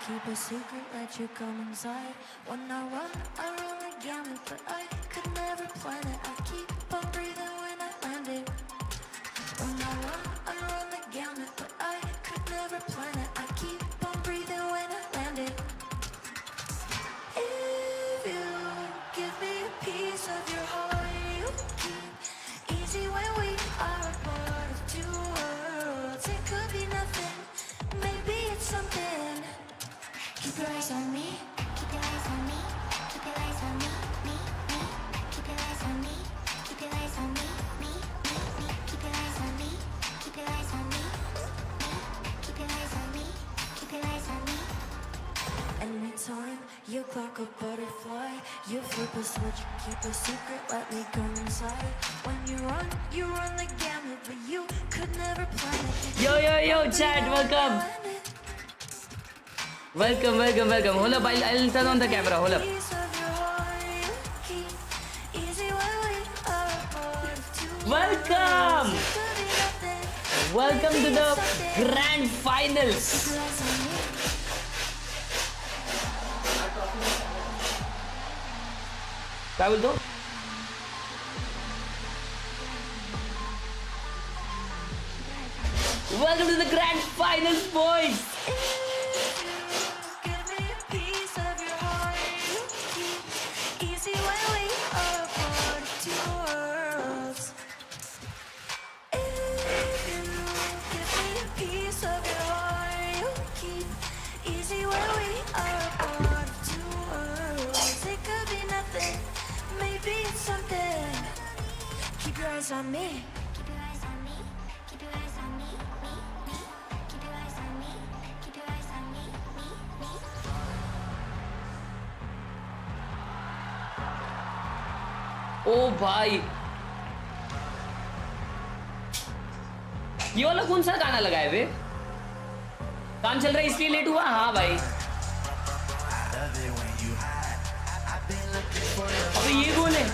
keep a secret, let you come inside. When I run the gamut, but I could never plan it. I keep on breathing when I land it. When I run the gamut, but I could never plan it. I keep on breathing when I land it. If you give me a piece of your heart, you keep easy when we are a part of two worlds. It could be nothing, maybe it's something. Keep your eyes on me, keep your eyes on me, keep your eyes on me, me. Keep your eyes on me, keep your eyes on me, me. Keep your eyes on me, keep your eyes on me, me. Keep your eyes on me, keep your eyes on me. Anytime you clock a butterfly, you flip a switch, keep a secret, let me come inside. When you run the gamut, but you could never plan it. Yo, chat, welcome. Welcome. Hold up, I'll turn on the camera. Hold up. Welcome to the grand finals. क्या बोल दो? Welcome to the grand finals, boys. Keep your eyes on me. Keep your eyes on me. Keep your eyes on me. Me. Keep your eyes on me. Keep your eyes on me. Me. ओ भाई, ये वाला कौन सा गाना लगाए वे? काम चल रहा है इसलिए लेट हुआ? हाँ भाई। अबे ये कौन है?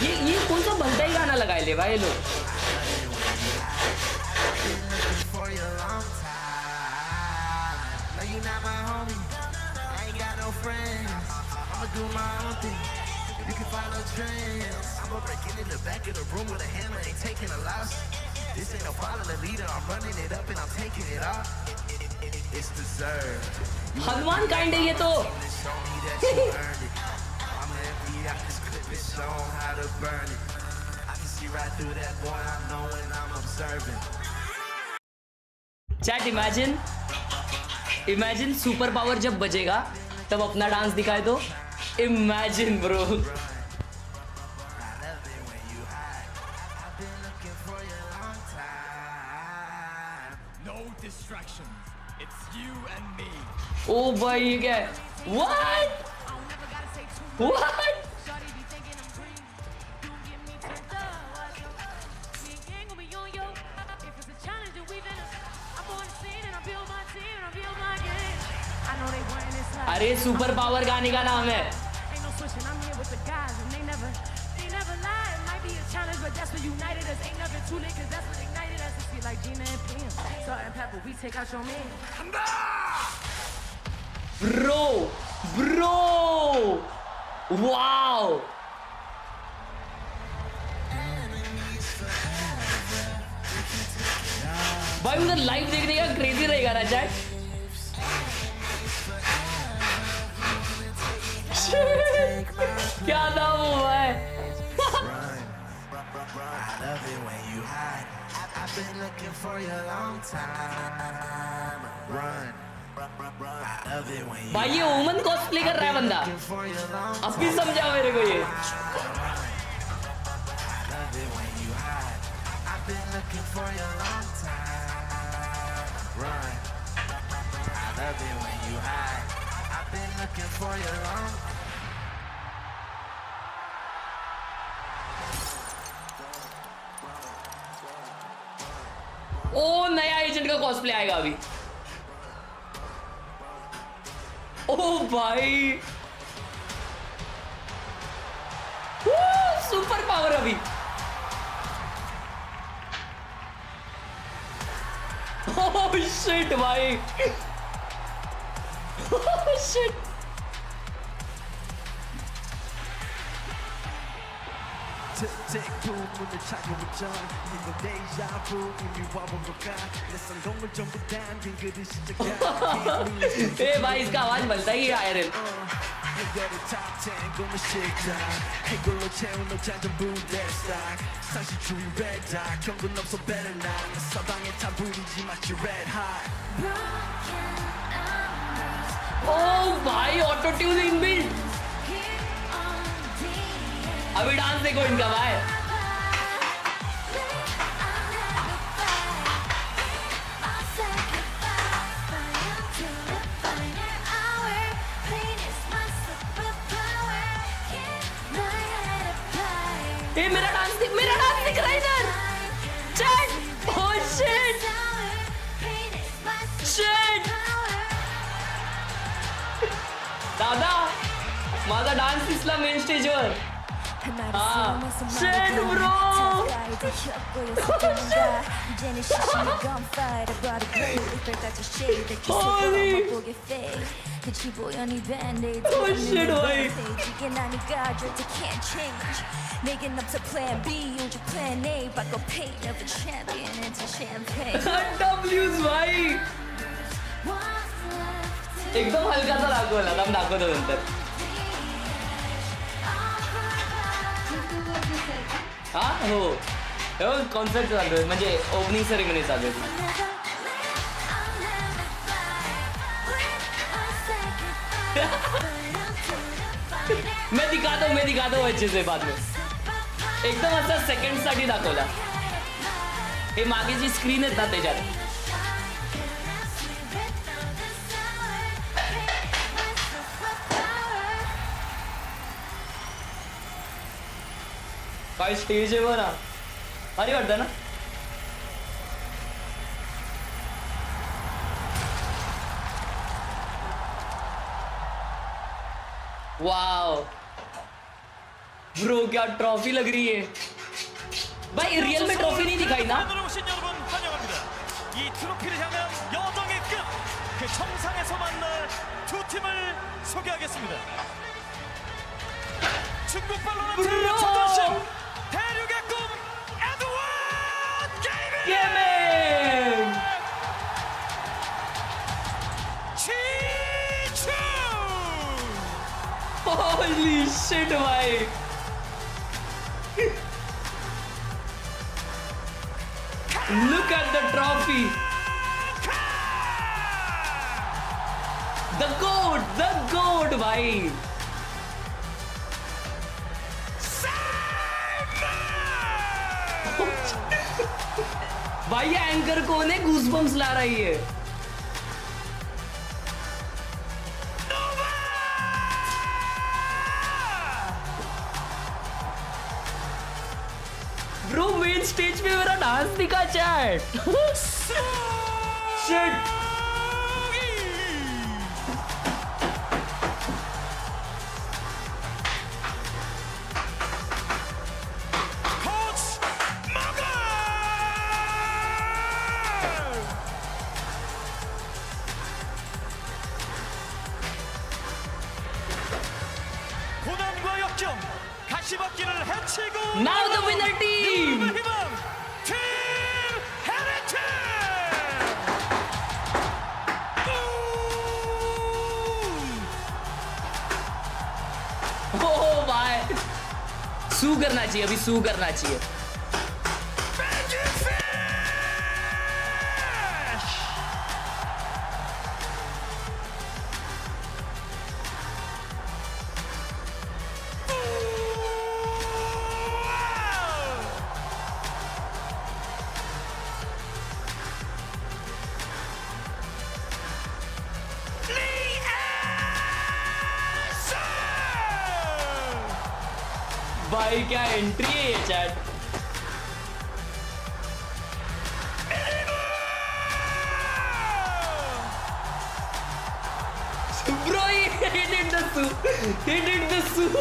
ये कौन सा भलता ही गाना लगाए ले भाई लोग? हनुमान काइंड है ये तो। चैट इमेजिन सुपर पावर जब बजेगा तब अपना डांस दिखाए तो इमेजिन ब्रो। ओ भाई ये क्या है? What? अरे सुपर पावर गाने का नाम है। ब्रो वाओ, भाई उधर लाइव देखने का क्रेजी रहेगा ना चैट। क्या नाम हुआ है? भाई ये ओमन कॉस्प्ले कर रहा है बंदा, अब भी समझा मेरे को ये। ओ नया एजेंट का कॉस्प्ले आएगा अभी। ओ भाई सुपर पावर अभी। ओह शिट भाई shit. ए भाई इसका आवाज बनता ही है आयरन. ओ भाई ऑटो ट्यून इनबिल्ट. अभी डांस देखो इनका भाई. ए मेरा डांस दिख रहा है इधर. चैट. Oh shit. शिट. दादा माझा डान्स दिसला मेन स्टेजवर. Shit bro. Holy. Oh shit भाई. Making up to plan B, use your plan A, but go paint of a champion into champagne. W's भाई. एकदम हलकाचा दाखवला. दम दाखवतो नंतर. हा हो कॉन्सर्ट चालू आहे म्हणजे ओपनिंग सेरेमनी चालू आहे. मैं दिखाता हूँ अच्छे से बाद में. एकदम असा सेकंड साठी दाखवला. हे मागे जी स्क्रीन आहेत ना त्याच्यात. काय स्टेज आहे बरं. भारी वाटतं ना. वाओ ब्रो क्या ट्रॉफी लग रही है भाई. रियल में ट्रॉफी नहीं दिखाई ना. 이 트로피를 향한 여정의 끝, 그 정상에서 만날 두 팀을 소개하겠습니다. 중국 발로란트 자존심 대륙의 꿈 에드워드 게이밍 치추. Holy shit भाई. Look at the trophy. The goat भाई. भाई ये एंकर कौन है. गूज़बम्स ला रही है. ब्रो मेन स्टेज पे मेरा डांस दिखा chat. Shit. 고난과 역경 가시밭길을 헤치고 Now the winner team. 희망 팀 헤리트. ओ भाई सू करना चाहिए. अभी सू करना चाहिए. भाई क्या एंट्री है ये chat. Bro he did the sue. He did the sue.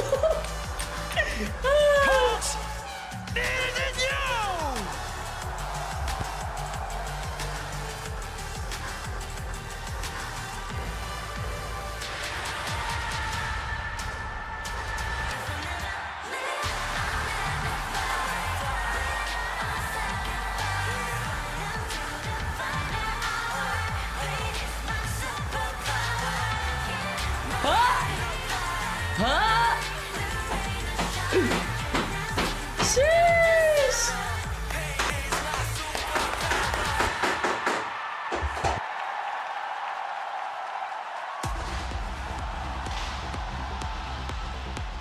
Sheesh.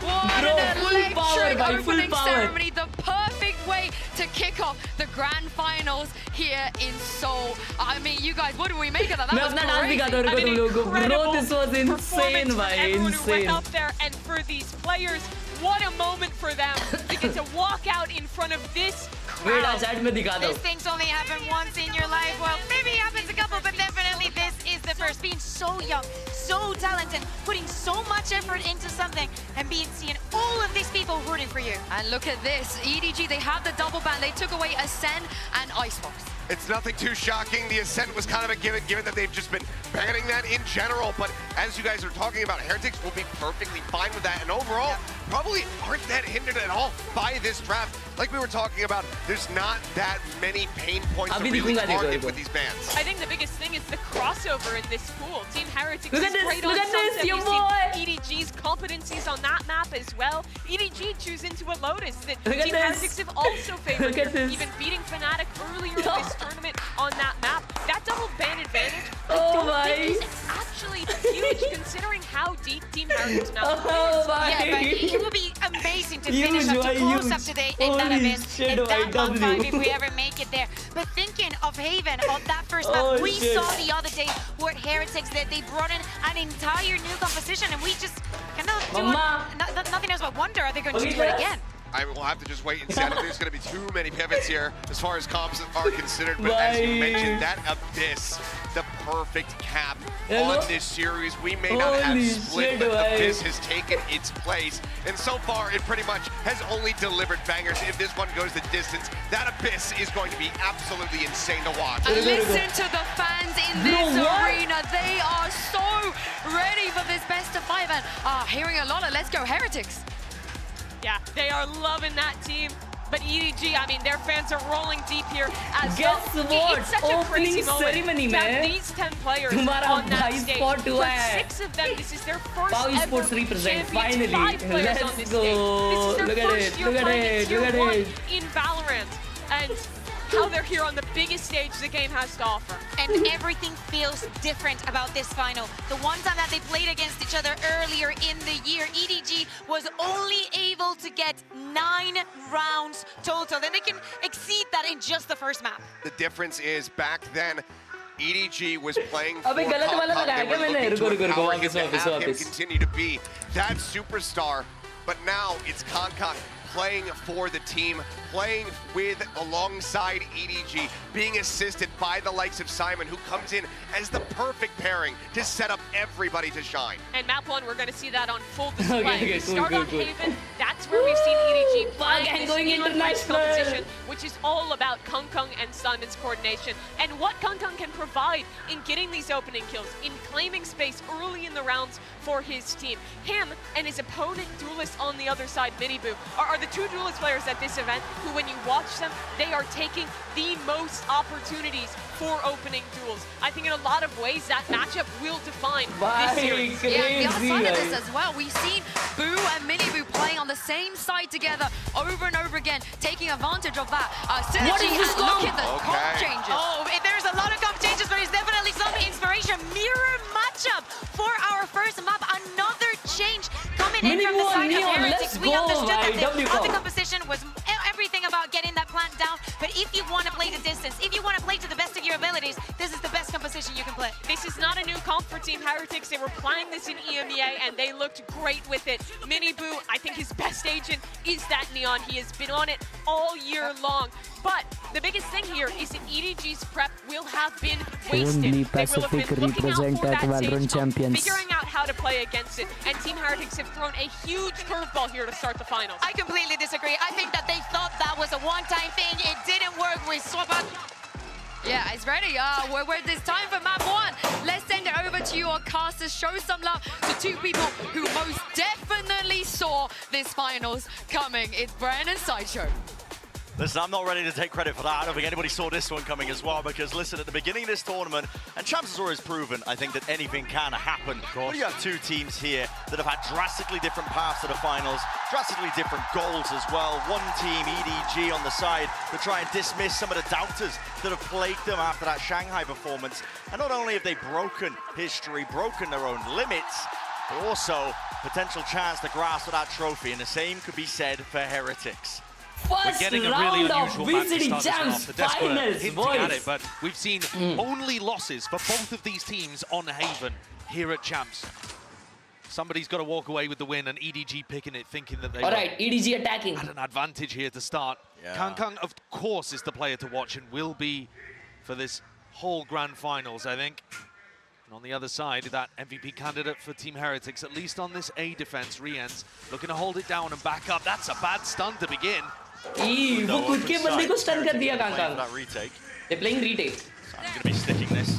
What Bro, an full power, electric bhai, full opening power. ceremony. The perfect way to kick off the grand finals here in Seoul. I mean, you guys, what do we make of that? मैं That was अपना dance crazy. दिखाता हूँ तुम लोगों को. Bro, this was insane, performance from भाई, everyone who went insane. up there, and for these players, what a moment for them to get to walk out in front of this Wait, crowd. chat में दिखा दो. These things only happen once in your life. Well, maybe it happens a couple, but definitely this is the first. Being so young, so talented, putting so much effort into something, and seeing all of these people rooting for you. And look at this. EDG, they have the double ban. They took away Ascend and Icebox. It's nothing too shocking. The Ascent was kind of a given that they've just been banning that in general. But as you guys are talking about, Heretics will be perfectly fine with that. And overall, probably aren't that hindered at all by this draft. Like we were talking about, there's not that many pain points to अभी really दिखूंगा, target देखो. with these bans. I think the biggest thing is the crossover in this pool. Team Heretics Look is at this, great look on at this, Sunset. your We've boy. seen EDG's competencies on that map as well. EDG choose into a Lotus that Look at Team this. Heretics have also favored, Look at here, this. even beating Fnatic earlier in this tournament on that map. That double ban advantage, I Oh don't my. think is actually huge considering how deep Team Heretics now Oh is. my. Yeah, but it will be amazing to Huge, finish up, why to close up huge? today in that Holy abyss, shit, in why that top W? 5 if we ever make it there. But thinking of Haven, on that first map, Oh, we shit. saw the other day what Heretics did. They brought in an entire new composition, and we just kind of do Mama. nothing else but wonder, are they going to Okay, do it yes. again? I will have to just wait and see. I don't think there's going to be too many pivots here as far as comps are considered. But as you Bye. mentioned, that Abyss, the perfect cap Hello? on this series. We may not have Holy split, shit, but bhai. Abyss has taken its place. And so far, it pretty much has only delivered bangers. If this one goes the distance, that Abyss is going to be absolutely insane to watch. And listen to the fans in Bro, this what? arena. They are so ready for this best of 5 and hearing a lot of Let's Go Heretics. Yeah, they are loving that team. But EDG, I mean, their fans are rolling deep here as Guess well. what? It's such a crazy Opening moment ceremony to have में these 10 players तुम्हारा on that भाई stage. spot हुआ For है. 6 of them, this is their first Power ever Sports represent, champions. finally. 5 players on Let's this go. stage. This is their Look at first it, year look at playing it, Tier look at 1 it. in Valorant. And how they're here on the biggest stage the game has to offer. And everything feels different about this final. The one time that they played against each other earlier in the year, EDG was only able to get 9 rounds total. Then they can exceed that in just the first map. The difference is back then, EDG was playing for अबे गलत वाला Khelraay. लगाया They were क्या मैंने? looking to रुको, रुको, empower वापस, him to वापस, have him वापस. continue to be that superstar. But now it's Khelraay playing for the team, playing with alongside EDG, being assisted by the likes of Simon, who comes in as the perfect pairing to set up everybody to shine. And map 1, we're going to see that on full display. Okay, We cool, start cool, on cool. Haven. That's where we've seen EDG playing and this going Neon Price international. competition, which is all about Kung Kung and Simon's coordination and what Kung Kung can provide in getting these opening kills, in claiming space early in the rounds for his team. Him and his opponent duelist on the other side, Miniboo, are the 2 duelist players at this event who, when you watch them, they are taking the most opportunities for opening duels. I think in a lot of ways that matchup will define Bye, this series. crazy. Yeah, the other side of this guys. as well. We've seen Boo and Miniboo playing on the same side together over and over again, taking advantage of that synergy. What is this And look comp? at the comp Okay. changes. Oh, there's a lot of comp changes, but it's definitely some inspiration. Mirror matchup for our first map. Another change coming in from the Minimum side of Neon, Heretics. let's We go, understood that bhai, the W other comp. composition was everything about getting that plant down. But if you want to play the distance, if you want to play to the best of your abilities, this is the best composition you can play. This is not a new comp for Team Heretics. They were playing this in EMEA and they looked great with it. Miniboo, I think his best agent is that Neon. He has been on it all year long. But the biggest thing here is that EDG's prep will have been wasted. Only They will have been Pacific looking out represent for at that Valorant stage comp, champions. figuring out how to play against it. And Team Heretics have thrown a huge curveball here to start the finals. I completely disagree. I think that they thought that was a one-time thing. It didn't work with Swappa. Yeah, it's ready. It's time for map 1. Let's send it over to your casters. Show some love to 2 people who most definitely saw this finals coming. It's Bren and Sideshow. Listen, I'm not ready to take credit for that. I don't think anybody saw this one coming as well, because listen, at the beginning of this tournament, and Champs has always proven, I think, that anything can happen. But you have two teams here that have had drastically different paths to the finals, drastically different goals as well. One team, EDG, on the side to try and dismiss some of the doubters that have plagued them after that Shanghai performance. And not only have they broken history, broken their own limits, but also potential chance to grasp that trophy, and the same could be said for Heretics. First Getting a round really of unusual match to VCD start this one Champs off. The desk were finals, hinting at it, boys. but we've seen only losses for both of these teams on Haven here at Champs. Somebody's got to walk away with the win, and EDG picking it, thinking that they All right, EDG attacking. had an advantage here to start. Yeah. Kang, of course, is the player to watch and will be for this whole grand finals, I think. And on the other side, that MVP candidate for Team Heretics, at least on this A defense, Rien's looking to hold it down and back up. That's a bad stun to begin. वो खुद के बंदे को stun कर दिया कांकांग. That retake. They're playing retake. So I'm going to be sticking this.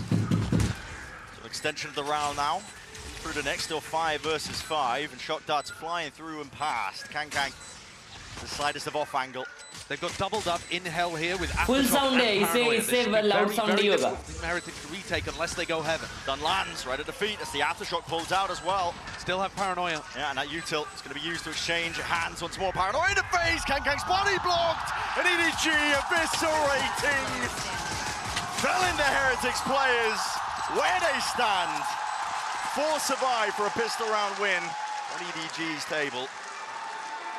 So extension of the round now. Through the next, still 5 versus 5, and shot darts flying through and past. Kang, the slightest of off angle. They've got doubled up in hell here with Full Aftershock sound and है, Paranoia. इसे This should be loud very, sound very नहीं होगा. difficult for Heretics to retake unless they go heaven. Done lands right at the feet as the Aftershock pulls out as well. Still have Paranoia. Yeah, and that util is going to be used to exchange hands once more. Paranoia in the face, Kang's body blocked, and EDG eviscerating. Fell into Heretics players where they stand. 4 survive for a pistol round win on EDG's table.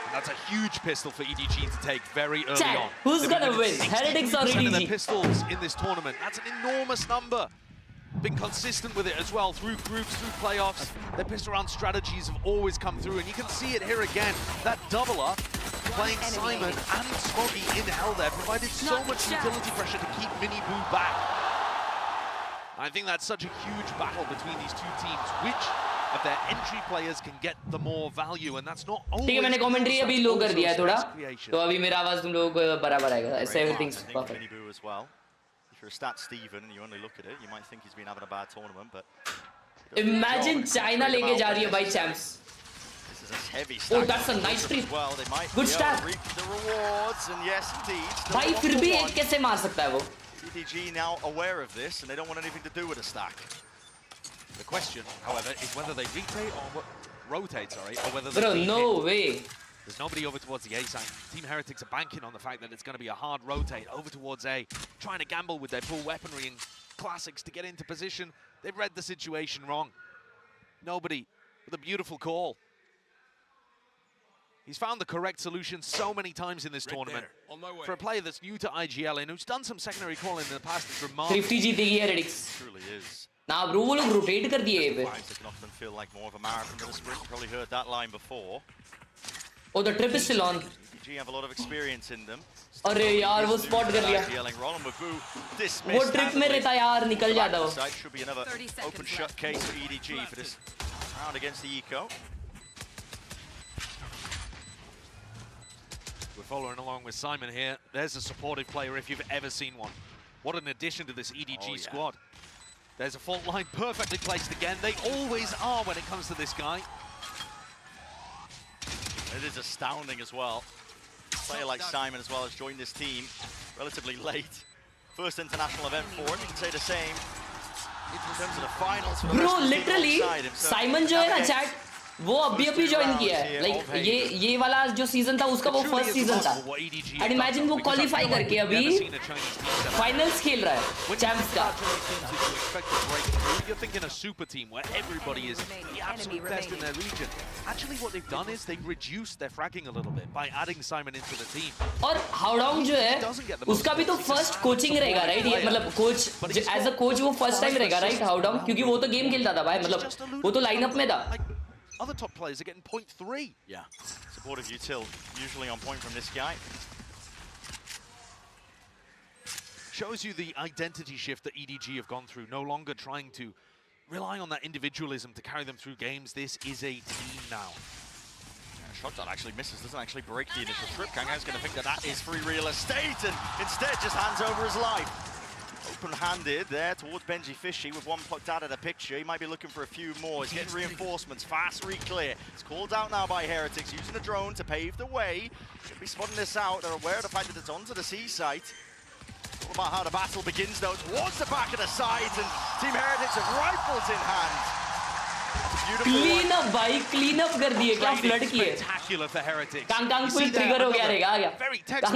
And that's a huge pistol for EDG to take very early Chat, on. who's They've gonna been win, winning Heretics or 63% of their EDG? pistols in this tournament. That's an enormous number. Been consistent with it as well through groups, through playoffs. Their pistol round strategies have always come through, and you can see it here again. That double up, playing Simon and Smoggy in hell there, provided so much utility pressure to keep Mini Boo back. I think that's such a huge battle between these two teams. Which of their entry players can get the more value, and that's not always. ठीक है, मैंने commentary अभी low कर दिया है थोड़ा, तो अभी मेरा आवाज तुम लोगों को बराबर आएगा. ऐसे everything's perfect. Mini Boo as well. If you're a stat Steven and you only look at it, you might think he's been having a bad tournament, but Imagine China लेके जा रही है by Champs. this is a heavy Oh, stack that's a nice as trip. well. They might Good be able stack. to reap the rewards, and yes, indeed. still भाई 1 फिर for भी 1. एक कैसे मार सकता है वो? EDG now aware of this, and they don't want anything to do with a stack. The question, however, is whether they rotate, or whether they Bro, leave no it. way. There's nobody over towards the A side. Team Heretics are banking on the fact that it's going to be a hard rotate over towards A, trying to gamble with their full weaponry and classics to get into position. They've read the situation wrong. Nobody with a beautiful call. He's found the correct solution so many times in this tournament. For a player that's new to IGL and who's done some secondary calling in the past, it's remarkable. 50 जीतेगी Heretics. Truly is. ना bro वो लोग rotate कर दिए ये पे. Times it can often feel like more of a marathon than a sprint. Probably heard that line before. Oh, the trip is still on. EDG have a lot of experience in them. अरे यार वो spot कर लिया. वो trip में रहता यार निकल जाता वो. Should be another open shut case for EDG for this round against the Eco. We're following along with Simon here. There's a supportive player if you've ever seen one. What an addition to this EDG squad. There's a fault line perfectly placed again. They always are when it comes to this guy. It is astounding as well. A player like Simon as well has joined this team relatively late. First international event for him, you can say the same. In terms of the finals for the Bro, rest of the team literally, alongside him. So Simon जो है ना chat, वो अभी join किया है. Like ये वाला जो season था उसका वो first season था. And imagine वो qualify करके अभी finals खेल रहा है Champs का. You're thinking a super team where everybody is the absolute best in their region. Actually, what they've done is they've reduced their fragging a little bit by adding Simon into the team. और हाउडोंग जो है उसका भी तो first coaching रहेगा, right? ये मतलब coach as a coach वो first time रहेगा, right? हाउडोंग क्योंकि वो तो game खेलता था भाई, मतलब वो तो lineup में था. Other top players are getting 0.3. Yeah, supportive util, usually on point from this guy. Shows you the identity shift that EDG have gone through, no longer trying to rely on that individualism to carry them through games. This is a team now. Yeah, shot that actually misses, doesn't actually break the initial trip. Kang's going to think that that is free real estate, and instead just hands over his life. open-handed there towards Benji Fishy with one plucked out of the picture. He might be looking for a few more. He's getting reinforcements. Fast re-clear. It's called out now by Heretics, using a drone to pave the way. Should be spotting this out. They're aware of the fact that it's onto the C site. All about how the battle begins, though, towards the back of the site, and Team Heretics have rifles in hand. Clean up भाई, clean up कर दिए, क्या flood किए। Spectacular for Heretics. Kang full trigger हो गया रहेगा, आ गया।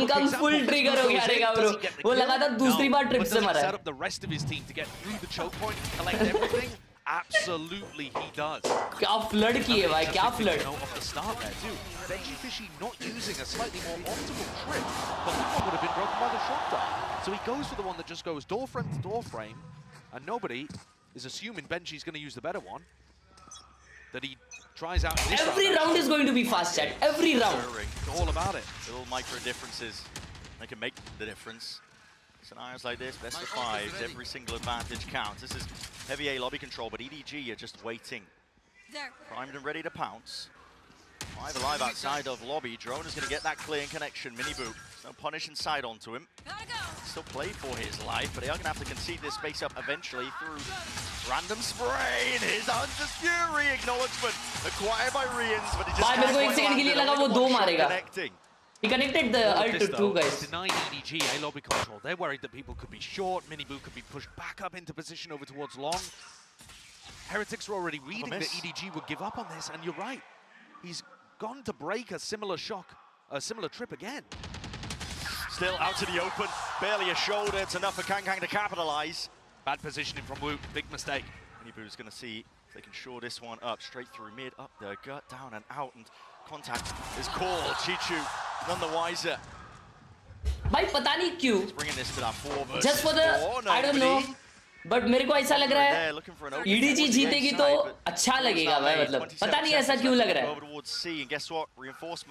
Kong full trigger हो गया रहेगा ब्रो। वो लगा था दूसरी बार ट्रिप से मरा है। Set up the rest of his team to get through the choke point, collect everything. Absolutely, he does. क्या फ्लड किए भाई, क्या flood. Off the start there too. Benji Fishy not using a slightly more optimal trip, but that one would have been broken by the shot dart. So he goes for the one that just goes door frame to door frame, and nobody is assuming Benji's going to use the better one. That he tries out. Every round is going to be fast, chat. Every round. It's all about it. Little micro differences. They can make the difference. Scenarios like this, best of fives, every single advantage counts. This is heavy A lobby control, but EDG are just waiting. Primed and ready to pounce. 5 alive outside of lobby. Drone is going to get that clean connection. Mini boot. No punish inside onto him. Still play for his life, but they are going to have to concede this space up eventually through random spray. And his Hunter's Fury acknowledgement acquired by Rians, but he just मेरे को एक second के लिए लगा वो दो मारेगा. He connected the ult to two guys. Denying EDG a lobby control. They're worried that people could be short. Mini boot could be pushed back up into position over towards long. Heretics are already reading that EDG would give up on this, and you're right. He's gone to break a similar trip again. Still out to the open, barely a shoulder. It's enough for Kang to capitalize. Bad positioning from Woot, big mistake. Minibu's going to see if they can shore this one up, straight through mid, up the gut, down and out, and contact is called. Chichu, none the wiser. भाई पता नहीं क्यों. He's bringing this to that 4 versus Just for the, 4, I don't know. But मेरे को ऐसा लग रहा है EDG जीतेगी तो अच्छा लगेगा भाई, मतलब पता नहीं ऐसा क्यों लग रहा है.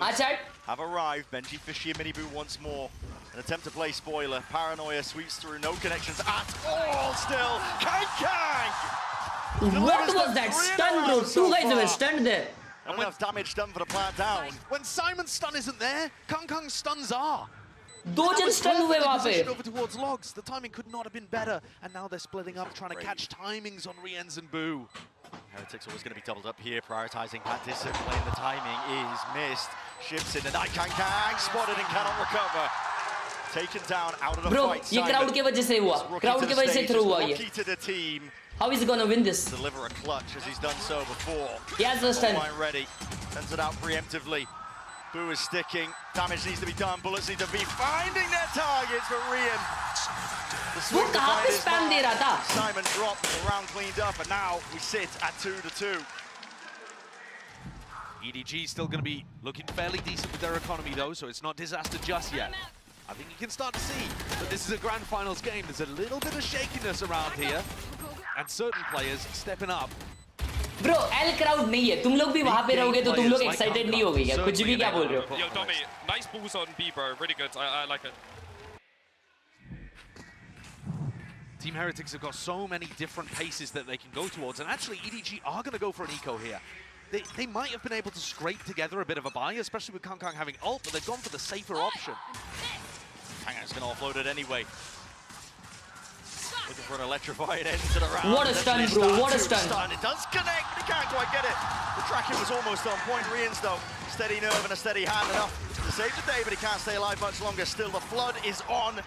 अच्छा have arrived. Benji Fishy and Minibu once more. An attempt to play spoiler. Paranoia sweeps through, no connections at all. Still Kang. What was that stun, bro? Two guys were stunned there. And enough damage done for the plant down. When Simon's stun isn't there, Kang's stuns are. दो जन stun हुए वहाँ पे. Over towards logs. The timing could not have been better, and now they're splitting up, trying to catch timings on Riens and Boo. Heretics always going to be doubled up here, prioritizing that discipline. The timing is missed. Shifts in the night. Kang spotted and cannot recover. Taken down out of the fight. ये crowd के वजह से हुआ. Crowd के वजह से through हुआ ये. Rookie to the team. How is he gonna win this? Deliver a clutch as he's done so before. He has the stun. Ready. Sends it out preemptively. Boo is sticking. Damage needs to be done. Bullets need to be finding their targets for Rian. वो कहाँ पे spam दे रहा था? Simon dropped, the round cleaned up, and now we sit at 2-2. EDG still going to be looking fairly decent with their economy though, so it's not disaster just yet. I think you can start to see that this is a grand finals game. There's a little bit of shakiness around here, and certain players stepping up. Bro, L crowd नहीं है. तुम लोग भी वहाँ पे रहोगे तो तुम लोग excited नहीं होगे क्या? कुछ भी क्या बोल रहे हो? Yo, Tommy, nice balls on B, bro. Really good. I like it. Team Heretics have got so many different paces that they can go towards, and actually EDG are going to go for an eco here. They might have been able to scrape together a bit of a buy, especially with Kang having ult, but they've gone for the safer option. Kang's going to offload it anyway. Looking for an electrified end to the round. What a stun, bro. What a stun. It does connect, but he can't quite get it. The tracking was almost on point. Rians, though, steady nerve and a steady hand enough to save the day, but he can't stay alive much longer. Still, the flood is on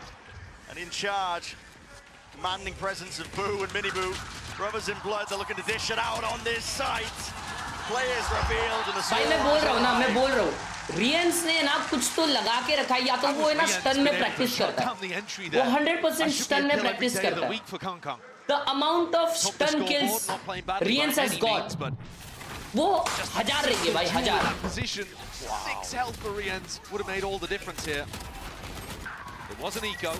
and in charge. Commanding presence of Boo and Miniboo. Brothers in blood, they're looking to dish it out on this site. Players revealed and the भाई मैं बोल रहा हूँ रियंस ने ना कुछ तो लगा के रखा है, या तो वो है ना स्टन में प्रैक्टिस करता है, वो 100% स्टन में प्रैक्टिस करता है. The amount of stun kills Riens has got, वो 1000 रहेंगे भाई, 1000. 6 health for Riens would have made all the difference here. It was an eco,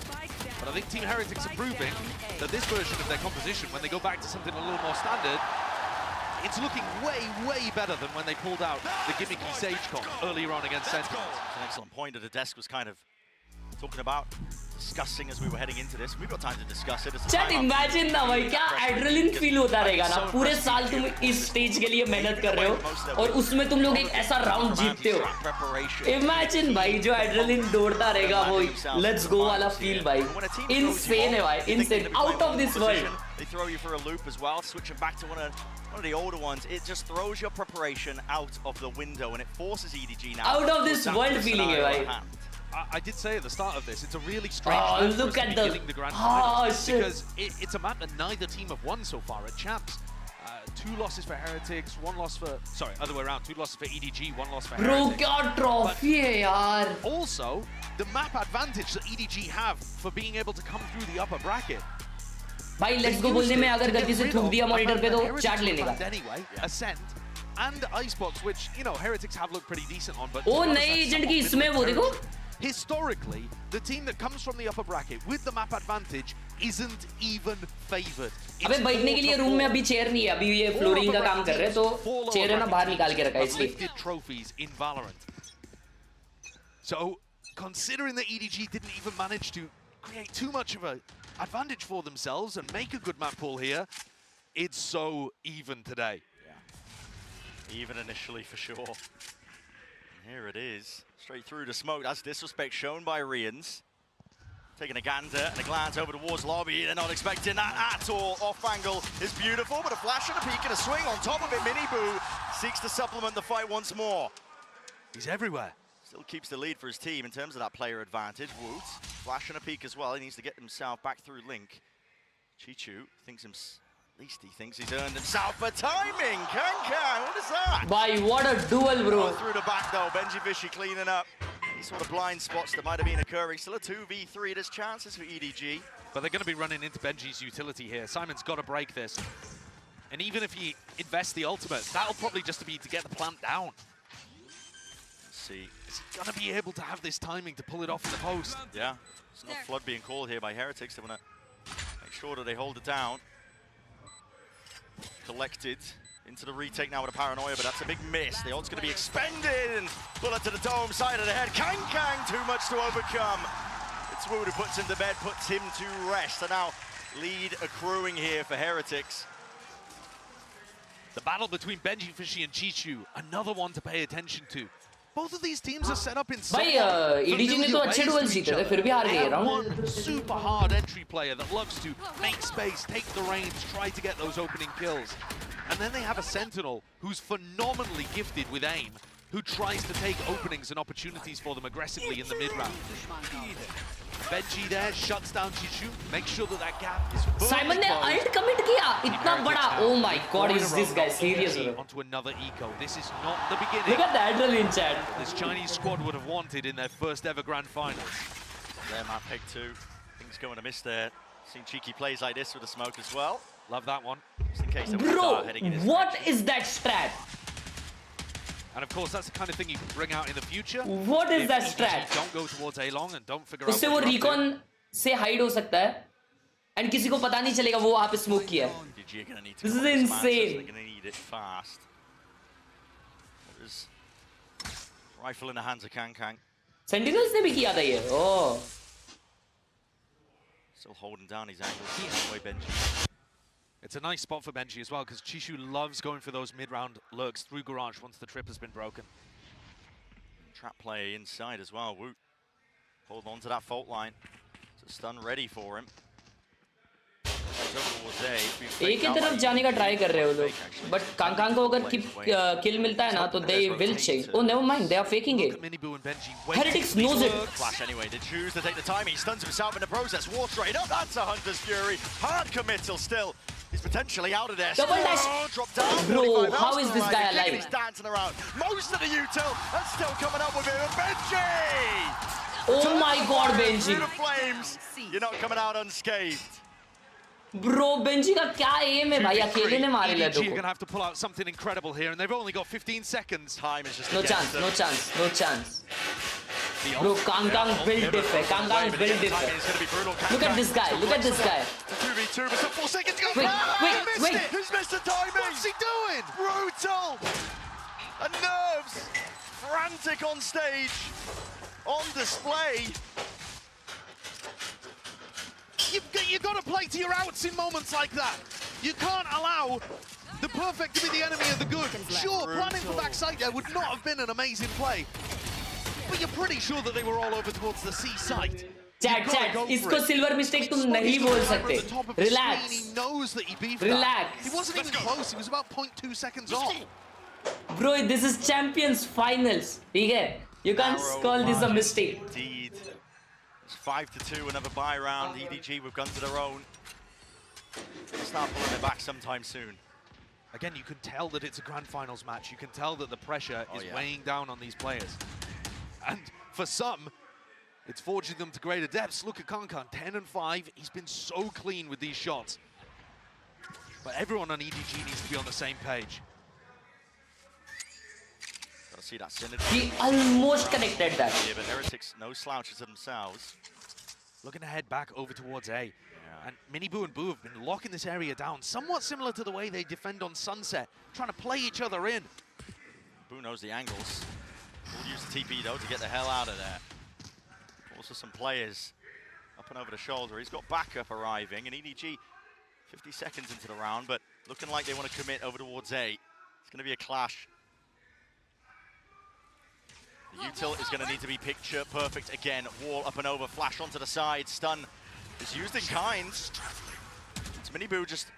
but I think Team Heretics are proving that this version of their composition, when they go back to something a little more standard, it's looking way better than when they pulled out the gimmicky Sage comp earlier on against Sentinels. An excellent point. The desk was kind of talking about discussing as we were heading into this. We've got time to discuss it. Chat imagine ना भाई क्या adrenaline feel होता रहेगा ना पूरे साल तुम इस स्टेज के लिए मेहनत कर रहे हो और उसमें तुम लोग एक ऐसा राउंड जीतते हो इमेजिन भाई जो एड्रेनलिन दौड़ता रहेगा वो लेट्स गो वाला फील भाई इनसेन है भाई insane out of this world They throw you for a loop as well, switching back to one of the older ones. It just throws your preparation out of the window and it forces EDG now. Out of this world feeling है भाई. I did say at the start of this, it's a really strange map look at the grand finals because it's a map that neither team have won so far at Champs. 2 losses for Heretics, 1 loss for, sorry, other way around, 2 losses for EDG, 1 loss for Bro, Heretics. क्या trophy है यार. Also, the map advantage that EDG have for being able to come through the upper bracket. भाई let's go बोलने में अगर गलती से थूक दिया मॉनिटर पे तो चार्ट लेने का. Anyway, Ascent and Icebox, which you know Heretics have looked pretty decent on, but ओ नए एजेंट की इसमें वो देखो. Historically, the team that comes from the upper bracket with the map advantage isn't even favored. अबे बैठने के लिए room में अभी चेयर नहीं है अभी ये फ्लोरिंग का काम कर रहे हैं तो चेयर है ना बाहर निकाल के रखा है इसलिए. Trophies in Valorant. So, considering that EDG didn't even manage to create too much of a advantage for themselves and make a good map pool here, it's so even today. Yeah. Even initially for sure. And here it is. Straight through to smoke. That's disrespect shown by Rians. Taking a gander and a glance over towards lobby. They're not expecting that at all. Off angle is beautiful, but a flash and a peek and a swing on top of it. Miniboo seeks to supplement the fight once more. He's everywhere. Still keeps the lead for his team in terms of that player advantage. Woot, flash and a peek as well. He needs to get himself back through Link. Chichu thinks at least he thinks he's earned himself a timing. Khelraay, what is that? Bhai, what a duel, bro. Through the back though, Benji Vishy cleaning up. These sort of blind spots that might have been occurring. Still a 2v3. There's chances for EDG. But they're going to be running into Benji's utility here. Simon's got to break this. And even if he invests the ultimate, that'll probably just be to get the plant down. See. Is he going to be able to have this timing to pull it off in the post? Yeah. There's no flood being called here by Heretics. They want to make sure that they hold it down. Collected into the retake now with a paranoia, but that's a big miss. The ult's going to be expended and bullet to the dome side of the head. Kang, too much to overcome. It's Wood who puts him to bed, puts him to rest. So now lead accruing here for Heretics. The battle between Benji Fishy and Chichu, another one to pay attention to. Both of these teams are set up in भाई EDG ने तो अच्छे duels जीते थे फिर भी हार गए round. One super hard entry player that loves to make space, take the reins, try to get those opening kills. And then they have a Sentinel who's phenomenally gifted with aim, who tries to take openings and opportunities for them aggressively in the mid-round. Benji there shuts down Chichu, makes sure that that gap is fully Simon ने ult commit किया इतना बड़ा. Oh my god, is this guy serious? Onto another eco. This is not the beginning. Look at the adrenaline chat. This Chinese squad would have wanted in their first ever grand finals. Their map pick 2. Things going to miss there. Seen cheeky plays like this with the smoke as well. Love that one. Just in case Bro, what is that strat? And of course, that's the kind of thing you can bring out in the future. What is that strat? Don't go towards A long and don't figure out. उससे वो recon से hide हो सकता है, and किसी को पता नहीं चलेगा वो वहाँ पे smoke किया. This is insane. They're gonna need it fast. There's rifle in the hands of Kang. Sentinels ने भी किया था ये. Oh. Still holding down his angles. Away Benji. It's a nice spot for Benji as well, because Chichu loves going for those mid-round lurks through Garage once the trip has been broken. Trap play inside as well. Woot hold on to that fault line. It's a stun ready for him. एक ही तरफ जाने का try कर रहे हो लोग, but Kong को अगर kill मिलता है ना तो they will change. Oh never mind, they are faking it. Heretics knows it. Flash anyway. They choose to take the time. He stuns himself in the process. War straight up. That's a Hunter's Fury. Hard committal still. He's potentially out of there. Double dash. Drop down. Bro, how is this guy alive? He's dancing around. Most of the util and still coming up with it. Benji. Oh my god, Benji. Through the flames. You're not coming out unscathed. Bro, Benji का क्या aim है भाई, अकेले ने मारे ले EDG are going to have to pull out something incredible here, and they've only got 15 seconds. Time is just no chance. Bro, Kang build diff है, Kang build diff है. Look at this guy. 2v2, but 4 seconds to go. Wait. Who's missed the timing? What's he doing? Brutal. And nerves frantic on stage, on display. You've got to play to your outs in moments like that. You can't allow the perfect to be the enemy of the good. Sure, planning for backside there would not have been an amazing play, but you're pretty sure that they were all over towards the C site. Chat, इसको silver mistake तुम नहीं बोल सकते. Relax. He knows that he beefed Relax. that. He wasn't even close. He was about 0.2 seconds off. Bro, this is Champions Finals. ठीक है? You can't call this a mistake. Indeed. It's 5-2, another bye round. EDG with guns of their own. They'll start pulling it back sometime soon. Again, you can tell that it's a grand finals match. You can tell that the pressure is weighing down on these players. And for some, it's forging them to greater depths. Look at Kankan, 10-5. He's been so clean with these shots. But everyone on EDG needs to be on the same page. Gotta see that synergy. He almost connected that. Yeah, but Heretics, no slouches themselves. Looking to head back over towards A. And Miniboo and Boo have been locking this area down, somewhat similar to the way they defend on Sunset, trying to play each other in. Boo knows the angles. Will use the TP though to get the hell out of there. Also some players up and over the shoulder. He's got backup arriving, and EDG 50 seconds into the round, but looking like they want to commit over towards A. It's going to be a clash. The util is going to need to be picture perfect again. Wall up and over, flash onto the side, stun is used in kind. It's Miniboo just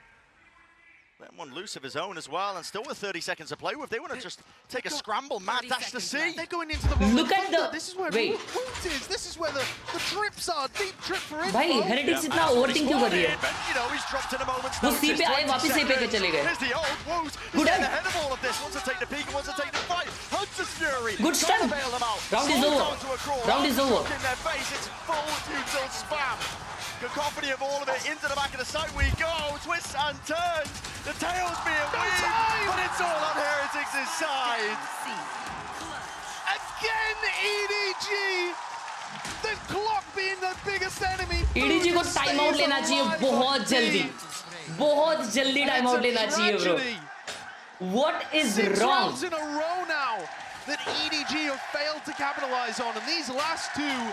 letting one loose of his own as well, and still with 30 seconds to play with. They want to just take a scramble, mad dash to C. They're going into the Look at the... This is where Wait. Root is. This is where the trips are. Deep trip for info. भाई Heretics इतना overthink क्यों कर रही है? You know, he's dropped in a moment's वो notice. C पे आए वापस A पे चले गए. Here's the old Woos. He's Good getting end. ahead of all of this. Wants to take the peak and wants to take the fight. Hunter's Fury. Good stun. Trying to bail them out. Round is Slows over. down to a crawl. Round is over. In their face, it's full util spam. Cacophony of all of it into the back of the site we go. Twists and turns. The tail's being weaved, but it's all on Heretics' side. Again, EDG. The clock being the biggest enemy. EDG को time out लेना चाहिए बहुत जल्दी time out लेना चाहिए bro. What is 6 wrong? rounds in a row now that EDG have failed to capitalize on, and these last two,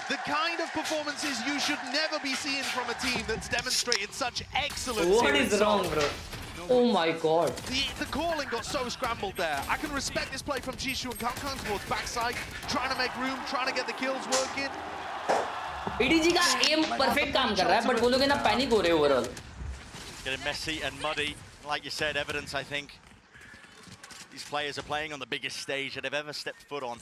the kind of performances you should never be seeing from a team that's demonstrated such excellence. What is wrong, bro? Oh my god. The calling got so scrambled there. I can respect this play from Jisoo and Kankan towards backside, trying to make room, trying to get the kills working. EDG का aim perfect काम कर रहा है, but वो लोग है ना panic हो रहे हैं overall. Getting messy and muddy. Like you said, evidence, I think. These players are playing on the biggest stage that they've ever stepped foot on.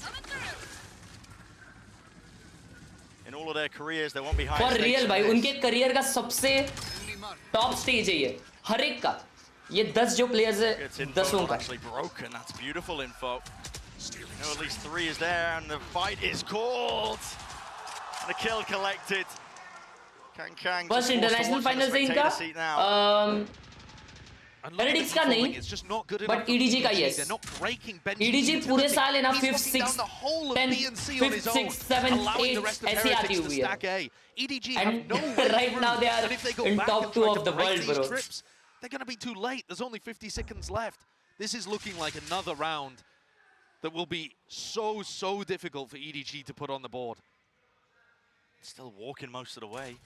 In all of their careers, they won't be high. For real भाई, उनके career का सबसे top stage है ये, हर एक का. ये 10 जो players है, 10 का. Actually broken. That's beautiful info. You know, at least 3 is there, and the fight is called. And a kill collected. Kang First international finals है इनका. Heretics का नहीं, but EDG का yes. EDG पूरे साल है ना 5th, 6th, 10th, 5th, 6th, 7th, 8th ऐसे आती हुई है. And right now they are in top 2 of the world, bro. They're going to be too late. There's only 50 seconds left. This is looking like another round that will be so difficult for EDG to put on the board. Still walking most of the way.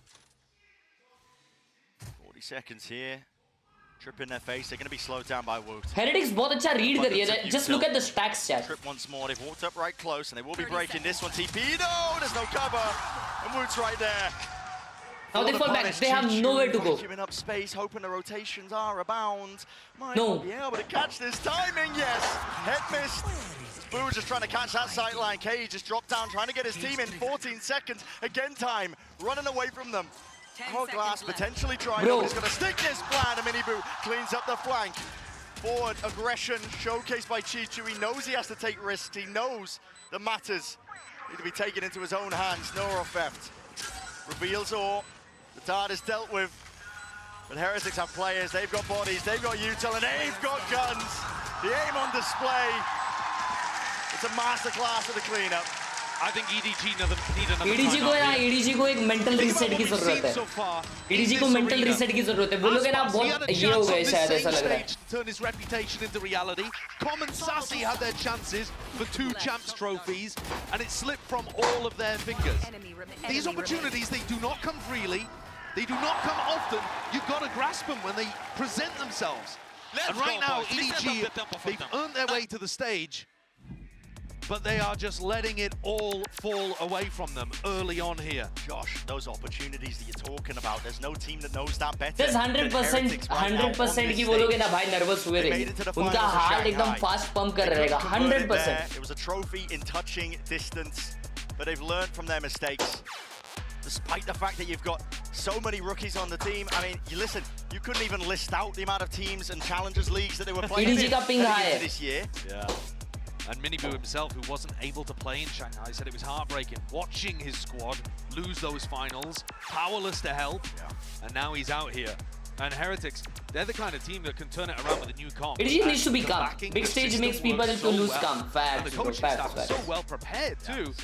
40 seconds here. Trip in their face. They're going to be slowed down by Woot. Heretics बहुत अच्छा read कर रही है. Just look at the stacks, chat. Trip once more. They've walked up right close, and they will be breaking this one. TP, no, there's no cover, and Woot's right there. Now they fall back. They have nowhere to go. Giving up space, hoping the rotations are abound. Might No. not be able to catch this timing. Yes, head missed. Boo just trying to catch that sight line. K just dropped down, trying to get his team in 14 seconds. Again, time running away from them. Hourglass potentially trying, but he's going to stick this plan. And Miniboo cleans up the flank. Forward aggression showcased by Chichu. He knows he has to take risks. He knows the matters need to be taken into his own hands. Nora theft. Reveals all. The dart is dealt with. But Heretics have players. They've got bodies. They've got util, and they've got guns. The aim on display. It's a masterclass of the cleanup. I think EDG need another EDG को ना EDG को एक mental reset की जरूरत है. EDG को mental reset की जरूरत है. वो लोग है ना बहुत ये हो गए शायद ऐसा लग रहा है. Turn his reputation into reality. Common Sassy had their chances for 2 champs trophies, and it slipped from all of their fingers. These opportunities, they do not come freely. They do not come often. You've got to grasp them when they present themselves. And right now, EDG, they've earned their way to the stage, but they are just letting it all fall away from them early on here. Josh, those opportunities that you're talking about, there's no team that knows that better. There's 100% कि वो लोग है ना भाई nervous हुए रहे, उनका heart एकदम fast pump कर रहेगा, 100%. It was a trophy in touching distance, but they've learned from their mistakes. Despite the fact that you've got so many rookies on the team, I mean, you listen, you couldn't even list out the amount of teams and challengers leagues that they were playing in this year. Yeah. And Miniboo himself, who wasn't able to play in Shanghai, said it was heartbreaking watching his squad lose those finals, powerless to help, and now he's out here. And Heretics, they're the kind of team that can turn it around with a new comp. It needs to be calm. Big stage makes people to lose calm. And the coaching staff is so well prepared too.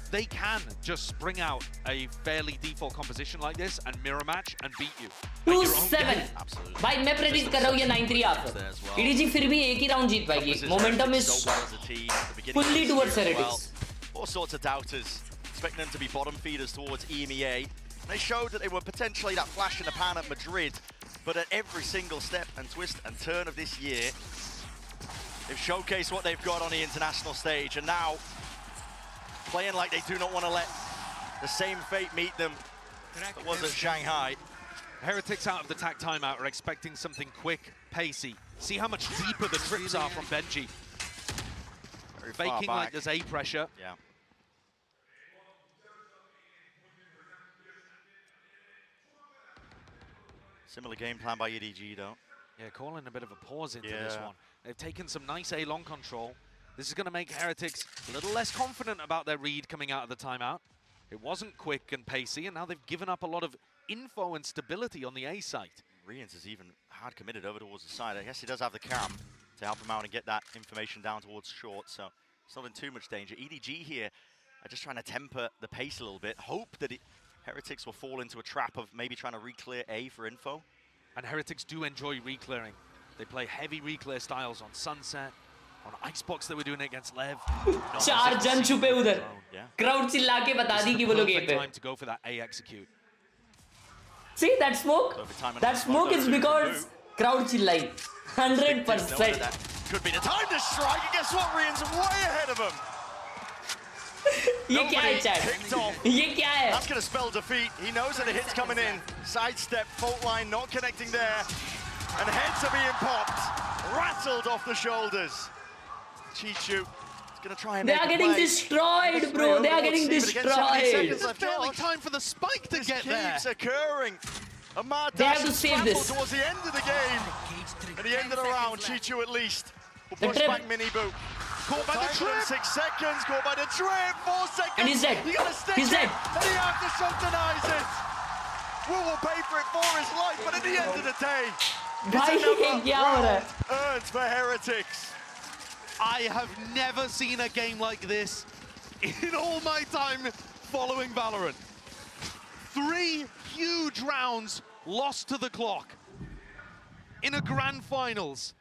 They can just spring out a fairly default composition like this and mirror match and beat you. 2-7. भाई मैं predict कर रहा हूँ ये 9-3 आपको. EDG फिर भी एक ही round जीत पाएगी. Momentum is fully towards Heretics. All sorts of doubters, expecting them to be bottom feeders towards EMEA. They showed that they were potentially that flash in the pan at Madrid, but at every single step and twist and turn of this year, they've showcased what they've got on the international stage, and now playing like they do not want to let the same fate meet them that was at Shanghai. Heretics out of the TAC timeout are expecting something quick, pacey. See how much deeper the trips are from Benji. Faking like there's A pressure. Yeah. Similar game plan by EDG though. Yeah, calling a bit of a pause into this one. They've taken some nice A long control. This is going to make Heretics a little less confident about their read coming out of the timeout. It wasn't quick and pacey, and now they've given up a lot of info and stability on the A site. Rians is even hard committed over towards the side. I guess he does have the cam to help him out and get that information down towards short, so it's not in too much danger. EDG here are just trying to temper the pace a little bit, hope that Heretics will fall into a trap of maybe trying to re-clear A for info. And Heretics do enjoy re-clearing. They play heavy re-clear styles on Sunset, on Icebox they were doing it against Lev. 4 जन छुपे उधर. Crowd चिल्ला के बता दी कि वो लोग A पे. Time to go for that A execute. See that smoke? That smoke is because crowd चिल्लाई. 100%. Could be the time to strike, and guess what? Rian's way ahead of him. ये क्या है chat? ये क्या है? That's going to spell defeat. He knows that the hit's coming in. Sidestep, fault line not connecting there. And heads are being popped. Rattled off the shoulders. Chichu is going to try and They are getting destroyed, bro. They are getting destroyed. There's barely time for the spike to get there. Keeps occurring. A mad They have to save this. towards the end of the game. At the end of the round, Chichu at least will push back Miniboo. Caught by the trip. 6 seconds, caught by the trip. 4 seconds. And he's dead. He got a stick. He's dead. And the aftershock denies it. Will pay for it for his life, but at the end of the day, it's another round earned for Heretics. I have never seen a game like this in all my time following Valorant. 3 huge rounds lost to the clock in a grand finals.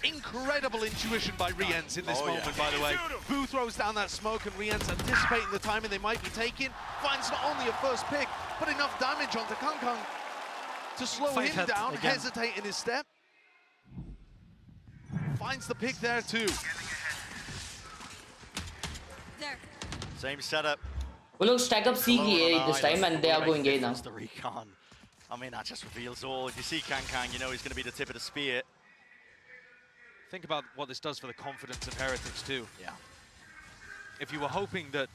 Incredible intuition by Riens in this moment, by the way. Boo throws down that smoke and Riens anticipating the timing they might be taking. Finds not only a first pick, but enough damage onto Kong to slow him down, hesitate in his step. Finds the pick there too. Same setup. वो लोग stack up C की A this time and they are going A now. The recon. I mean, that just reveals all. If you see Kang, you know he's going to be the tip of the spear. Think about what this does for the confidence of Heretics too. Yeah. If you were hoping that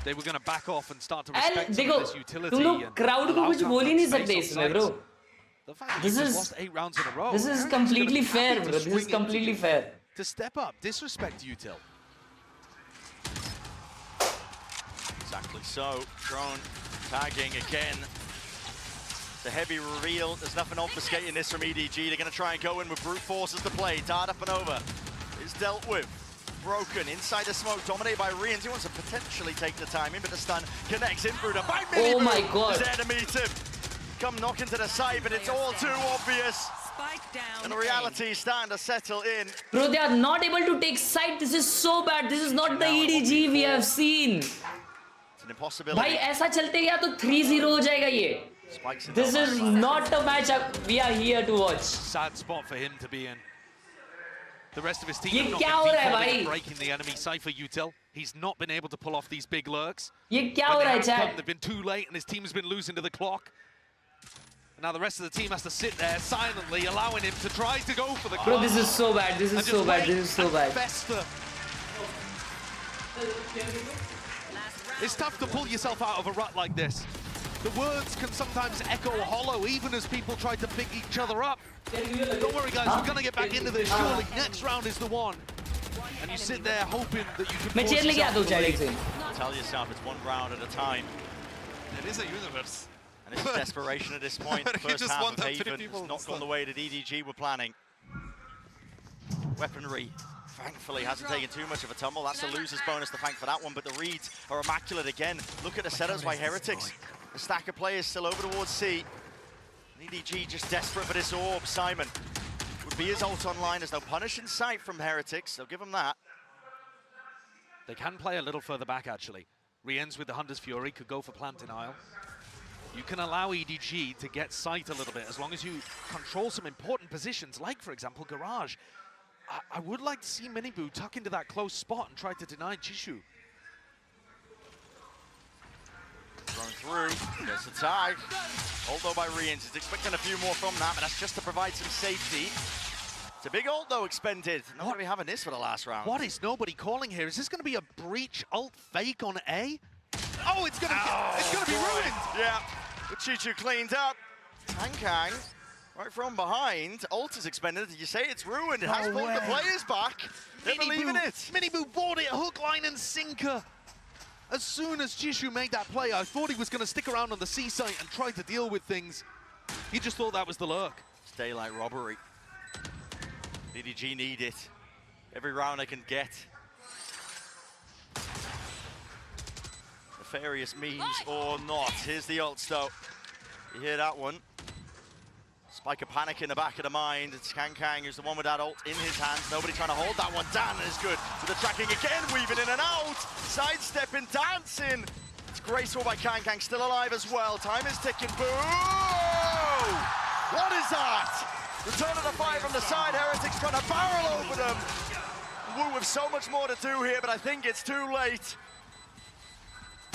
they were going to back off and start to respect some of this utility, तुम लोग crowd को कुछ बोल ही नहीं सकते इसमें, bro. This is completely fair, bro. This is completely fair. To step up, disrespect util. Exactly so. Drone tagging again. The heavy reveal. There's nothing obfuscating this from EDG. They're going to try and go in with brute force as the play. Dart up and over. Is dealt with. Broken inside the smoke, dominated by Rians. He wants to potentially take the timing, but the stun connects in through the back. Oh my god. Is there to meet him. Come knocking to the side, but it's all too obvious. And the reality is starting to settle in. Bro, they are not able to take side. This is so bad. This is not the EDG we have seen. an impossibility. भाई ऐसा चलते गया तो 3-0 हो जाएगा ये. Spikes in This the is line. not a match we are here to watch. Sad spot for him to be in. The rest of his team ये have not क्या हो रहा है been भाई? defaulting and breaking the enemy Cypher util. He's not been able to pull off these big lurks. ये क्या When हो they रहा है have come, chat? they've been too late and his team's been losing to the clock. And now the rest of the team has to sit there silently, allowing him to try to go for the Bro, clock. this is so bad. This and is just so bad. wait This is so and bad. fester. It's tough to pull yourself out of a rut like this. The words can sometimes echo hollow, even as people try to pick each other up. Don't worry, guys, we're going to get back into this, surely. Next round is the one. And you sit there hoping that you can मैं force chair लेके yourself आता हूँ to the chat lead. एक second. Tell yourself it's one round at a time. It is a universe. And it's desperation at this point. The You first just half want of that many Haven people has not gone the way that EDG were planning. Weaponry, thankfully, hasn't taken too much of a tumble. That's the loser's bonus to thank for that one, but the reads are immaculate again. Look at the setups by Heretics. The stack of players still over towards C. And EDG just desperate for this orb. Simon would be his ult online. There's no punish in sight from Heretics. They'll give him that. They can play a little further back, actually. Rien's with the Hunter's Fury could go for plant denial. You can allow EDG to get sight a little bit as long as you control some important positions, like, for example, Garage. I would like to see Minibu tuck into that close spot and try to deny Jishu. Thrown through, gets the tag. Although by Riens, he's expecting a few more from that, but that's just to provide some safety. It's a big ult though expended. Not going to be having this for the last round. What is nobody calling here? Is this going to be a breach ult fake on A? Oh, it's going to be ruined. Yeah, but Chichu cleaned up. Tankang, right from behind. Ult is expended. Did you say it's ruined? It has pulled the players back. They believe in it. Minibu bought it, hook, line, and sinker. As soon as Jishu made that play, I thought he was going to stick around on the C site and try to deal with things. He just thought that was the lurk. It's daylight robbery. EDG need it. Every round they can get. Nefarious means or not. Here's the ult though. You hear that one. Spike a panic in the back of the mind. It's Kang who's the one with that ult in his hands. Nobody trying to hold that one down is good. With the tracking again, weaving in and out. Sidestepping, dancing. It's graceful by Kang, still alive as well. Time is ticking. Boo! What is that? Return of the fire from the side. Heretics trying to barrel over them. Woo with so much more to do here, but I think it's too late.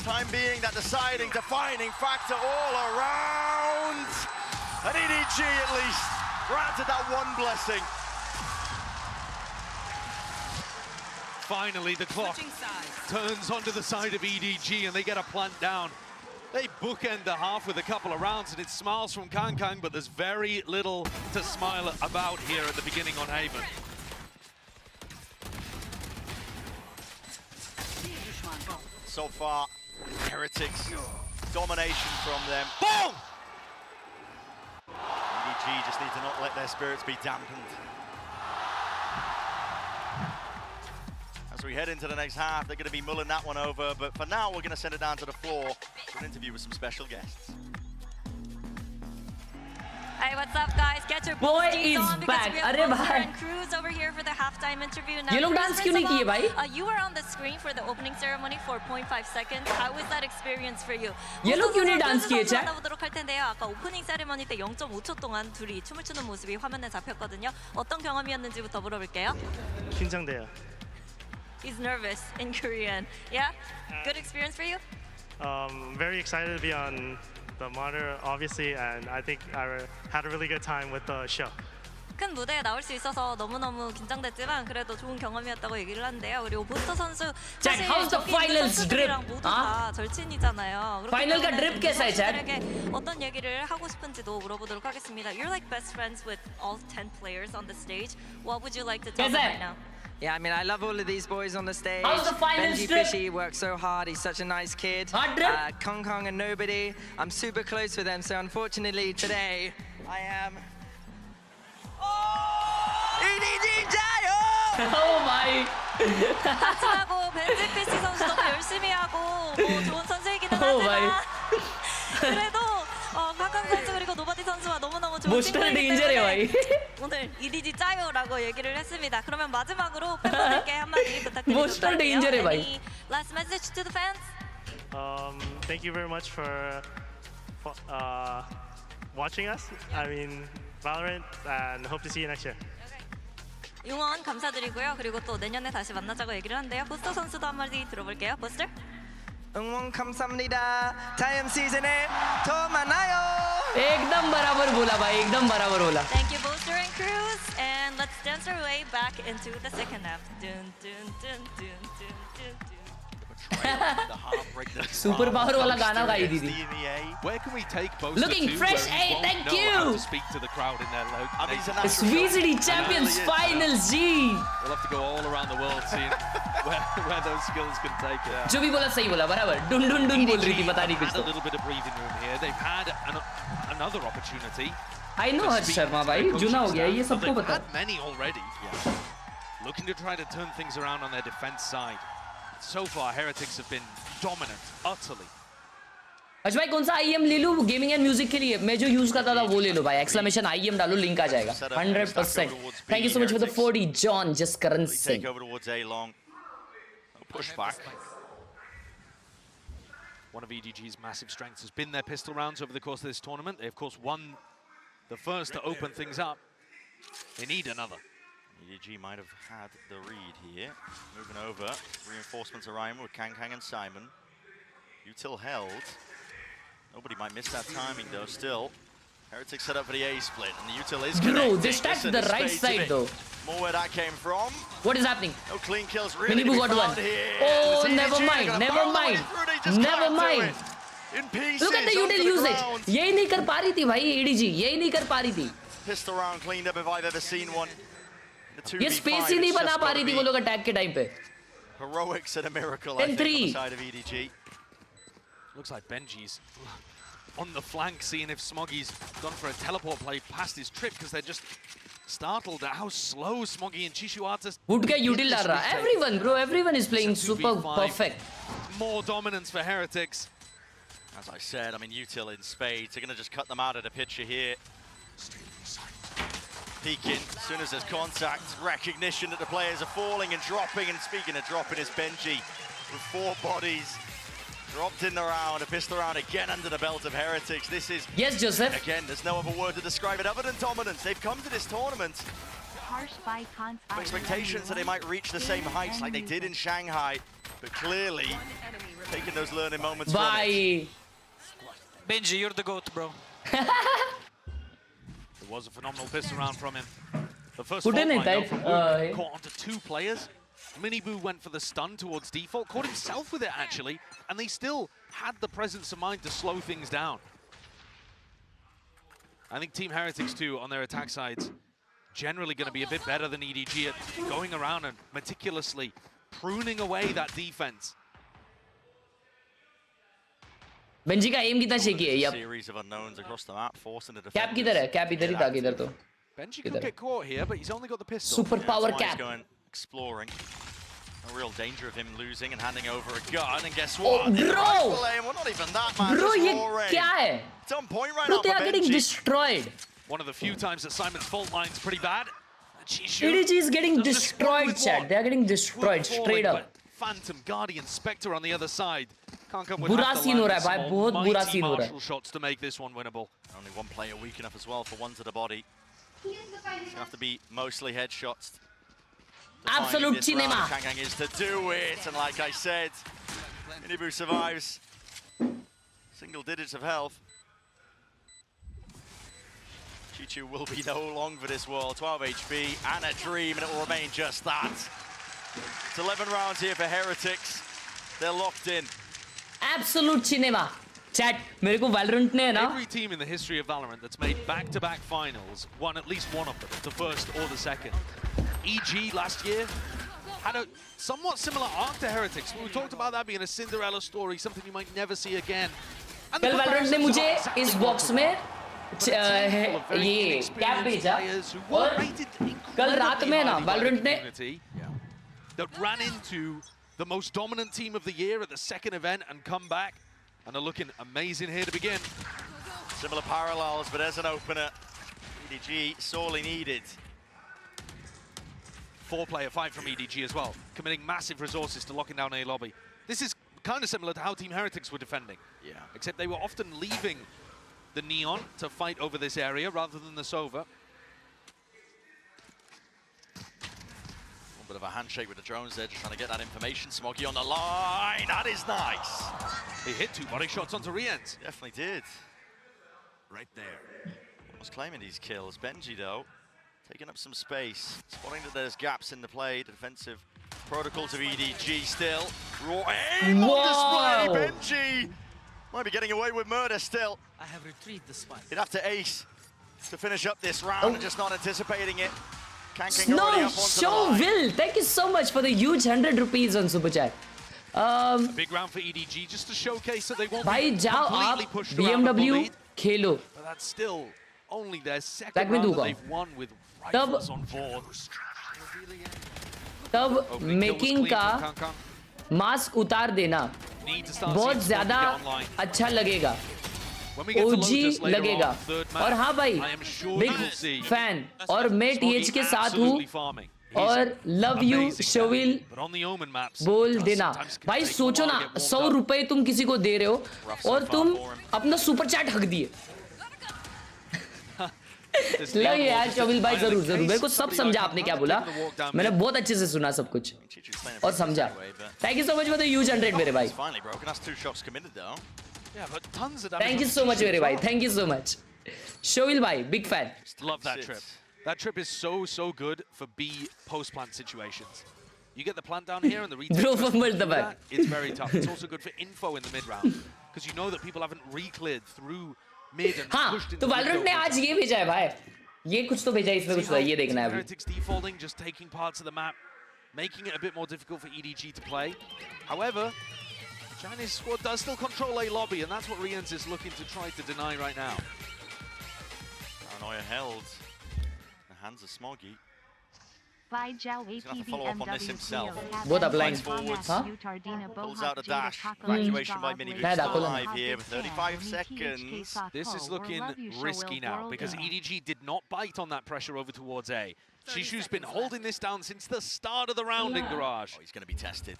Time being that deciding, defining factor all around. And EDG at least granted that one blessing. Finally, the clock turns onto the side of EDG and they get a plant down. They bookend the half with a couple of rounds and it smiles from Kang, but there's very little to smile about here at the beginning on Haven. So far, Heretics, domination from them. Boom! EDG just need to not let their spirits be dampened. As we head into the next half, they're going to be mulling that one over, but for now, we're going to send it down to the floor for an interview with some special guests. Hey, what's up, guys? Get your Boy boosties is on because back. we have अरे Monster भाई. and Cruz over here for the halftime interview. Now, ये लोग Cruz, dance first क्यों नहीं of किए all, भाई? You were on the screen for the opening ceremony for 0.5 seconds. How was that experience for you? ये लोग क्यों नहीं dance किए, 선수 chat? 만나보도록 할 텐데요. 아까 오프닝 세레머니 때 0.5초 동안 둘이 춤을 추는 모습이 화면에 잡혔거든요. 어떤 경험이었는지부터 물어볼게요. 긴장돼요. He's nervous in Korean. Yeah? Good experience for you? Very excited to be on the monitor, obviously, and I think I had a really good time with the show. 큰 무대에 나올 수 있어서 너무너무 긴장됐지만 그래도 좋은 경험이었다고 얘기를 하는데요. 그리고 보스터 선수 사실 how's the 저기 finals 선수들이랑 drip? 모두 다 절친이잖아요. Final 가 drip कैसा है, chat? 선수들에게 어떤 얘기를 하고 싶은지도 물어보도록 하겠습니다. You're like best friends with all 10 players on the stage. What would you like to tell them right now? Yeah, I mean, I love all of these boys on the stage. How's the finals Benji drip? Fishy works so hard. He's such a nice kid. Hard drip? Kong and Nobody. I'm super close with them, so unfortunately today I am. EDG Jayo! Oh my. 하고 벤지 피시 선수 너무 열심히 하고 뭐 좋은 선수이기는 Oh my. 하지만 그래도 박한 선수 그리고 노바디 선수와 너무너무 좋은 Most 친구이기 danger है 때문에 भाई. 오늘 EDG 짜요라고 얘기를 했습니다. 그러면 마지막으로 팬분들께 한마디 Most 부탁드리도록 danger है 할게요. भाई. Any last message to the fans? Thank you very much for watching us. I mean, Valorant, and hope to see you next year. 응원 감사드리고요. 그리고 또 내년에 다시 만나자고 얘기를 하는데요. 보스터 선수도 한마디 들어볼게요. 보스터. 응원 감사합니다. 다음 시즌에 더 만나요. एकदम बराबर बोला भाई, एकदम बराबर बोला. Thank you, Boaster and Cruz. And let's dance our way back into the second half. Dun, dun, dun, dun, dun, dun, dun. Super power वाला गाना गाई दीदी. Where can we take both Looking fresh, hey, thank you. To speak to the crowd in their It's VCD Champions Finals, G. We'll have to go all around the world seeing where those skills can take it. जो भी बोला सही बोला, बराबर. डुन डुन डुन बोल रही थी, पता नहीं कुछ Had a तो. little bit of breathing room here. They've had another opportunity. I know हर्ष शर्मा भाई, जुना हो गया ये सबको पता. Had many already. Looking to try to turn things around on their defense side. So far, Heretics have been dominant, utterly. हर्ष भाई कौन सा IEM ले लूँ गेमिंग एंड म्यूजिक के लिए? मैं जो यूज करता था वो ले लो भाई. एक्सक्लेमेशन IEM डालो, लिंक आ जाएगा. 100%. Thank you so much for the 40, John Jaskaran Singh. Take over towards A long. Push back. One of EDG's massive strengths has been their pistol rounds over the course of this tournament. They, of course, won the first to open things up. They need another. EDG might have had the read here. Moving over. Reinforcements arriving with Kang and Simon. Util held. Nobody might miss that timing, though, still. Heretics set up for the A split, and the Util is connecting. Bro, they stacked the right side, though. More where that came from. What is happening? No clean kills really. Minibu got one. Oh, never mind, never mind. Never mind. Look at the Util usage. यही नहीं कर पा रही थी भाई EDG. यही नहीं कर पा रही थी. Pistol round cleaned up if I've ever seen one. ये स्पेस ही नहीं बना पा रही थी वो लोग अटैक के टाइम पे. Heroics and a miracle, I think, on the side of EDG. Looks like Benji's on the flank, seeing if Smoggy's gone for a teleport play past his trip, because they're just startled at how slow Smoggy and Chishuata. Would get Util ला रहा. Everyone, bro, everyone is playing super perfect. More dominance for Heretics. As I said, I mean, Util in spades. They're going to just cut them out of the picture here. Peeking, as soon as there's contact, recognition that the players are falling and dropping. And speaking of dropping, it's Benji with 4 bodies. Dropped in the round, a pistol round again under the belt of Heretics. This is... Yes, Joseph. Again, there's no other word to describe it other than dominance. They've come to this tournament. Expectations that they might reach the same heights like they did in Shanghai, but clearly taking those learning moments from it. Benji, you're the GOAT, bro. It was a phenomenal pistol round from him. The first Put in it, caught onto 2 players. Minibu went for the stun towards default, caught himself with it actually, and they still had the presence of mind to slow things down. I think Team Heretics too, on their attack sides, generally going to be a bit better than EDG at going around and meticulously pruning away that defense. Benji का aim कितना shaky है? Yep. Series of unknowns across the map, forcing the defense. Cap किधर है? Cap इधर ही था किधर तो. Benji could get caught here, but he's only got the pistol. Super power That's why Cap. he's going exploring. No real danger of him losing and handing over a gun. And guess what? Oh, bro! Well, not even that, man. Bro, Just ये raw range. क्या है? It's on point right Bro, now they for are getting Benji. destroyed. One of the few times that Simon's fault line's pretty bad. EDG is getting destroyed, chat. They are getting destroyed straight up. Phantom, Guardian, Spectre on the other side. बुरा scene हो रहा है भाई, बहुत बुरा scene हो रहा है. Shots to make this one winnable. Only one player weak enough as well for one to the body. It's going to have to be mostly headshots. Absolute cinema. Kang is to do it, and like I said, Minibu survives. Single digits of health. Chichu will be no long for this world. 12 HP and a dream, and it will remain just that. It's 11 rounds here for Heretics. They're locked in. Absolute cinema. Chat, मेरे को Valorant ने है ना. Every team in the history of Valorant that's made back-to-back finals won at least one of them, the first or the second. EG last year had a somewhat similar arc to Heretics. We talked about that being a Cinderella story, something you might never see again. कल Valorant ने मुझे इस box में ये cap भेजा और कल रात में ना Valorant ने that ran into the most dominant team of the year at the second event and come back and are looking amazing here to begin. Similar parallels, but as an opener, EDG sorely needed. 4-player fight from EDG as well, committing massive resources to locking down A lobby. This is kind of similar to how Team Heretics were defending. Yeah. Except they were often leaving the Neon to fight over this area rather than the Sova. A bit of a handshake with the drones there, just trying to get that information. Smoggy on the line, that is nice. He hit 2 body shots onto Riens. Definitely did. Right there. Was claiming these kills. Benji, though, taking up some space. Spotting that there's gaps in the play. Defensive protocols of EDG still. Raw aim on display. Benji might be getting away with murder still. I have retrieved the spike. He'd have to ace to finish up this round, just not anticipating it. Kanking already No, up onto the show line. Will. Thank you so much for the huge 100 rupees on Super Chat. A big round for EDG just to showcase that they won't भाई be जाओ completely आप pushed around and BMW bullied. Khelo. But that's still only their Back second में round that दूंगा. they've won with rifles on board. तब Opening kill was making clean का from Kang Kang. Mask उतार देना Need to start बहुत seeing ज्यादा Smoky get online. अच्छा लगेगा. When we get to OG Lotus later लगेगा. on, third match, और हाँ भाई, I am sure big you'll see fan और मैं TH के साथ हूँ absolutely farming. He's और love you amazing शोविल man. But on the Omen maps, बोल it देना. sometimes can भाई take a सोचो while ना to get warmed 100 up. रुपए तुम किसी को दे रहे हो और तुम अपना सुपर चैट हक दिए. This लव Neon यू यार Wall is शोविल भाई finally जरूर the जरूर case. मेरे को सब समझा आपने क्या बोला. Taking the walk down मैंने mid. बहुत अच्छे से सुना सब कुछ Chichu's playing और pretty समझा. anyway, but Thank you so much for the huge 100 मेरे भाई. it's finally broken. That's 2 shots committed, though. Yeah, but tons of damage. Thank you on so much Chichu मेरे as भाई. well. Thank you so much. शोविल भाई big fan. Love that Sits. trip. That trip is so good for B post-plant situations. You get the plant down here and the retake. Bro, goes fumble through the bag. that, it's very tough. It's also good for info in the mid-round. Because you know that people haven't re-cleared through mid and हाँ pushed into तो the Valorant window. ने आज ये भेजा है भाई. ये कुछ तो भेजा है इसमें कुछ तो है, ये देखना है अभी. Heretics defaulting, just taking parts of the map, making it a bit more difficult for EDG to play. However, the Chinese squad does still control A lobby, and that's what Riens is looking to try to deny right now. Paranoia held. The hands are Smoggy. He's gonna have to follow up on this himself. Both upline. Huh? Pulls out a dash. Evacuation by Mini Yeah, still Dakula. alive here with 35 seconds. This is looking risky now because EDG did not bite on that pressure over towards A. Shishu's been holding this down since the start of the round in Garage. Oh, he's going to be tested.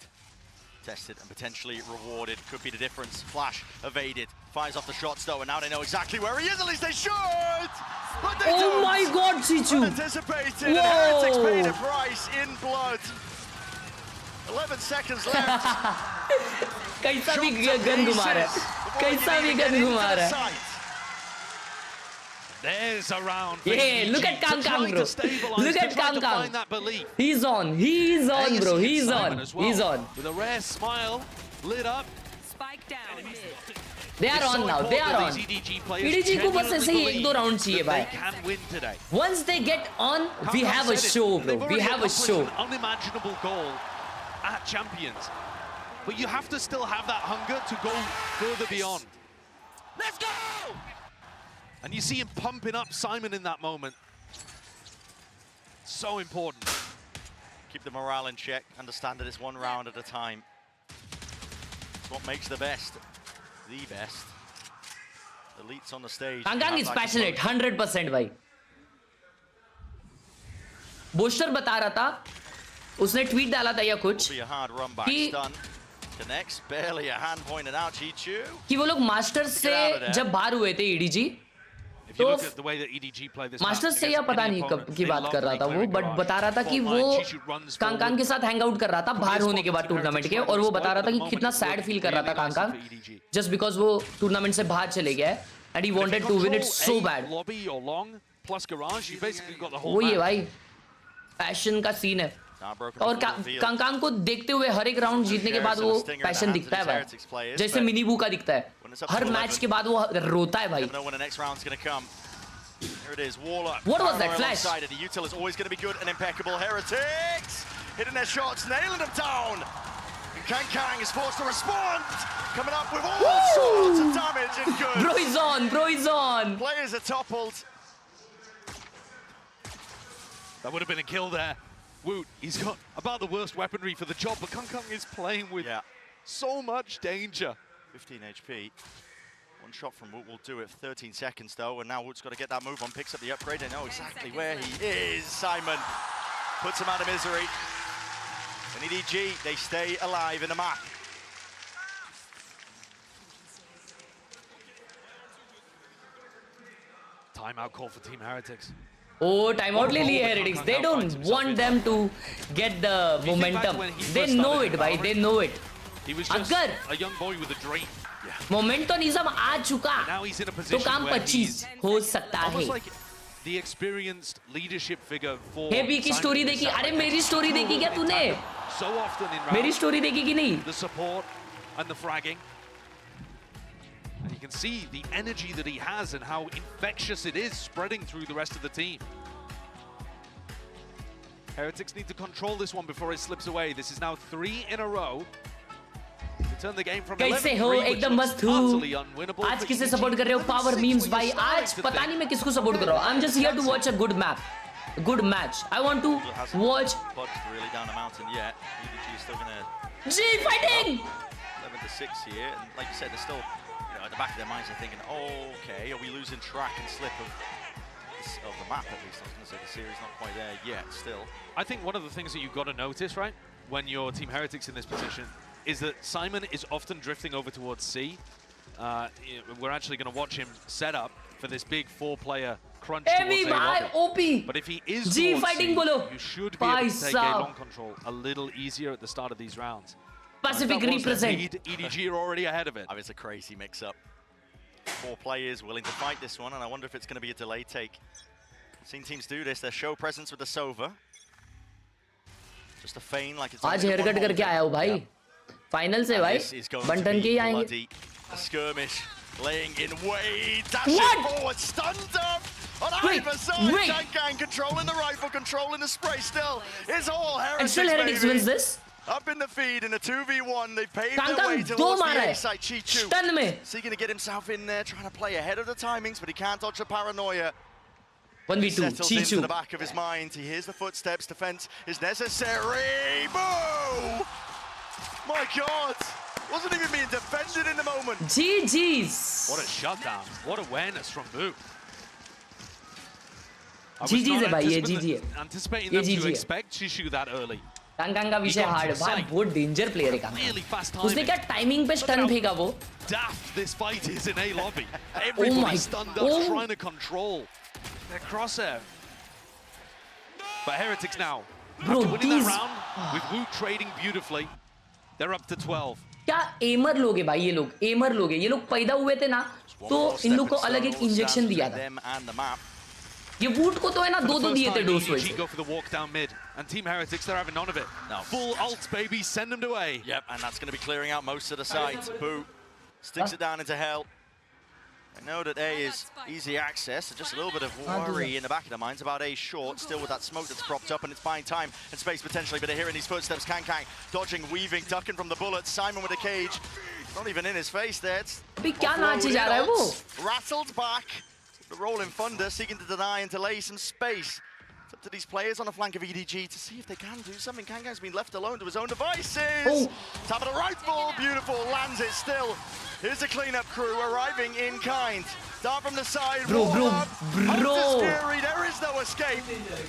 Tested and potentially rewarded. Could be the difference. Flash evaded. Fires off the shots though, and now they know exactly where he is. At least they should! But they Oh don't. my God, Chichu! Unanticipated. And Heretics paid a price in blood. 11 seconds left. कैसा भी gun घुमा रहा है. कैसा भी gun घुमा रहा है. There's a round. for Yeah, look EDG at Kang to Kang, try bro. to stabilize, Look to at try Kang to Kang. find that belief. He's on, bro. He's on. He's on. With a rare smile, lit up. Spike down. They are on now. They are on. EDG को बस ऐसे ही 1-2 round चाहिए भाई. They can win today. Once they get on, we Kang have a said it. show, They've bro. already We have a accomplished show. An unimaginable goal at Champions. But you have to still have that hunger to go further beyond. Let's go! And you see him pumping up Simon in that moment. So important. Keep the morale in check. Understand that it's 1 round at a time. It's what makes the best. The best. Elites on the stage. Kang Kang is passionate, 100% भाई. Booster बता रहा था, उसने tweet डाला था या कुछ Will be a hard run back. कि Stun. Connects. Barely a hand pointed out. Chichu. कि वो लोग मास्टर्स से जब बाहर हुए थे EDG If you तो look at the way that EDG play this masters से match या against पता any नहीं opponent, कब की they बात love कर रहा था वो, playing बट Garage. बता रहा था कि Bottom वो line, Chichu runs Kang forward. के साथ हैंग आउट कर रहा था बाहर होने के बाद टूर्नामेंट के, और वो बता रहा था कि कितना सैड फील कर रहा था कांग जस्ट बिकॉज वो टूर्नामेंट से बाहर चले गया है and he wanted to win it so bad. Lobby or long plus Garage, you basically got the whole वो ये map. भाई पैशन का सीन है, और कांग को देखते हुए हर एक राउंड जीतने के बाद वो पैशन दिखता है भाई, जैसे मिनी बू का दिखता है. हर मैच के बाद वो रोता है भाई. Here it is, Waller. What was that flash? The util is always going to be good and impeccable. Heretics hitting their shots, nailing them down. And Kang Kang is forced to respond, coming up with all sorts of damage and good. Bro, he's on. Bro, he's on. Players are toppled. That would have been a kill there. Woot, he's got about the worst weaponry for the job, but Kang Kang is playing with so much danger. 15 HP. One shot from Woot will do it. 13 seconds though, and now Woot's got to get that move on. Picks up the upgrade. They know exactly where he is. Simon puts him out of misery. And EDG, they stay alive in the map. Timeout call for Team Heretics. Oh, timeout ले लिए Heretics. They don't want them to get the momentum. They know it, भाई. They know it. He was just अगर a young boy with a dream. मोमेंटोनिज्म आ चुका तो काम 25 हो सकता है. Like the experienced leadership figure for heavy की story देखी? अरे मेरी स्टोरी देखी क्या तूने? So often in मेरी स्टोरी देखी कि नहीं? The support and the fragging. And you can see the energy that he has and how infectious it is spreading through the rest of the team. Heretics need to control this one before it slips away. This is now 3 in a row. To turn the game from 11-3, कैसे हो एकदम मस्त हूँ. आज किसे support कर रहे हो? पावर मीम्स भाई. आज पता नहीं मैं किसको सपोर्ट कर रहा हूँ. I'm just here to watch a good map, good match. I want to watch. Really down the mountain yet. EDG is still gonna. G fighting. 11-6 here, and like you said, they're still, at the back of their minds, they're thinking, oh, okay, are we losing track and slip of the map at least? I was going to say the series not quite there yet. Still, I think one of the things that you've got to notice, right, when you're Team Heretics in this position, is that Simon is often drifting over towards C. We're actually going to watch him set up for this big 4-player crunch towards A lobby. But if he is G towards fighting C, bolo. you should be able to take A long control a little easier at the start of these rounds. Pacific represent. EDG are already ahead of it. I mean, it's a crazy mix-up. 4 players willing to fight this one, and I wonder if it's going to be a delay take. I've seen teams do this. Their show presence with the Sova. Just a feign like it's. आज haircut करके आया हूँ भाई. Final से भाई. बंटन के ही आएंगे. A skirmish, laying in wait, dashing forward, stunned up. On either side, Kankan controlling the rifle, controlling the spray still. It's all Heretics, and still Heretics wins this. Up in the feed in a 2v1, they paved their way towards the A side. Chichu seeking to get himself in there, trying to play ahead of the timings, but he can't dodge the paranoia. 1v2, settles into the back of his mind. He hears the footsteps. Defense is necessary. Boom! My God! Wasn't even being defended in the moment. GG's. What a shutdown. What awareness from Boo. GG's है भाई, ये GG है. Anticipating them to expect Chishu that early. कांकांग का विषय hard भाई, बहुत danger player है कांकांग. उसने क्या टाइमिंग पे स्टन फेंका वो? Daft this fight is in A lobby. Everybody stunned up, trying to control their crosshair. But Heretics now, bro, after winning that round with Wu trading beautifully, they're up to 12. क्या एमर लोग हैं भाई ये लोग? एमर लोग हैं. ये लोग पैदा हुए थे ना, तो इन लोग को अलग एक इंजेक्शन दिया था. ये वूट को तो है ना 2-2 दिए थे dose wise. Go for the walk down mid, and Team Heretics they're having none of it. No. Full ult, baby, send them to A. Yep, and that's going to be clearing out most of the site. Boo sticks it down into hell. I know that A is easy access, so just a little bit of worry in the back of their minds about A short, still with that smoke that's propped up, and it's buying time and space potentially, but they're hearing these footsteps. Kankang dodging, weaving, ducking from the bullets. Simon with a cage, not even in his face there. It's rattled back. The rolling thunder seeking to deny and delay some space. It's up to these players on the flank of EDG to see if they can do something. Kankang's been left alone to his own devices. Tap of the rifle, beautiful, lands it still. Here's the cleanup crew arriving in kind. Dart from the side, bro. Fury, there is no escape.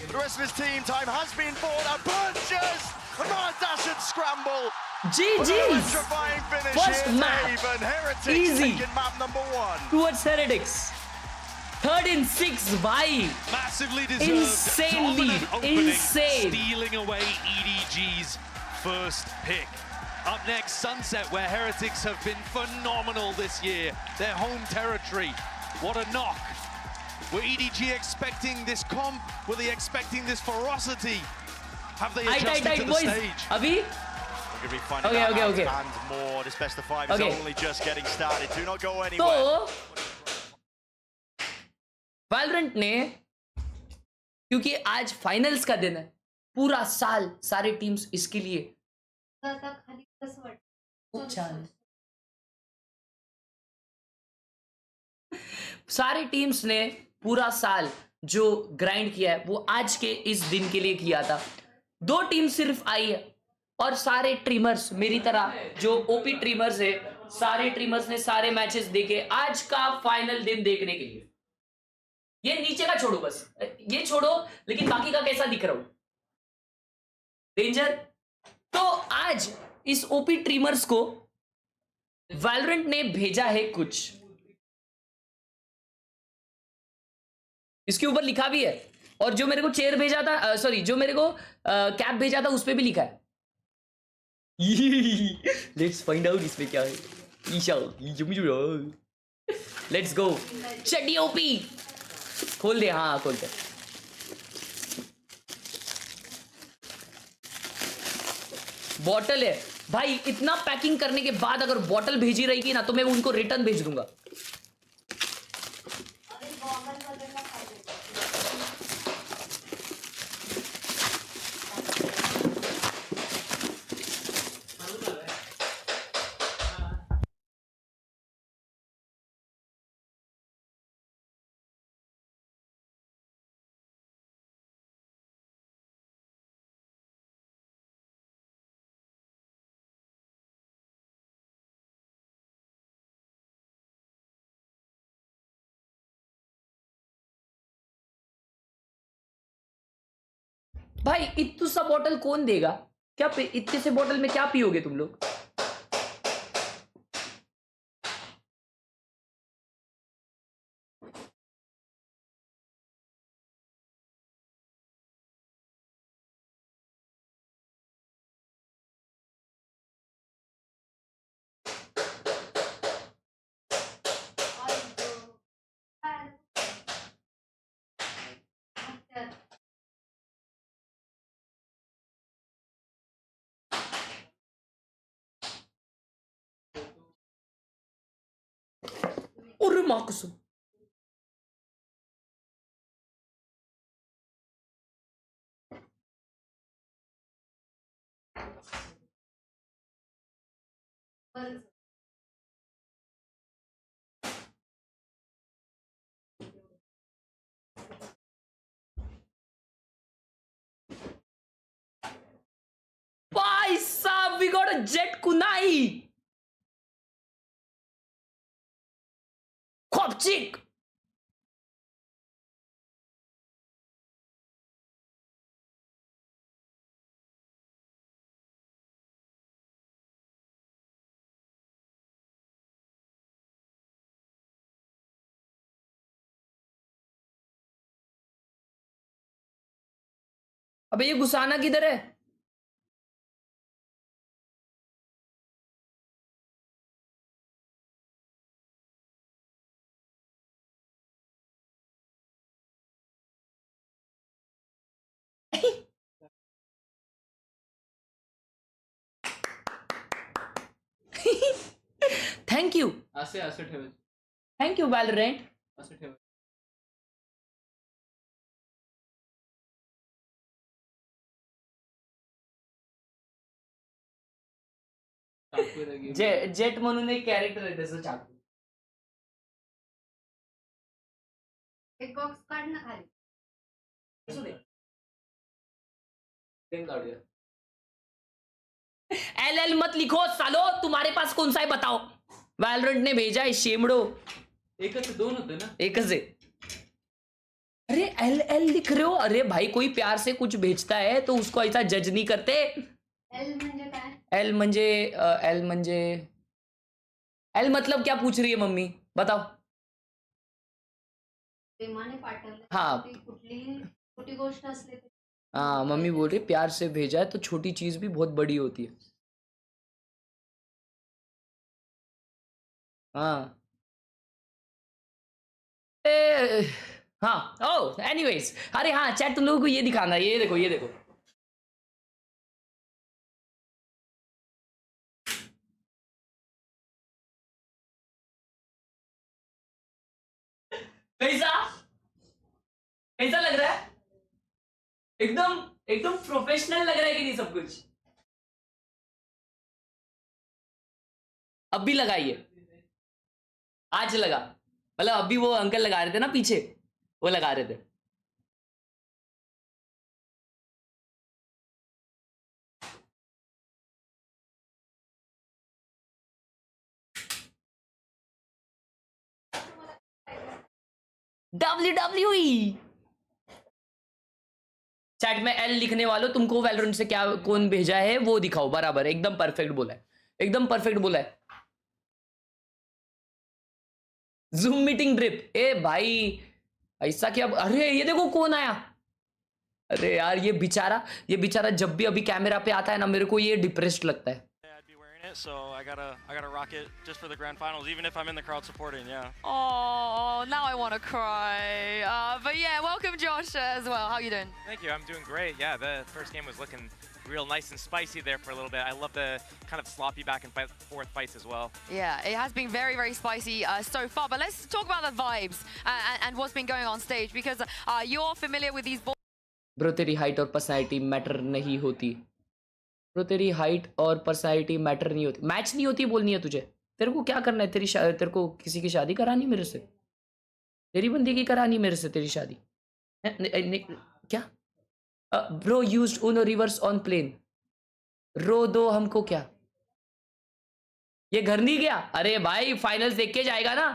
For the rest of his team, time has been fought. A purchase, a dash and scramble. GG's. First map, easy. Map number 1 towards Heretics. 3rd in 6, bhai. Massively deserved. Insane lead. Insane. Stealing away EDG's first pick. Up next, Sunset, where Heretics have been phenomenal this year. Their home territory. What a knock. Were EDG expecting this comp? Were they expecting this ferocity? Have they adjusted to the stage? Abhi? We're going to be finding out and more. This best of 5 is only just getting started. Do not go anywhere. So, Valorant ने, क्योंकि आज finals का दिन है, पूरा साल सारे teams इसके लिए सारे टीम्स ने पूरा साल जो ग्राइंड किया है वो आज के इस दिन के लिए किया था. 2 टीम सिर्फ आई है और सारे ट्रीमर्स मेरी तरह जो ओपी ट्रीमर्स है, सारे ट्रीमर्स ने सारे मैचेस देखे आज का फाइनल दिन देखने के लिए. ये नीचे का छोड़ो, बस ये छोड़ो, लेकिन बाकी का कैसा दिख रहा हूं? डेंजर. तो आज इस ओपी ट्रीमर्स को वैलोरेंट ने भेजा है कुछ इसके ऊपर लिखा भी है, और जो मेरे को चेयर भेजा था, सॉरी जो मेरे को कैप भेजा था उस पे भी लिखा है। लेट्स फाइंड आउट इसमें क्या है। Isha let's go. चड्डी ओपी खोल दे, हाँ खोल दे। बॉटल है भाई, इतना पैकिंग करने के बाद अगर बॉटल भेजी रहेगी ना तो मैं उनको रिटर्न भेज दूंगा। भाई इतू सा बॉटल कौन देगा? क्या इतने से बॉटल में क्या पियोगे तुम लोग? अरे माँ कसम, भाई साहब we got a Jett kunai खॉपचिक। अबे ये गुसाना किधर है? Thank you. असे ठेव। Thank you Valorant. असे ठेव। जेट म्हणून एक कॅरेक्टर आहे त्याचं चाकू। एक बॉक्स काढ ना खाली। एल मत लिखो सालो, तुम्हारे पास कौन सा है बताओ। वैलोरेंट ने भेजा है शेमड़ो। एक से दोन होते ना? एक से। अरे एल लिख रहे हो? अरे भाई कोई प्यार से कुछ भेजता है तो उसको ऐसा जज नहीं करते। एल म्हणजे काय? एल मतलब क्या पूछ रही है मम्मी बताओ। प्रेमाने पाठवलं। हाँ कुठली गोष्ट असली तर हाँ मम्मी बोल रही प्यार से भेजा है तो छोटी चीज भी बहुत बड़ी होती है। हाँ हाँ ओ एनीवेज, अरे हाँ चैट तुम लोगों को ये दिखाना, ये देखो ये देखो। कैसा कैसा लग रहा है? एकदम एकदम प्रोफेशनल लग रहा है कि नहीं सब कुछ? अब भी लगाइए, आज लगा, मतलब अभी वो अंकल लगा रहे थे ना पीछे, वो लगा रहे थे। WWE चैट में एल लिखने वालों तुमको वैलोरेंट से क्या कौन भेजा है वो दिखाओ। बराबर एकदम परफेक्ट बोला है, एकदम परफेक्ट बोला है। जूम मीटिंग ड्रिप, ए भाई ऐसा क्या? अरे ये देखो कौन आया। अरे यार ये बेचारा जब भी अभी कैमरा पे आता है ना मेरे को ये डिप्रेस्ड लगता है। So I gotta rock it just for the grand finals, even if I'm in the crowd supporting. Yeah. Oh, now I want to cry. But yeah, welcome Josh as well. How you doing? Thank you. I'm doing great. Yeah, the first game was looking real nice and spicy there for a little bit. I love the kind of sloppy back and forth fights as well. Yeah, it has been very, very spicy so far. But let's talk about the vibes and what's been going on stage, because you're familiar with these balls. Bro, तेरी height और personality matter नहीं होती। Bro तेरी height और personality matter नहीं होती, match नहीं होती बोलनी है तुझे। तेरे को क्या करना है? तेरे को किसी की शादी करानी मेरे से? तेरी बंदी की करानी मेरे से तेरी शादी? क्या bro? Used Uno reverse on plane. रो दो हमको क्या? ये घर नहीं गया? अरे भाई फाइनल्स देख के जाएगा ना।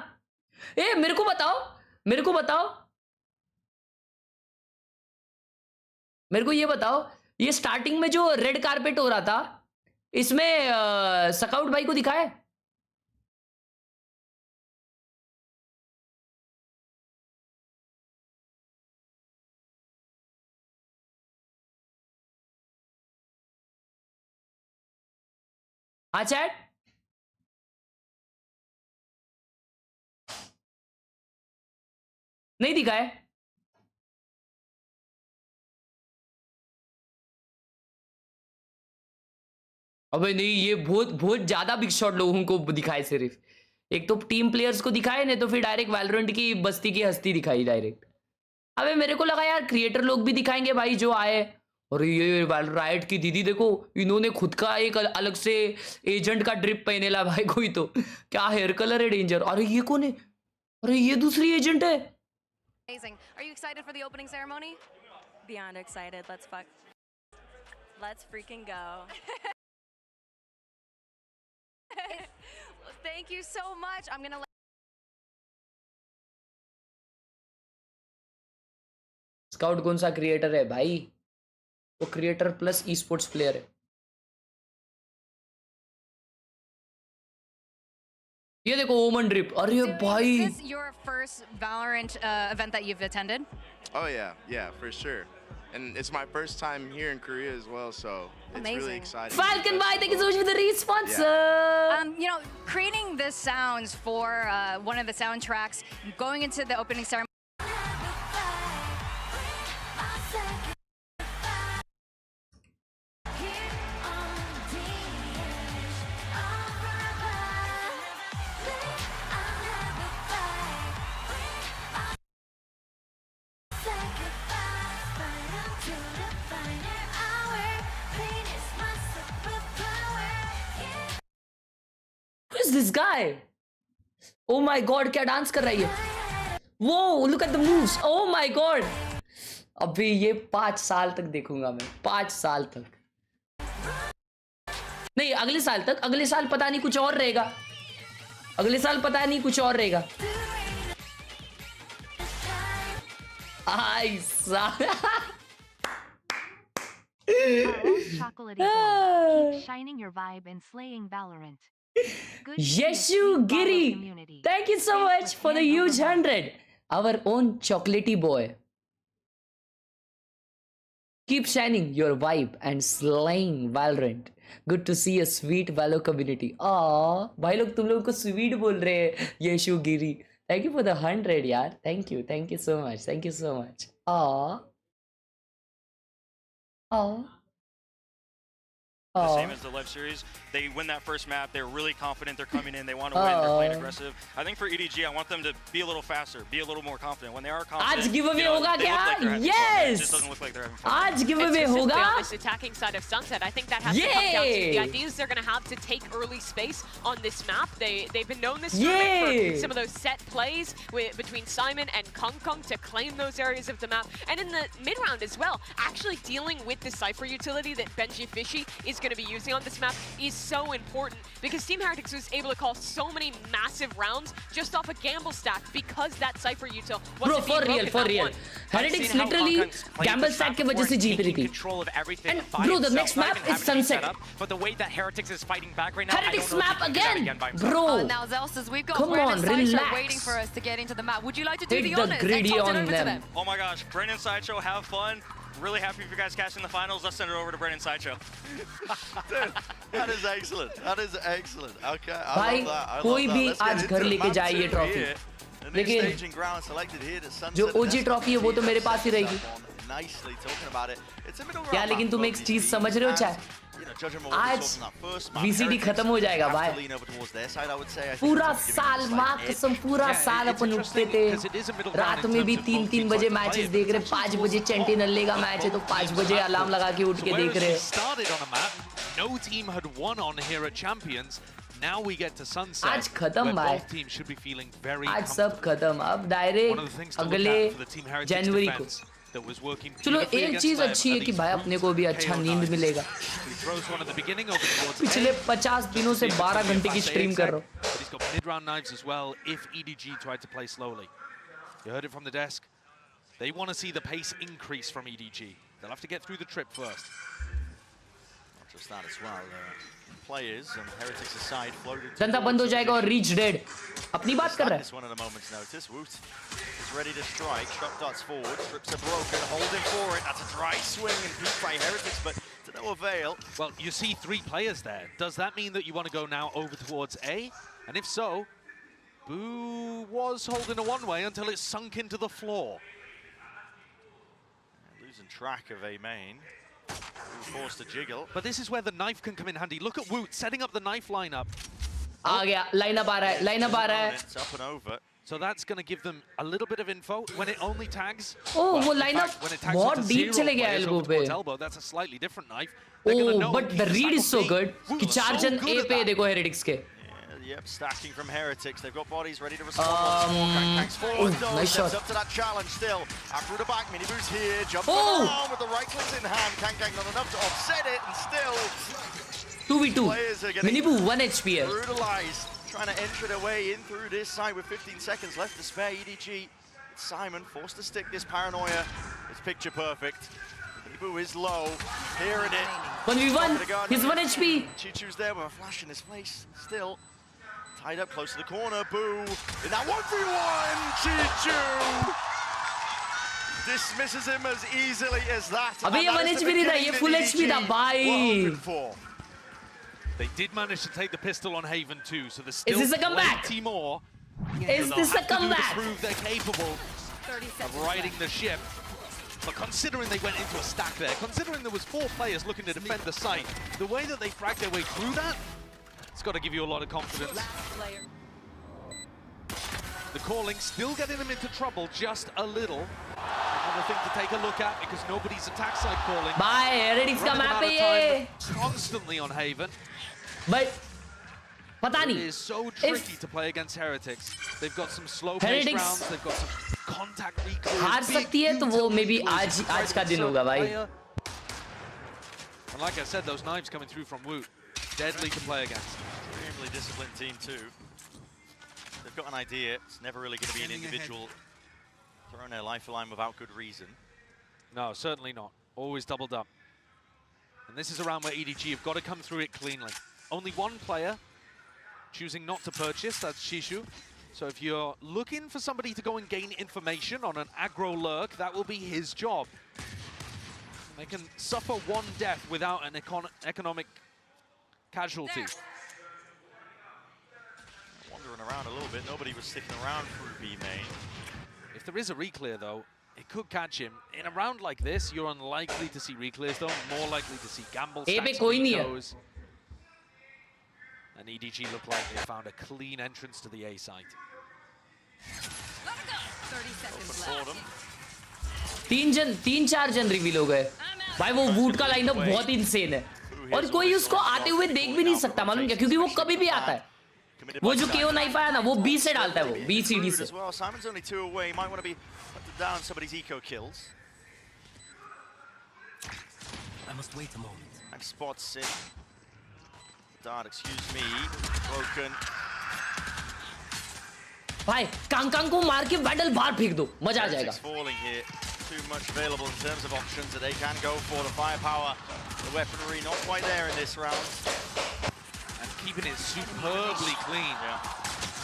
ए मेरे को बताओ मेरे को ये बताओ, ये स्टार्टिंग में जो रेड कारपेट हो रहा था इसमें स्काउट भाई को दिखाया है? हाँ चैट, नहीं दिखाया? अबे नहीं, ये बहुत ज्यादा बिग शॉट लोगों को दिखाए सिर्फ। एक तो टीम प्लेयर्स को दिखाए, नहीं तो फिर डायरेक्ट वैलोरेंट की बस्ती की हस्ती दिखाई डायरेक्ट। अबे मेरे को लगा यार क्रिएटर लोग भी दिखाएंगे भाई जो आए। और ये रायट की दीदी देखो, इन्होंने खुद का एक अलग से एजेंट का ड्रिप पहने ला भाई। कोई तो क्या हेयर कलर है, डेंजर। अरे ये कौन है? अरे ये दूसरी एजेंट है। Amazing. Are you excited for the opening ceremony? Beyond excited. Let's freaking go. Thank you so much. I'm gonna. Scout कौन सा क्रिएटर है भाई? वो creator plus e sports player है। ये देखो ओमन ड्रिप। अरे भाई, Is this your first Valorant event that you've attended? Oh yeah, for sure. And it's my first time here in Korea as well, so it's really exciting. Falcon Bhai, thank you so much for the responsor. You know, creating the sounds for one of the soundtracks, going into the opening ceremony. This guy, oh my god, क्या dance कर रही है वो? look at the moves, oh my god। अभी ये 5 साल तक देखूंगा मैं, 5 साल तक नहीं, अगले साल तक। अगले साल पता नहीं कुछ और रहेगा, अगले साल पता नहीं कुछ और रहेगा। Chocolatey boy, keep shining your vibe and slaying Valorant. Yeshu Giri, thank you so much for the huge 100. Our own chocolatey boy. Keep shining your vibe and slaying Valorant. Good to see a sweet Valo community. Aww, भाई लोग तुम लोगों को sweet बोल रहे हैं येशु गिरी। Thank you for the 100 यार. Thank you so much. Thank you so much. Aww. Aww. The same as the live series. They win that first map. They're really confident. They're coming in. They want to win. They're playing aggressive. I think for EDG, I want them to be a little faster, be a little more confident. When they are confident, आज giveaway होगा क्या? Yes. It just doesn't look like they're having fun. आज giveaway होगा. On this attacking side of Sunset, I think that has to come down to the ideas they're going to have to take early space on this map. They've been known this tournament for some of those set plays between Simon and Kong to claim those areas of the map. And in the mid round as well, actually dealing with the Cypher utility that Benji Fishy is going to be using on this map is so important because Team Heretics was able to call so many massive rounds just off a gamble stack because that Cypher util wasn't for real. Heretics literally gamble stack के वजह से जीत रही थी. And bro, the next map is Sunset. But the way that Heretics is fighting back right now, Heretics map again, bro. Now Zelsas, we've got Come Brennan on, Sideshow relax. waiting for us to get into the map. Would you like to do Hit the the honors greedy and toss it on over to them. them? Oh my gosh, Brennan Sideshow, have fun. Really happy for you guys catching the finals. Let's send it over to Brennan Sideshow. Dude, that is excellent. That is excellent. Okay, I भाई love that. I कोई love भी that. Let's get आज into घर the लेके map जाए ये two trophy. here. The new लेकिन staging ground selected here to Sunset जो and OG ट्रॉफी है वो तो मेरे पास ही रहेगी. Nicely talking about it. It's a middle क्या ground लेकिन map तुम for एक these चीज teams. समझ रहे हो And, चाहे you know, judging from what we आज saw from that first map, VCD Heretics खत्म हो जाएगा have to भाई. lean over towards their side, I would say. I think पूरा it's giving साल them a माँ slight edge. कसम पूरा साल अपन उठते थे. रात में भी 3-3 बजे मैचेस देख रहे. 5 बजे चेंटी नल्ले का मैच है तो 5 बजे अलार्म लगा के उठ के देख रहे. Started on a map, no team had won on here at Champions. Now we get to Sunset. आज खत्म भाई. Both teams should be feeling very आज सब खत्म. अब डायरेक्ट अगले जनवरी को. चलो एक चीज अच्छी है कि भाई अपने को भी अच्छा नींद मिलेगा. पिछले 50 दिनों से 12 घंटे की स्ट्रीम कर रहा हूँ. He's got mid-round knives as well if EDG tried to play slowly. You heard it from the desk. They want to see the pace increase from EDG. They'll have to get through the trip first. Not just that as well. Players on Heretics' side floated. जनता बंद हो जाएगा और reach dead. अपनी बात कर रहा है. This one at a moment's notice. Woot is ready to strike. Shot darts forward. Strips are broken. Holding for it. That's a dry swing and peak by Heretics, but to no avail. Well, you see 3 players there. Does that mean that you want to go now over towards A? And if so, Boo was holding a one-way until it sunk into the floor. Losing track of A main. Forced to jiggle. But this is where the knife can come in handy. Look at Woot setting up the knife lineup. आ गया. Lineup आ रहा है. Lineup आ रहा है. It's up and over. So that's going to give them a little bit of info when it only tags. Oh, वो lineup बहुत deep चले गया elbow पे. That's a slightly different knife. Oh, but the read is so good कि 4 जन A पे देखो Heretics के. Yep, stacking from Heretics. They've got bodies ready to respond. Nice shot. Up to that challenge still. After the back, Miniboo's here. Jumps around with the right clicks in hand. Kang not enough to offset it, and still 2v2. Miniboo 1 HP है. Brutalized. Trying to enter their way in through this side with 15 seconds left to spare. EDG. Simon forced to stick this paranoia. It's picture perfect. Miniboo is low. Hearing it. 1v1. He's 1 HP. Chichu's there with a flash in his face. Still. Tied up close to the corner, Boo. In that 1v1, Chichu dismisses him as easily as that. अबे ये 1 HP नहीं था, ये full HP था भाई. They did manage to take the pistol on Haven too, so there's still Is this a comeback? plenty more. Is this a comeback? To prove they're capable of riding the ship. But considering they went into a stack there, considering there was 4 players looking to defend the site, the way that they fragged their way through that, it's got to give you a lot of confidence. The calling still getting them into trouble just a little. Another thing to take a look at because nobody's attack side calling. Bye, Heretics का map है ये. Constantly on Haven. But पता नहीं. It is so tricky to play against Heretics. They've got some slow-paced rounds. They've got some contact recall. हार सकती है तो वो maybe आज का दिन होगा भाई. And like I said, those knives coming through from Woot. Deadly to play against. Extremely disciplined team too. They've got an idea. It's never really going to be an individual throwing their life line without good reason. No, certainly not. Always doubled up. And this is a round where EDG have got to come through it cleanly. Only one player choosing not to purchase, that's Shishu. So if you're looking for somebody to go and gain information on an aggro lurk, that will be his job. They can suffer 1 death without an economic casualty. Wandering around a little bit, nobody was sticking around through B main. If there is a reclear though, it could catch him. In a round like this, you're unlikely to see reclears though, more likely to see gamble stacks and goes. And EDG look like they found a clean entrance to the A site. 30 seconds left. 3-4 जन reveal हो गए. भाई वो वूट का lineup बहुत insane है. और कोई उसको आते हुए देख भी नहीं सकता, मालूम क्या? क्योंकि वो कभी भी आता है. वो जो KO नाइफ आया ना, वो B से डालता है, वो B CD से. Simon's only 2 away. He might want to be down somebody's eco kills. I must wait a moment. And Time spots it. Dart, excuse me. Broken. भाई कांगकांग को मार के बैटल बाहर फेंक दो, मजा आ जाएगा. Falling here. Too much available in terms of options that they can go for. The firepower, the weaponry, not quite there in this round. And keeping it superbly clean. Yeah.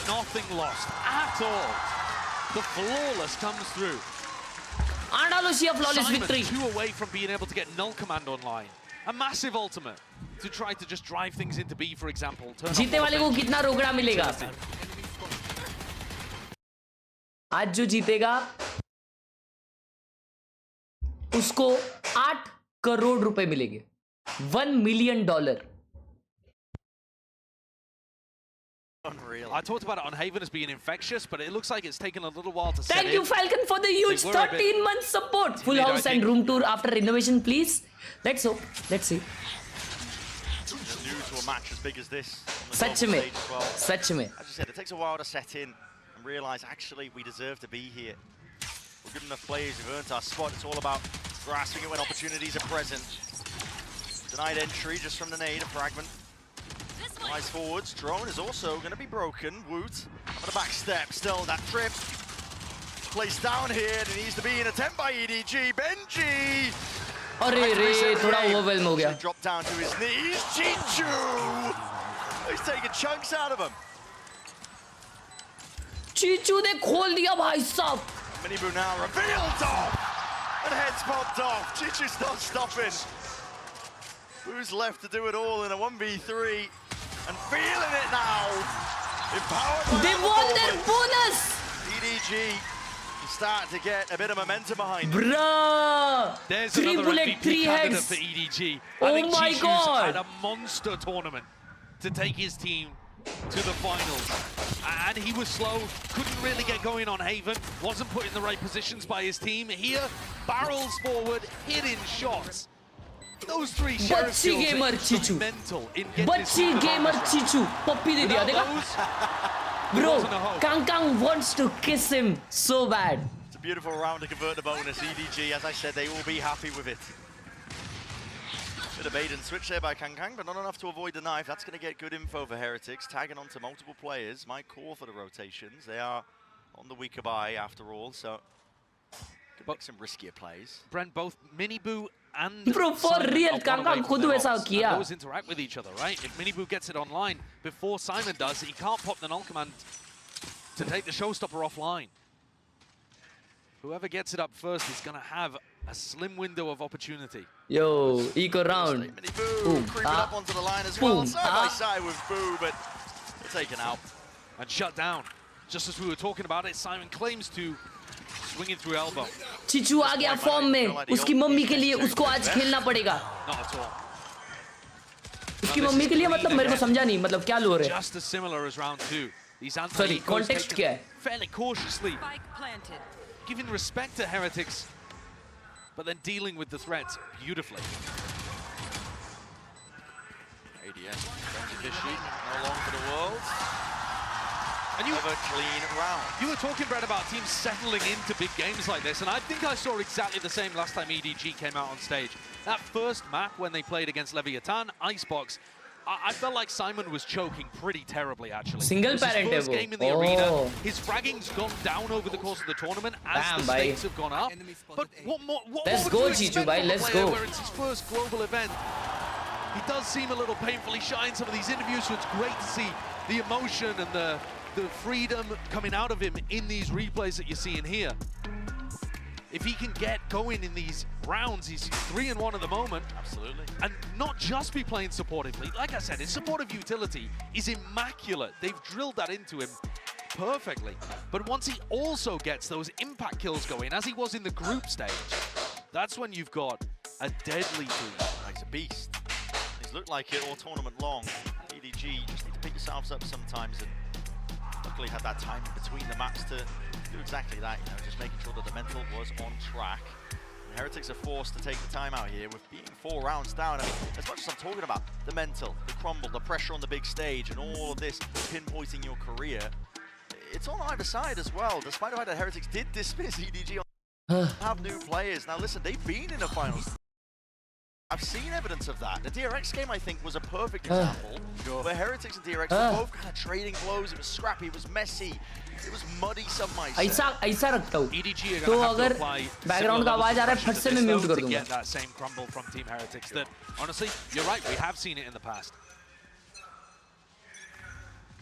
Nothing lost at all. The flawless comes through. Andalusia flawless Simon, victory. 2 away from being able to get null command online. A massive ultimate to try to just drive things into B, for example. जीतने वाले को कितना रोकड़ा मिलेगा? आज जो जीतेगा उसको 8 करोड़ रुपए मिलेंगे. $1 million. Unreal. I talked about it on Haven as being infectious, but it looks like it's taken a little while to set Thank you, in. Falcon, for the huge 13-month support. Full house and room tour after renovation, please. Let's hope. Let's see. New to a match as big as this. सच में, सच में. As you said, it takes a while to set in and realize actually we deserve to be here. We're good enough players. We've earned our spot. It's all about grasping it when opportunities are present. Denied entry just from the nade, a fragment. Nice forwards. Drone is also going to be broken. Woot on the back step. Still that trip. Placed down here. There needs to be an attempt by EDG. Benji. अरे रे थोड़ा overwhelm हो गया. Dropped down to his knees. Chichu. He's taking chunks out of him. चीचू ने खोल दिया भाई साहब. Minibu now revealed off. And heads popped off. Chichu's not stopping. Who's left to do it all in a 1v3? And feeling it now. Empowered by They won their bonus. EDG start to get a bit of momentum behind. Bruh. There's 3 another bullet, MVP 3 candidate heads. for EDG. Oh I think my Chishu's God. had a monster tournament to take his team to the finals. And he was slow, couldn't really get going on Haven, wasn't put in the right positions by his team. Here, barrels forward, hidden shots. Those 3 sheriff बच्ची kills gamer are चीचू. instrumental in getting this बच्ची team to the gamer finals. चीचू. पप्पी दे दिया देखा. Bro, Kangkang wants to kiss him so bad. It's a beautiful round to convert the bonus. EDG, as I said, they will be happy with it. Bit of bait and switch there by Kangkang, but not enough to avoid the knife. That's going to get good info for Heretics. Tagging onto multiple players. Might call for the rotations. They are on the weaker buy after all, so could make some riskier plays. Brent, both Minibu and Bro, for Simon real, are one Kangkang away from खुद their वैसा ops, and किया. those interact with each other, right? If Minibu gets it online before Simon does, he can't pop the null command to take the showstopper offline. Whoever gets it up first is going to have a slim window of opportunity. Yo, eco round. Boom. Creeping up onto the line as well, side by side with Boo, but they're taken out. And shut down. Just as we were talking about it, Simon claims to swing it through elbow. चीचू आ गया form में. उसकी mummy के लिए उसको आज खेलना पड़ेगा. Not at all. उसकी मम्मी के लिए मतलब मेरे को समझा नहीं मतलब क्या लो रहे. Just as similar as round 2. These Sorry, context क्या है? Fairly cautiously. Giving respect to Heretics, but then dealing with the threats beautifully. ADS, Benji Fishy, no long for the world. And you have a clean round. You were talking, Brett, about teams settling into big games like this, and I think I saw exactly the same last time EDG came out on stage. That first map when they played against Leviathan, Icebox, I felt like Simon was choking pretty terribly, actually. Single parent his first है वो. game in the arena. His fragging's gone down over the course of the tournament as Damn, the bhai. stakes have gone up. But what more? Let's would go, you Chichu, expect bhai, from a let's player go. Where it's his first global event. He does seem a little painfully shy in some of these interviews, so it's great to see the emotion and the freedom coming out of him in these replays that you're seeing here. If he can get going in these rounds, he's 3-1 at the moment. Absolutely. And not just be playing supportively. Like I said, his supportive utility is immaculate. They've drilled that into him perfectly. But once he also gets those impact kills going, as he was in the group stage, that's when you've got a deadly team. He's a beast. He's looked like it all tournament long. EDG, you just need to pick yourselves up sometimes, and luckily had that time in between the maps to do exactly that, you know, just making sure that the mental was on track. And Heretics are forced to take the time out here with being 4 rounds down. I mean, as much as I'm talking about the mental, the crumble, the pressure on the big stage, and all of this pinpointing your career, it's on either side as well. Despite the fact that Heretics did dismiss EDG on have new players. Now listen, they've been in the finals. I've seen evidence of that. The DRX game, I think, was a perfect example where Heretics and DRX were both kind of trading blows. It was scrappy, it was messy, it was muddy. Some might say. ऐसा रखता हूँ. तो अगर background का आवाज आ रहा है, फट से मैं mute कर दूँगा. Get that same crumble from Team Heretics. That honestly, you're right. We have seen it in the past.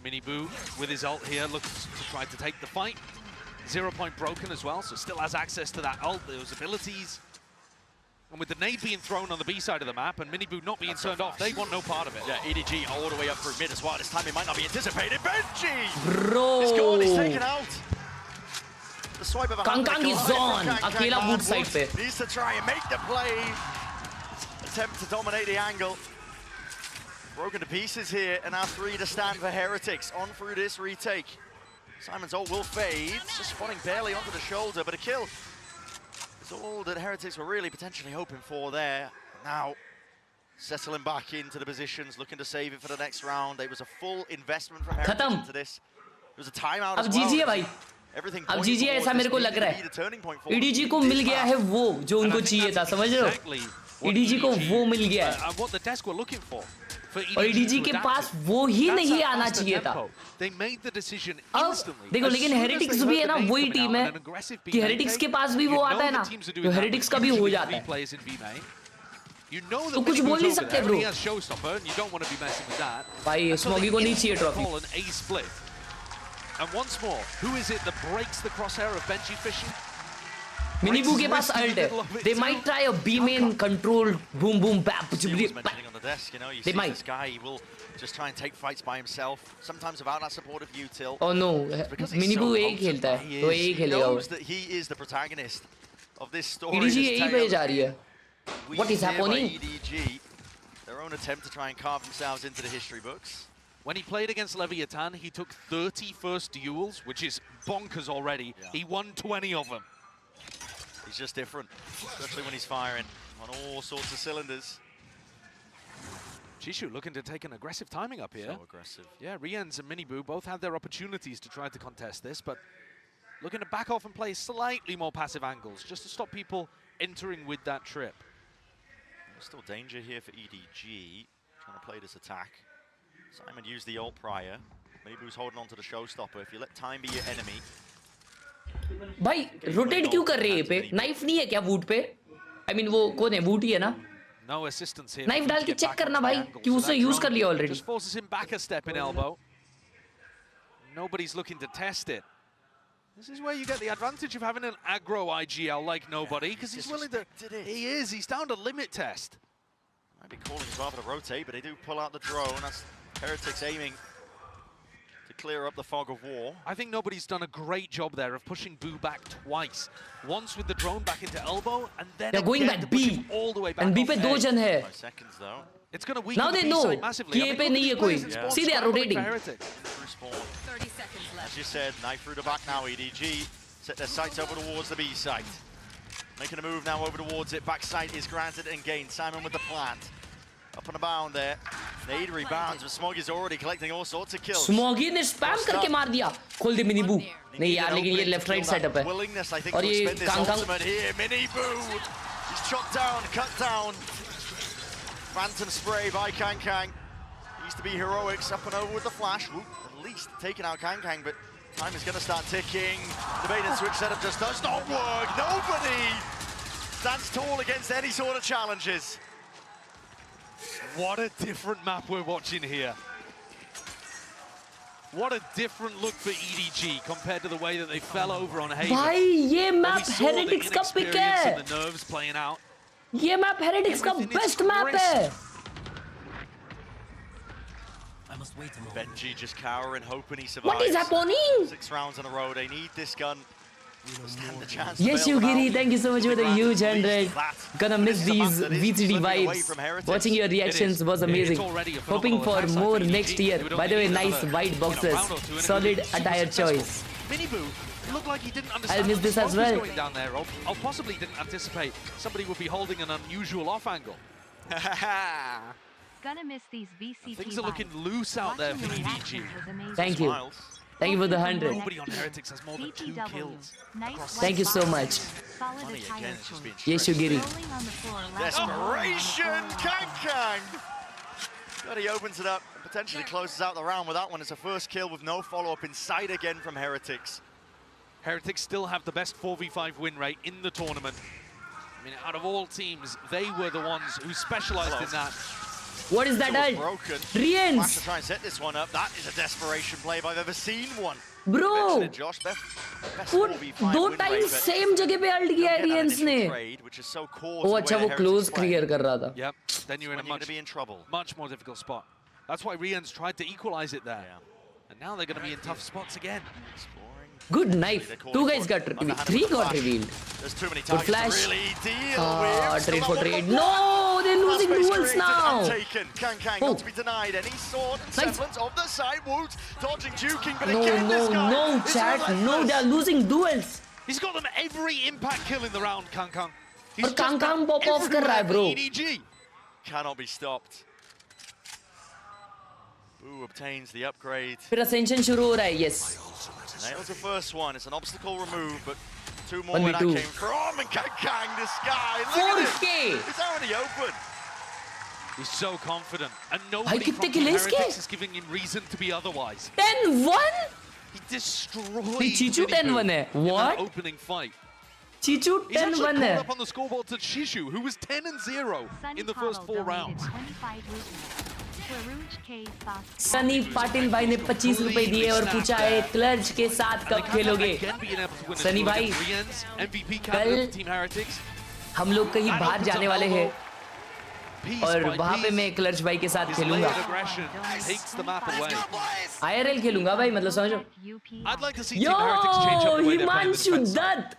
Miniboo with his ult here looks to try to take the fight. 0 point broken as well, so still has access to that ult, those abilities. And with the nade being thrown on the B side of the map and Miniboo not being turned off, they want no part of it. Yeah, EDG all the way up through mid as well. This time it might not be anticipated. Benji! Bro! He's gone, he's taken out. The swipe of a Kangkang is on. Akela boot side pe. Needs to try and make the play. Attempt to dominate the angle. Broken to pieces here, and now 3 to stand for Heretics. On through this retake. Simon's ult will fade, just spotting barely onto the shoulder, but a kill. It's all that Heretics were really potentially hoping for there. Now, settling back into the positions, looking to save it for the next round. It was a full investment from Heretics into this. It was a timeout as well. अब GG है भाई. अब GG है ऐसा मेरे को लग रहा है. EDG को मिल गया है वो जो उनको चाहिए था, समझ रहे हो? EDG को वो मिल गया है. और EDG के पास वो ही नहीं आना चाहिए था. अब देखो लेकिन हेरिटिक्स भी है ना वही टीम है कि हेरिटिक्स के पास भी वो आता है ना तो हेरिटिक्स का भी हो जाता है. तो कुछ बोल नहीं सकते ब्रो. भाई स्मॉगी को नहीं चाहिए trophy. And once more, who is it that breaks the crosshair of Benji fishing? Miniboo के पास ult है. They might try a B main controlled boom boom bap. They might. This guy, he will just try and take fights by himself. Sometimes without that supportive util. Oh no, Miniboo एक खेलता है. तो एक खेलेगा वो. He knows that he is the protagonist of this story. EDG यही पे जा रही है. What is happening? EDG, their own attempt to try and carve themselves into the history books. When he played against Leviathan, he took 30 first duels, which is bonkers already. Yeah. He won 20 of them. He's just different, especially when he's firing on all sorts of cylinders. Jishu looking to take an aggressive timing up here. So aggressive. Yeah, Rians and Miniboo both had their opportunities to try to contest this, but looking to back off and play slightly more passive angles, just to stop people entering with that trip. There's still danger here for EDG, trying to play this attack. Simon used the ult prior. Miniboo's holding on to the showstopper. If you let time be your enemy. भाई rotate क्यों कर रहे हैं पे? Knife नहीं है क्या boot पे? I mean वो कौन है? बूट ही है ना? No assistance here. नाइफ डाल के चेक करना भाई कि उसने यूज कर लिया already. Just forces him back a step in elbow. Nobody's looking to test it. This is where you get the advantage of having an aggro IGL like nobody, because he's willing to. He is. He's down to limit test. Might be calling as well for the rotate, but they do pull out the drone. That's Heretics aiming to clear up the fog of war. I think nobody's done a great job there of pushing Boo back twice. Once with the drone back into elbow, and then they're going back B. All the way back. And B पे 2 जन है. 5 seconds though. It's going to weaken now the they B know side massively. कि A पे नहीं है कोई. See they are rotating. 30 seconds left. As you said, knife through the back now. EDG set their sights over towards the B site. Making a move now over towards it. Backside is granted and gained. Simon with the plant. Up on the bound there. Nade rebounds, but Smoggy's already collecting all sorts of kills. Smoggy ने spam करके मार दिया. खोल दे Miniboo. नहीं यार लेकिन ये left right setup है. और ये Kangkang. Miniboo. He's chopped down, cut down. Phantom spray by Kangkang. Used to be heroics up and over with the flash. At least taking out Kangkang, but time is going to start ticking. The bait and switch setup just does not work. Nobody stands tall against any sort of challenges. What a different map we're watching here. What a different look for EDG compared to the way that they fell over on Haven. भाई ये map Heretics का pick है. The nerves playing out. ये map Heretics का best map है. Benji just cowering, hoping he survives. What is happening? 6 rounds in a row. They need this gun. Stand the chance. Yes, Yugiri, thank you so much for the huge 100. Gonna miss these VCD vibes. Watching your reactions was amazing. Hoping for more next year. By the way, nice white boxes. Solid attire choice. Miniboo looked like he didn't understand. I'll miss this as well. Going down there, or possibly didn't anticipate somebody would be holding an unusual off angle. Gonna miss these VCT Things are looking loose out there for EDG. Thank you. Thank you for the 100. Nobody on Heretics has more than 2 kills. Thank you so much. Yeshugiri. Desperation, Kang. But he opens it up and potentially closes out the round with that one. It's a first kill with no follow-up inside again from Heretics. Heretics still have the best 4v5 win rate in the tournament. I mean, out of all teams, they were the ones who specialized in that. What is that? Broken. Rians. Flash to try and set this one up. That is a desperation play if I've ever seen one. Bro, Josh, best दो time same जगह पे alt किया है रियंस ने. वो अच्छा वो close clear कर रहा था. Yep. Then you're in a much more difficult spot. That's why Rians tried to equalize it there. And now they're going to be in tough spots again. Good knife. 2 guys got revealed. 3 got revealed. There's too many Good flash. to really deal with. Trade for trade. No, they're losing duels now. Taken. Kang not to be denied any sort and semblance of the side. Woot dodging, juking, but No, again this guy. no, chat. No, they're losing duels. He's got them every impact kill in the round, Kang. He's Kang pop off कर रहा है, bro. EDG. Cannot be stopped. Boo obtains the upgrade. फिर ascension शुरू हो रहा है. Yes. Nails the first one. It's an obstacle removed, but 2 more where that came from. And Kang the sky. Look at it. It's already open. He's so confident, and nobody from Heretics is giving him reason to be otherwise. 10-1. He destroyed Chichu 10-1 है. What? Opening fight. Chichu 10-1 है. He's actually caught up on the scoreboard to Shishu, who was 10-0 in the first 4 rounds. Sunny Patil भाई ने 25 रुपए दिए और पूछा है क्लर्च के साथ कब खेलोगे. सनी भाई कल हम लोग कहीं बाहर जाने वाले हैं और वहाँ पे मैं क्लर्च भाई के साथ खेलूंगा. IRL खेलूंगा भाई, मतलब समझो. Yo, Himanshu Dutt.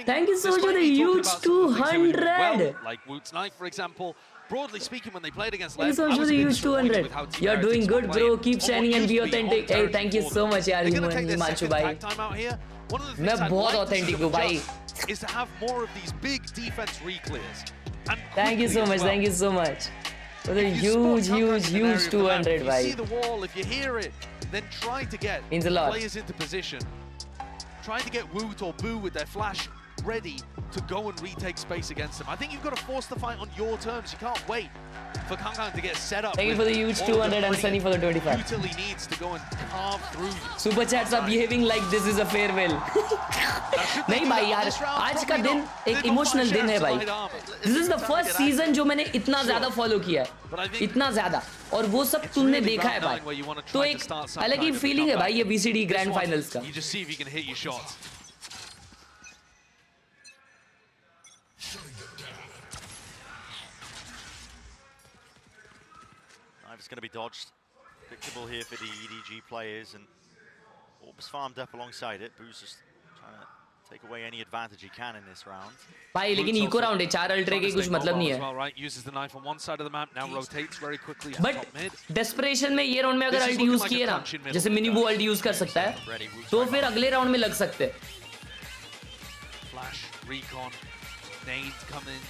Thank you so much for the huge 200. Like Woot's knife, for example. Broadly speaking, when they played against Thank you so much for the huge 200. You're doing good, bro. Keep shining and be authentic. Hey, thank you so much, यार हिमांशु भाई. मैं बहुत authentic हूँ भाई. Is to have more of these big defense reclears. Thank you so much. Thank you so much for the huge 200, bhai. If you see the wall, if you hear it, then try to get players into position. Try to get Woot or Boo with their flash ready to go and retake space against them. I think you've got to force the fight on your terms. You can't wait for Kang to get set up. Thank you for the huge 200 and Sunny for the 25. Until he needs to go and carve through you. Super chats are behaving like this is a farewell. नहीं भाई यार, आज का दिन एक emotional दिन है भाई. This is the first season जो मैंने इतना ज़्यादा फॉलो किया है, इतना ज़्यादा, और वो सब तुमने देखा है भाई. तो एक अलग ही फीलिंग है भाई ये VCD ग्रैंड फाइनल्स का. You just see if you can hit your shots. It's going to be dodged. Predictable here for the EDG players, and Orb's farmed up alongside it. Boo's just trying to take away any advantage he can in this round. भाई लेकिन eco round है, 4 अल्ट्रे के कुछ मतलब नहीं है. Well, right, uses the knife on one side of the map, now rotates very quickly. But desperation में ये राउंड में अगर अल्ट यूज किए ना, जैसे मिनी बू अल्ट यूज कर सकता है, तो फिर अगले राउंड में लग सकते हैं. Flash, recon, nades come in.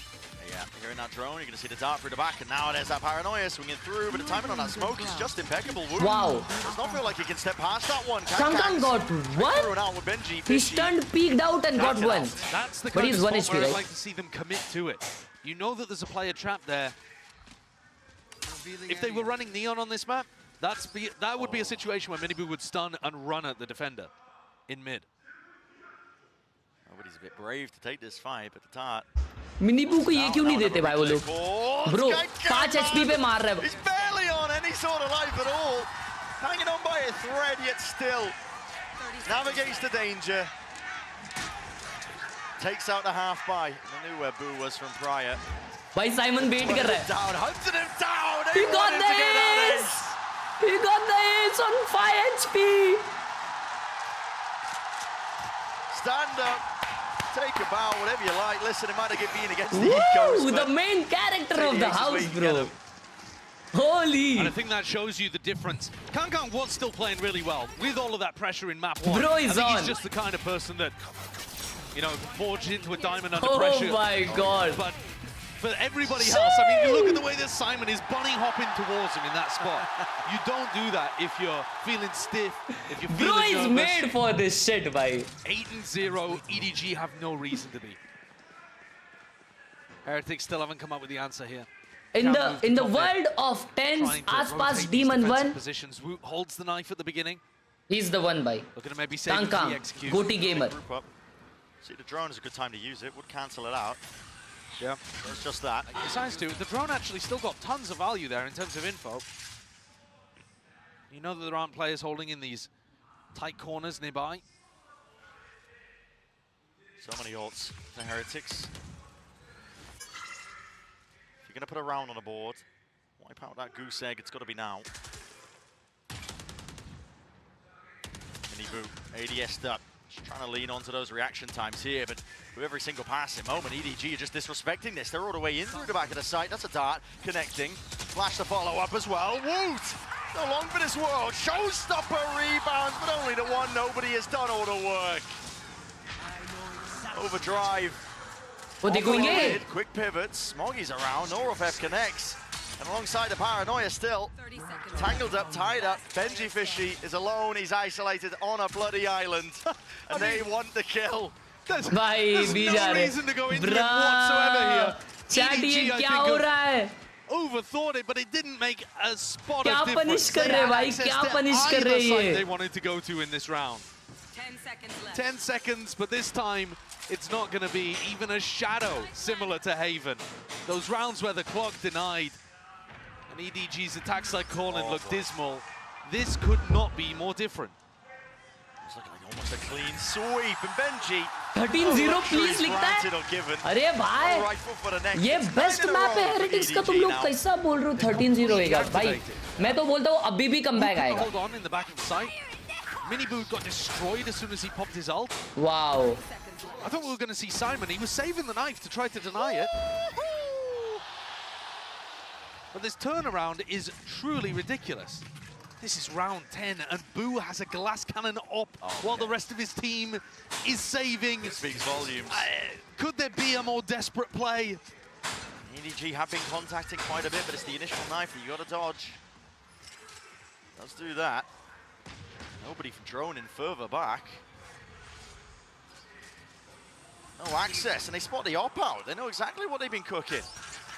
Yeah, here in that drone, you're going to see the dart through the back, and now there's that paranoia swinging through, but the timing on that smoke is just impeccable. Wow. Does not feel like he can step past that one. Kang got one. He stunned, peeked out, and got one. That's the but kind he's of 1 spot HP, where right? I'd like to see them commit to it. You know that there's a player trapped there. If they were running Neon on this map, that would be a situation where Miniboo would stun and run at the defender in mid. Nobody's a bit brave to take this fight, but the dart. मिनीबू को ये क्यों नहीं देते भाई वो लोग? Bro, 5 HP पे मार रहा है. He's barely on any sort of life at all. Hanging on by a thread, yet still navigates the danger. Takes out the half buy. I knew where Boo was from prior. भाई Simon wait कर रहा है. Down, hunted him down. He got the ace. He got the ace on 5 HP. Stand up. Take a bow, whatever you like. Listen, it might have been against the Ecos. The main character of the house, bro. Holy. And I think that shows you the difference. Kang was still playing really well with all of that pressure in map 1. Bro is I think on. he's just the kind of person that, you know, forged into a diamond under pressure. Oh my god. But for everybody else. I mean, you look at the way that Simon is bunny hopping towards him in that spot. You don't do that if you're feeling stiff, if you're feeling nervous. Bro is made for this shit, bhai. 8-0, EDG have no reason to be. Heretics still haven't come up with the answer here. In the world of tens, Aspas Demon 1. Positions. Woot holds the knife at the beginning. He's the one, bhai. Looking to maybe save the execution. Goatee gamer. See, the drone is a good time to use it. Would cancel it out. Yeah. It's just that. Besides, too, the drone actually still got tons of value there in terms of info. You know that there aren't players holding in these tight corners nearby. So many ults for Heretics. If you're going to put a round on the board, wipe out that goose egg, it's got to be now. Mini boot, ADS'd up. Just trying to lean onto those reaction times here, but with every single passing moment, EDG are just disrespecting this. They're all the way in through the back of the site. That's a dart, connecting. Flash the follow-up as well. Woot! No long for this world. Showstopper rebounds, but only the one. Nobody has done all the work. Overdrive. Oh, they're going in. Quick pivots. Smoggy's around. Norofef connects. And alongside the Paranoia still. Tangled up, tied up. Benji Fishy is alone. He's isolated on a bloody island. And they want the kill. There's no reason to go into it whatsoever here. EDG, overthought it, but it didn't make a spot of difference. They had access to either side they wanted to go to in this round. 10 seconds left. 10 seconds, but this time it's not going to be even a shadow similar to Haven. Those rounds where the clock denied and EDG's attacks like Colin looked dismal. This could not be more different. It's looking like almost a clean sweep, and Benji 13-0 please लिखता है. अरे भाई, ये best map है Heretics का. तुम लोग कैसा बोल रहे हो 13-0 होएगा भाई? मैं तो बोलता हूँ अभी भी comeback आएगा. Hold on in the back of the site. Mini Boot got destroyed as soon as he popped his ult. Wow. I thought we were going to see Simon. He was saving the knife to try to deny it. But this turnaround is truly ridiculous. This is round 10, and Boo has a glass cannon up while the rest of his team is saving. It speaks volumes. Could there be a more desperate play? EDG have been contacting quite a bit, but it's the initial knife that you got to dodge. Does do that. Nobody from droning further back. No access, and they spot the op-out. They know exactly what they've been cooking.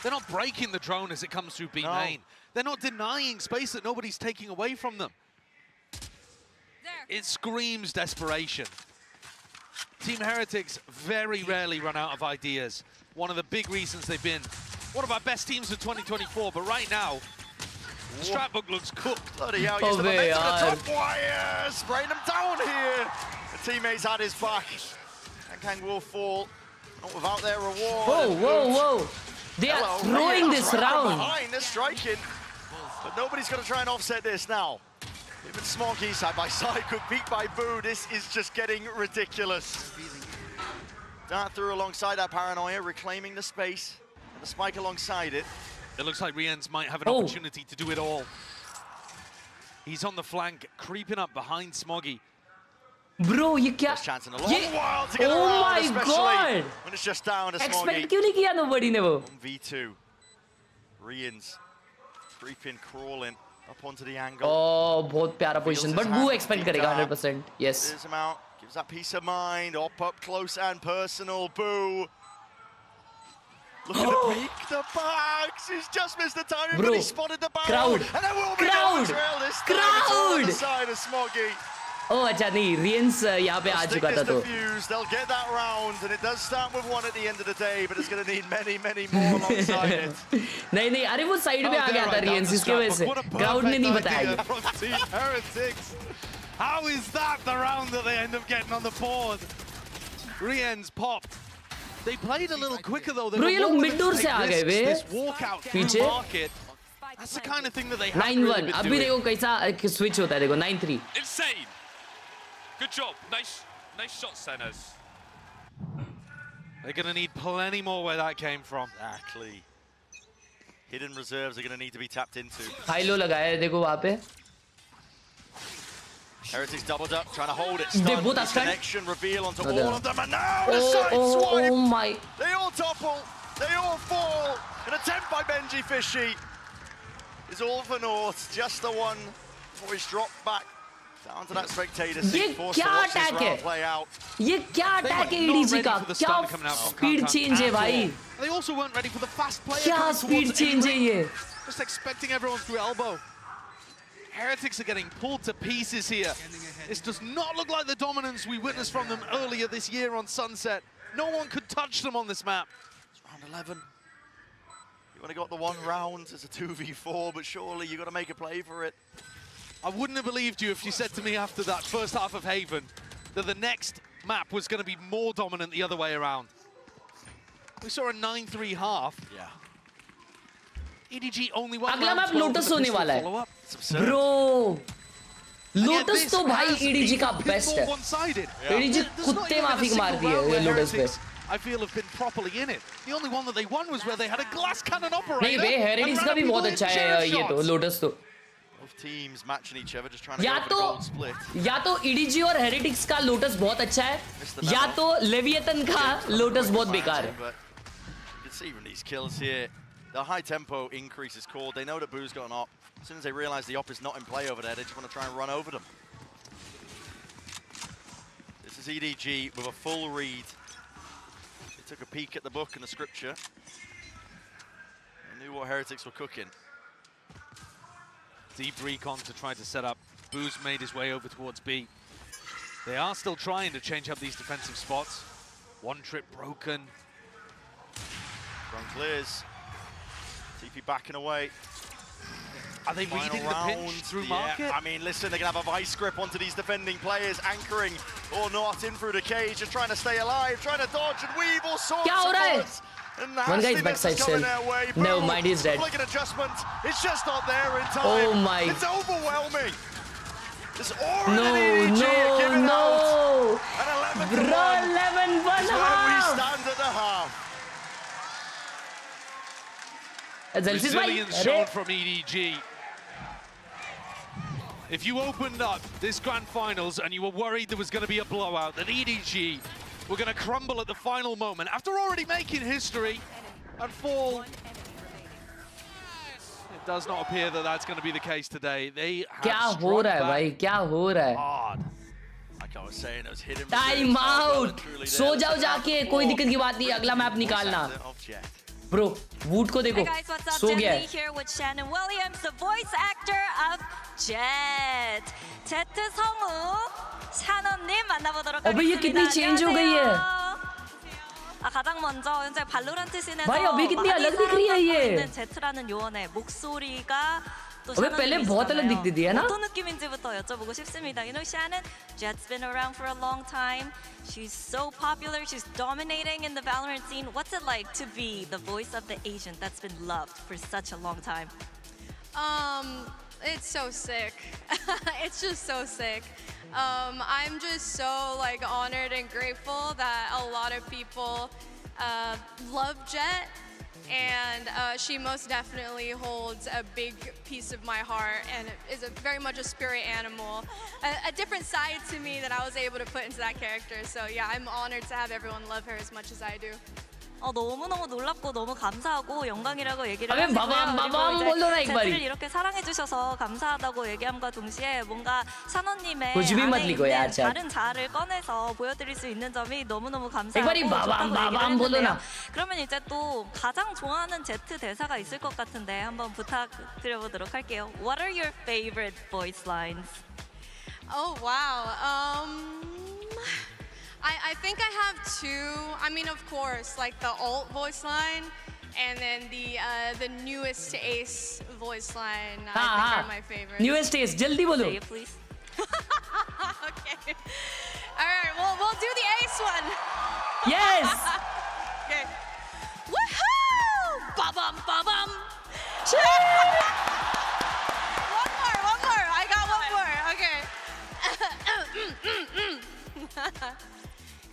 They're not breaking the drone as it comes through B main. They're not denying space that nobody's taking away from them. It screams desperation. Team Heretics very rarely run out of ideas. One of the big reasons they've been one of our best teams of 2024, but right now, Stratbook looks cooked. Bloody hell, he's the momentum of the top wire, spraying them down here. The teammates had his back. And Kang will fall, not without their reward. Whoa, whoa, whoa. They are throwing this round. Behind, they're striking. But nobody's going to try and offset this now. Even Smoggy side by side, could beat by Boo. This is just getting ridiculous. Dart through alongside that Paranoia, reclaiming the space. And the spike alongside it. It looks like Riens might have an opportunity to do it all. He's on the flank, creeping up behind Smoggy. Bro, ये क्या? Oh my God! When it's just down to Smoggy. Expect क्यों नहीं किया nobody ने वो? 1v2. Riens creeping, crawling up onto the angle. Oh, बहुत प्यारा position. But Boo expect करेगा 100%. Yes. Clears him out, gives that peace of mind. Up close and personal. Boo. Look at the peak, the bags. He's just missed the timing, but he spotted the barrel. Crowd. And there will be no trail this time. It's on the side of Smoggy. Oh, अच्छा नहीं, Riens यहाँ पे आ चुका था तो. They'll get that round, and it does start with one at the end of the day, but it's going to need many, many more alongside it. नहीं नहीं, अरे वो साइड पे आ गया था Riens इसके वजह से. Crowd ने नहीं बताया. Team Heretics. How is that the round that they end up getting on the board? Riens popped. They played a little quicker though. Bro, ये लोग mid door से आ गए वे. This walkout through market. That's the kind of thing that they have 9-1. अभी देखो कैसा switch होता है देखो 9-3. Insane. Good job. Nice shot, Senas. They're going to need plenty more where that came from. Exactly. Hidden reserves are going to need to be tapped into. High low लगाया है देखो वहाँ पे. Heretics doubled up, trying to hold it. They both are connection reveal onto all of them, and now the side swipe. Oh my! They all topple. They all fall. An attempt by Benji Fishy is all for North. Just the one voice dropped back down to that spectator seat. Forced to watch this round play out. ये क्या attack है EDG का? क्या speed change है भाई? They also weren't ready for the fast player. क्या speed change है ये? Just expecting everyone through elbow. Heretics are getting pulled to pieces here. This does not look like the dominance we witnessed from them earlier this year on Sunset. No one could touch them on this map. It's round 11. You only got the one round. It's a 2v4, but surely you got to make a play for it. I wouldn't have believed you if you said to me after that first half of Haven that the next map was going to be more dominant the other way around. We saw a 9-3 half. Yeah. EDG only one अगला round map lotus होने वाला है. Bro, lotus तो भाई EDG का best है. EDG कुत्ते माफिक मार दिए ये लोटस पे. I feel have been properly in it. The only one that they won was where they had a glass cannon operator. नहीं बे, हेरिटिक्स का भी बहुत अच्छा है ये तो लोटस तो. Teams matching each other, just trying to go for the gold split. या तो EDG और हेरिटिक्स का लोटस बहुत अच्छा है, या तो लेविएथन का लोटस बहुत बेकार है. You can see from these kills here, the high tempo increase is called. They know that Boo's got an op. As soon as they realize the op is not in play over there, they just want to try and run over them. This is EDG with a full read. They took a peek at the book and the scripture. They knew what Heretics were cooking. Deep recon to try to set up. Boo's made his way over towards B. They are still trying to change up these defensive spots. One trip broken. Run clears. TP backing away. Are they reading the pinch through market? I mean, listen, they're going to have a vice grip onto these defending players, anchoring or not in through the cage, just trying to stay alive, trying to dodge and weave all sorts of bullets. One guy is backside still. No, mind is dead. Like an adjustment, it's just not there in time. Oh my! It's overwhelming. It's No! Bro, 11-1 is where we stand at the half. Resilience shown from EDG. If you opened up this grand finals and you were worried there was going to be a blowout, that EDG were going to crumble at the final moment after already making history and fall, it does not appear that that's going to be the case today. They have struck back hard. Like I was saying, those hidden Time out. सो जाओ जाके, कोई दिक्कत की बात नहीं, अगला map निकालना. Bro, Woot को देखो. Hey guys, what's up? सो गया Jenny here with Shannon Williams, the voice actor of Jet. 제트 성우 샤넌님 만나보도록 하겠습니다. अबे ये कितनी चेंज हो गई है? 가장 먼저 현재 발로란트 씬에서 भाई अभी कितनी अलग दिख रही है ये? 제트라는 요원의 목소리가 또 अबे पहले बहुत अलग दिखती थी है ना? 어떤 느낌인지부터 여쭤보고 싶습니다. You know, Shannon, Jet's been around for a long time. She's so popular. She's dominating in the Valorant scene. What's it like to be the voice of the Asian that's been loved for such a long time? It's so sick. It's just so sick. I'm just so like honored and grateful that a lot of people love Jet. And she most definitely holds a big piece of my heart and is very much a spirit animal, a different side to me that I was able to put into that character. So yeah, I'm honored to have everyone love her as much as I do. 너무너무 놀랍고 너무 감사하고 영광이라고 얘기를 하시고요. 그리고 이제 제트를 이렇게 사랑해주셔서 감사하다고 얘기함과 동시에 뭔가 샤넌님의 안에 있는 다른 자아를 꺼내서 보여드릴 수 있는 점이 너무너무 감사하고 좋다고 얘기를 했는데요. 그러면 이제 또 가장 좋아하는 제트 대사가 있을 것 같은데 한번 부탁드려보도록 할게요. What are your favorite voice lines? Oh wow. I think I have two. I mean, of course, like the alt voice line, and then the newest Ace voice line. I think are my favorites. Newest Ace, jaldi bolo. Say it, please. Okay. All right. We'll do the Ace one. Yes. Okay. Woohoo! Ba-bum, ba-bum. One more. I got one more. Okay.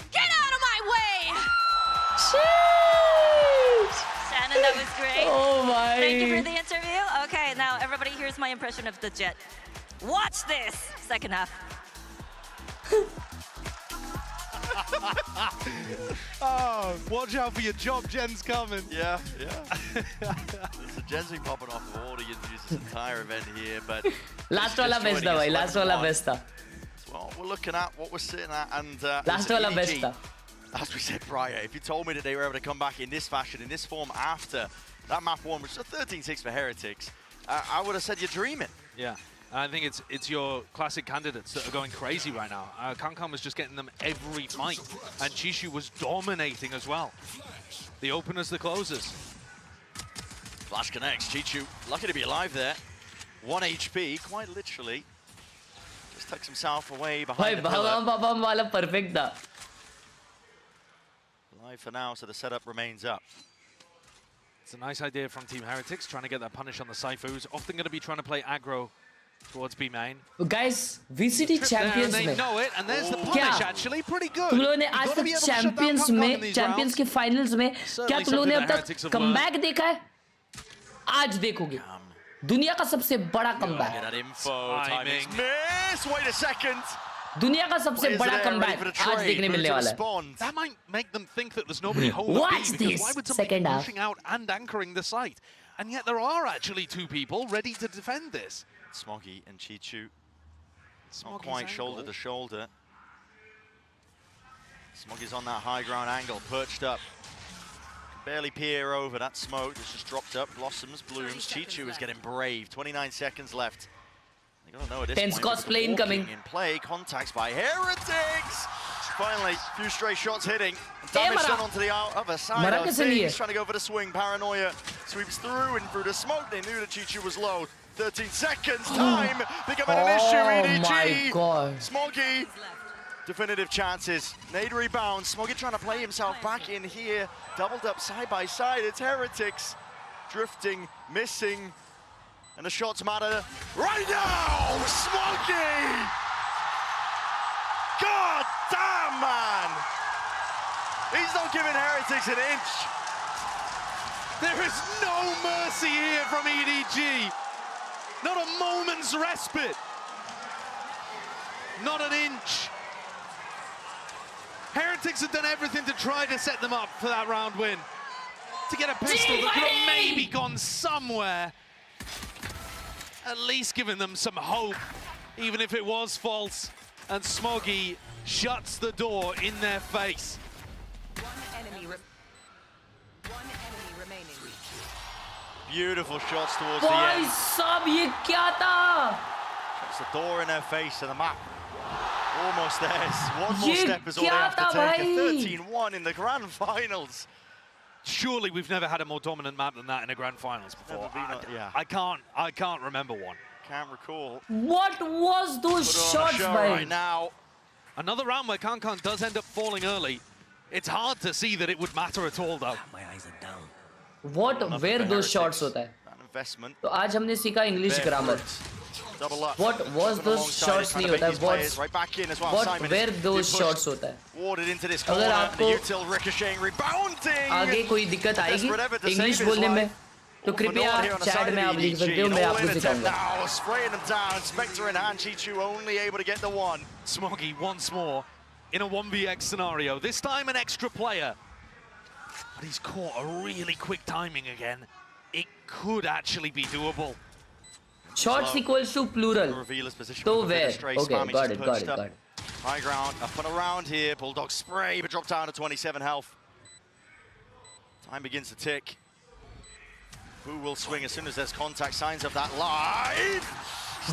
Get out of my way! Sheesh! Shannon, that was great. Oh my. Thank you for the interview. Okay, now everybody here's my impression of the Jet. Watch this! Second half. Oh, watch out for your job, Jen's coming. Yeah. There's a Jen's been popping off of all the injuries this entire event here, but last wala best tha bhai, last wala best tha. Well, we're looking at what we're sitting at, and last wala best tha. As we said prior, if you told me that they were able to come back in this fashion, in this form after that map 1, which is a 13-6 for Heretics, I would have said you're dreaming. Yeah. I think it's your classic candidates that are going crazy right now. Kankan was just getting them every fight, and Chishu was dominating as well. The openers, the closers. Flash connects, Chichu, lucky to be alive there. 1 HP, quite literally. Just tucks himself away behind the pillar. Perfect da. Alive for now, so the setup remains up. It's a nice idea from Team Heretics, trying to get that punish on the Saifu, who's often going to be trying to play aggro towards B main. Guys, VCT champions they में know it, and there's the punish actually pretty good. तुम लोगों ने आज तक champions के finals में क्या तुम लोगों ने अब तक कमबैक देखा है? आज देखोगे दुनिया का सबसे बड़ा कमबैक. Wait a second. दुनिया का सबसे बड़ा कमबैक आज देखने मिलने वाला है. That might make them think that there's nobody holding Watch B, because this why would somebody second half. pushing out and anchoring the site? And yet there are actually 2 people ready to defend this. Smoggy and Chichu. Not quite shoulder to shoulder. Smoggy's on that high ground angle, perched up. Can barely peer over that smoke that's just dropped up. Blossoms, blooms. Chichu is getting brave. 29 seconds left. They gotta know at this Tense point, cosplay incoming. In play, contacts by Heretics. Finally, a few stray shots hitting. Damage done onto the other side of things. Trying to go for the swing. Paranoia sweeps through and through the smoke. They knew that Chichu was low. 13 seconds, time becoming an issue, EDG. Oh my God. Smoggy, definitive chances. Nade rebound, Smoggy trying to play himself back in here. Doubled up side by side, it's Heretics. Drifting, missing, and the shots matter right now, Smoggy! God damn, man! He's not giving Heretics an inch. There is no mercy here from EDG. Not a moment's respite. Not an inch. Heretics have done everything to try to set them up for that round win. To get a pistol that could have maybe gone somewhere. At least giving them some hope, even if it was false. And Smoggy shuts the door in their face. One enemy remaining. Beautiful shots towards the end. ये क्या था? Shuts the door in their face and the map almost theirs. One more step is all they have to take. A 13-1 in the grand finals. Surely we've never had a more dominant map than that in a grand finals before. I can't remember one. Can't recall. What was those shots, right now? Another round where Kankan does end up falling early. It's hard to see that it would matter at all, though. My eyes are down. What, where those shots होता है? तो आज हमने सीखा English grammar. What was those shots नहीं होता है. What where those shots होता है. अगर आपको आगे कोई दिक्कत आएगी इंग्लिश बोलने में तो कृपया चैट में आप लिख सकते हो, मैं आपको सिखाऊंगा. Spraying them down, Spectre in hand, Chichu only able to get the one. Smoggy once more in a 1vx scenario. This time an extra player. But he's caught a really quick timing again. It could actually be doable. Shots equals to plural. So where? Okay, got it. High ground, up and around here. Bulldog spray, but dropped down to 27 health. Time begins to tick. Who will swing as soon as there's contact? Signs of that live.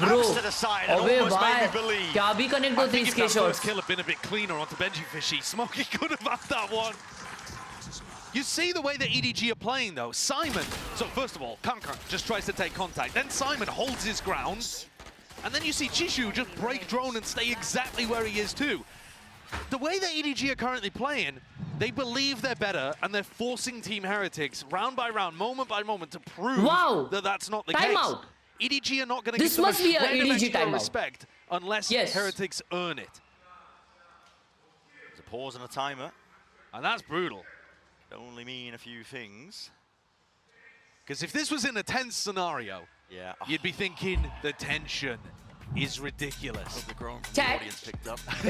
Bro, to the side and almost made me believe. क्या भी connect होते हैं इसके shots? Kill have been a bit cleaner onto Benji Fishy. Smoggy could have had that one. You see the way that EDG are playing, though. Simon, so first of all, Kankan just tries to take contact. Then Simon holds his ground. And then you see Chishu just break drone and stay exactly where he is, too. The way that EDG are currently playing, they believe they're better, and they're forcing Team Heretics, round by round, moment by moment, to prove that that's not the case. Timeout. EDG are not going to give them a shred of extra respect unless Heretics earn it. There's a pause and a timer. And that's brutal. Only mean a few things. Because if this was in a tense scenario, you'd be thinking the tension, is ridiculous. Chat,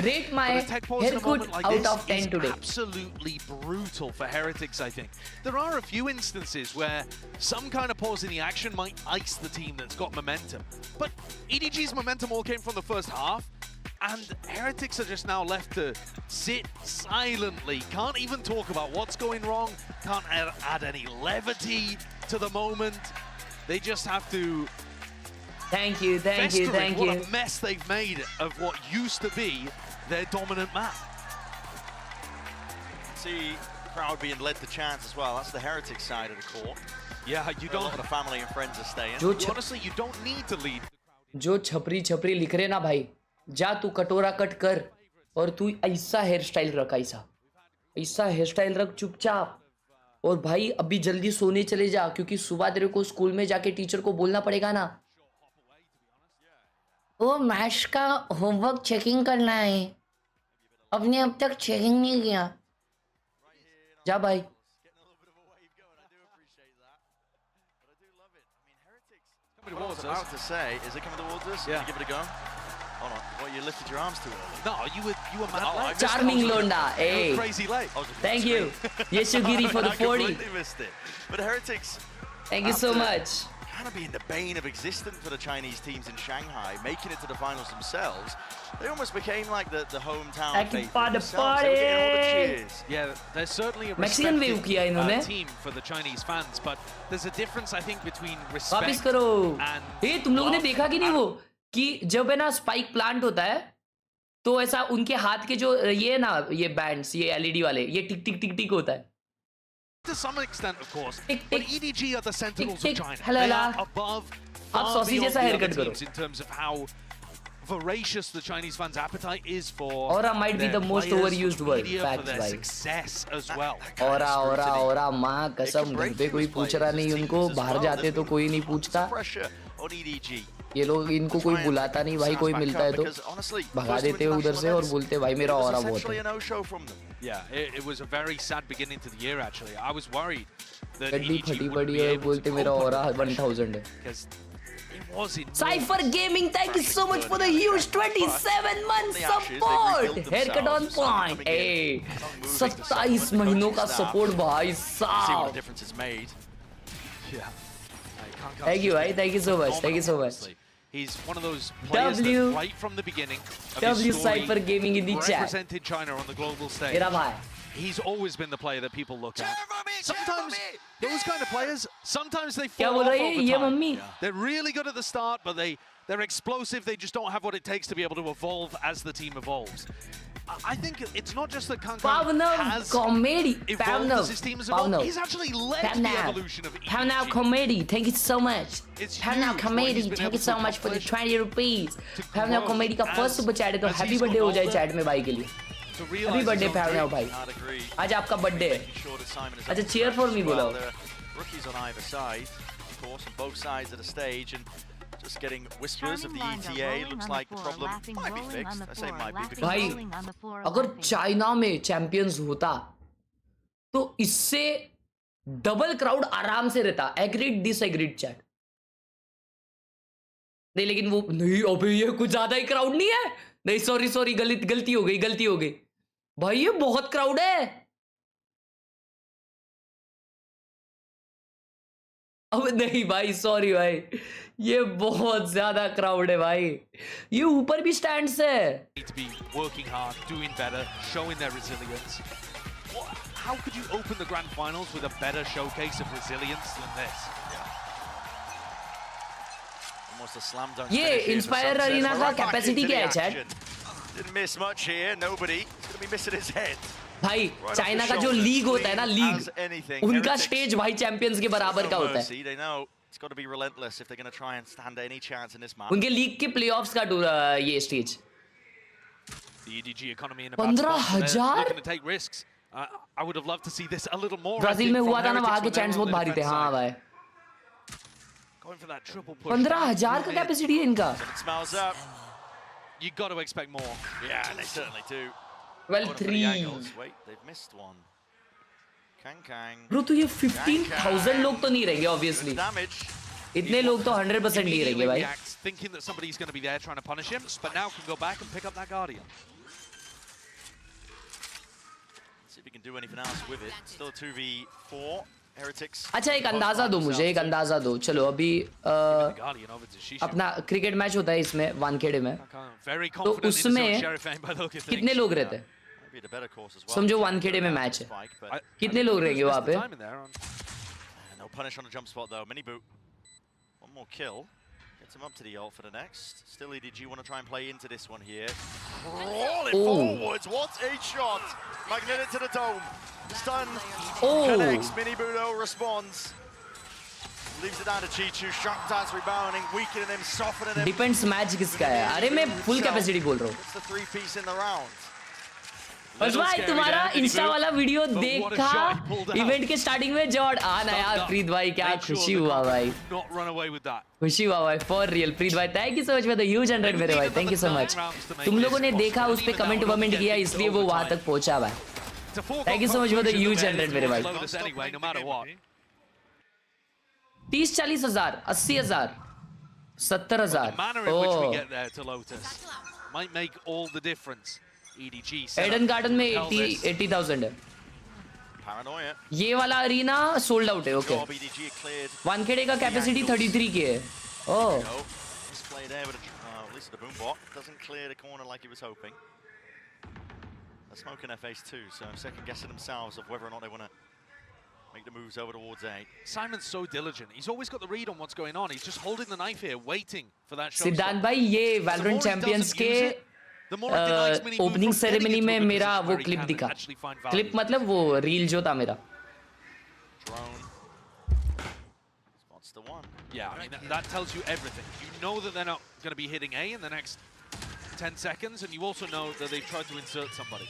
rate my haircut out of 10 today. Absolutely brutal for Heretics, I think. There are a few instances where some kind of pause in the action might ice the team that's got momentum. But EDG's momentum all came from the first half, and Heretics are just now left to sit silently. Can't even talk about what's going wrong, can't add any levity to the moment. They just have to... Thank you. What a mess they've made of what used to be their dominant map. See crowd being led to chance as well. That's the Heretics side of the court. Yeah, you don't... A lot of family and friends are staying. Honestly, you don't need to lead. जो छपरी लिख रहे ना भाई, जा तू कटोरा cut कर और तू ऐसा हेयर स्टाइल रख, ऐसा हेयर स्टाइल रख चुपचाप। और भाई अभी जल्दी सोने चले जा, क्योंकि सुबह तेरे को स्कूल में जाके टीचर को बोलना पड़ेगा ना। वो मैथ्स का होमवर्क चेकिंग करना है, अपने अब तक चेकिंग नहीं किया। जा भाई। What I was about to say, is it coming towards us? Yeah. Give it a go. Hold on. What, you lifted your arms to it? No, you were mad late. Charming Londa. Hey. Crazy late. Thank you. Yeshugiri for the 40. I completely missed it. But Heretics... Thank you so much. Kind of being the bane of existence for the Chinese teams in Shanghai, making it to the finals themselves. They almost became like the hometown favorite. Yeah, there's certainly a respected team for the Chinese fans, but there's a difference, I think, between respect and... Hey, तुम लोगों ने देखा कि नहीं वो कि जब है ना स्पाइक प्लांट होता है तो ऐसा उनके हाथ के जो ये ना ये बैंड्स ये एलईडी वाले ये टिक टिक टिक टिक होता है. To some extent, of course, but EDG are the sentinels of China. Hello, they are above far beyond the other teams in terms of how voracious the Chinese fans' appetite is for Aura might be the most overused word. Facts, for their success as well. Aura माँ कसम घर पे कोई पूछ रहा नहीं उनको, बाहर जाते तो कोई नहीं पूछता. ये लोग इनको कोई बुलाता नहीं भाई, कोई मिलता है तो भगा देते हैं उधर से और बोलते भाई मेरा ऑरा बहुत है. Yeah, it was a very sad beginning to the year actually. I was worried that गड्डी फटी पड़ी है बोलते मेरा ऑरा 1000 है. Cypher Gaming, thank you so much for the huge 27-month support. Haircut on point. Hey, 27 महीनों का support भाई साहब. Thank you, भाई. Thank you so much. Thank you so much. He's one of those players that right from the beginning of his story Cypher Gaming in the chat represented China on the global stage. मेरा भाई. He's always been the player that people look at. Sometimes those kind of players, sometimes they fall off over time. They're really good at the start, but they're explosive. They just don't have what it takes to be able to evolve as the team evolves. I think it's not just that Khelraay has evolved as his team has evolved. He's actually led the evolution of EDG. Pavnav Comedy, thank you so much. Pavnav Comedy, thank you so much for the 20 rupees. Pavnav Comedy का first super chat है तो happy birthday हो जाए chat में भाई के लिए. Happy birthday Pavnav भाई. आज आपका birthday है. अच्छा cheer for me बोला. Rookies on either side, of course, on both sides of the stage, and just getting whispers of the ETA. Looks like the problem might be fixed. I say might be. भाई, अगर China में champions होता, तो इससे double crowd आराम से रहता. Agreed disagreed chat. नहीं लेकिन वो नहीं अबे ये कुछ ज्यादा ही क्राउड नहीं है. नहीं सॉरी गलती हो गई. भाई ये बहुत क्राउड है. अब नहीं भाई सॉरी भाई ये बहुत ज्यादा क्राउड है भाई. ये ऊपर भी स्टैंड्स है. Working hard, doing better, showing their resilience. How could you open the grand finals with a better showcase of resilience than this? Almost a slam dunk. ये इंस्पायर अरीना का कैपेसिटी क्या है chat? Didn't miss much here. Nobody. He's going to be missing his head. भाई China का जो league होता है ना लीग उनका स्टेज भाई चैंपियंस के बराबर का होता है. It's got to be relentless if they're going to try and stand any chance in this match. उनके लीग के प्लेऑफ्स का ये stage. The EDG economy in about 15,000 looking to take risks. I would have loved to see this a little more. Brazil में हुआ था ना वहां के चैंट्स बहुत भारी थे. हाँ भाई 15,000 का कैपेसिटी है इनका. Smells up. You got to expect more. Yeah, they certainly do. 12-3. Wait, they've missed one. Kang. Bro तो ये 15,000 लोग तो नहीं रहेंगे obviously. Damage. इतने लोग तो 100% ही रहेंगे भाई. Thinking that somebody's going to be there trying to punish him, but now can go back and pick up that Guardian. See if he can do anything else with it. Still a 2v4. Heretics. अच्छा एक अंदाजा दो मुझे, एक अंदाजा दो. चलो अभी अपना क्रिकेट मैच होता है इसमें वानखेड़े में. तो उसमें कितने लोग रहते हैं? समझो वानखेड़े में मैच है. कितने लोग रहेंगे वहाँ पे? No punish on the jump spot though. Miniboot. One more kill. Gets him up to the ult for the next. Still EDG want to try and play into this one here. Crawling forwards. What a shot. Magnetic to the dome. Stun. Connects. Minibudo responds. Leaves it down to Chichu. Sharp dance rebounding. Weakening him. Softening him. Depends match किसका है? अरे मैं full capacity बोल रहा हूँ. It's the 3-piece in the round. बस भाई तुम्हारा इंस्टा वाला वीडियो देखा इवेंट के स्टार्टिंग में जॉर्ड आना यार. प्रीत भाई क्या खुशी हुआ भाई. खुशी हुआ भाई फॉर रियल. प्रीत भाई thank you so much for the huge 100 मेरे भाई. Thank you so much. तुम लोगों ने देखा उस पे कमेंट किया इसलिए वो वहां तक पहुंचा भाई. Thank you so much for the huge 100 मेरे भाई. 30-40 हजार 80 हजार 70 हजार. एडन गार्डन में 80,000 है. ये वाला अरीना सोल्ड आउट है. ओके वानखेड़े का कैपेसिटी 33 की है. ओह smoking their face too, so I'm second guessing themselves of whether or not they want to make the moves over towards A. Simon's so diligent. He's always got the read on what's going on. He's just holding the knife here, waiting for that shot. सिद्धांत भाई ये Valorant Champions के opening ceremony में मेरा वो clip दिखा. Clip मतलब वो रील जो था मेरा. Yeah, I mean that tells you everything. You know that they're not going to be hitting A in the next 10 seconds, and you also know that they've tried to insert somebody,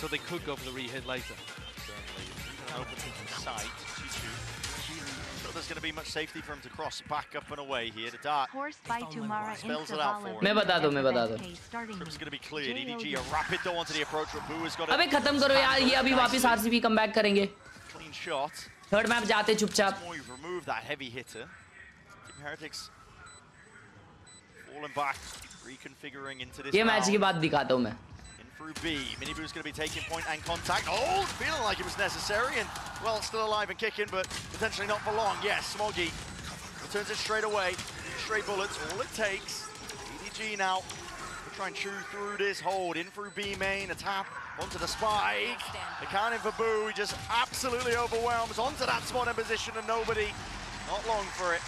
so they could go for the re-hit later. Certainly, open sight. So there's going to be much safety for him to cross back up and away here. The dart spells it out for him. मैं बता दूं. Trip's going to be cleared. EDG a rapid though onto the approach. Rabu has got it. अबे खत्म करो यार. ये अभी वापस RCB कम बैक करेंगे. Clean shot. थर्ड मैप जाते चुपचाप. You've removed that heavy hitter. Team Heretics falling back, reconfiguring into this. ये मैच की बात दिखाता हूँ मैं. In through B, Miniboo's going to be taking point and contact. Oh, feeling like it was necessary, and well, still alive and kicking, but potentially not for long. Yes, Smoggy returns it straight away. Straight bullets, all it takes. EDG now to try and chew through this hold. In through B main, a tap onto the spike. Accounting for Boo, he just absolutely overwhelms onto that spot in position, and nobody. Not long for it.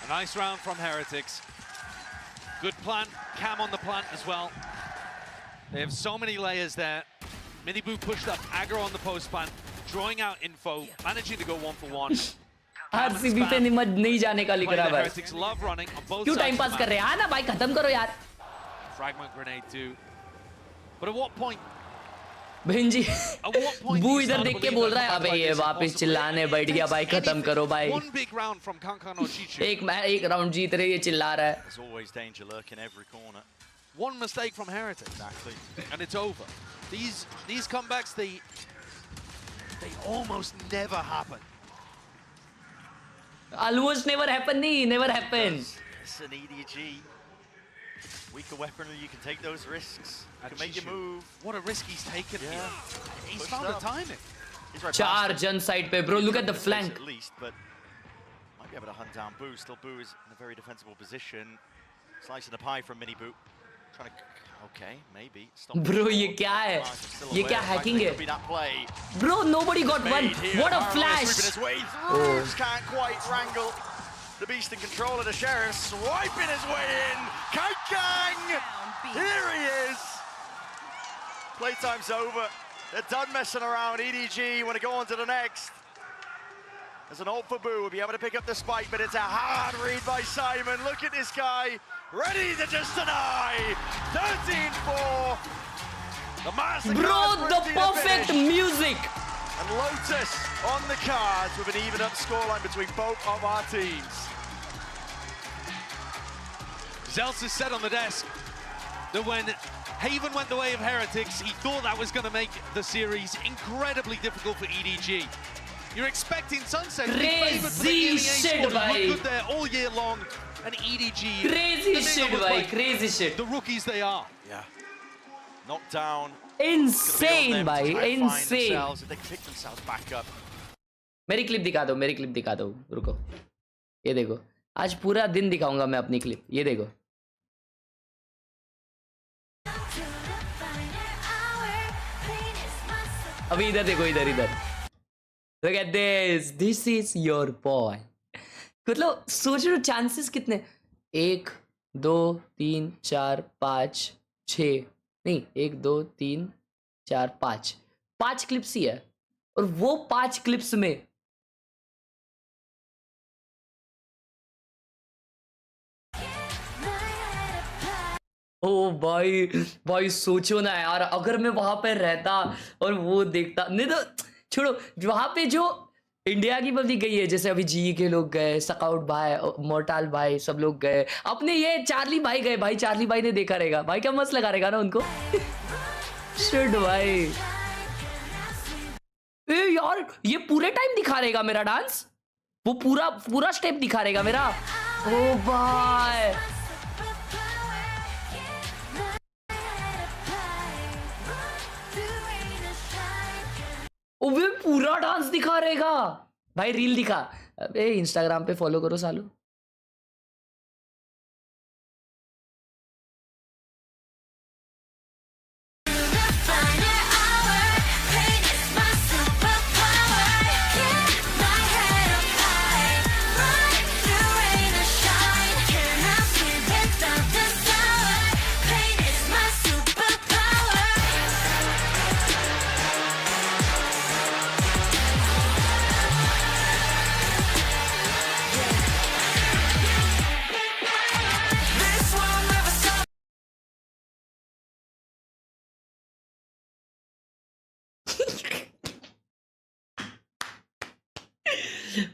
A nice round from Heretics. Good plant, Cam on the plant as well. They have so many layers there. Miniboo pushed up, aggro on the post plant, drawing out info, managing to go 1-for-1. RCB पे नहीं जाने का लिख रहा भाई. Heretics love running on both क्यों time pass कर रहे हैं? हाँ ना भाई खत्म करो यार. Fragment grenade too. But at what point? बहन जी बू इधर देख के बोल रहा है अबे ये वापस चिल्लाने बैठ गया भाई. खत्म करो भाई. एक राउंड जीत रहे ये चिल्ला रहा है. There's always danger lurking every corner. One mistake from Heretics, exactly, and it's over. These comebacks they almost never happen. Almost never happen नहीं, never happen. Listen, EDG. Weaker weaponry, you can take those risks. You can make your move. What a risk he's taken here. He's found the timing. Charge on side pe, bro. Look at the flank. At least, but might be able to hunt down Boo. Still, Boo is in a very defensible position. Slicing the pie from Mini Boo. Trying to. Okay, maybe. Stop. Bro, ये क्या है? ये क्या hacking है? Bro, nobody got one. What a flash! Oh. Can't quite wrangle the beast in control of the Sheriff. Swiping his way in. Kang! Here he is. Playtime's over. They're done messing around. EDG want to go on to the next. There's an ult for Boo. Will be able to pick up the spike, but it's a hard read by Simon. Look at this guy. Ready to just deny. 13-4. The massacre. Bro, the perfect music. And Lotus on the cards with an even up scoreline between both of our teams. Zeltz said on the desk that when Haven went the way of Heretics, he thought that was going to make the series incredibly difficult for EDG. You're expecting Sunset to be favored for the gaming A squad and look good there all year long. And EDG. Crazy shit, bhai. Crazy shit. The rookies they are. Yeah. Knocked down. Insane, bhai. Insane. They pick themselves back up. मेरी clip दिखा दो, मेरी clip दिखा दो, रुको, ये देखो, आज पूरा दिन दिखाऊंगा मैं अपनी क्लिप, ये देखो। अभी इधर देखो, इधर इधर। Look at this. This is your boy. मतलब सोच रहे हो चांसेस कितने? 1 2 3 4 5 6 नहीं 1 2 3 4 5 5 क्लिप्स ही है और वो 5 क्लिप्स में ओ भाई भाई सोचो ना यार, अगर मैं वहां पे रहता और वो देखता, नहीं तो छोड़ो, वहां पे जो इंडिया की पब्लिक गई है, जैसे अभी जी के लोग गए, सकाउट भाई, मोर्टाल भाई, सब लोग गए, अपने ये चार्ली भाई गए, भाई चार्ली भाई ने देखा रहेगा, भाई क्या मस्त लगा रहेगा ना उनको। शिट भाई, ए यार ये पूरे टाइम दिखा रहेगा मेरा डांस, वो पूरा स्टेप दिखा रहेगा मेरा। ओ भाई वो पूरा डांस दिखा रहेगा भाई, रील दिखा। अबे इंस्टाग्राम पे फॉलो करो सालू।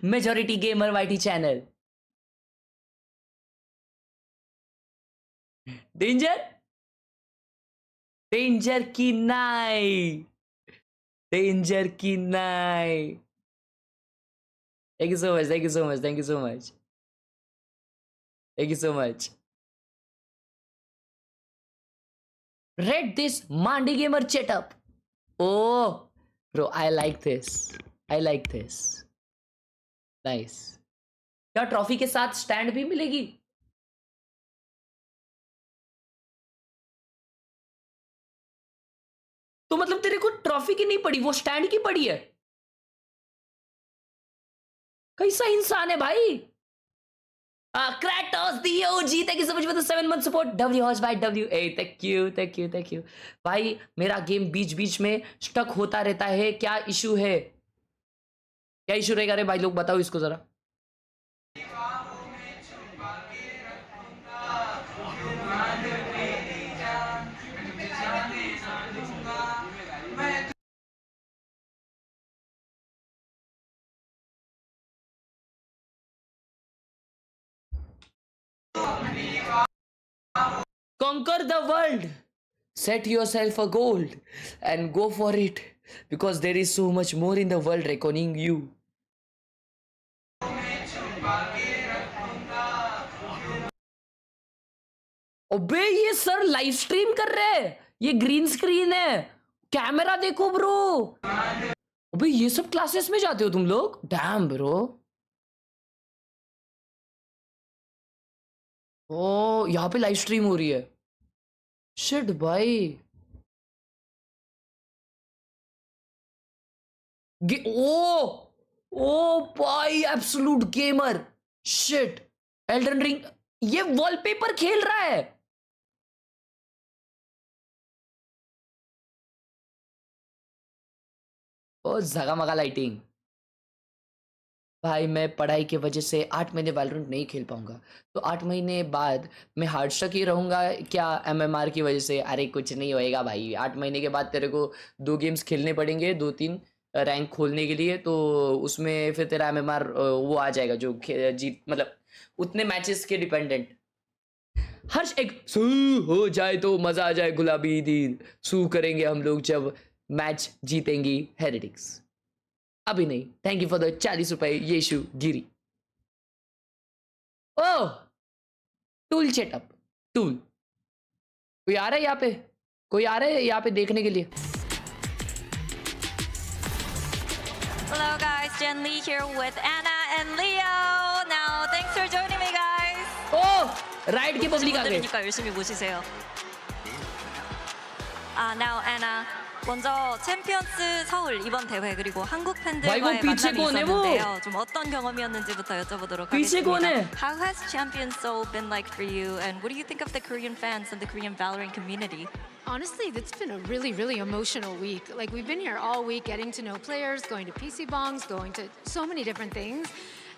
Majority gamer YT channel. Danger danger की नाई, डेंजर की नाई। Thank you so much, thank you so much, thank you so much, thank you so much. Read this मांडी गेमर चेटअप। Oh, bro, I like this. I like this. Nice. क्या trophy के साथ stand भी मिलेगी? तो मतलब तेरे को ट्रॉफी की नहीं पड़ी, वो स्टैंड की पड़ी है? कैसा इंसान है भाई? Kratos the OG, thank you so much for the 7 month support. W Horse by W. Hey, thank you, thank you, thank you. भाई मेरा गेम बीच बीच में स्टक होता रहता है, क्या इशू है? क्या इशू रहेगा रे भाई, लोग बताओ इसको जरा। Conquer the world, set yourself a goal and go for it, because there is so much more in the world reckoning you. अबे ये सर लाइव स्ट्रीम कर रहे हैं, ये ग्रीन स्क्रीन है, कैमरा देखो ब्रो। अबे ये सब क्लासेस में जाते हो तुम लोग? Damn bro. ओ यहाँ पे लाइव स्ट्रीम हो रही है। शिट भाई, ओ भाई absolute gamer. Shit, Elden ring, ये वॉलपेपर खेल रहा है। ओ जगमगा लाइटिंग। भाई मैं पढ़ाई की वजह से 8 महीने वैलोरेंट नहीं खेल पाऊंगा, तो 8 महीने बाद मैं हार्डस्टक ही रहूंगा क्या MMR की वजह से? अरे कुछ नहीं होएगा भाई, 8 महीने के बाद तेरे को 2 गेम्स खेलने पड़ेंगे, 2-3 रैंक खोलने के लिए, तो उसमें फिर तेरा MMR वो आ जाएगा जो जीत, मतलब उतने मैचेस के डिपेंडेंट। हर्ष एक सू हो जाए तो मजा आ जाए, गुलाबी दीद सू करेंगे हम लोग जब मैच जीतेंगी हेरेटिक्स। अभी नहीं. Thank you for the 40 रुपए येशु गिरी. ओह, टूल सेटअप, टूल. कोई आ रहा है यहाँ पे? कोई आ रहा है यहाँ पे देखने के लिए? Hello guys, Jen Lee here with Anna and Leo. Now, thanks for joining me guys. Oh, right की पब्लिक आ गई. 분들이니까 열심히 모시세요. Now Anna. 먼저 챔피언스 서울 이번 대회 그리고 한국 팬들과의 만남이 있었는데요. 좀 어떤 경험이었는지부터 여쭤보도록 하겠습니다. How has Champions Seoul been like for you, and what do you think of the Korean fans and the Korean Valorant community? Honestly, it's been a really, really emotional week. Like, we've been here all week getting to know players, going to PC bongs, going to so many different things.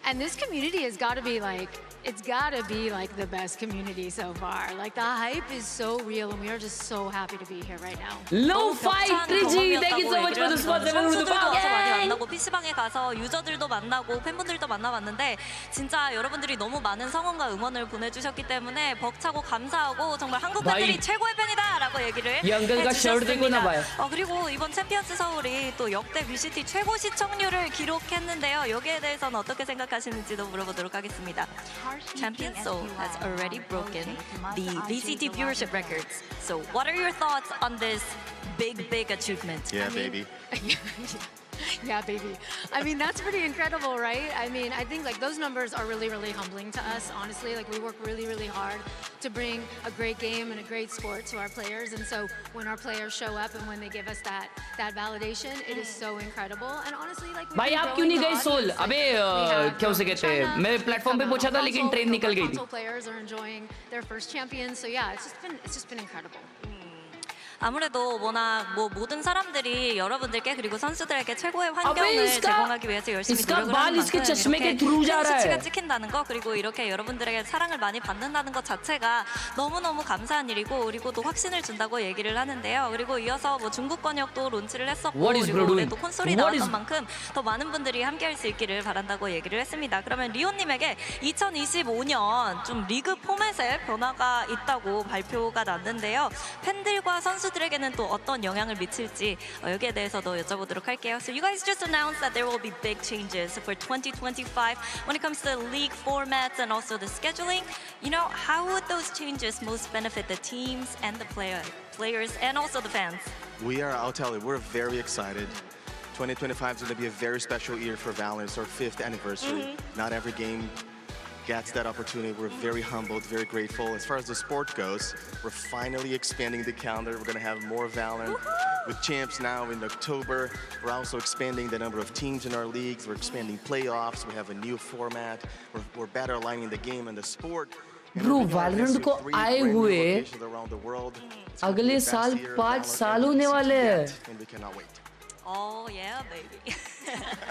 And this community has got to be like, it's got to be like the best community so far. Like, the hype is so real, and we are just so happy to be here right now. Low fight 3G, thank you so much for the spot. 선수들도 와서 많이 만나고 PC방에 가서 유저들도 만나고 팬분들도 만나봤는데 진짜 여러분들이 너무 많은 성원과 응원을 보내주셨기 때문에 벅차고 감사하고 정말 한국 팬들이 최고의 팬이다라고 얘기를 해주셨습니다. 그리고 이번 챔피언스 서울이 또 역대 VCT 최고 시청률을 기록했는데요. 여기에 대해서는 어떻게 생각하시는지도 물어보도록 하겠습니다. Champions Seoul has already broken the VCT viewership records. So what are your thoughts on this big achievement? Yeah, baby. Yeah, baby. I mean, that's pretty incredible, right? I mean, I think like those numbers are really, really humbling to us, honestly. Like, we work really, really hard to bring a great game and a great sport to our players. And so when our players show up and when they give us that validation, it is so incredible. And honestly, like, भाई आप क्यों नहीं गए soul? अबे क्या उसे कहते हैं? मैं प्लेटफॉर्म पे पहुंचा था लेकिन ट्रेन निकल गई थी. Players are enjoying their first champions. So yeah, it's just been incredible. 아무래도 워낙 뭐 모든 사람들이 여러분들께 그리고 선수들에게 최고의 환경을 제공하기 위해서 열심히 노력을 하는 만큼 이렇게 수치가 찍힌다는 거 그리고 이렇게 여러분들에게 사랑을 많이 받는다는 것 자체가 너무너무 감사한 일이고 그리고 또 확신을 준다고 얘기를 하는데요. 그리고 이어서 뭐 중국 권역도 론치를 했었고 그리고 올해 또 콘솔이 나왔던 만큼 더 많은 분들이 함께할 수 있기를 바란다고 얘기를 했습니다. 그러면 리오님에게 2025년 좀 리그 포맷에 변화가 있다고 발표가 났는데요. 팬들과 선수 들에게는 또 어떤 영향을 미칠지 여기에 대해서도 여쭤보도록 할게요. So you guys just announced that there will be big changes for 2025 when it comes to league formats and also the scheduling. You know, how would those changes most benefit the teams and the players and also the fans? I'll tell you, we're very excited. 2025 is going to be a very special year for Valorant. It's our 5th anniversary. Not every game gets that opportunity. We're very humbled, very grateful. As far as the sport goes, we're finally expanding the calendar. We're going to have more Valorant with champs now in October. We're also expanding the number of teams in our leagues. We're expanding playoffs. We have a new format. We're better aligning the game and the sport. Bro, Valorant को आए हुए अगले साल 5 साल होने वाले हैं. Oh yeah, baby.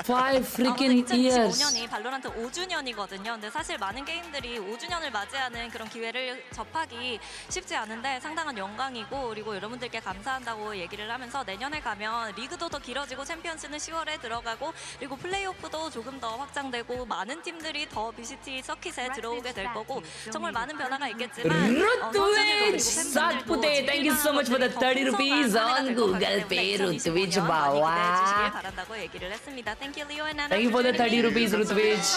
5 freaking years. 2025년이 발로란트 5주년이거든요. 근데 사실 많은 게임들이 5주년을 맞이하는 그런 기회를 접하기 쉽지 않은데 상당한 영광이고 그리고 여러분들께 감사한다고 얘기를 하면서 내년에 가면 리그도 더 길어지고 챔피언스는 10월에 들어가고 그리고 플레이오프도 조금 더 확장되고 많은 팀들이 더 BCT 서킷에 들어오게 될 거고 정말 많은 변화가 있겠지만 Rutvich Satpute, thank you so much for the 30 rupees on Google Pay. Rutvich Bawa. 바란다고 얘기를 했습니다. Thank you, Leo and Anna. Thank you for the 30 rupees, Rutvich.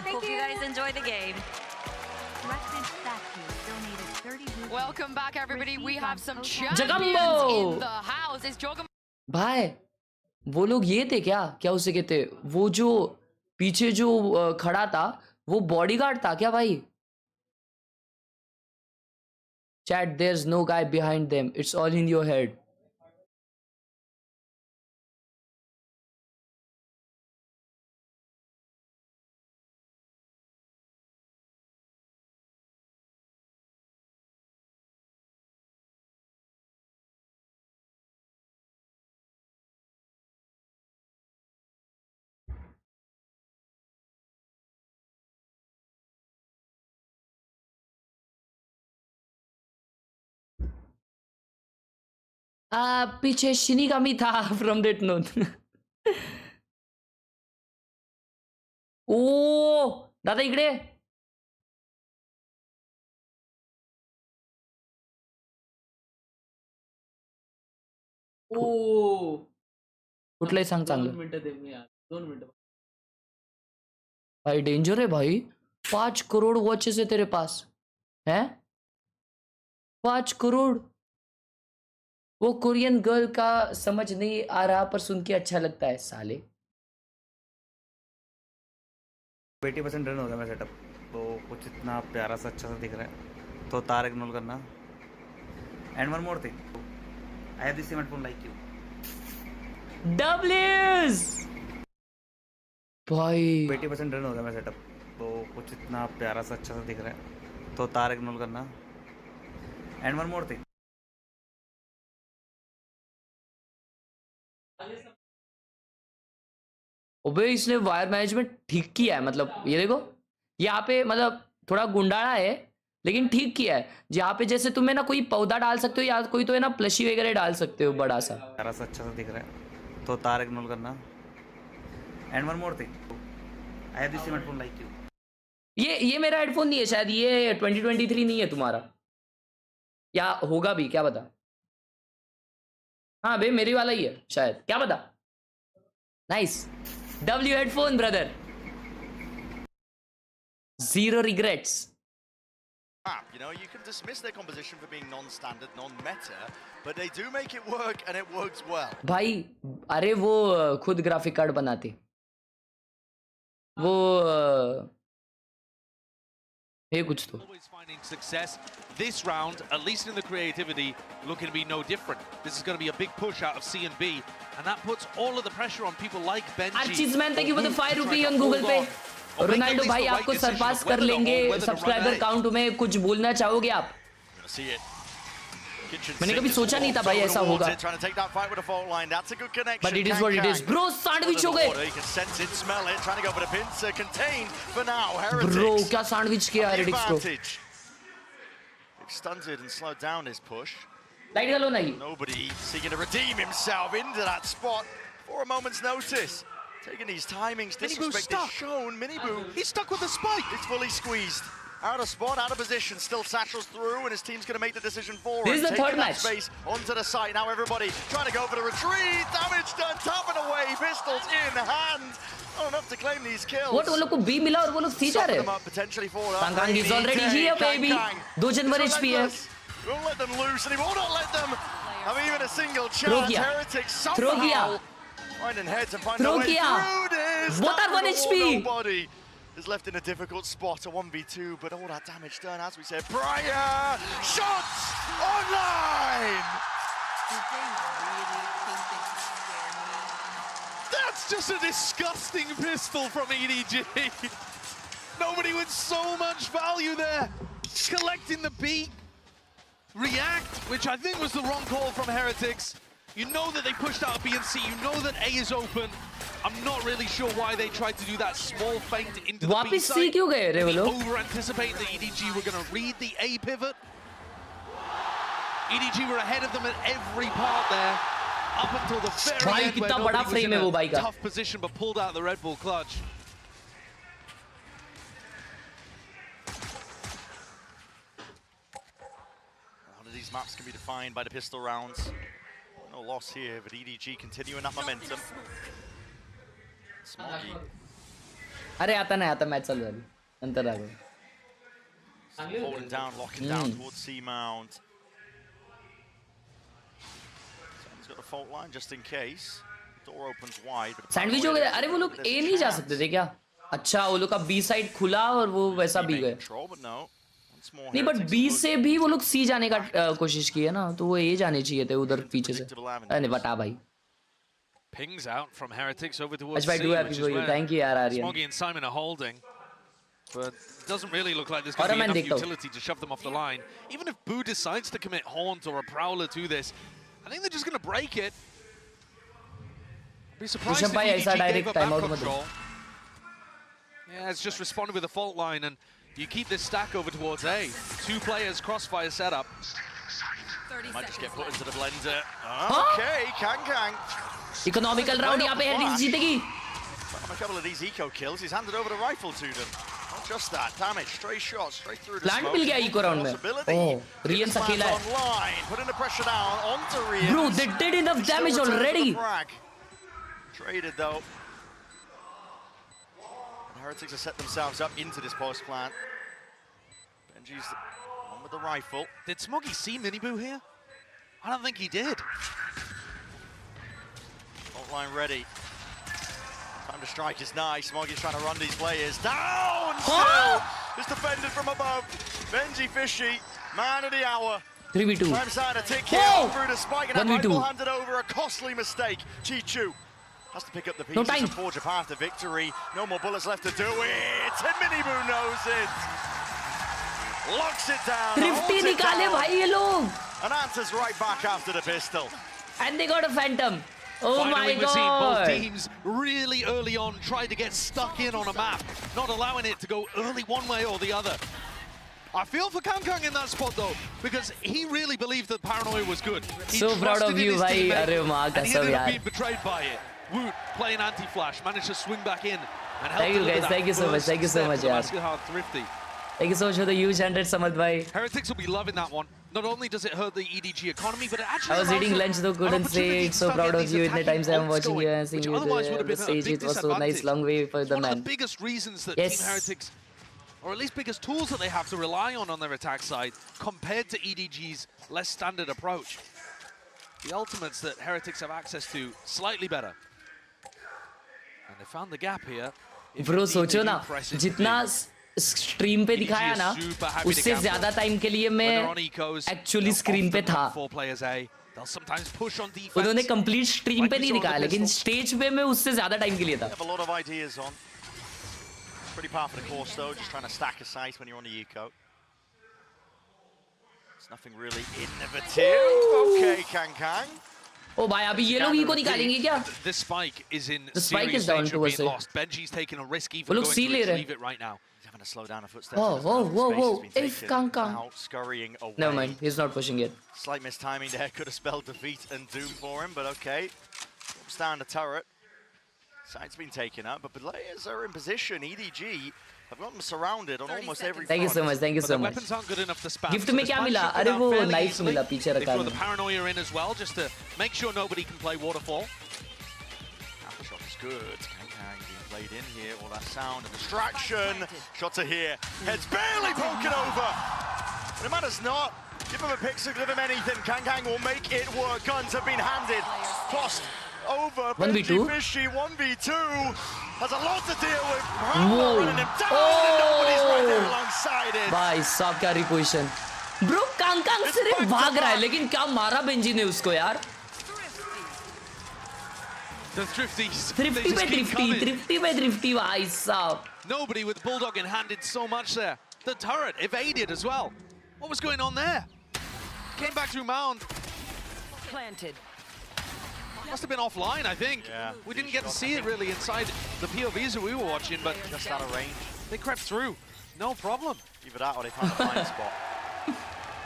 Hope you guys enjoy the game. Welcome back, everybody. We have some champions Jagambo. in the house. Is Jogam? भाई वो लोग ये थे क्या उसे कहते वो जो पीछे जो खड़ा था वो बॉडीगार्ड था क्या भाई? Chat, there's no guy behind them. It's all in your head. पीछे शिनिगामी था from that note. ओ दादा इकडे ओ कुठलंही सांग चांगलं. 2 मिनिटं दे मी 2 मिनिटं. भाई डेंजर है भाई. 5 करोड़ वॉचेस है तेरे पास हैं? 5 करोड़. वो कोरियन गर्ल का समझ नहीं आ रहा पर सुन के अच्छा लगता है साले. 80% रन हो गया मेरा सेटअप. तो कुछ इतना प्यारा सा अच्छा सा दिख रहा है तो तार इग्नोर करना. And one more thing, I have this smartphone like you. W's भाई 80% रन हो गया मेरा सेटअप. तो कुछ इतना प्यारा सा अच्छा सा दिख रहा है तो तार इग्नोर करना. एंड वन मोर थिंग, ओबे इसने वायर मैनेजमेंट ठीक किया है. मतलब ये देखो यहाँ पे मतलब थोड़ा गुंडाड़ा है लेकिन ठीक किया है. यहाँ पे जैसे तुम्हें ना कोई पौधा डाल सकते हो या कोई तो है ना प्लशी वगैरह डाल सकते हो बड़ा सा. प्यारा सा अच्छा सा दिख रहा है तो तार इग्नोर करना. And one more thing, I have this smartphone like you. ये मेरा हेडफोन नहीं है शायद. ये 2023 नहीं है तुम्हारा या होगा भी क्या पता. हाँ बे मेरी वाला ही है शायद, क्या पता. Nice. W headphone brother. Zero regrets. You know, you can dismiss their composition for being non-standard, non-meta, but they do make it work and it works well. भाई अरे वो खुद ग्राफिक कार्ड बनाते. वो है कुछ तो. Always finding success. This round, at least in the creativity, looking to be no different. This is going to be a big push out of C and B, and that puts all of the pressure on people like Benji. Archizman, thank you for the 5 rupee on Google Pay. Ronaldo भाई आपको सरपास कर लेंगे subscriber count में. कुछ बोलना चाहोगे आप? मैंने कभी सोचा नहीं था भाई ऐसा होगा. But it is what it is. Bro sandwich हो गए. Bro क्या सैंडविच किया हेरेटिक्स को. Stunted and slowed down his push. Light डालो नहीं. Nobody seeking to redeem himself into that spot for a moment's notice. Taking these timings, disrespect is shown. Miniboo, he's stuck with the spike. It's fully squeezed. Out of spot, out of position, still satchels through, and his team's going to make the decision for him. This is the third match. Space onto the site. Now everybody trying to go for the retreat. Damage done, tapping away, pistols in hand. Not enough to claim these kills. What वो लोग को B मिला और वो लोग C जा रहे हैं. Potentially for Kang is already here, baby. 2 January HP है. Won't let them loose, and he will not let them have even a single chance. Heretics somehow finding heads and finding a way through this. Both are 1 HP. Nobody is left in a difficult spot, a 1v2, but all that damage done, as we said. Prior shots online. That's just a disgusting pistol from EDG. Nobody with so much value there. Collecting the beat. React, which I think was the wrong call from Heretics. You know that they pushed out B and C. You know that A is open. I'm not really sure why they tried to do that small feint into the B side. They over-anticipate that EDG were going to read the A pivot. EDG were ahead of them at every part there. Up until the very end where nobody was in a tough position but pulled out the Red Bull clutch. One of these maps can be defined by the pistol rounds. No loss here, but EDG continuing that momentum. Smoggy. अरे आता नहीं आता match चल रहा है अंतर आ गया. Holding down, locking down towards C-mount. He's got a fault line just in case. Door opens wide. Sandwich हो गया. अरे वो लोग A नहीं जा सकते थे क्या? अच्छा वो लोग का B साइड खुला और वो वैसा भी गए. नहीं बट B से भी वो लोग C जाने का कोशिश की है ना तो वो A जाने चाहिए थे उधर पीछे से. अरे बता भाई. Pings out from Heretics over towards C, which is where Thank you, Smoggy and Simon are holding. But it doesn't really look like there's going to be enough utility to shove them off the line. Even if Boo decides to commit Haunt or a Prowler to this, I think they're just going to break it. I'd be surprised if EDG gave up map control. Yeah, it's just responded with a fault line, and you keep this stack over towards A. 2 players, crossfire setup. Might just get put into the blender. Okay, Kang. Economical round यहाँ पे Heretics जीतेगी. A couple of these eco kills, he's handed over the rifle to them. Not just that, damage, straight shots, straight through the Plant smoke. मिल गया eco round में. Oh, Rian अकेला है. Putting the pressure down onto Rian. Bro, they did enough damage already. Traded though. And Heretics have set themselves up into this post plant. Benji's on with the rifle. Did Smoggy see Miniboo here? I don't think he did. Fault line ready. Time to strike is nice. Smoggy's trying to run these players down. Still, it's defended from above. Benji Fishy, man of the hour. 3v2. Time side a tick here through the spike and that rifle handed over. A costly mistake. Chi-Chu has to pick up the pieces and forge a path to victory. No more bullets left to do it. And Miniboo knows it. Locks it down. Thrifty nikale bhai ye log. And answers right back after the pistol. And they got a phantom. Oh Finally, my we're seeing both god. teams really early on try to get stuck in on a map, not allowing it to go early one way or the other. I feel for Kangkang in that spot though, because he really believed that Paranoia was good. He So proud of you, bhai. Arey maa and he kasam ended up yaar. being betrayed by it. Woot playing anti-flash, managed to swing back in and help Thank you guys, thank you so much, yaar. Thrifty. Thank you so much for the huge 100, Samad bhai. Heretics will be loving that one. Not only does it hurt the EDG economy, but it actually I was eating lunch though, couldn't say it. So proud of you. Itne times I'm watching you and seeing you on the stage. It was so nice, long way for the man. One of the biggest reasons that Team Heretics, or at least biggest tools that they have to rely on their attack side, compared to EDG's less standard approach. The ultimates that Heretics have access to, slightly better. And they found the gap here. Bro, सोचो ना, जितना stream पे दिखाया ना, उससे ज़्यादा time के लिए मैं एक्चुअली स्क्रीन पे था। उन्होंने कंप्लीट स्ट्रीम पे नहीं दिखाया, लेकिन स्टेज पे मैं उससे ज़्यादा टाइम के लिए था। Pretty par for the course though, just trying to stack a sight when you're on the eco. It's nothing really innovative. Okay, Kangkang. Oh भाई, अभी ये लोग इको निकालेंगे क्या? The spike is in The spike serious is down danger of towards being it. lost. Benji's taking a risk even वो लोग going सी ले to रहे leave it right now. He's having to slow down a footstep. Whoa. If Kangkang. Scurrying away. Never mind, he's not pushing it. Slight mistiming there could have spelled defeat and doom for him, but okay. Drops down the turret. Side's been taken up, but players are in position. EDG have got them surrounded on almost every Thank you so much, thank you so much. Weapons aren't good enough to spam. Gift में क्या मिला? अरे वो knife मिला पीछे रखा They throw है। the paranoia in as well, just to make sure nobody can play waterfall. Aftershock is good. Kangkang being played in here. All that sound and distraction. Shots are here. Head's barely poking over. But it matters not. Give him a pixel, give him anything. Kangkang will make it work. Guns have been handed. Tossed over. 1v2. Fishy 1v2. Has a lot to deal with. Running him down and nobody's right there alongside it. भाई साहब क्या reposition. Bro, Kangkang सिर्फ भाग रहा है, लेकिन क्या मारा बेंजी ने उसको यार? The Thrifties. Thrifty पे Thrifty भाई साहब. Nobody with Bulldog in hand did so much there. The turret evaded as well. What was going on there? Came back through mound. Planted. Must have been offline, I think. Yeah. We didn't get to see it really inside the POVs that we were watching, but just out of range. They crept through. No problem. Either that or they found a blind spot.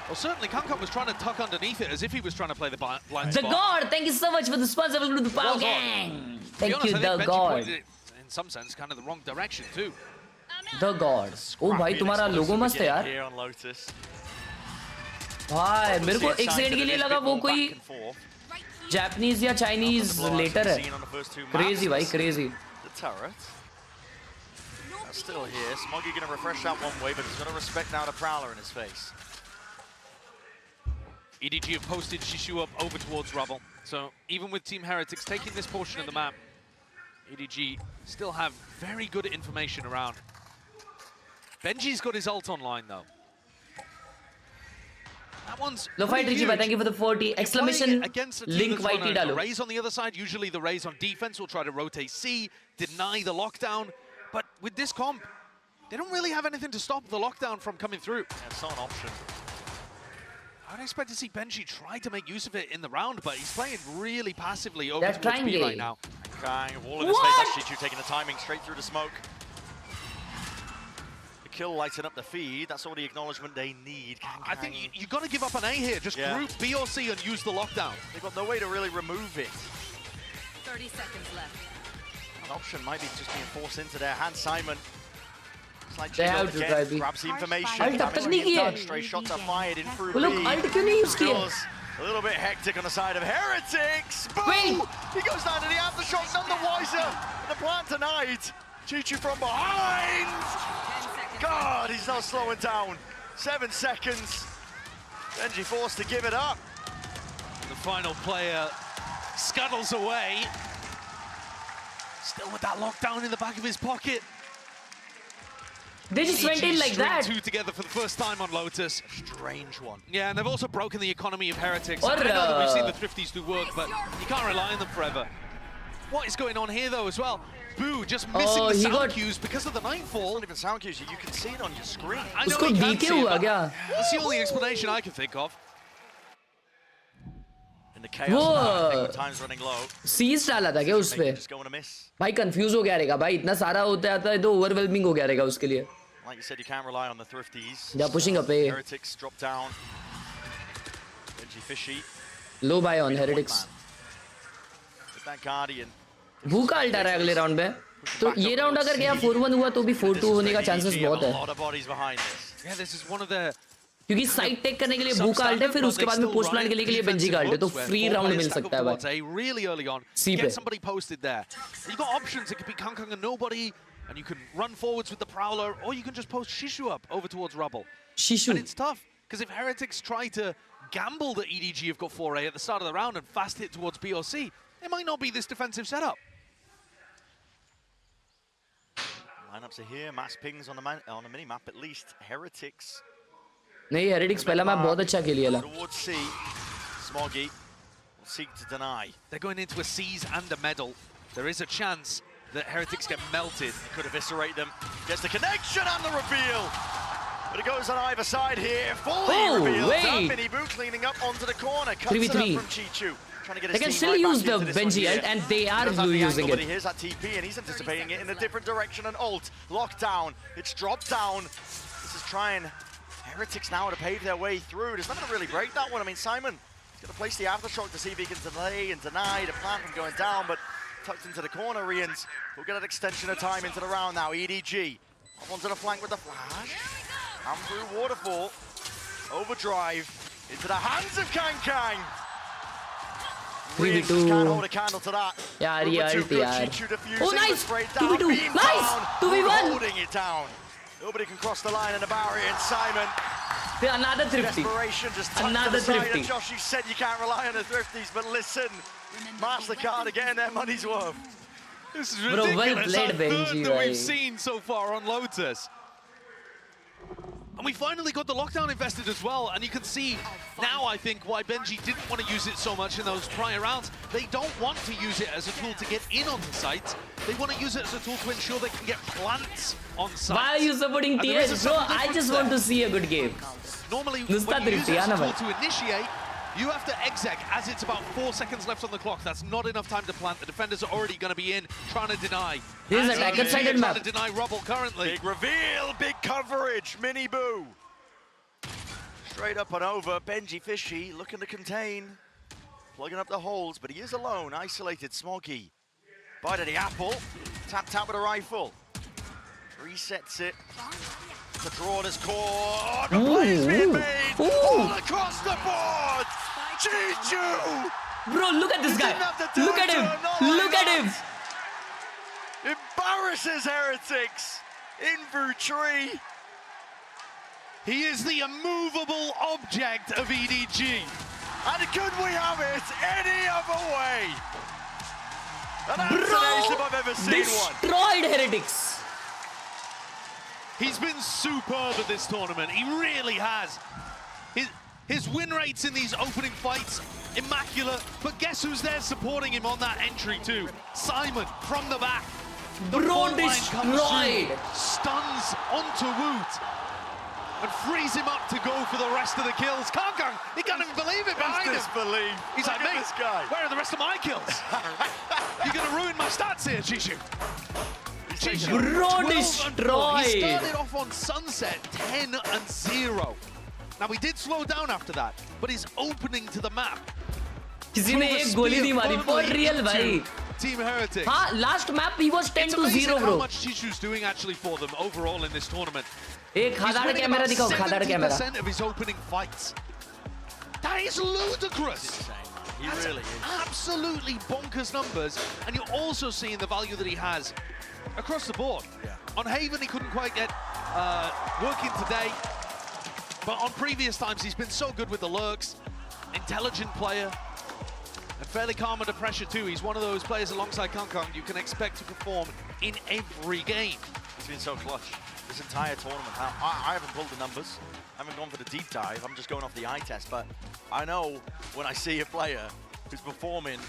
Well, certainly Kangkang was trying to tuck underneath it as if he was trying to play the blind The spot. God, thank you so much for the sponsor of the Power Gang. Thank you, the Benji God. pointed it, in some sense, kind of the wrong direction too. The God. Oh भाई तुम्हारा लोगो मस्त है यार. Here on Lotus. भाई मेरे को एक second के लिए लगा वो कोई Japanese या Chinese later है. Crazy भाई, crazy. The turret. That's still here. Smoggy going to refresh that one way, but he's got to respect now the Prowler in his face. EDG have posted Shishu up over towards Rubble. So even with Team Heretics taking this portion of the map, EDG still have very good information around. Benji's got his ult online though. That one's Lo-fi Trichiba, thank you for the 40 exclamation link YT डालो. Raze on the other side, usually the Raze on defense will try to rotate C, deny the lockdown. But with this comp, they don't really have anything to stop the lockdown from coming through. Yeah, it's not an option. I'd expect to see Benji try to make use of it in the round, but he's playing really passively over That's towards B trying right now. Trying wall in his face, Shichu taking the timing straight through the smoke. The kill lighting up the feed, that's all the acknowledgement they need. I think you got to give up an A here, just group B or C and use the lockdown. They've got no way to really remove it. 30 seconds left. An option might be just being forced into their hands. Simon. They have to try B. Grabs the information. Ult तब तक नहीं किया. Stray shots are fired in through वो लोग B. ult क्यों नहीं use किया? A little bit hectic on the side of Heretics. Boom! Wait. He goes down to the aftershock, none the wiser. The plan tonight. Chichu from behind. God, he's not slowing down. 7 seconds. Benji forced to give it up. The final player scuttles away. Still with that lockdown in the back of his pocket. They just went in like that. Two together for the first time on Lotus. A strange one. Yeah, and they've also broken the economy of Heretics. Or, I know that we've seen the Thrifties do work, but you can't rely on them forever. What is going on here, though, as well? Boo, just missing the sound cues because of the nightfall. Not even sound cues, you can see it on your screen. I know Usko you can DK see it, hua but kya? that's the only explanation I can think of. In the chaos now, time's running low. सीज डाला था क्या उस पे? भाई confuse हो गया रहेगा भाई, इतना सारा होता है तो ओवरवेलमिंग हो गया रहेगा उसके लिए. Like you said, you can't rely on the Thrifties. They're pushing up A. Heretics drop down. Benji Fishy. Low buy on Heretics. With that Guardian. भूखा अल्टा रहा है अगले राउंड में. तो ये राउंड अगर गया 4-1 हुआ तो भी 4-2 होने का चांसेस बहुत है. Yeah, this is one of the क्योंकि साइड टेक करने के लिए भूखा अल्ट है, फिर उसके बाद में पोस्ट प्लान के लिए बेंजी का अल्ट है, तो फ्री राउंड मिल सकता है भाई. really early on. सी पे. Get somebody posted there. You got options. It could be Kang and nobody, and you can run forwards with the Prowler, or you can just post Shishu up over towards Rubble. Shishu. And it's tough because if Heretics try to gamble that EDG have got 4A at the start of the round and fast hit towards BOC, it might not be this defensive setup. Lineups are here. Mass pings on the mini map at least. Heretics. नहीं, Heretics पहला map बहुत अच्छा खेली है. Towards C, Smoggy will seek to deny. They're going into a C's and a medal. There is a chance that Heretics get melted. Could eviscerate them. Gets the connection and the reveal. But it goes on either side here. Fully revealed. Wait. Mini Boo cleaning up onto the corner. Cuts 3v3. it up from Chichu. Trying to get his They can team still right use back the into this Benji one ult, here. and they are Does have the using angle, it. But he hears that TP and he's anticipating it in a different direction. And ult locked down. It's dropped down. This is trying Heretics now to pave their way through. It's not going to really break that one. I mean, Simon is going to place the aftershock to see if he can delay and deny the plan from going down, but tucked into the corner. Rians will get an extension of time into the round now. EDG up onto the flank with the flash. And through waterfall. Overdrive into the hands of Kang. Rians just can't hold a candle to that. यार ये ult यार. Oh, nice. 2v2. Nice. 2v1. Holding it down. Nobody can cross the line in the barrier, and Simon. Another Thrifty. Desperation just Another Thrifty. Josh, you said you can't rely on the Thrifties, but listen, MasterCard are getting their money's worth. This is Bro, ridiculous. well played, Our third Benji, that bhai. we've seen so far on Lotus. And we finally got the lockdown invested as well, and you can see now, I think, why Benji didn't want to use it so much in those prior rounds. They don't want to use it as a tool to get in on the sites. They want to use it as a tool to ensure they can get plants on sites. Why are you supporting TS? Bro, I just want to see a good game. Normally, when you use it as a tool to initiate, you have to exec as it's about 4 seconds left on the clock. That's not enough time to plant. The defenders are already going to be in, trying to deny. This is attacker-sided map. Trying to deny Rubble currently. Big reveal, big coverage, Mini Boo. Straight up and over, Benji Fishy looking to contain. Plugging up the holes, but he is alone, isolated. Smoggy. Bite of the apple, tap with a rifle. Resets it. To draw this core. The play's being made all across the board. Chichu! Bro, look at this guy. Look at him. Look at him. Embarrasses Heretics in through tree. He is the immovable object of EDG. And could we have it any other way? And that's Bro, an ace if I've ever seen one. Destroyed Heretics. He's been superb at this tournament. He really has. His win rates in these opening fights, immaculate. But guess who's there supporting him on that entry too? Simon from the back. The Bro, destroyed. destroyed. Stuns onto Woot. And frees him up to go for the rest of the kills. Kang, he can't even believe it behind him. Disbelief. He's Look like, at mate, this guy. where are the rest of my kills? You're going to ruin my stats here, Chishu. Bro, destroyed. He started off on Sunset 10-0. Now, we did slow down after that, but his opening to the map. किसी ने एक गोली नहीं मारी for real भाई. Team Heretics. हाँ, last map he was 10-0 how bro. much Chishu's doing actually for them overall in this tournament. एक खादाड़ camera दिखाओ, खादाड़ camera. 70% of his opening fights. That is ludicrous. He really is. Absolutely bonkers numbers, and you're also seeing the value that he has across the board. Yeah. On Haven, he couldn't quite get working today, but on previous times, he's been so good with the lurks. Intelligent player, and fairly calm under pressure too. He's one of those players alongside Kong you can expect to perform in every game. He's been so clutch this entire tournament. I haven't pulled the numbers. I haven't gone for the deep dive. I'm just going off the eye test, but I know when I see a player who's performing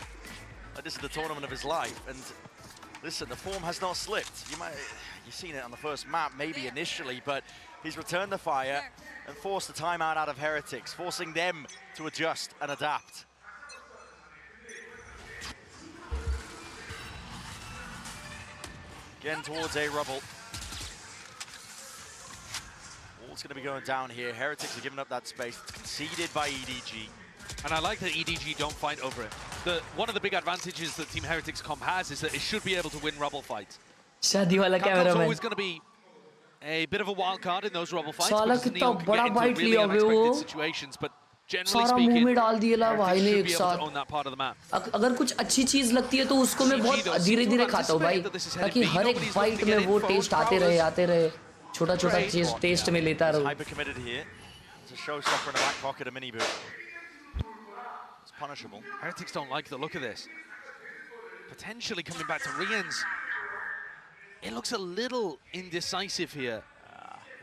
like this is the tournament of his life. And listen, the form has not slipped. You've seen it on the first map, maybe initially, but he's returned the fire and forced the timeout out of Heretics, forcing them to adjust and adapt. Again towards a rubble. All's going to be going down here. Heretics are giving up that space. It's conceded by EDG. And I like that EDG don't fight over it. One of the big advantages that Team Heretics comp has is that it should be able to win rubble fights. शादी वाला Kamkam's cameraman. always going to be a bit of a wild card in those rubble fights. साला because कितना Neil can बड़ा get into bite really लिया बे वो। unexpected situations, but generally सारा मुंह speaking, में डाल दिया ला भाई ने Heretics एक should be able साथ। to own that part of the map. अगर कुछ अच्छी चीज लगती है तो उसको मैं बहुत धीरे-धीरे खाता हूँ भाई, ताकि हर एक फाइट में वो टेस्ट आते रहे, छोटा-छोटा चीज टेस्ट में लेता रहूँ। Hyper committed here. It's a showstopper in the back pocket, a mini boot. It's punishable. Heretics don't like the look of this. Potentially coming back to Rians. It looks a little indecisive here.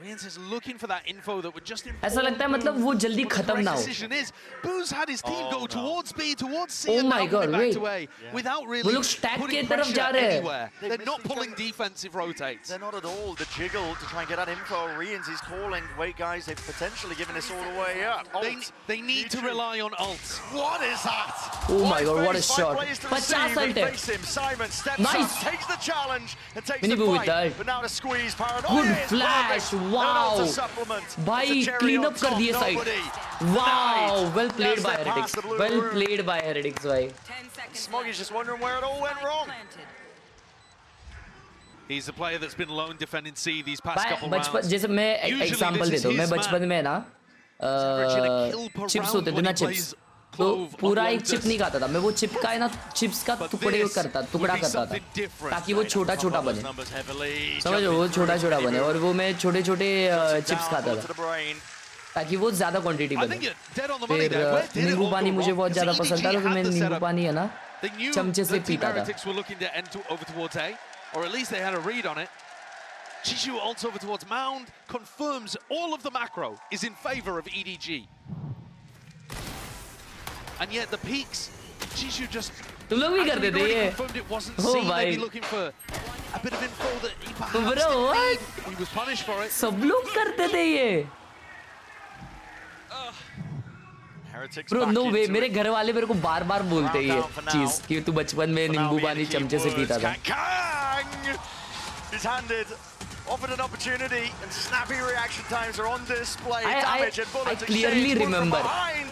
Rians is looking for that info that would just inform ऐसा लगता है मतलब वो जल्दी खत्म ना हो। decision is. Boo's had his team go towards B, towards C, Oh and my now God, back wait. to A, without वो really लोग stack के putting तरफ जा pressure रहे हैं। anywhere. They're not pulling defensive rotates. They're not at all. The jiggle to try and get that info. Rians is calling. Wait, guys, they've potentially given this all the way up. They need to rely on ults. What is that? Oh my God, what a Five shot! players to 50 receive and ult face him. Simon steps Nice. up, takes the challenge, and takes Mini the boot fight. with that. But now the squeeze. Paranoia Good is flash! perfect. Wow! And also supplement. भाई It's a cherry clean on up कर top. दिए side. Nobody Wow! Well played That's by the pass Heretics. to Blue Well Room. played by Heretics भाई। Smoggy's just wondering where it all went wrong. He's the player that's been lone defending C these past couple बचपन rounds. जैसे मैं example देता हूँ, मैं बचपन में ना चिप्स होते थे ना चिप्स, तो पूरा एक चिप नहीं खाता था मैं, वो चिप का है ना चिप्स का टुकड़ा करता था ताकि वो छोटा छोटा बने, समझ लो, वो छोटा छोटा बने, और वो मैं छोटे छोटे चिप्स खाता था ताकि वो ज्यादा क्वांटिटी बने। फिर नींबू पानी मुझे बहुत ज्यादा पसंद था, तो मैं नींबू पानी है ना चमचे से पीता था। Or at least they had a read on it. Chishu ults over towards Mound, confirms all of the macro is in favor of EDG. And yet the peaks, Chishu just तुम लोग भी करते थे ये? confirmed it wasn't Oh seen, भाई। maybe looking for a bit of info that he perhaps Bro, didn't what? need. He was punished for it. सब लोग करते थे ये। Bro, no way, मेरे घर वाले मेरे को बार-बार बोलते हैं ये चीज कि तू बचपन में नींबू पानी चमचे से पीता था। He's handed, offered an opportunity, and snappy reaction times are on display. Damage and bullets clearly exchanged, one from remember behind.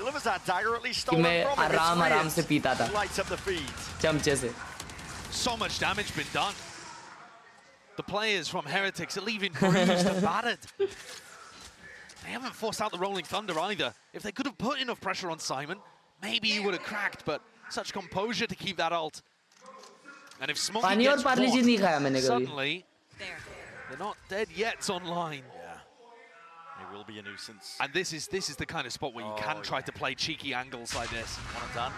Delivers that dagger, at least कि stolen मैं from him. It's आराम से Riot. पीता था Lights up the feed. चमचे से। So much damage been done. The players from Heretics are leaving bruised and battered. They haven't forced out the Rolling Thunder either. If they could have put enough pressure on Simon, maybe he would have cracked, but such composure to keep that ult. And if Smokey पानी और gets Parle जी नहीं खाया मैंने one, कभी। suddenly, they're not dead yet online. Yeah. It will be a nuisance. And this is the kind of spot where you can try to play cheeky angles like this. One and done.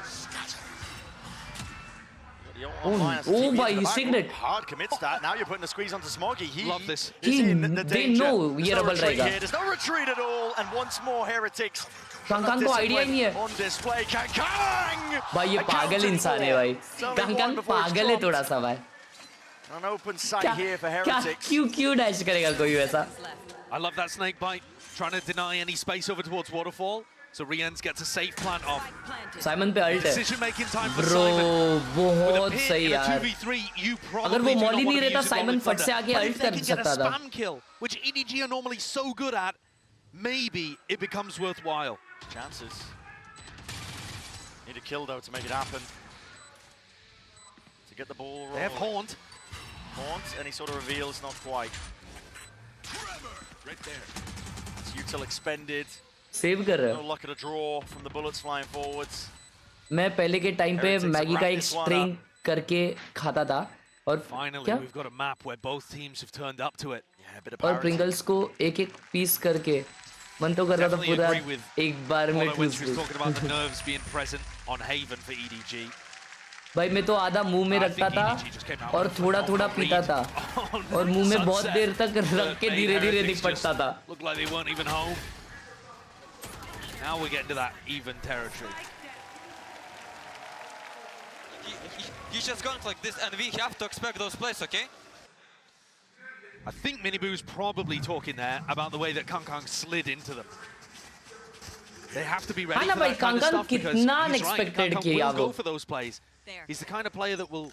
Oh boy, he's taking it. Hard commits that. Now you're putting the squeeze onto Smoggy. Love this. They know ये rubble रहेगा। There's no retreat at all, and once more Heretics. Kang को idea ही नहीं है। On display, Kang! भाई ये पागल इंसान है भाई। कांग पागल है थोड़ा सा भाई। An open sight here for Heretics. क्यों डैश करेगा कोई वैसा? I love that snake bite, trying to deny any space over towards Waterfall. So Rians gets a safe plant off. Simon पे अल्ट है। Decision making time for Bro, Simon. बहुत With a सही pit in a यार। 2v3, you अगर probably वो do not Molly want नहीं to रहता, use your Simon Rolling फट से Thunder. आके But अल्ट if they कर can get a सकता था। spam kill, which EDG are normally so good at, maybe it becomes worthwhile. Chances. Need a kill though to make it happen. To get the ball rolling. They have Haunt. Haunt, any sort of reveals, not quite. Right there. It's util expended. Save कर रहे No हो? luck at a draw from the bullets flying forwards. मैं पहले के time पे Maggi का एक string करके खाता था और Finally, क्या? we've got a map where both teams have turned up to it. Yeah, a bit of और parity. प्रिंगल्स को एक एक पीस करके मन तो कर रहा था Definitely पूरा agree with एक बार में Polo when ठूस she was दूं। talking about the nerves being present on Haven for EDG. भाई मैं तो आधा मुंह में रखता था और थोड़ा थोड़ा पीता था और मुंह में बहुत देर तक रख के धीरे धीरे निपटता था। Looked like they weren't even home. Now we're getting to that even territory. He's just going like this, and we have to expect those plays, okay? I think Miniboo's probably talking there about the way that Kang slid into them. They have to be ready हाँ ना for भाई, that kind of Kang stuff because कितना he's right. unexpected Kang किया will go वो। for those plays. He's the kind of player that will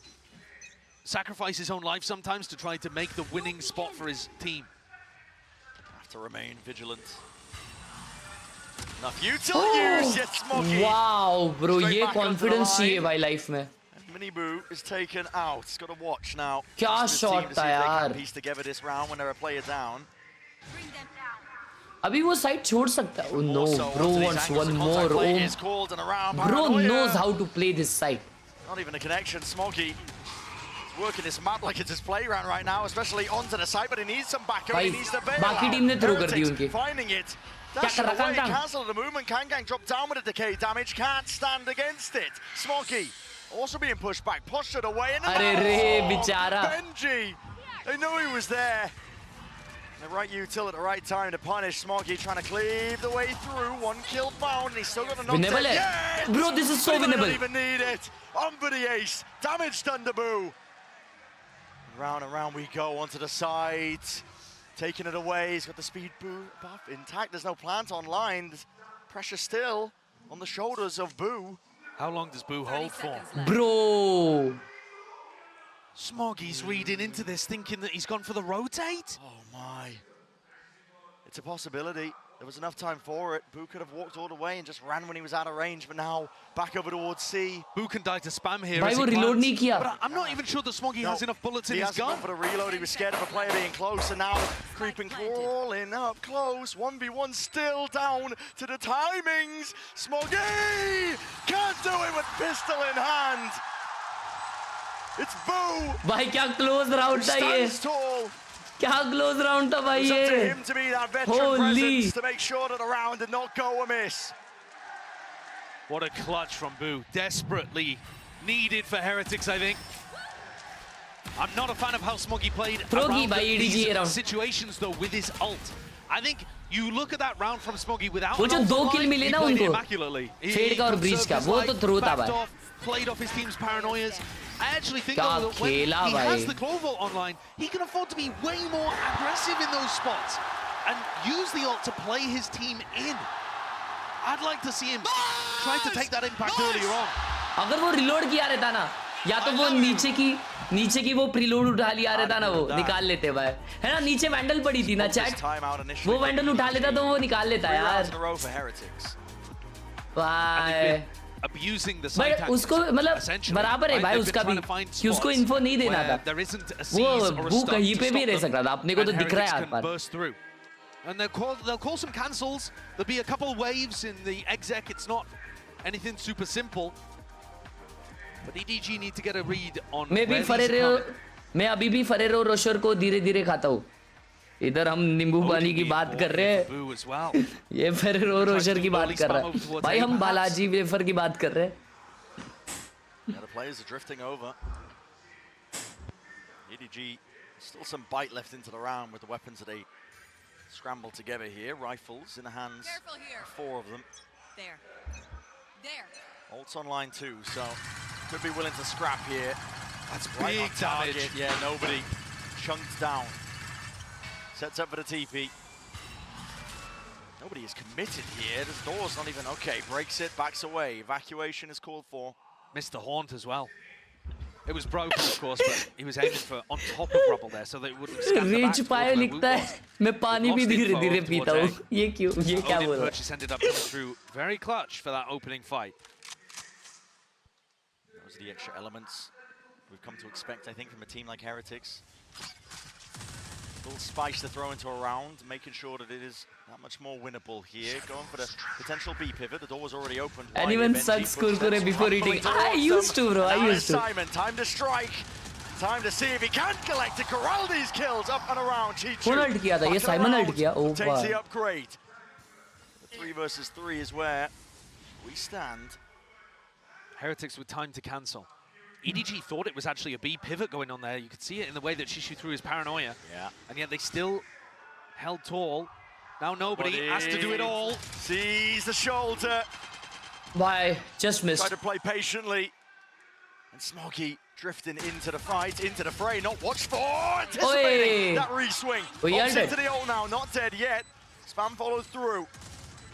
sacrifice his own life sometimes to try to make the winning spot for his team. Have to remain vigilant. Enough util use, yes, Smoggy. Wow bro, Straight ये back onto the confidence चाहिए line. भाई life में। Miniboo is taken out. He's got to watch now. क्या Just this team shot to see था if they यार। can piece together this round when they're a player down. अभी वो side छोड़ सकता है। Oh no, bro wants one more. Play Oh, is called and around. bro Paranoia. knows how to play this side. Not even a connection. Smoggy is working this map like it's his playground right now, especially onto the side, but he needs some backup. He भाई, needs the bail बाकी out. Team ने throw कर दी Heretics उनकी। finding it. क्या Dashing कर रहा away, Kang? cancel the movement. Kang dropped down with a decay damage. Can't stand against it. Smoggy also being pushed back, postured away. And अरे रे बेचारा। Benji, they knew he was there. The right util at the right time to punish Smoggy, trying to cleave the way through. One kill found, and he's still got a knockdown. Winnable है। Yes! Bro, this is so But he winnable. don't even need it. On for the ace. Damage done to Boo. Round and round we go onto the side. Taking it away. He's got the speed Boo buff intact. There's no plant online. There's pressure still on the shoulders of Boo. How long does Boo hold for? Bro. Smoggy's reading into this, thinking that he's gone for the rotate. Oh my. It's a possibility. There was enough time for it. Boo could have walked all the way and just ran when he was out of range, but now back over towards C. Boo can die to spam here. भाई as वो he reload plants. नहीं किया। But I'm not even sure that Smoggy has enough bullets in he his hasn't gun. gone for the reload. He was scared of a player being close, and now creeping, crawling up close. 1v1 still down to the timings. Smoggy can't do it with pistol in hand. It's Boo. भाई क्या close round था ये। Stands tall. क्या close round था भाई It's up to ये। him to be that veteran Holy. presence to make sure that the round did not go amiss. What a clutch from Boo. Desperately needed for Heretics, I think. I'm not a fan of how Smoggy played Throw around की भाई EDG these round। situations, though, with his ult. I think you look at that round from Smoggy without वो जो an ult दो online, kill मिले he ना played it उनको, immaculately. He fade का और ब्रीच conserved का, his वो life, तो throw था backed भाई। off, played off his team's paranoias. I actually think क्या though, that when खेला he has भाई। the claw vault online, he can afford to be way more aggressive in those spots and use the ult to play his team in. I'd like to see him try to take that impact earlier on. अगर वो reload किया रहता ना, या तो वो नीचे की वो प्रीलोड उठा लिया रहता ना, वो निकाल लेते भाई। है ना, नीचे वैंडल पड़ी थी ना चैट, वो वैंडल उठा लेता तो वो निकाल लेता यार। भाई Abusing the बट उसको मतलब बराबर है भाई उसका भी कि उसको इन्फो नहीं देना था। वो वो कहीं पे भी रह सकता था, अपने को तो दिख रहा है यार। And they'll call some cancels. There'll be a couple waves in the exec. It's not anything super simple. But EDG need to get a read on मैं भी मैं अभी भी फरेरो रोशर को धीरे-धीरे खाता हूँ। इधर हम नींबू पानी की बात कर रहे हैं, ये फरेरो रोशर की बात कर रहा है। भाई हम बालाजी वेफर की बात कर रहे हैं। The players are drifting over. EDG still some bite left into the round with the weapons that they scramble together here. Rifles in the hands of 4 of them. There. Ults online too, so could be willing to scrap here. That's right big on target. damage. Yeah, nobody chunked down. Sets up for the TP. Nobody is committed here. The door's not even okay. Breaks it, backs away. Evacuation is called for. Missed the haunt as well. It was broken, of course, but he was aiming for on top of rubble there, so that it wouldn't scan the back. Reach पाए लिखता है, मैं पानी भी धीरे-धीरे पीता हूँ। ये क्यों? ये क्या बोल रहा है? Purchase ended up coming through very clutch for that opening fight. Those are the extra elements we've come to expect, I think, from a team like Heretics. little spice to throw into a round, making sure that it is that much more winnable here. Going for the potential B pivot. The door was already opened. Anyone sucks kurkure before eating? I used to, bro. I used to. Simon, time to strike. Time to see if he can collect to corral these kills up and around. कौन ult किया था? ये Simon ult किया. Oh takes the upgrade. The 3 versus 3 is where we stand. Heretics with time to cancel. EDG thought it was actually a B pivot going on there. You could see it in the way that Shishu threw his paranoia. Yeah. And yet they still held tall. Now nobody has to do it all. Sees the shoulder. Bye. Just missed. Try to play patiently. And Smoggy drifting into the fight, into the fray, not watched for, anticipating that re-swing. Pops into the ult now, not dead yet. Spam follows through.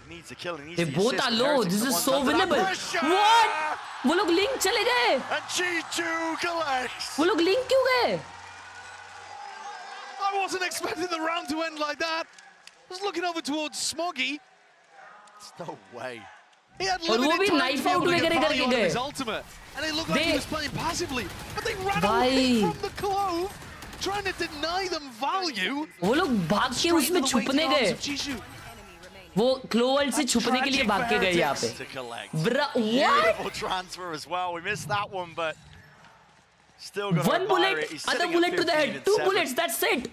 Needs a kill, he needs they the both assist. are low, this is so winnable. What? वो लोग link चले गए. And G2 collects. वो लोग link क्यों गए? I wasn't expecting the round to end like that. I was looking over towards Smoggy. There's no way. He had limited time to be able to get value on his ultimate. And it looked like he was playing passively. But they ran away from the clove, trying to deny them value. वो लोग भाग के उसमें छुपने गए. वो क्लोवर्ड से छुपने के लिए भाग के गए यहाँ पे. Beautiful transfer as well. We missed that one, but still got one bullet, other bullet to the head, 2 bullets. That's it.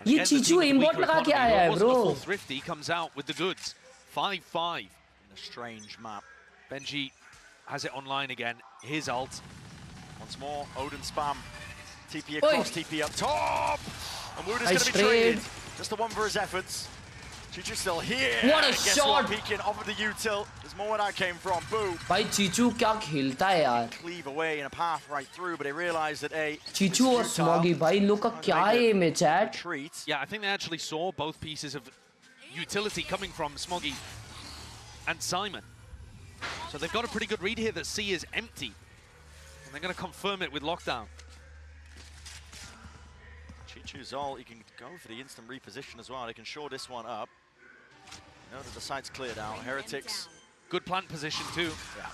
ये चीचू aimbot लगा के आया है, bro. Thrifty comes out with the goods. 5-5 in a strange map. Benji has it online again. His ult. Once more, Odin spam. TP across, TP up top. And Wood is going to be traded. Just the one for his efforts. Chichu still here. What a shot! Peeking off of the util. There's more where that came from. Boo. भाई चीचू क्या खेलता है यार. Cleave away in a path right through, but they realized that चीचू और Smoggy भाई इन लोग का क्या aim है chat? Yeah, I think they actually saw both pieces of utility coming from Smoggy and Simon. So they've got a pretty good read here that C is empty. And they're going to confirm it with lockdown. Chichu's ult, he can go for the instant reposition as well. They can shore this one up. You know that the site's cleared out. Heretics. Good plant position too. Yeah.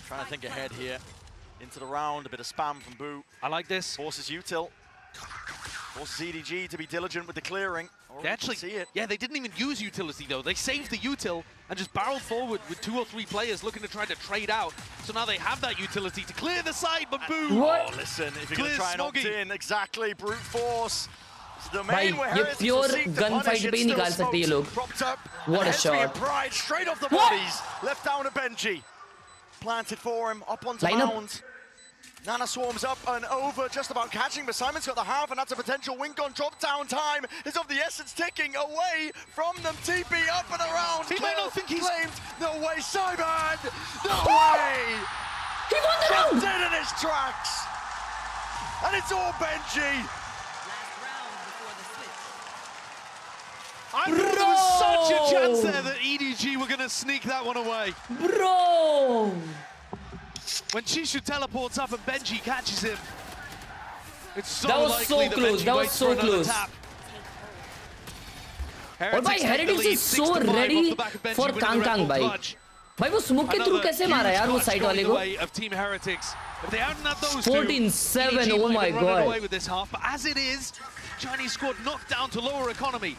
Trying to think ahead here. Into the round, a bit of spam from Boo. I like this. Forces util. Forces EDG to be diligent with the clearing. They actually, see it. Yeah, they didn't even use utility though. They saved the util and just barreled forward with 2 or 3 players looking to try to trade out. So now they have that utility to clear the side, but boom! Oh, listen, if you're going to try and opt in, exactly, brute force. भाई ये pure gunfight पे ही निकाल सकते हैं ये लोग. What a shot! Pride straight off the bodies. Left down to Benji. Planted for him, up onto Mound. Nana swarms up and over, just about catching, but Simon's got the half, and that's a potential wink on drop down time. Is of the essence, ticking away from them. TP up and around. He might not think he's claimed. No way, Simon! No way! He won the round! Dead in his tracks! And it's all Benji! I thought there was such a chance there that EDG were going to sneak that one away. Bro! When Chishu teleports up and Benji catches him, it's so that was likely so close. That was so close. और भाई Heretics is so ready for Kang भाई. भाई वो smoke के through कैसे मारा यार वो side वाले को? Of Team Heretics. If they hadn't had those 14-7. Oh my god. Away with this half, but as it is, Chinese squad knocked down to lower economy.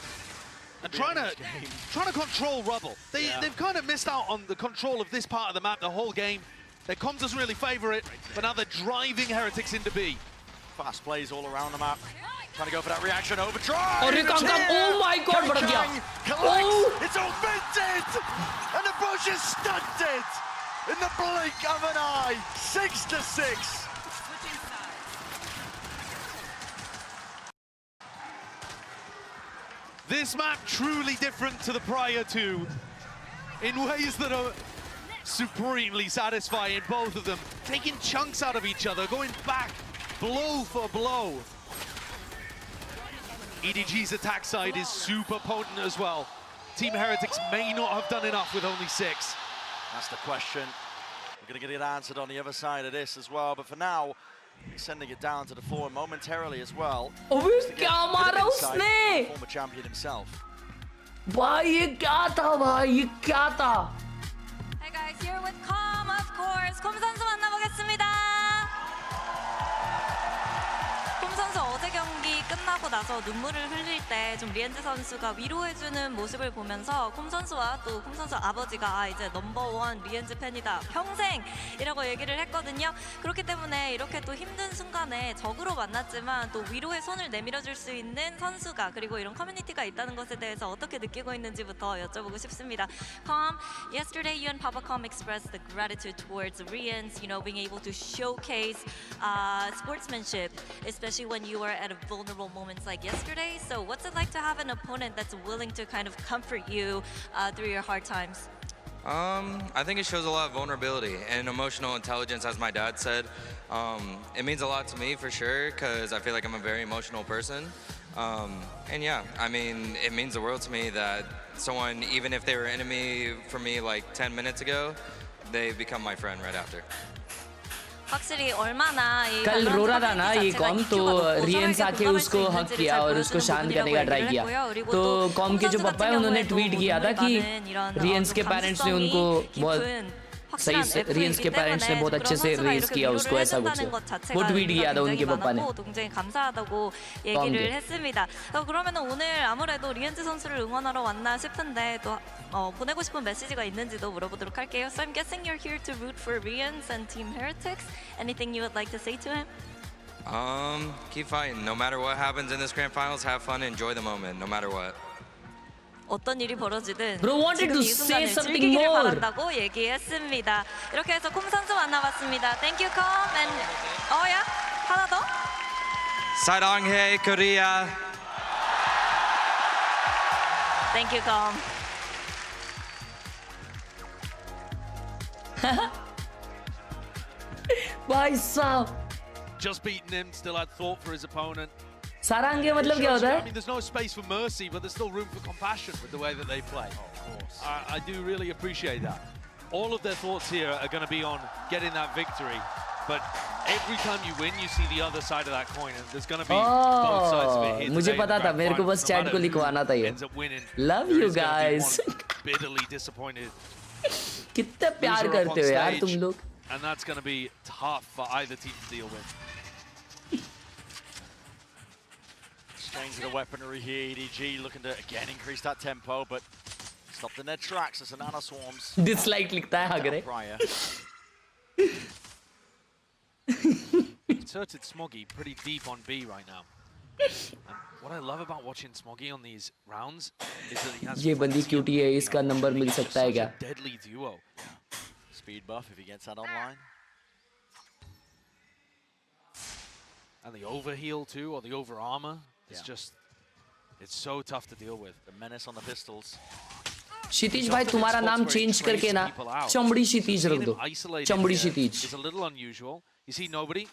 And trying to control Rubble. They've kind of missed out on the control of this part of the map the whole game. Their comms doesn't really favour it, but now they're driving Heretics into B. Fast plays all around the map. Trying to go for that reaction overdrive. Oh my god, बढ़ गया. Oh, it's augmented, and the bush is stunted in the blink of an eye. 6-6. This map truly different to the prior two, in ways that are supremely satisfying, both of them. Taking chunks out of each other, going back blow for blow. EDG's attack side is super potent as well. Team Heretics may not have done enough with only 6. That's the question. We're going to get it answered on the other side of this as well, but for now, he's sending it down to the floor momentarily as well. क्या मारा उसने? Former champion himself. भाई ये क्या था भाई? ये क्या था? Hey guys, here with Com, of course. 콤 선수 만나보겠습니다. 콤 선수 어제 경기 끝나고 나서 눈물을 흘릴 때 좀 리엔즈 선수가 위로해주는 모습을 보면서 콤 선수와 또 콤 선수 아버지가 이제 넘버원 리엔즈 팬이다 평생이라고 얘기를 했거든요. 그렇기 때문에 이렇게 또 힘든 순간에 적으로 만났지만 또 위로의 손을 내밀어줄 수 있는 선수가 그리고 이런 커뮤니티가 있다는 것에 대해서 어떻게 느끼고 있는지부터 여쭤보고 싶습니다. Yesterday you and Papa Com expressed the gratitude towards Rians, being able to showcase sportsmanship, especially when you were at a vulnerable moments like yesterday. So what's it like to have an opponent that's willing to kind of comfort you through your hard times? I think it shows a lot of vulnerability and emotional intelligence, as my dad said. It means a lot to me for sure, because I feel like I'm a very emotional person. And yeah, I mean, it means the world to me that someone, even if they were an enemy for me like 10 minutes ago, they become my friend right after. 확실히 얼마나 이 कल रो रहा था ना ये com तो रियंस आके उसको हक किया और उसको शांत करने का ट्राई किया तो कॉम के जो पापा है उन्होंने ट्वीट किया था कि रियंस के पेरेंट्स ने उनको बहुत सही से रियंस के पेरेंट्स ने बहुत अच्छे से रेज किया उसको ऐसा कुछ वो ट्वीट किया था उनके पापा ने 굉장히 감사하다고 얘기를 했습니다. 그러면은 오늘 아무래도 리엔즈 선수를 응원하러 왔나 싶은데 또 보내고 싶은 메시지가 있는지도 물어보도록 할게요. So I'm guessing you're here to root for Rians and Team Heretics. Anything you would like to say to him? Keep fighting. No matter what happens in this grand finals, have fun, enjoy the moment, no matter what. 어떤 일이 벌어지든 Bro wanted to 지금 이 say 순간을 something 즐기기를 more. 바란다고 얘기했습니다. 이렇게 해서 콤 선수 만나봤습니다. Thank you, Com. And 야 하나 더. Salunkhe, Korea. Thank you, Com. भाई साहब Just beaten him, still had thought for his opponent. सारंगे मतलब क्या होता I है? mean, there's no space for mercy, but there's still room for compassion with the way that they play. Of course. I do really appreciate that. All of their thoughts here are going to be on getting that victory. But every time you win, you see the other side of that coin, and there's going to be both sides of it here. मुझे पता था मेरे को बस chat को लिखवाना था ये. Love you guys. Bitterly disappointed. कितना प्यार करते हो यार तुम लोग. And that's going to be tough for either team to deal with. Exchange of the weaponry here, EDG looking to again increase that tempo, but stopped in their tracks as the Nano Swarms. Dislike लिखता है आगे. Inserted Smoggy pretty deep on B right now. And what I love about watching Smoggy on these rounds is that he has ये बंदी cutie है इसका number मिल सकता है क्या? Deadly duo. Speed buff if he gets that online. And the overheal too, or the over armor. It's just, it's so tough to deal with. The menace on the pistols. क्षितिज भाई तुम्हारा नाम change करके ना चमड़ी क्षितिज रख दो. चमड़ी क्षितिज. It's a little unusual. You see nobody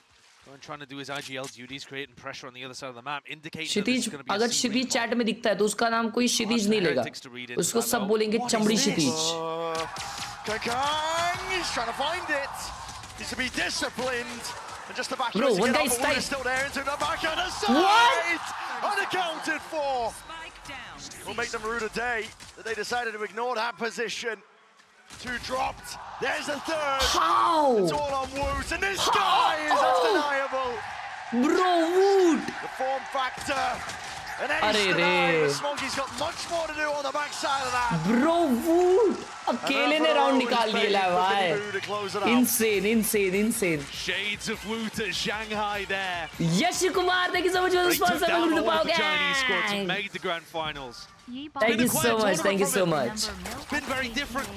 trying to do his IGL duties, creating pressure on the other side of the map, indicating क्षितिज अगर क्षितिज चैट में दिखता है तो उसका नाम कोई क्षितिज नहीं लेगा. उसको सब बोलेंगे चमड़ी क्षितिज. He's trying to find it. Needs to be disciplined. And just the back Bro, one guy's is still there into the backhand aside. Unaccounted for. Will make them rue the day that they decided to ignore that position. Two dropped. There's a third. How? It's all on Woot, and this guy is undeniable. Bro, Woot. The form factor. An ace Arey tonight. re. Smoggy's got much more to do on the backside of that. Bro, Woot. अकेले ने round निकाल दिया है भाई. Insane. Shades of Woot at Shanghai there. Yash Kumar, thank you so much for the sponsor. Down all the journey squads and made the grand finals. Thank you so much. Thank you so much. It's been very different.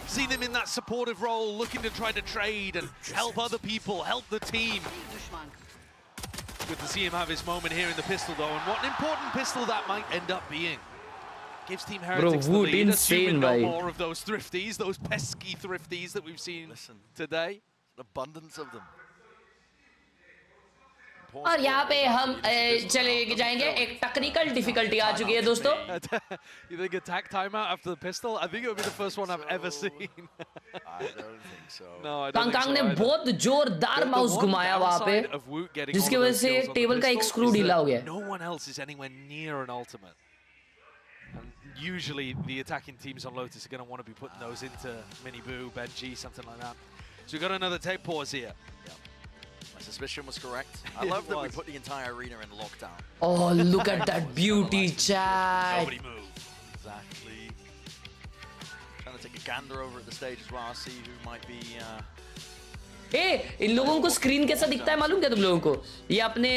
Seen him in that supportive role, looking to try to trade and help other people, help the team. Good to see him have his moment here in the pistol though, and what an important pistol that might end up being. Gives Team Heretics the lead, assuming no more of those thrifties, those pesky thrifties that we've seen today. An abundance of them. और यहाँ पे हम चले जाएंगे एक technical difficulty आ चुकी है दोस्तों. You think attack timeout after the pistol? I think it would be the first one I've ever seen. I don't think so. No, I don't think so Kang ने either. बहुत जोरदार mouse घुमाया वहाँ पे जिसकी वजह से टेबल का एक स्क्रू ढीला हो गया. No one else is anywhere near an ultimate. And usually the attacking teams on Lotus are going to want to be putting those into Mini Boo, Benji, something like that. So we've got another tape pause here. My suspicion was correct. I love that we put the entire arena in lockdown. Oh, look at that beauty, chat. Nobody move. Exactly. Trying to take a gander over at the stage as well. See who might be. इन लोगों को screen कैसा दिखता है मालूम क्या तुम लोगों को? ये अपने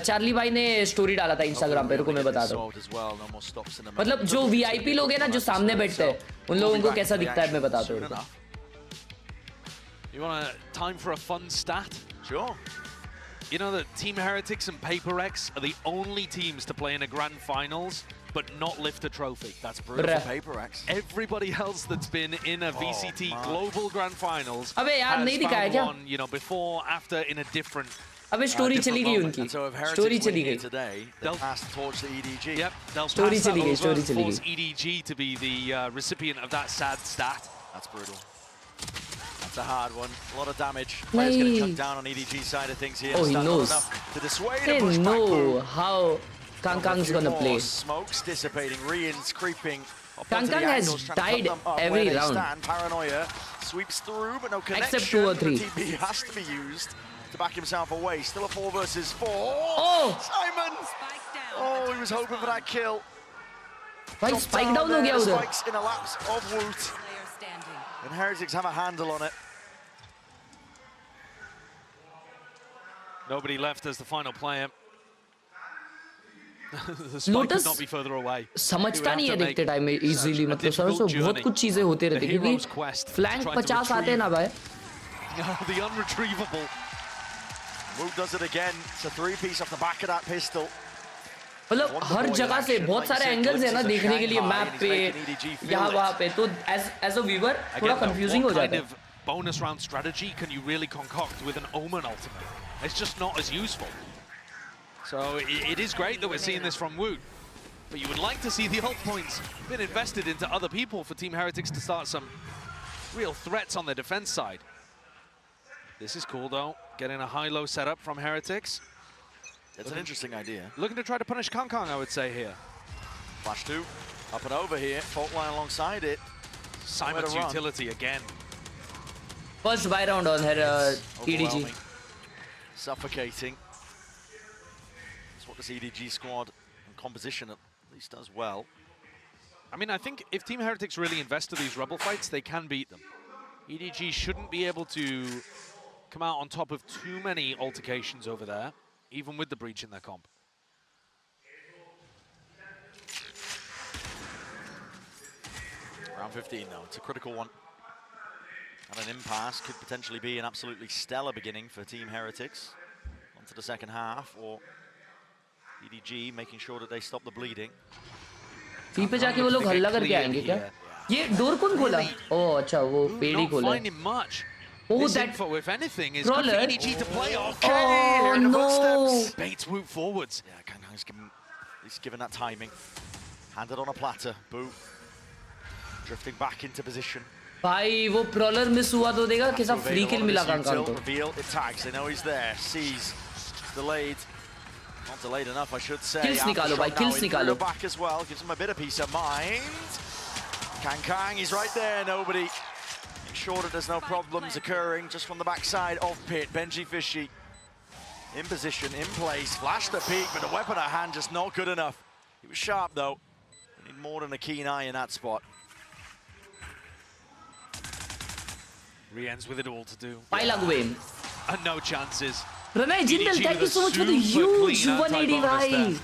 चार्ली भाई ने स्टोरी डाला था इंस्टाग्राम पे, रुको मैं बता दूं। मतलब जो वीआईपी लोग हैं ना जो सामने बैठते हैं उन लोगों को कैसा दिखता है मैं बताता हूं। You want a time for a fun stat? Sure. You know that Team Heretics and PaperX are the only teams to play in a grand finals but not lift a trophy. That's brutal for PaperX. Everybody else that's been in a VCT global grand finals अबे यार नहीं दिखाया क्या? one, you know, before, after in a different. अबे story चली गई उनकी. Story चली गई. Today, they'll pass the torch to EDG. Yep, they'll story pass that चली गई. over, स्टोरी चली force गई. EDG to be the recipient of that sad stat. That's brutal. That's a hard one. A lot of damage. Players going to chuck down on EDG's side of things here. Oh, he knows. To dissuade They a pushback know move. how Kangkang's gonna play. Smokes dissipating, Rian's creeping. Kangkang has died every round. Paranoia sweeps through, but no connection. Except 2 or 3. TB has to be used to back himself away. Still a 4 versus 4. Oh! Simon! Oh, he was hoping for that kill. भाई spike down हो गया उधर. Spikes in a lapse of Woot. And Heretics have a handle on it. Nobody left as the final player. The spike could not be further away. समझता नहीं है देखते time में easily मतलब सर बहुत कुछ चीजें होते रहती हैं क्योंकि flank 50 आते हैं ना भाई. The unretrievable. Woot does it again. It's a 3-piece off the back of that pistol. मतलब हर जगह से बहुत सारे एंगल्स है ना देखने के लिए मैप पे यहाँ वहाँ पे तो as a viewer थोड़ा confusing हो जाता है. Bonus round strategy can you really concoct with an Omen ultimate? It's just not as useful. So it is great that we're seeing this from Woot, but you would like to see the ult points been invested into other people for Team Heretics to start some real threats on the defense side. This is cool though, getting a high-low setup from Heretics. It's an interesting idea. Looking to try to punish Kangkang, I would say here. Flash 2, up and over here, fault line alongside it. Simon's utility again. First buy round on her EDG. Suffocating. That's what this EDG squad and composition at least does well. I mean, I think if Team Heretics really invest to these Rebel fights, they can beat them. EDG shouldn't be able to come out on top of too many altercations over there, even with the breach in their comp. Round 15 though, it's a critical one. And an impasse could potentially be an absolutely stellar beginning for Team Heretics. Onto the second half, or EDG making sure that they stop the bleeding. सी पे जाके वो लोग हल्ला करके आएंगे क्या? ये door कौन खोला? ओह अच्छा वो पेड़ ही खोला. Oh, that info, if anything, is crawler. good for EDG to play off. Oh no! Bates Woot forwards. Yeah, Kangkang's given that timing. Handed on a platter. Boo. Drifting back into position. भाई वो प्रॉलर miss हुआ तो देगा कैसा free किल मिला कांगकांग को. Reveal, it tags. They know he's there. Sees. Delayed. Not delayed enough, I should say. Kills निकालो भाई, kills निकालो. Back as well. Gives him a bit of peace of mind. Kangkang, he's right there. Nobody. Make sure that there's no problems occurring just from the backside of pit. Benji Fishy in position, in place. Flash the peak, but the weapon at hand just not good enough. He was sharp though. We need more than a keen eye in that spot. Rien's with it all to do. Paila win. And no chances. Pranay Jindal, thank you so much for the huge 180 bhai.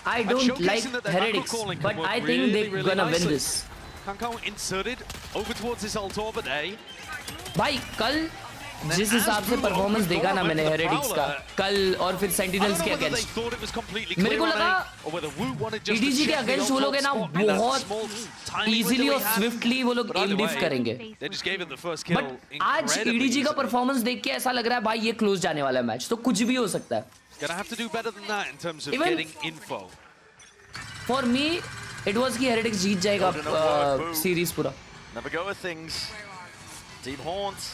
I don't like Heretics, but I think they're gonna win this. Kangkang inserted over towards his ult over there. भाई कल जिस हिसाब से performance देखा ना मैंने heretics का कल और फिर सेंटिनल्स के अगेंस्ट मेरे को लगा ईडीजी के अगेंस्ट वो लोग है ना बहुत इजीली और स्विफ्टली वो लोग एम डिफ करेंगे. बट आज ईडीजी का परफॉर्मेंस देख के ऐसा लग रहा है भाई ये क्लोज जाने वाला है मैच, तो कुछ भी हो सकता है. फॉर मी इट वाज कि हेरेटिक्स जीत जाएगा सीरीज पूरा. Never go with things. Team Haunts.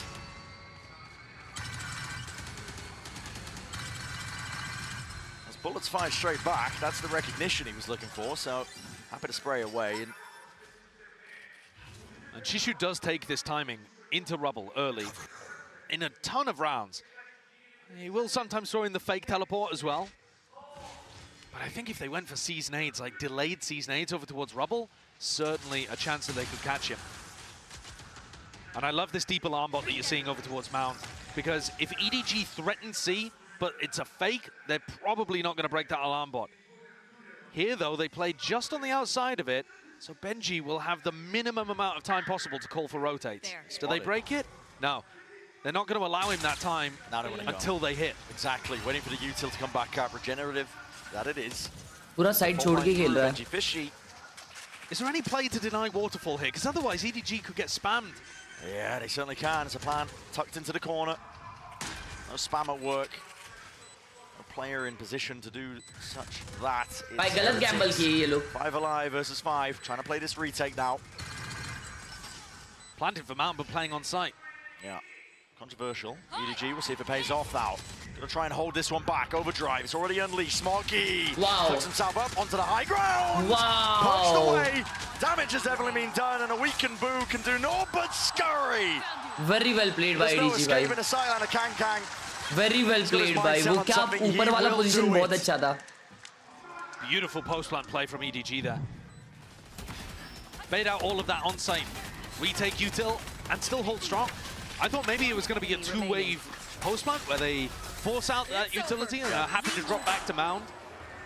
As bullets fired straight back, that's the recognition he was looking for, so happy to spray away. And Chishu does take this timing into rubble early in a ton of rounds. He will sometimes throw in the fake teleport as well. But I think if they went for Siege nades, like delayed Siege nades over towards Rubble, certainly a chance that they could catch him. And I love this deep alarm bot that you're seeing over towards Mount, because if EDG threatens C, but it's a fake, they're probably not going to break that alarm bot. Here, though, they play just on the outside of it, so Benji will have the minimum amount of time possible to call for rotates. Do they break it? No. They're not going to allow him that time until they hit. Exactly, waiting for the util to come back up. Regenerative, that it is. पूरा side छोड़ के खेल रहा है. Fishy. Is there any play to deny Waterfall here? Because otherwise EDG could get spammed. Yeah, they certainly can. It's a plan tucked into the corner. No spam at work. A player in position to do such that. भाई गलत gamble किए ये लोग. 5 alive versus 5. Trying to play this retake now. Planting for Mount, but playing on site. Yeah. Controversial. EDG, we'll see if it pays off now. Gonna try and hold this one back. Overdrive, it's already unleashed. Smarky tucks himself up onto the high ground. Wow. Punched away. Damage has definitely been done, and a weakened Boo can do no but scurry. Very well played by There's no EDG escape भाई. in the sideline of Kang. Very well played भाई. वो क्या ऊपर वाला position बहुत अच्छा था. Beautiful post-plant play from EDG there. Made out all of that on site. Retake util and still hold strong. I thought maybe it was going to be a two-wave post-plant where they force out that utility and are happy to drop back to Mound.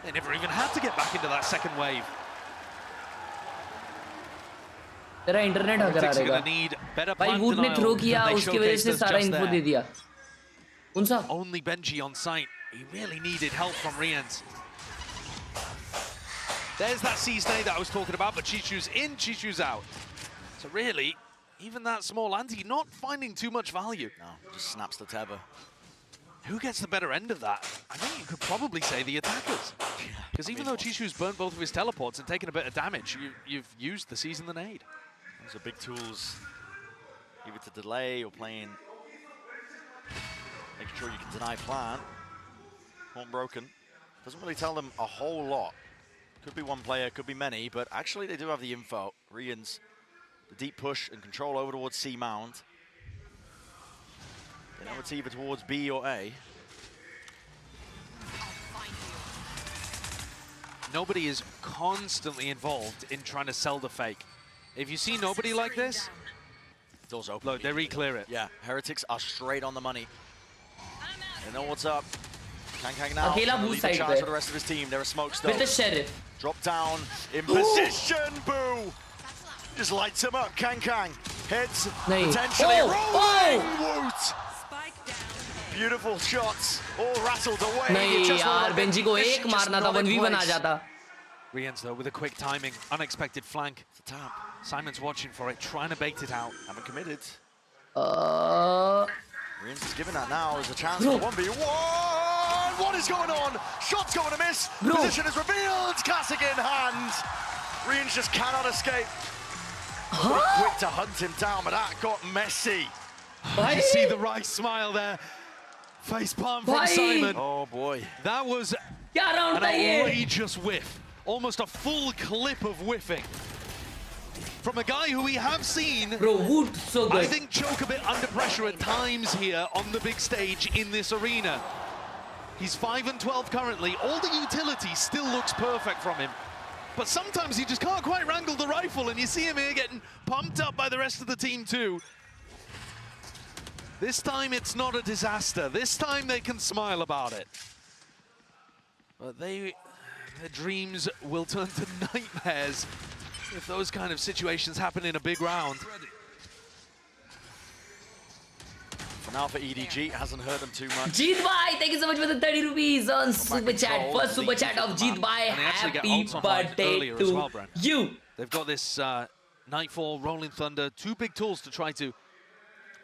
They never even had to get back into that second wave. तेरा internet अगर आ रहेगा. भाई would ने throw किया उसकी वजह से सारा इन्फो दे दिया. कौन सा? Only Benji on site. He really needed help from Rians. There's that Siege nade that I was talking about, but Chichu's in, Chichu's out. So really, even that small anti not finding too much value. No, just snaps the tether. Who gets the better end of that? I think you could probably say the attackers. Because even though Chichu's burnt both of his teleports and taken a bit of damage, you've used the Seize and the nade. Those are big tools, either to delay or playing, making sure you can deny plan. Horn broken. Doesn't really tell them a whole lot. Could be one player, could be many, but actually they do have the info. Rians, the deep push and control over towards C Mound. They know it's either towards B or A. Nobody is constantly involved in trying to sell the fake. If you see nobody like this, doors open. Look, they re-clear it. Yeah, Heretics are straight on the money. They know what's up. Kang now. Akela Lead boost the side charge पे. for the rest of his team. They're a smoke stone. With the sheriff. Drop down in position. Boo. Just lights him up. Kang heads potentially rolling. Woot. Beautiful shots. All rattled away. नहीं यार Benji को एक मारना था 1v1 आ जाता. Rians though with a quick timing, unexpected flank. It's a tap. Simon's watching for it, trying to bait it out. Haven't committed. Rians is giving that now as a chance for 1v1. What is going on? Shot's going to miss. Position is revealed. Classic in hand. Rians just cannot escape. Quick to hunt him down, but that got messy. You see the right smile there. Face palm from Simon. Oh boy. That was an outrageous whiff. Almost a full clip of whiffing. From a guy who we have seen, so good. I think, choke a bit under pressure at times here on the big stage in this arena. He's 5 and 12 currently. All the utility still looks perfect from him. But sometimes he just can't quite wrangle the rifle, and you see him here getting pumped up by the rest of the team too. This time it's not a disaster. This time they can smile about it. But their dreams will turn to nightmares if those kind of situations happen in a big round. For now for EDG, hasn't hurt them too much. Jeet Bhai, thank you so much for the 30 rupees on Super Chat. First Super Chat of Jeet Bhai. Happy birthday to you. They've got this Nightfall, Rolling Thunder, two big tools to try to,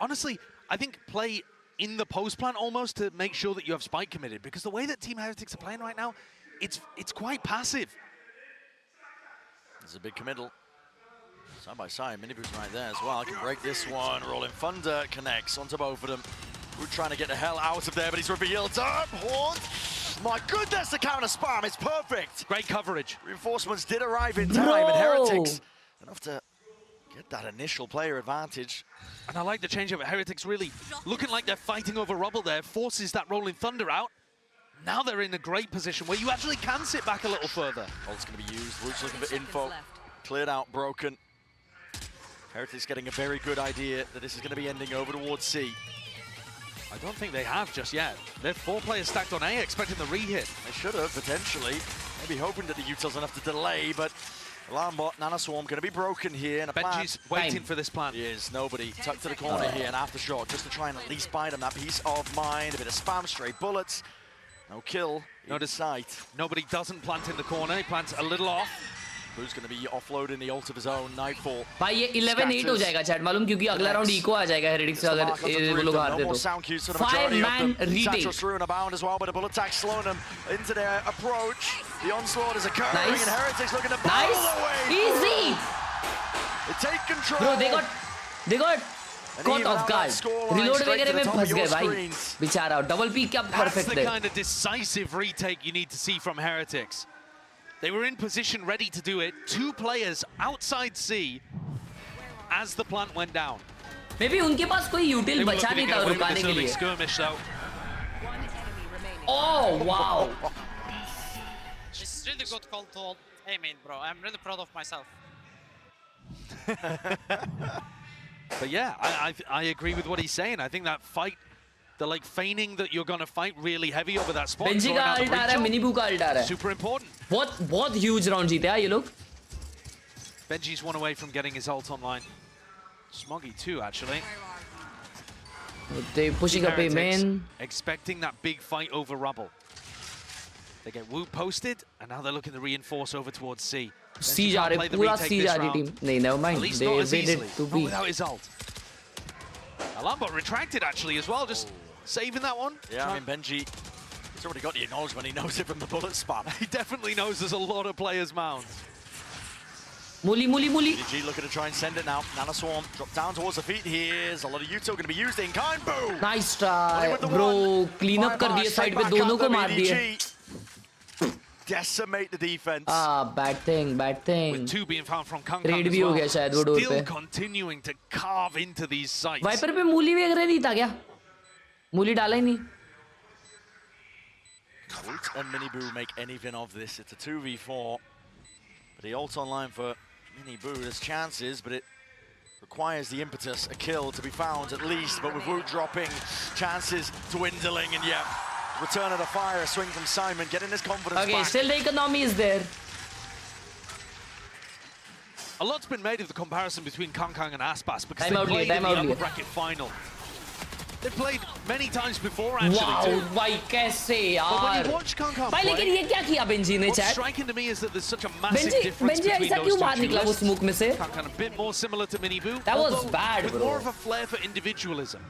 honestly, I think play in the post plan almost to make sure that you have spike committed, because the way that Team Heretics are playing right now, it's quite passive. There's a big committal. Side by side, Miniboo's right there as well. I can break this one. Rolling Thunder connects onto both of them. We're trying to get the hell out of there, but he's revealed up. Horn. My goodness, the counter spam is perfect. Great coverage. Reinforcements did arrive in time, and Heretics enough to get that initial player advantage. And I like the change of it. Heretics really looking like they're fighting over rubble there, forces that Rolling Thunder out. Now they're in a great position where you actually can sit back a little further. Ult's going to be used. Woot's looking for info. Cleared out, broken. Heretics getting a very good idea that this is going to be ending over towards C. I don't think they have just yet. They're 4 players stacked on A, expecting the re-hit. They should have, potentially. Maybe hoping that the Utils enough to delay, but Alarm bot, Nana Swarm going to be broken here. And a Benji's waiting for this plant. He is. Nobody tucked to the corner here. An aftershock just to try and at least buy them that peace of mind. A bit of spam, straight bullets. No kill. Notice sight. Nobody doesn't plant in the corner. He plants a little off. Who's going to be offloading the ult of his own? Nightfall. भाई ये 11-8 हो जाएगा chat मालूम क्योंकि अगला round eco आ जाएगा heretics से अगर वो लोग हारते तो 5-man retake. Through and abound as well, but a bullet attack slowing them into their approach. The onslaught is occurring, and Heretics looking to battle away. Easy. They take control. Bro, they got caught off guard. Reload वगैरह में फंस गए भाई. बेचारा double peek क्या perfect है. That's the kind of decisive retake you need to see from Heretics. They were in position, ready to do it. 2 players outside C as the plant went down. Maybe उनके पास कोई util बचा नहीं था रुकाने के लिए. Skirmish though. Oh wow! It's really good call to aim in, bro. I'm really proud of myself. But yeah, I agree with what he's saying. I think that fight, the like feigning that you're gonna fight really heavy over that spot. Benji का ult आ रहा है, Minibu का ult आ रहा है. Super important. बहुत huge round जीते हैं ये लोग. Benji's 1 away from getting his ult online. Smoggy too, actually. They pushing up a main. Expecting that big fight over rubble. They get Wu posted, and now they're looking to reinforce over towards C. C जा रहे, पूरा C जा रही team. नहीं, never mind. They waited to be. Without his ult. Alambot retracted actually as well, just saving that one. Yeah, I mean Benji, he's already got the acknowledgement. He knows it from the bullet spam. He definitely knows there's a lot of players mounds. Muli. GG looking to try and send it now. Nana Swarm drop down towards the feet. Here's a lot of util going to be used in kind. Boom! Nice try, bro. Clean up कर दिए side पे दोनों को मार दिए. Decimate the defense. Bad thing. With 2 being found from Kung Trade भी हो गया शायद वो door पे. Still continuing to carve into these sites. Viper पे मूली वगैरह नहीं था क्या? मूली डाला ही नहीं. Woot and Miniboo make anything of this. It's a 2v4. But the ult online for Miniboo. There's chances, but it requires the impetus, a kill to be found at least. But with Woot dropping, chances dwindling, and yeah. Return of the fire, a swing from Simon, getting his confidence back. Okay, still the economy is there. A lot's been made of the comparison between Kung and Aspas because they played in the upper bracket final. They've played many times before actually too. भाई कैसे यार? But when you watch Kung भाई लेकिन ये क्या किया Benji ने what's chat? striking to me is that there's such a massive difference between ऐसा क्यों बाहर निकला वो smoke में से? Kung a bit more similar to Miniboo. That was bad, with bro. more of a flair for individualism.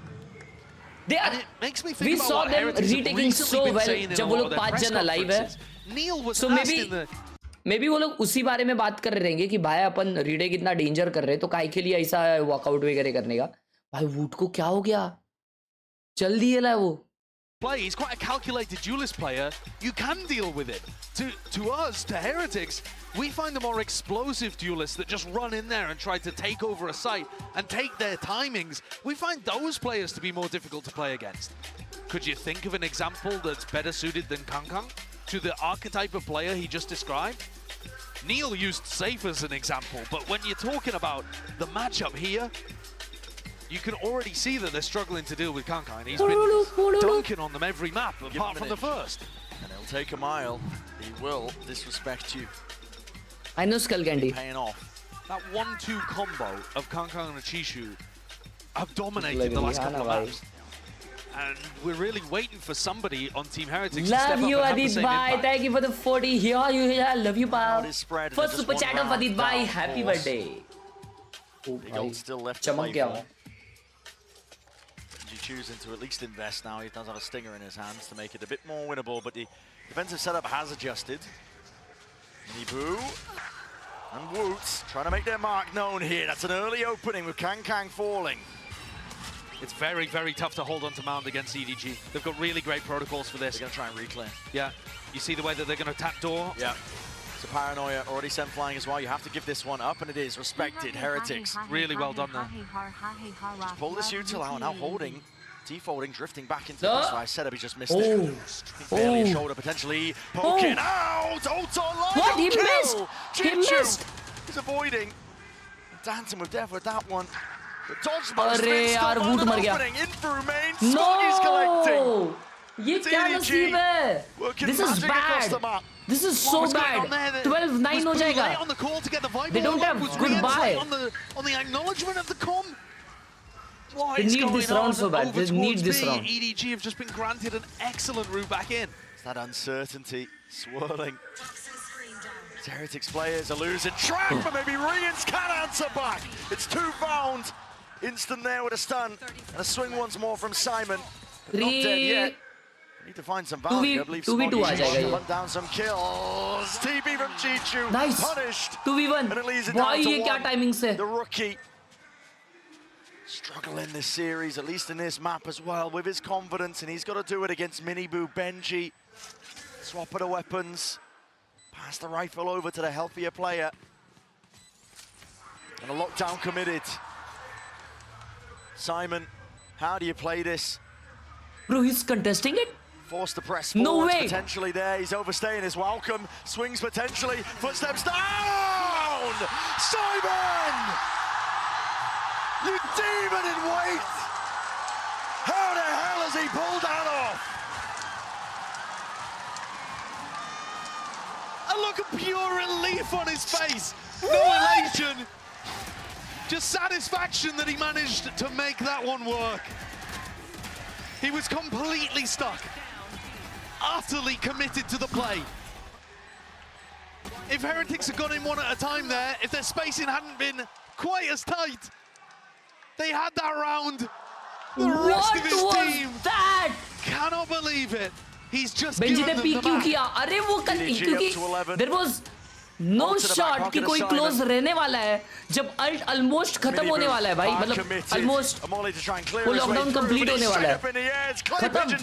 And it makes me think we about saw what them Heretics retaking so well जब वो लोग 5 जन alive है. Neil was so maybe वो लोग उसी बारे में बात कर रहे रहेंगे कि भाई अपन रीटेक इतना डेंजर कर रहे हैं तो काहे के लिए ऐसा वॉकआउट वगैरह करने का. भाई वुड को क्या हो गया? चल दिए ला वो. Play. He's quite a calculated duelist player. You can deal with it. To us, to Heretics, we find the more explosive duelists that just run in there and try to take over a site and take their timings. We find those players to be more difficult to play against. Could you think of an example that's better suited than Kung to the archetype of player he just described? Neil used Safe as an example, but when you're talking about the matchup here, you can already see that they're struggling to deal with Kung, and he's been dunking on them every map, apart from the first. And he'll take a mile. He will disrespect you. I know Skull Candy. Paying off. That 1-2 combo of Kung and Chishu have dominated the last couple of maps. And we're really waiting for somebody on Team Heretics to step up you, and have the Adit same Bhai. impact. Thank you for the 40. Here, love you, pal. First super chat of Adit Bhai. Happy birthday. The gold still left to play for. Choosing to at least invest now. He does have a stinger in his hands to make it a bit more winnable, but the defensive setup has adjusted. Miniboo and Woots trying to make their mark known here. That's an early opening with Kang falling. It's very, very tough to hold on to Mound against EDG. They've got really great protocols for this. They're going to try and reclaim. Yeah. You see the way that they're going to tap door? Yeah. So Paranoia already sent flying as well. You have to give this one up, and it is respected. Heretics. Really well done there. Just pull this util out, now holding, defaulting, drifting back into the crossfire setup. He just missed it. Barely a shoulder, potentially poking out. Ulton, what? He missed. He missed. He's avoiding. Dancing with death with that one. The dodge most अरे यार boot मर गया. No! ये क्या नसीब है? This is bad. This is so bad. 12-9 हो जाएगा. They don't have goodbye. On the acknowledgement of the com. They need this round so bad. They need this round. EDG have just been granted an excellent route back in. It's that uncertainty swirling. Heretics players are losing track, but maybe Rians can answer back. It's 2 found. Instant there with a stun. And a swing once more from Simon. Not dead yet. Need to find some value. I believe 2v2 आ जाएगा ये. Hunt down some kills. TP from Chichu. Nice. Punished. 2v1. And it leaves it भाई down ये to क्या 1. timing से? The rookie. Struggling this series, at least in this map as well, with his confidence, and he's got to do it against Miniboo. Benji. Swap of the weapons. Pass the rifle over to the healthier player. And a lockdown committed. Simon, how do you play this? Bro, he's contesting it? Forced to press No forwards, way. potentially there. He's overstaying his welcome. Swings potentially. Footsteps down! Simon! You demon in wait! How the hell has he pulled that off? A look of pure relief on his face. No elation. Just satisfaction that he managed to make that one work. He was completely stuck. Utterly committed to the play. If Heretics had gone in one at a time there, if their spacing hadn't been quite as tight, they had that round. The rest of his team that? Cannot believe it. He's just Benji given ने them P the क्यों map. किया? अरे वो क्योंकि there was no shot कि कोई close रहने वाला है जब ult almost खत्म होने वाला है भाई मतलब almost वो lockdown complete होने वाला है खत्म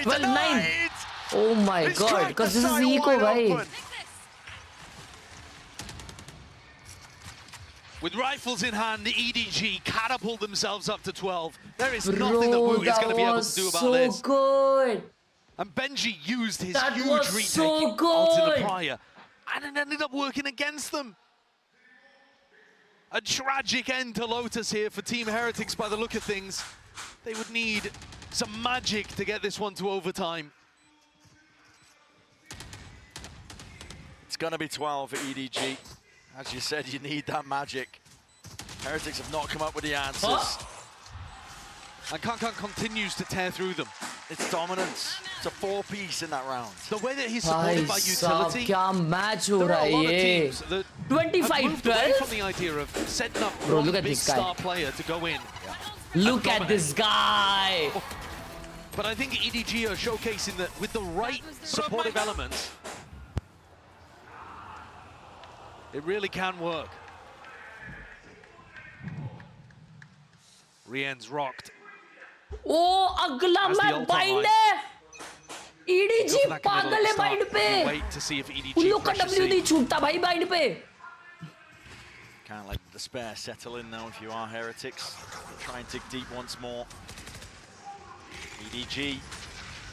12-9 oh my god because this is eco भाई With rifles in hand, the EDG catapult themselves up to 12. There is nothing that Wu is going to be able to do about this. So good. And Benji used his That huge was retake so onto good. the prior. And it ended up working against them. A tragic end to Lotus here for Team Heretics by the look of things. They would need some magic to get this one to overtime. It's going to be 12 for EDG. As you said, you need that magic. Heretics have not come up with the answers. And Kankan continues to tear through them. It's dominance. It's a 4-piece in that round. The way that he's supported by utility. क्या match हो There रहा are a lot of है teams that have moved away 25-12 from the idea of setting up Bro, one look at big this guy. star player to go in. Look at this guy. But I think EDG are showcasing that with the right supportive elements, it really can work. Rien's rocked. ओ अगला match bind है EDG पागल है bind पे Wait to see if EDG उन लोग का pressure W नहीं C. छूटता भाई बाइंड पे Can't let the spare settle in though if you are Heretics. Try and dig deep once more. EDG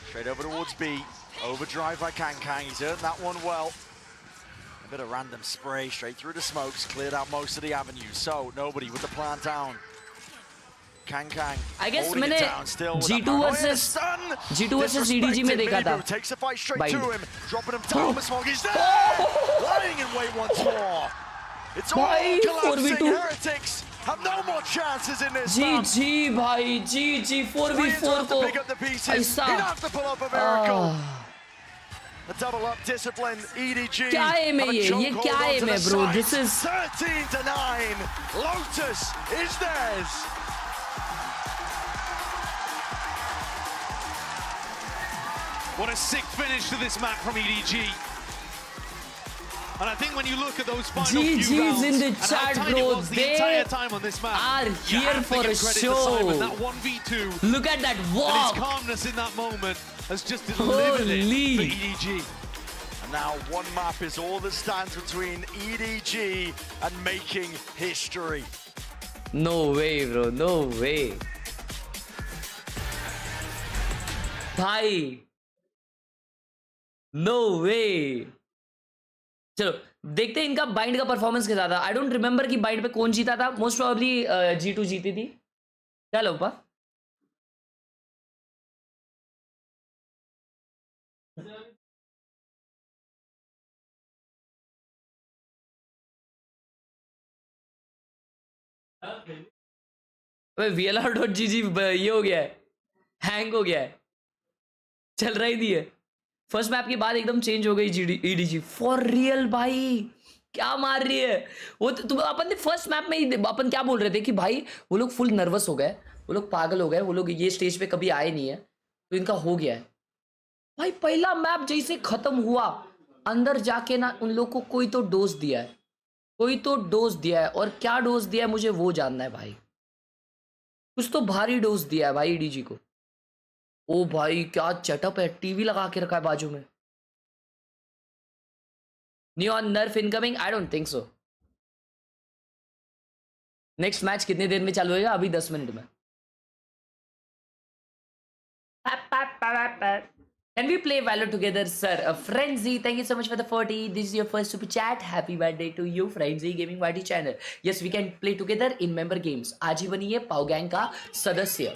straight over towards B. Overdrive by Kankang. He's earned that one well. A bit of random spray straight through the smokes. Cleared out most of the avenues. So nobody with the plant down. Kankang. I guess holding मैंने it down still with G2 that versus stun. G2 versus EDG में देखा था. Takes the fight straight Bind. to him. Dropping him down. The smoke is there. Lying in wait once more. It's all Bhai, collapsing. 4v2. Heretics have no more chances in this map. GG भाई GG 4v4 को Pick up the pieces. ऐसा He'd have to pull up a miracle. A double up discipline. EDG. क्या aim है ये क्या aim है bro? This is 13-9. Lotus is theirs. What a sick finish to this map from EDG. And I think when you look at those final few GG's rounds in the and chat, how tight it bro. was the They entire time on this map, are you here have to for give a credit show. to Simon. That 1v2 Look at that and walk. his calmness in that moment has just delivered it for EDG. And Now one map is all that stands between EDG and making history. No way, bro. No way. भाई no वे। चलो देखते हैं इनका bind का performance कैसा था। I don't remember कि bind पे कौन जीता था। मोस्ट प्रोबेबली G2 जीती थी। क्या लोपा VLR.gg ये हो गया है, हैंग हो गया है, चल रहा ही नहीं है। फर्स्ट मैप के बाद एकदम चेंज हो गई EDG फॉर रियल। भाई क्या मार रही है वो। तुम अपन ने फर्स्ट मैप में ही अपन क्या बोल रहे थे कि भाई वो लोग फुल नर्वस हो गए, वो लोग पागल हो गए, वो लोग ये स्टेज पे कभी आए नहीं है, तो इनका हो गया है। भाई पहला मैप जैसे खत्म हुआ, अंदर जाके ना उन लोग को कोई तो डोज दिया है, कोई तो डोज दिया है। और क्या डोज दिया है मुझे वो जानना है भाई। कुछ तो भारी डोज दिया है भाई EDG को। ओ भाई क्या चटअप है, टीवी लगा के रखा है बाजू में। Neon नर्फ incoming, I don't think so. Next match कितनी देर में चालू होगा? अभी 10 मिनट में। Can we play Valorant together, sir? Frenzy, thank you so much for the 40. This is your first super chat. Happy birthday to you, Frenzy Gaming YT channel. Yes, we can play together in member games. आज ही बनिए पाव gang का सदस्य।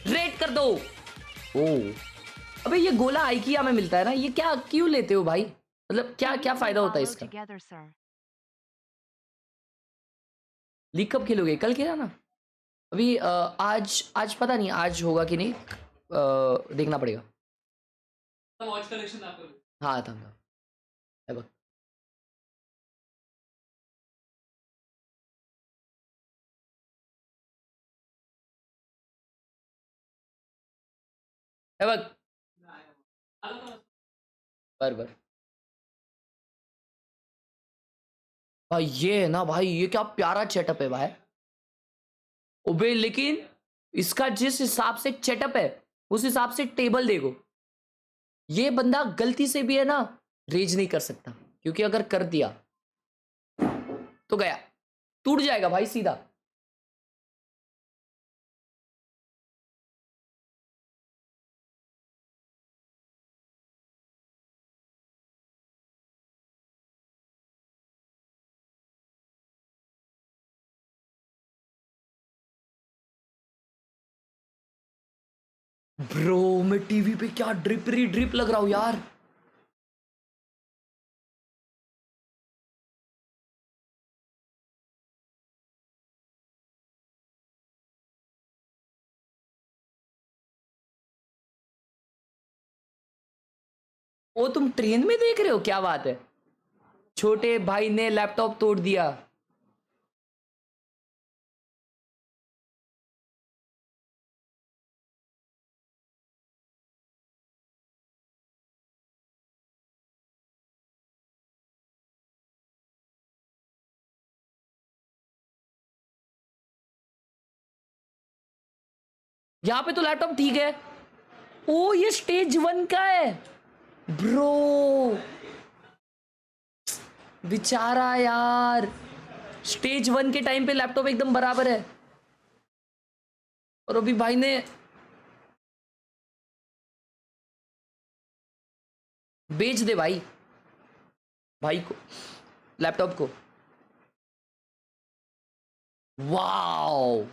Red कर दो। ओ अबे ये गोला IKEA में मिलता है ना, ये क्या क्यों लेते हो भाई? मतलब क्या क्या फायदा होता है इसका? लीग कब खेलोगे? कल खेला ना। अभी आज पता नहीं आज होगा कि नहीं, देखना पड़ेगा। हाँ था बराबर। भाई ये है ना भाई, ये क्या प्यारा सेटअप है भाई। ओबे लेकिन इसका जिस हिसाब से सेटअप है उस हिसाब से टेबल देखो। ये बंदा गलती से भी है ना रेज नहीं कर सकता, क्योंकि अगर कर दिया तो गया, टूट जाएगा भाई सीधा। ब्रो मैं टीवी पे क्या ड्रिप लग रहा हूं यार। ओ तुम ट्रेन में देख रहे हो? क्या बात है, छोटे भाई ने लैपटॉप तोड़ दिया। यहां पे तो लैपटॉप ठीक है। ओ ये स्टेज 1 का है ब्रो, बेचारा यार। स्टेज 1 के टाइम पे लैपटॉप एकदम बराबर है, और अभी भाई ने बेच दे भाई को लैपटॉप को। वाओ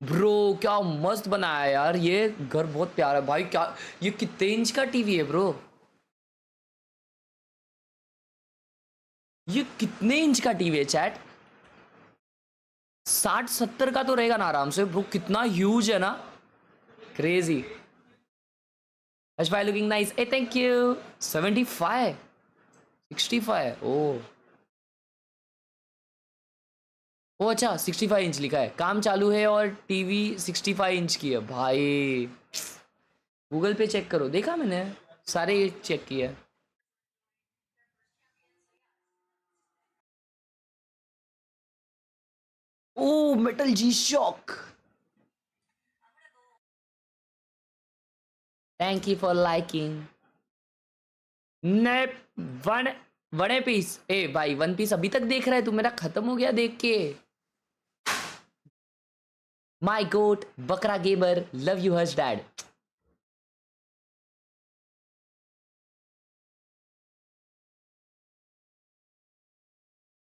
ब्रो क्या मस्त बनाया है यार, ये घर बहुत प्यारा है भाई। क्या ये कितने इंच का टीवी है ब्रो? ये कितने इंच का टीवी है चैट? 60-70 का तो रहेगा ना आराम से ब्रो। कितना ह्यूज है ना, crazy. Looking nice, A thank you. 75 65 ओ अच्छा 65 इंच लिखा है, काम चालू है और टीवी 65 इंच की है भाई। गूगल पे चेक करो, देखा मैंने सारे चेक किया। ओ मेटल जी शॉक thank you for liking. One piece. ए भाई वन पीस अभी तक देख रहा है तू? मेरा खत्म हो गया देख के। माय गोट बकरा gamer, love you Harsh dad.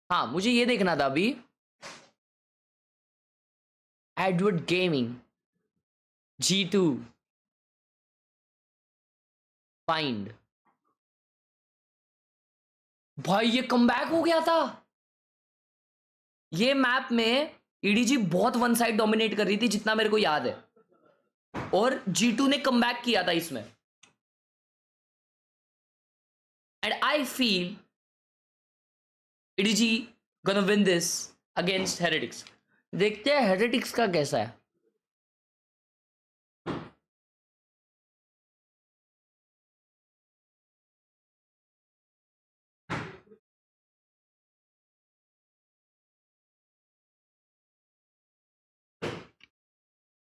हाँ मुझे ये देखना था अभी। Edward gaming G2 find. भाई ये कमबैक हो गया था। ये मैप में ईडीजी बहुत वन साइड डोमिनेट कर रही थी जितना मेरे को याद है, और G2 ने कमबैक किया था इसमें। And I feel EDG gonna win this against heretics. देखते हैं हेरेटिक्स का कैसा है।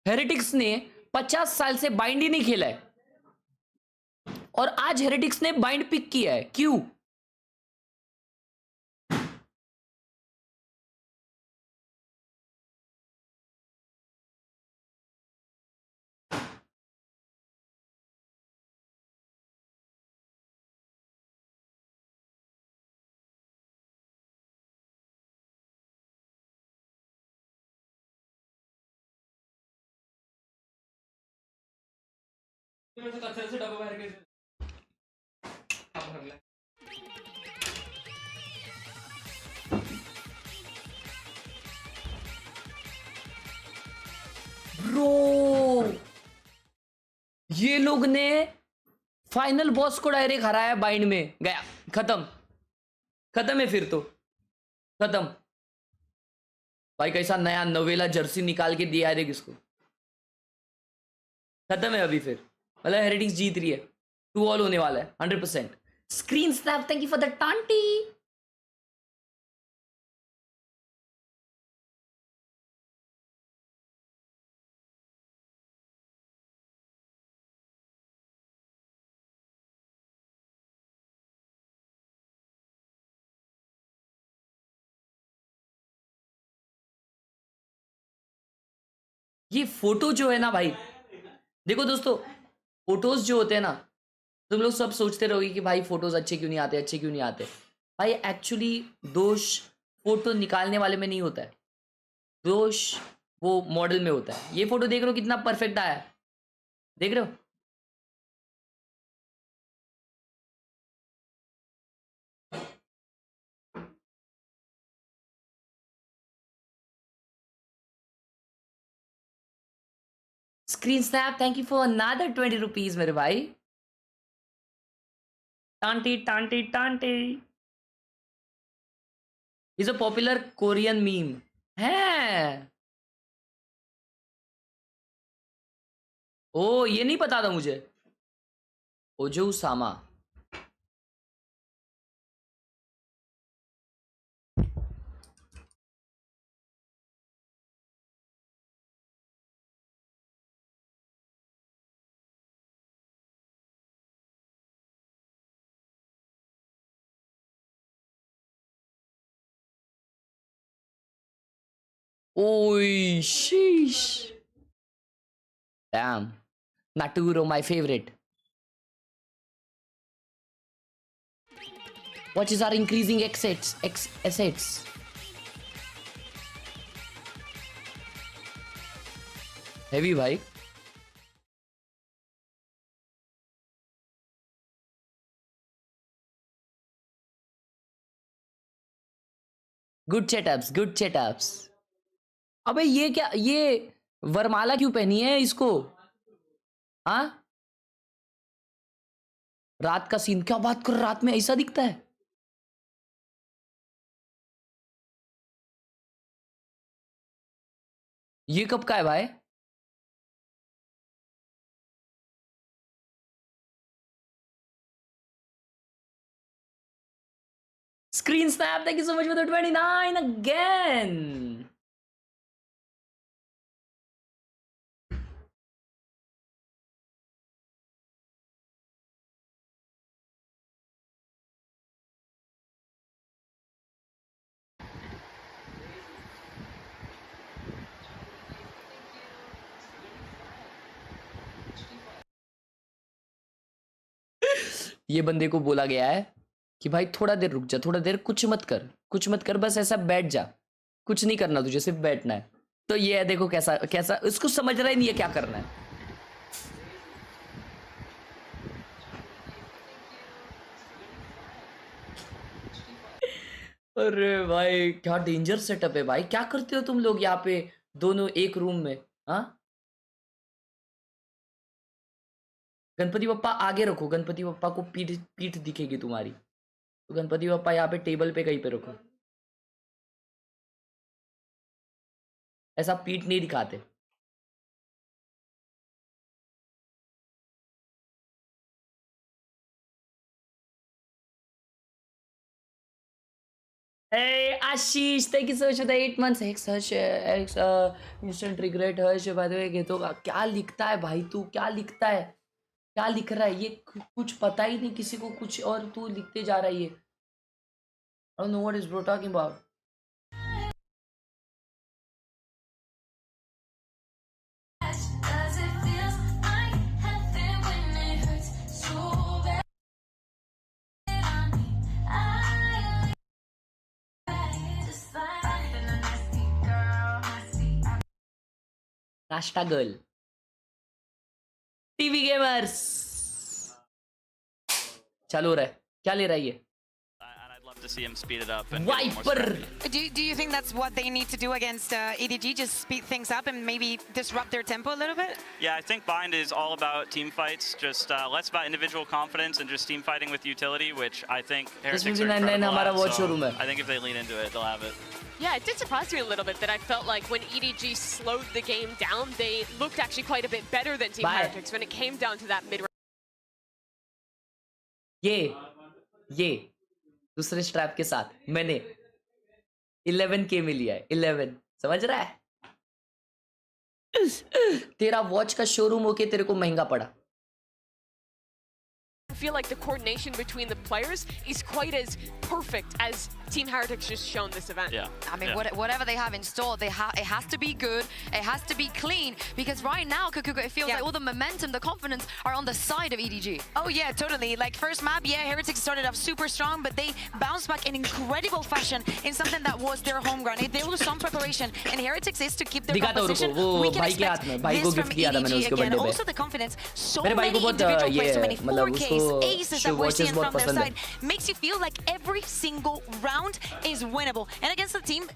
हेरेटिक्स ने 50 साल से बाइंड ही नहीं खेला है, और आज हेरेटिक्स ने बाइंड पिक किया है। क्यों? ब्रो ये लोग ने फाइनल बॉस को डायरेक्ट हराया, बाइंड में गया, खत्म। खत्म है फिर तो खत्म। भाई कैसा नया नवेला जर्सी निकाल के दिया है किसको। खत्म है अभी फिर, मतलब हेरेटिक्स जीत रही है। 2-2 होने वाला है 100%। Screen snap thank you for the टांटी। ये फोटो जो है ना भाई, देखो दोस्तों, फोटोज जो होते हैं ना, तुम लोग सब सोचते रहोगे कि भाई फोटोज अच्छे क्यों नहीं आते, अच्छे क्यों नहीं आते। भाई एक्चुअली दोष फोटो निकालने वाले में नहीं होता है, दोष वो मॉडल में होता है। ये फोटो देख रहे हो कितना परफेक्ट आया है, देख रहे हो। Screen snap thank you for another 20 rupees मेरे भाई। टांटी टांटी टांटी is a popular Korean meme है। ओ ये नहीं पता था मुझे। ओजो सामा ओय शीश damn Naturo my favorite. Watches are increasing assets. Heavy भाई। गुड चेटअप्स। अबे ये क्या, ये वरमाला क्यों पहनी है इसको? हाँ रात का सीन, क्या बात कर, रात में ऐसा दिखता है? ये कब का है भाई? Screen snap, thank you so much for the 29 again. ये बंदे को बोला गया है कि भाई थोड़ा देर रुक जा, थोड़ा देर कुछ मत कर, बस ऐसा बैठ जा, कुछ नहीं करना तुझे, सिर्फ बैठना है। तो ये है, देखो कैसा कैसा इसको समझ रहा ही नहीं है क्या करना है। अरे भाई क्या डेंजर सेटअप है भाई, क्या करते हो तुम लोग यहाँ पे दोनों एक रूम में? हाँ, गणपति बप्पा आगे रखो, गणपति बप्पा को पीठ दिखेगी तुम्हारी, तो गणपति बप्पा यहाँ पे टेबल पे कहीं पे रखो, ऐसा पीठ नहीं दिखाते। Hey Ashish, thank you so much for the 8 months. Instant regret Harsh, by the way, तो क्या लिखता है भाई तू, क्या लिखता है, क्या लिख रहा है ये, कुछ पता ही नहीं किसी को कुछ, और तू लिखते जा रहा है ये। I don't know what is bro talking about. नाश्ता गर्ल टीवी गेमर्स चालू हो रहा है, क्या ले रहा है ये? To see him speed it up and Viper. Do you think that's what they need to do against EDG? Just speed things up and maybe disrupt their tempo a little bit? Yeah, I think Bind is all about team fights, just less about individual confidence and just team fighting with utility, which I think Heretics are incredible at, so I think if they lean into it, they'll have it. Yeah, it did surprise me a little bit that I felt like when EDG slowed the game down, they looked actually quite a bit better than Team Heretics when it came down to that mid-range. ये दूसरे strap के साथ मैंने 11K में लिया है, 11, समझ रहा है? तेरा वॉच का शोरूम होके तेरे को महंगा पड़ा। I feel like the coordination between the players is quite as perfect as Team Heretics just shown this event. Yeah. I mean, whatever they have installed, it has to be good. It has to be clean because right now, Kukuka, it feels like all the momentum, the confidence are on the side of EDG. Oh yeah, totally. Like first map, yeah, Heretics started off super strong, but they bounced back in incredible fashion in something that was their home ground. There was some preparation, and Heretics is to keep their position. We can expect this from EDG again. Also the confidence, so many individual players, so many 4Ks, aces that we're seeing from their side, makes you feel like every single round is winnable. And against the team,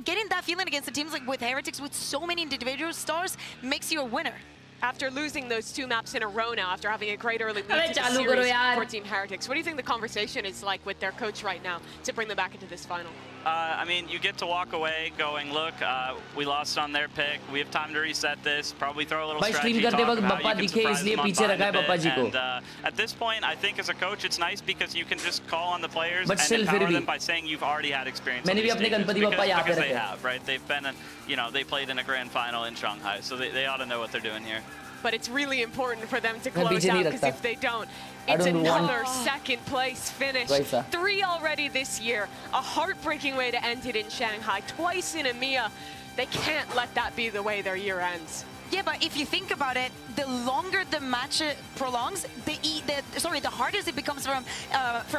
getting that feeling against the teams like with Heretics with so many individual stars makes you a winner. After losing those 2 maps in a row now, after having a great early lead to the series for Team Heretics, what do you think the conversation is like with their coach right now to bring them back into this final? I mean, you get to walk away going, look, we lost on their pick. We have time to reset this. Probably throw a little strategy talk about how you can surprise them on Bind a bit. And at this point, I think as a coach, it's nice because you can just call on the players and empower them by saying you've already had experience on these stages. Because they have, right? They've been, they played in a grand final in Shanghai, so they ought to know what they're doing here. But it's really important for them to close out because if they don't, it's another second place finish. 3 already this year. A heartbreaking way to end it in Shanghai. Twice in EMEA. They can't let that be the way their year ends. Yeah, but if you think about it, the longer the match prolongs, the hardest it becomes from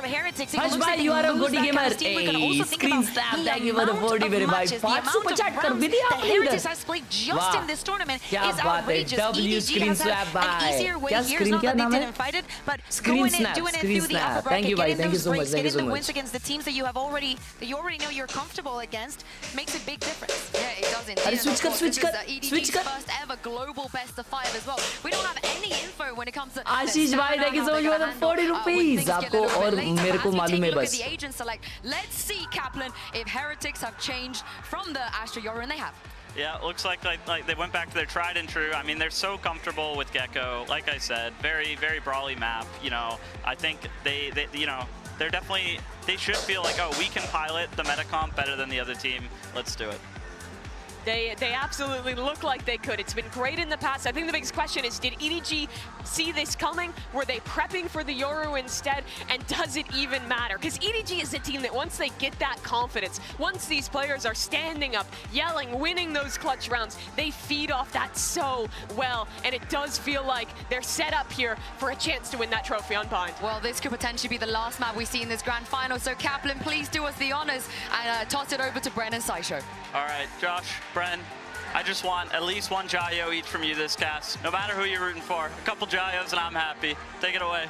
Heretics. Harsh bhai, you are a good gamer. Hey, screen snap, thank you for the 40 very much. 5 super chat kar bhi diya aapne Heretics has played just in this tournament is outrageous. W screen snap bhai. An easier way here is not that they didn't fight it, but doing it through the upper bracket, getting those breaks, getting the wins against the teams that you already know you're comfortable against makes a big difference. Yeah, it does indeed. Switch cut. First ever global best of 5 as well. We don't have any info when it comes to Ashish bhai, thank you so much for the 40 rupees. आपको और मेरे को मालूम है बस. Let's see, Kaplan, if Heretics have changed from the Astra Yorin they have. Yeah, it looks like they went back to their tried and true. I mean, they're so comfortable with Gecko. Like I said, very, very brawly map. I think they're definitely, they should feel like, oh, we can pilot the meta comp better than the other team. Let's do it. They absolutely look like they could. It's been great in the past. I think the biggest question is, did EDG see this coming? Were they prepping for the Yoru instead? And does it even matter? Because EDG is a team that once they get that confidence, once these players are standing up, yelling, winning those clutch rounds, they feed off that so well. And it does feel like they're set up here for a chance to win that trophy on Bind. Well, this could potentially be the last map we see in this grand final. So Kaplan, please do us the honors and toss it over to Bren and Saisho. All right, Josh, Bren, I just want at least one Jayo each from you this cast. No matter who you're rooting for. A couple Jayos and I'm happy. Take it away.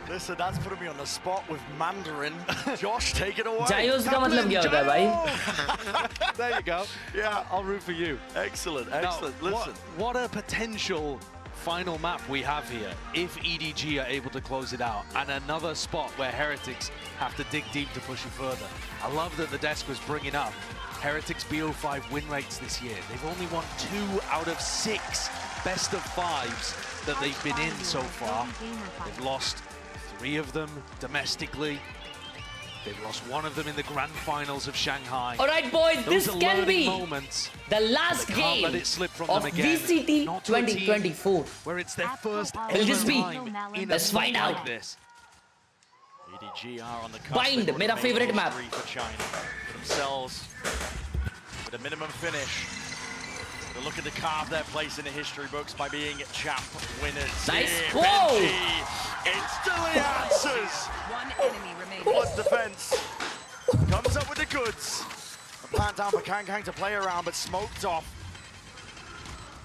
Listen, that's putting me on the spot with Mandarin. Josh, take it away. Jayos का मतलब क्या होता है भाई? There you go. Yeah, I'll root for you. Excellent, excellent. Now, listen. What a potential final map we have here if EDG are able to close it out, and another spot where Heretics have to dig deep to push it further. I love that the desk was bringing up Heretics BO5 win rates this year. They've only won 2 out of 6 best of 5s that they've been in so far. They've lost 3 of them domestically. They've lost 1 of them in the grand finals of Shanghai. All right, boys, Those this are can be moments the last game let it slip from of them again. VCT Not to a team 2024. where it's their first Will this be? time in Let's a find like out. this. EDG are on the cusp. Bind, They मेरा want to favorite make map. history for China, for themselves, with a minimum finish. They're looking to carve their place in the history books by being champ winners. Nice. Here, Whoa! Benji instantly answers. One enemy remaining. Blood defense comes up with the goods. A plant down for Kang to play around, but smoked off.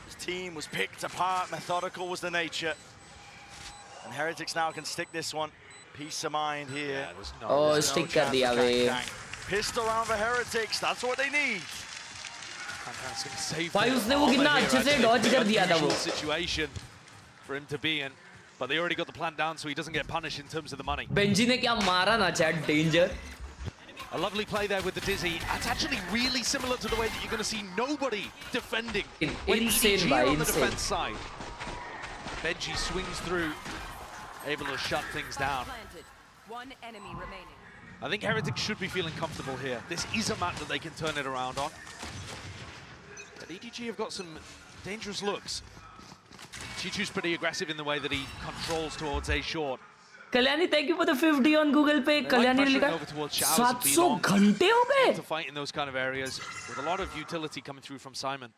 His team was picked apart. Methodical was the nature. And Heretics now can stick this one. Peace of mind here. Yeah, Oh, stick कर दिया वे. Pissed around for Heretics. That's what they need. भाई उसने वो कितना अच्छे से dodge कर दिया था वो. Situation for him to be in, but they already got the plan down, so he doesn't get punished in terms of the money. Benji ने क्या मारा ना chat danger. A lovely play there with the Dizzy. It's actually really similar to the way that you're going to see nobody defending when Insane, EDG bhai, are on the insane. defense side. Benji swings through, able to shut things down. One enemy remaining. I think Heretics should be feeling comfortable here. This is a map that they can turn it around on. But EDG have got some dangerous looks. Chichu's pretty aggressive in the way that he controls towards A short. Kalyani, thank you for the 50 on Google Pay. Kalyani ने लिखा 700 घंटे हो गए. To fight in those kind of areas with a lot of utility coming through from Simon.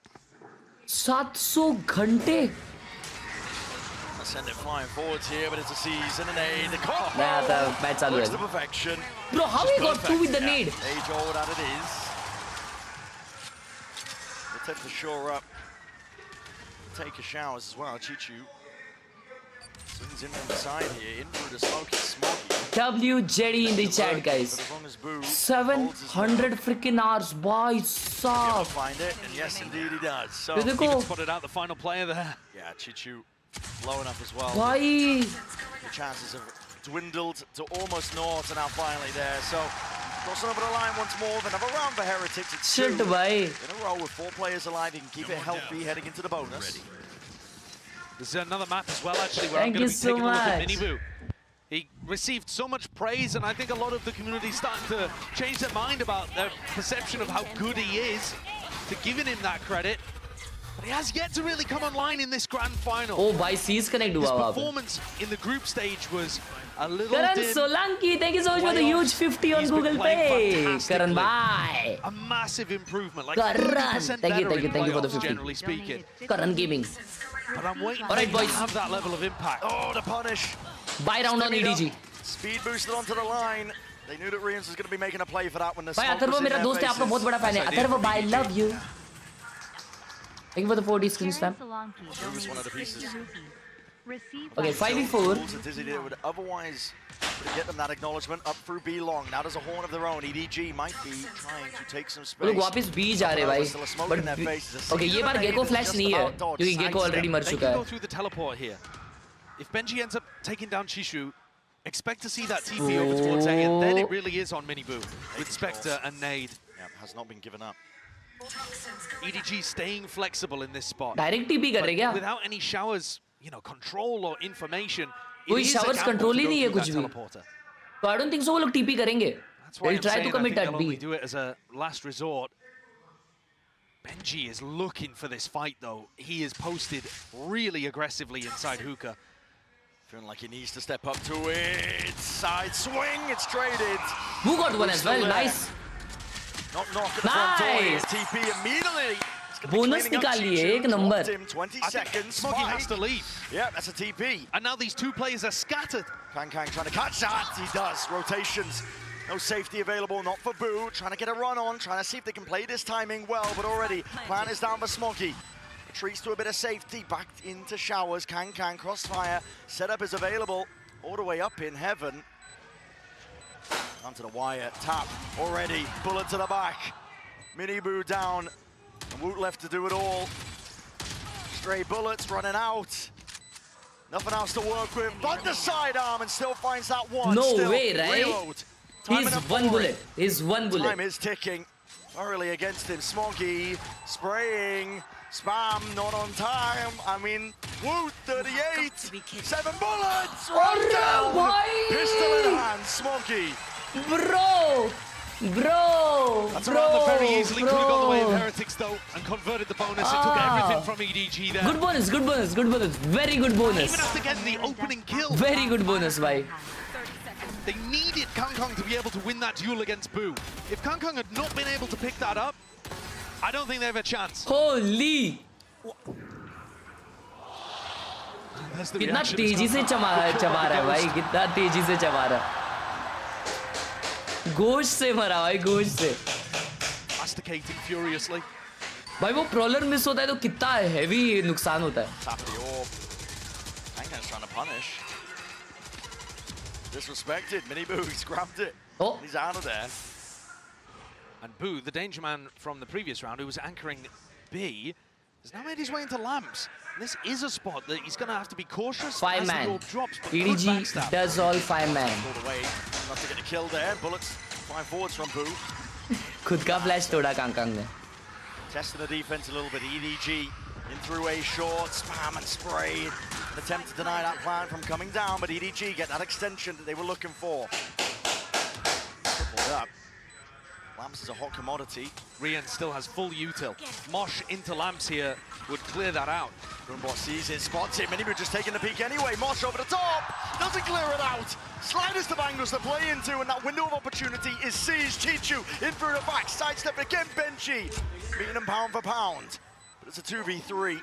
700 घंटे. I send it flying forwards here, but it's a season and aid. The combo Nah, the match चालू looks है. to perfection. Bro, how he got 2 with the nade? Age old as it is. Attempt to shore up. Take a showers as well. Chichu swings in from the side here, in through the smoky. WJD in the chat, guys. 700 freaking hours, boy. Stop. Find it, and yes, indeed he does. So Here they go. Even spotted out the final player there. yeah, Chichu blowing up as well. Why? The chances have dwindled to almost naught, and now finally there. So crossing over the line once more. Another round for Heretics. It's Shit, 2 bhai. in a row with 4 players alive. You can keep it healthy heading into the bonus. This is another map as well, actually, where Thank I'm going you to be taking so a look at much. Miniboo. He received so much praise, and I think a lot of the community starting to change their mind about their perception of how good he is, to giving him that credit. But he has yet to really come online in this grand final. Oh, bhai, C's connect His हुआ वहाँ पे. performance in the group stage was a little Karan dim. Solanki, thank you so much for the huge 50 on He's been Google playing Pay. fantastically. Karan, bye. A massive improvement, like Karan, 30% thank you better in for the playoffs, 50. generally speaking. Karan Gaming. But I'm waiting All right, for him boys. to have that level of impact. Oh, the punish. Buy round on EDG. Speed boosted onto the line. They knew that Rians was going to be making a play for that when the भाई smoke Atharva was in मेरा their दोस्त है, आपका बहुत faces. बड़ा fan है. Atharva, I love you. Thank you for the 40 screen stamp. It was one of the pieces. Okay, 5v4. Dizzy did would otherwise get them that acknowledgement up through B long. Now there's a horn of their own. EDG might be trying to take some space. वो लोग वापस B जा रहे भाई. But okay, ये बार Gecko flash नहीं है, क्योंकि Gecko already मर They चुका can है. go through the teleport here. If Benji ends up taking down Chishu, expect to see that TP over towards A, and then it really is on Miniboo with Spectre and Nade. Yeah, has not been given up. EDG staying flexible in this spot. Direct TP कर रहे क्या? Without any showers, you know, control or information. कोई showers control ही नहीं है कुछ भी. So I don't think so वो लोग TP करेंगे. That's why They'll I'm try saying to I commit think at they'll B. only do it as a last resort. Benji is looking for this fight, though. He is posted really aggressively inside hookah. Feeling like he needs to step up to it. Side swing, it's traded. Who got one as well? Nice. Not knock at the front door. Nice. TP immediately. Bonus निकालिए एक number. 20 seconds. Smoggy has to leave. Yeah, that's a TP. And now these two players are scattered. Kang trying to catch that. He does. Rotations. No safety available, not for Boo. Trying to get a run on, trying to see if they can play this timing well, but already plan is down for Smoggy. Retreats to a bit of safety, backed into showers. Kang crossfire. Setup is available all the way up in heaven. Onto the wire, tap already. Bullet to the back. Mini Boo down. And Woot left to do it all. Stray bullets running out. Nothing else to work with. But the sidearm and still finds that one. No still way, right? Reload. He's one bullet. He's one bullet. Time is ticking. Thoroughly against him. Smoggy spraying. Spam not on time. I mean, Woot 38. 7 bullets. Right down. Pistol in hand. Smoggy. Bro! That's around the very easily. Could have gone the way of Heretics though and converted the bonus. It took everything from EDG there. Good bonus, good bonus, good bonus. Very good bonus. Even after getting the opening kill. Very good bonus, bhai. They needed Kang to be able to win that duel against Boo. If Kang had not been able to pick that up, I don't think they have a chance. Holy! कितना तेजी से चमा रहा है भाई, कितना तेजी से चमा रहा है. गोश्त से मरा भाई, गोश्त से. Masticating furiously. भाई वो प्रॉलर मिस होता है तो कितना हेवी नुकसान होता है. Tap the orb. Kang's trying to punish. Disrespected. Mini Boo, he's grabbed it. Oh. He's out of there. And Boo, the danger man from the previous round, who was anchoring B, has now made his way into lamps. And this is a spot that he's going to have to be cautious. 5 man. EDG does all 5 man. All the way. Enough to get a kill there. Bullets flying forwards from Boo. खुद का flash तोड़ा Kong ने. Testing the defense a little bit. EDG in through a short, spam and spray. An attempt to deny that plan from coming down, but EDG get that extension that they were looking for. Tripled up. Lamps is a hot commodity. Rian still has full util. Mosh into Lamps here would clear that out. Rumbot sees it, spots it. Minibu just taking the peek anyway. Mosh over the top. Doesn't clear it out. Sliders to angles to play into, and that window of opportunity is seized. Chichu in through the back. Sidestep again, Benji. Beating him pound for pound. But it's a 2v3.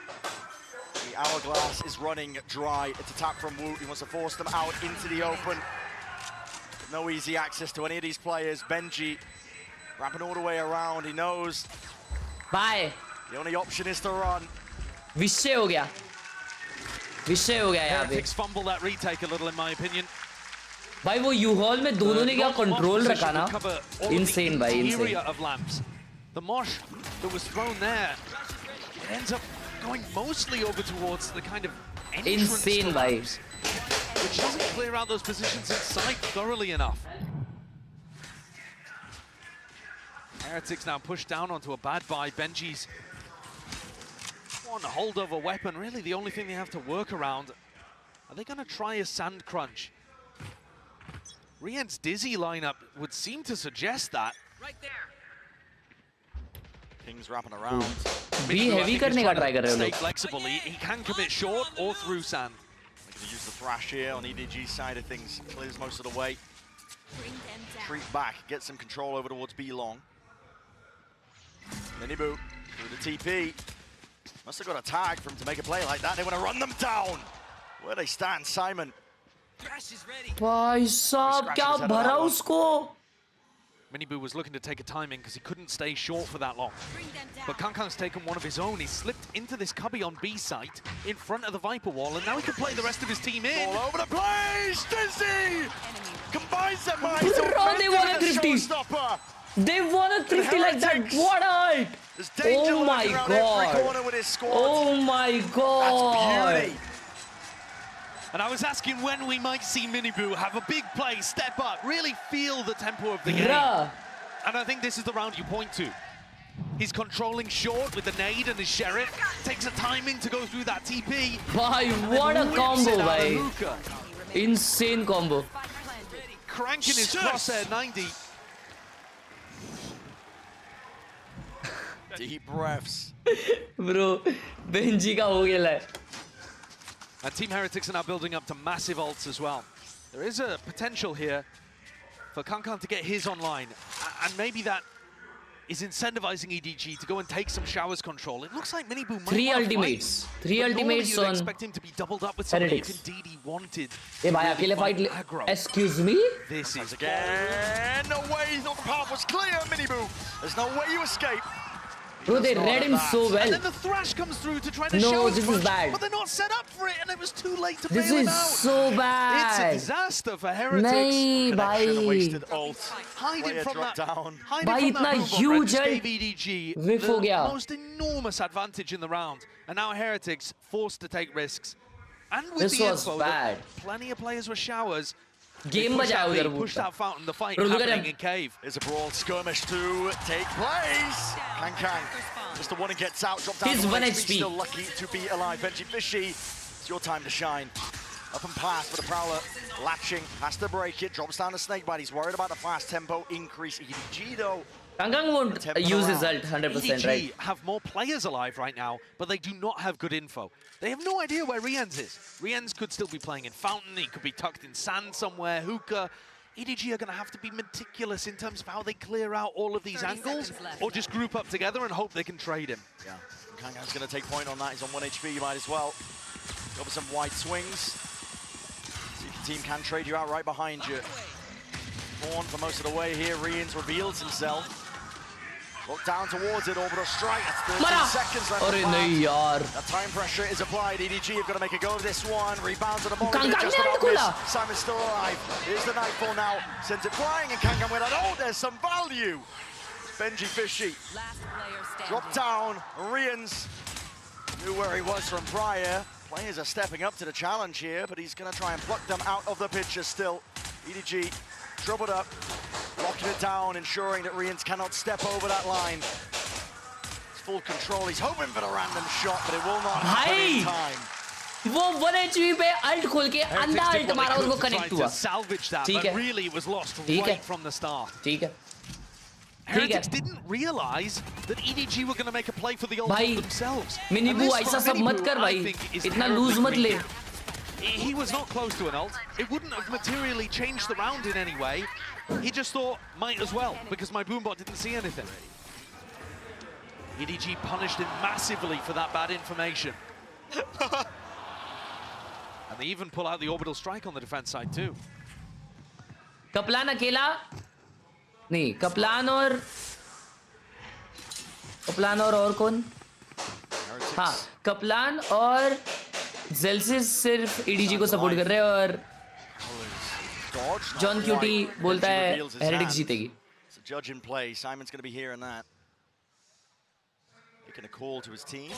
The hourglass is running dry. It's a tap from Woot. He wants to force them out into the open. No easy access to any of these players. Benji wrapping all the way around. He knows. Bye. The only option is to run. विषय हो गया. विषय हो गया यहाँ पे. Heretics fumble that retake a little, in my opinion. भाई वो U-Haul में दोनों ने क्या control रखा ना. Insane भाई, insane. Of lamps. The mosh that was thrown there, it ends up going mostly over towards the kind of insane भाई. Which doesn't clear out those positions inside thoroughly enough. Heretics now pushed down onto a bad buy. Benji's one holdover weapon, really the only thing they have to work around. Are they going to try a sand crunch? Rian's Dizzy lineup would seem to suggest that. Right there. King's wrapping around. Be heavy करने का try कर रहे हो Stay लोग. flexible. He can commit short or through sand. They're going to use the thrash here on EDG's side of things. Clears most of the way. Retreat back, get some control over towards B long. Minibu through the TP. Must have got a tag for him to make a play like that. They want to run them down. Where they stand, Simon. भाई साहब क्या भरा उसको. Minibu was looking to take a timing because he couldn't stay short for that long. But Kang's taken one of his own. He slipped into this cubby on B site in front of the Viper wall, and now he can play the rest of his team in. All over the place! Dizzy! Combines them by Bro, they won a 50. They won a 50 like that. What art? Oh my god. Oh my god. That's beauty. And I was asking when we might see Minibu have a big play, step up, really feel the tempo of the game. And I think this is the round you point to. He's controlling short with the nade and his sheriff. Takes a timing to go through that TP. Bhai, what a combo, bhai. Insane combo. Cranking his crosshair 90. Deep breaths. Bro, Benji ka ho gaya hai. And Team Heretics are now building up to massive ults as well. There is a potential here for Kankan to get his online, and maybe that is incentivizing EDG to go and take some showers control. It looks like Minibu might Three ultimates on expect him to be doubled up with somebody if Heretics. indeed he wanted. Hey, bhai, akele fight. Excuse me? This is again. No way. No, the path was clear, Minibu. There's no way you escape. Bro, they read him so well. And then the Thrash comes through to try to No, show this is bad. but they're not set up for it, and it was too late to This bail him is out. so bad. It's a disaster for Heretics. Nahi, bhai. Wasted ult. Hiding from that down. Hiding from that itna movement huge just ult. gave EDG Whiff ho the gaya. most enormous advantage in the round. And now Heretics forced to take risks. And with This the was info bad. that plenty of players were showers. Game pushed bajaya out udhar B, pushed out Fountain, the fight Bro, look at happening him. in Cave. There's a brawl skirmish to take place. Kang. Just the one and gets out. Drop down. He's to 1 HP. HP. Still lucky to be alive. Benji Fishy, it's your time to shine. Up and past for the Prowler. Latching, has to break it. Drops down the Snakebite. He's worried about the fast tempo increase. EDG though. Kankan won't use his ult 100%, EDG right? have more players alive right now, but they do not have good info. They have no idea where Riens is. Riens could still be playing in Fountain. He could be tucked in sand somewhere. Hookah. EDG are going to have to be meticulous in terms of how they clear out all of these angles, or just group up together and hope they can trade him. Yeah, Kangan's going to take point on that. He's on 1 HP, you might as well. Go for some wide swings. See if the team can trade you out right behind you. Horn for most of the way here. Riens reveals himself. Look down towards it, orbital strike. That's 13 seconds left. Arey nahi yaar. That time pressure is applied. EDG have got to make a go of this one. Rebounds to the ball. Kangan Just ne about khula. missed. Simon's still alive. Here's the Nightfall now. Sends it flying, and Kangan with it. Oh, there's some value. Benji Fishy. Drop down. Riens knew where he was from prior. Players are stepping up to the challenge here, but he's going to try and pluck them out of the picture still. EDG troubled up. Locking it down, ensuring that Riens cannot step over that line. It's full control. He's hoping for the random shot, but it will not happen in time. वो 1 HP पे alt खोल के अंधा alt मारा और वो connect हुआ. Salvage that, ठीक but है. really it was lost ठीक है. right from the start. ठीक है. Heretics didn't realize that EDG were going to make a play for the ult भाई, themselves. मिनीबू ऐसा सब मत कर भाई. इतना लूज मत ले. He was not close to an ult. It wouldn't have materially changed the round in any way. He just thought, might as well, because my boombot didn't see anything. EDG punished him massively for that bad information. And they even pull out the orbital strike on the defense side too. Kaplan अकेला नहीं, Kaplan और कौन? हाँ, Kaplan और जेल्सिस सिर्फ EDG को support कर रहे हैं और जॉन क्यूटी बोलता है हेरेटिक्स जीतेगी. It's a judge in play. Simon's going to be hearing that. Making a call to his team.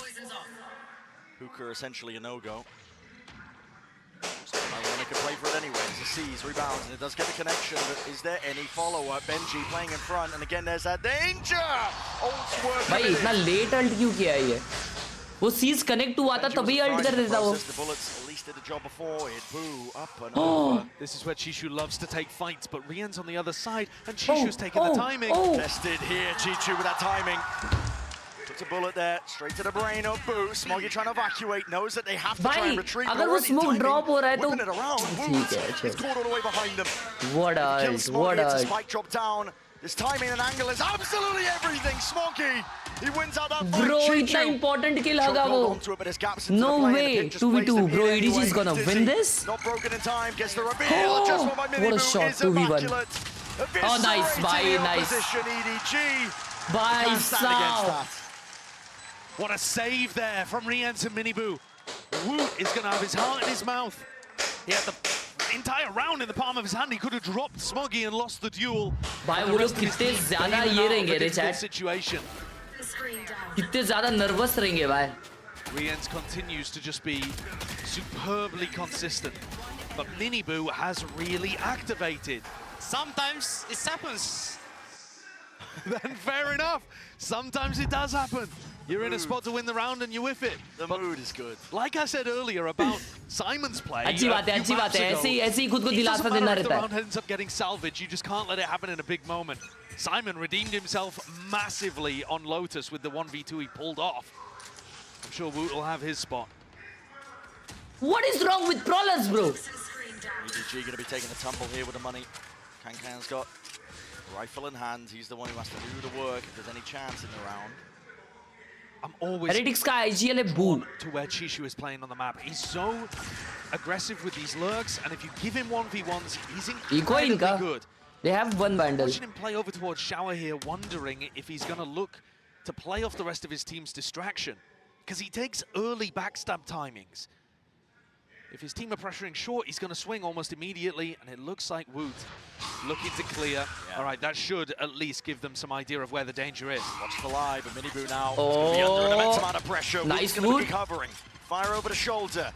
Hookah essentially a no-go. I want to make a play for it anyway. He sees, rebounds, and it does get the connection, but is there any follow-up? Benji playing in front, and again there's that danger! Ult's working. भाई इतना late alt क्यों किया है ये? वो seize connect हुआ था तभी अल्ट कर देता वो. The bullets at least did the job before. It blew up and Oh. over. This is where Chishu loves to take fights, but Rien's on the other side, and Chishu's taking the timing. Tested here, Chichu with that timing. Puts a bullet there, straight to the brain of Boo. Smoggy trying to evacuate, knows that they have to try and retreat. अगर वो smoke drop हो रहा है तो whipping it around. ठीक है, It's caught all the way behind them. What Kill ult, Smoggy, what it's a ult. spike drop down. This timing and angle is absolutely everything. Smoggy, he wins out that fight. Bro, Chichu. इतना important kill होगा Hold वो. onto it, but there's gaps into No the play, and way, the pit just 2v2. plays them Bro, in EDG is anyway. gonna Dizzy, win this. Not broken in time, gets the reveal. Just one by What a Minibu shot, is 2v1. immaculate. Oh, nice, bye, Eviscerating the nice. opposition, EDG. Bye, Can't stand against Sal. that. What a save there from Riens and Minibu. Woot is going to have his heart in his mouth. He had the entire round in the palm of his hand. He could have dropped Smoggy and lost the duel. भाई वो लोग कितने ज़्यादा ये रहेंगे रे chat. Situation. कितने ज़्यादा nervous रहेंगे भाई. Riens continues to just be superbly consistent. But Minibu has really activated. Sometimes it happens. Then fair enough. Sometimes it does happen. You're in a spot to win the round and you whiff it. The mood is good. Like I said earlier about Simon's play, अच्छी बात है, अच्छी बात है. ऐसे ही खुद को दिलासा देना रहता है. If the round ends up getting salvaged, you just can't let it happen in a big moment. Simon redeemed himself massively on Lotus with the 1v2 he pulled off. I'm sure Woot will have his spot. What is wrong with Prowlers, bro? EDG going to be taking a tumble here with the money. Kankan's got a rifle in hand. He's the one who has to do the work if there's any chance in the round. I'm always Heretics का IGL है boom. To where Chishu is playing on the map. He's so aggressive with these lurks, and if you give him 1v1s, he's incredibly good. They have one bundle. Watching him play over towards Shower here, wondering if he's going to look to play off the rest of his team's distraction. Because he takes early backstab timings. If his team are pressuring short, he's going to swing almost immediately, and it looks like Woot looking to clear. All right, that should at least give them some idea of where the danger is. Watch the live, but Miniboo now is going to be under an immense amount of pressure. Nice Woot's going to be covering. Fire over the shoulder.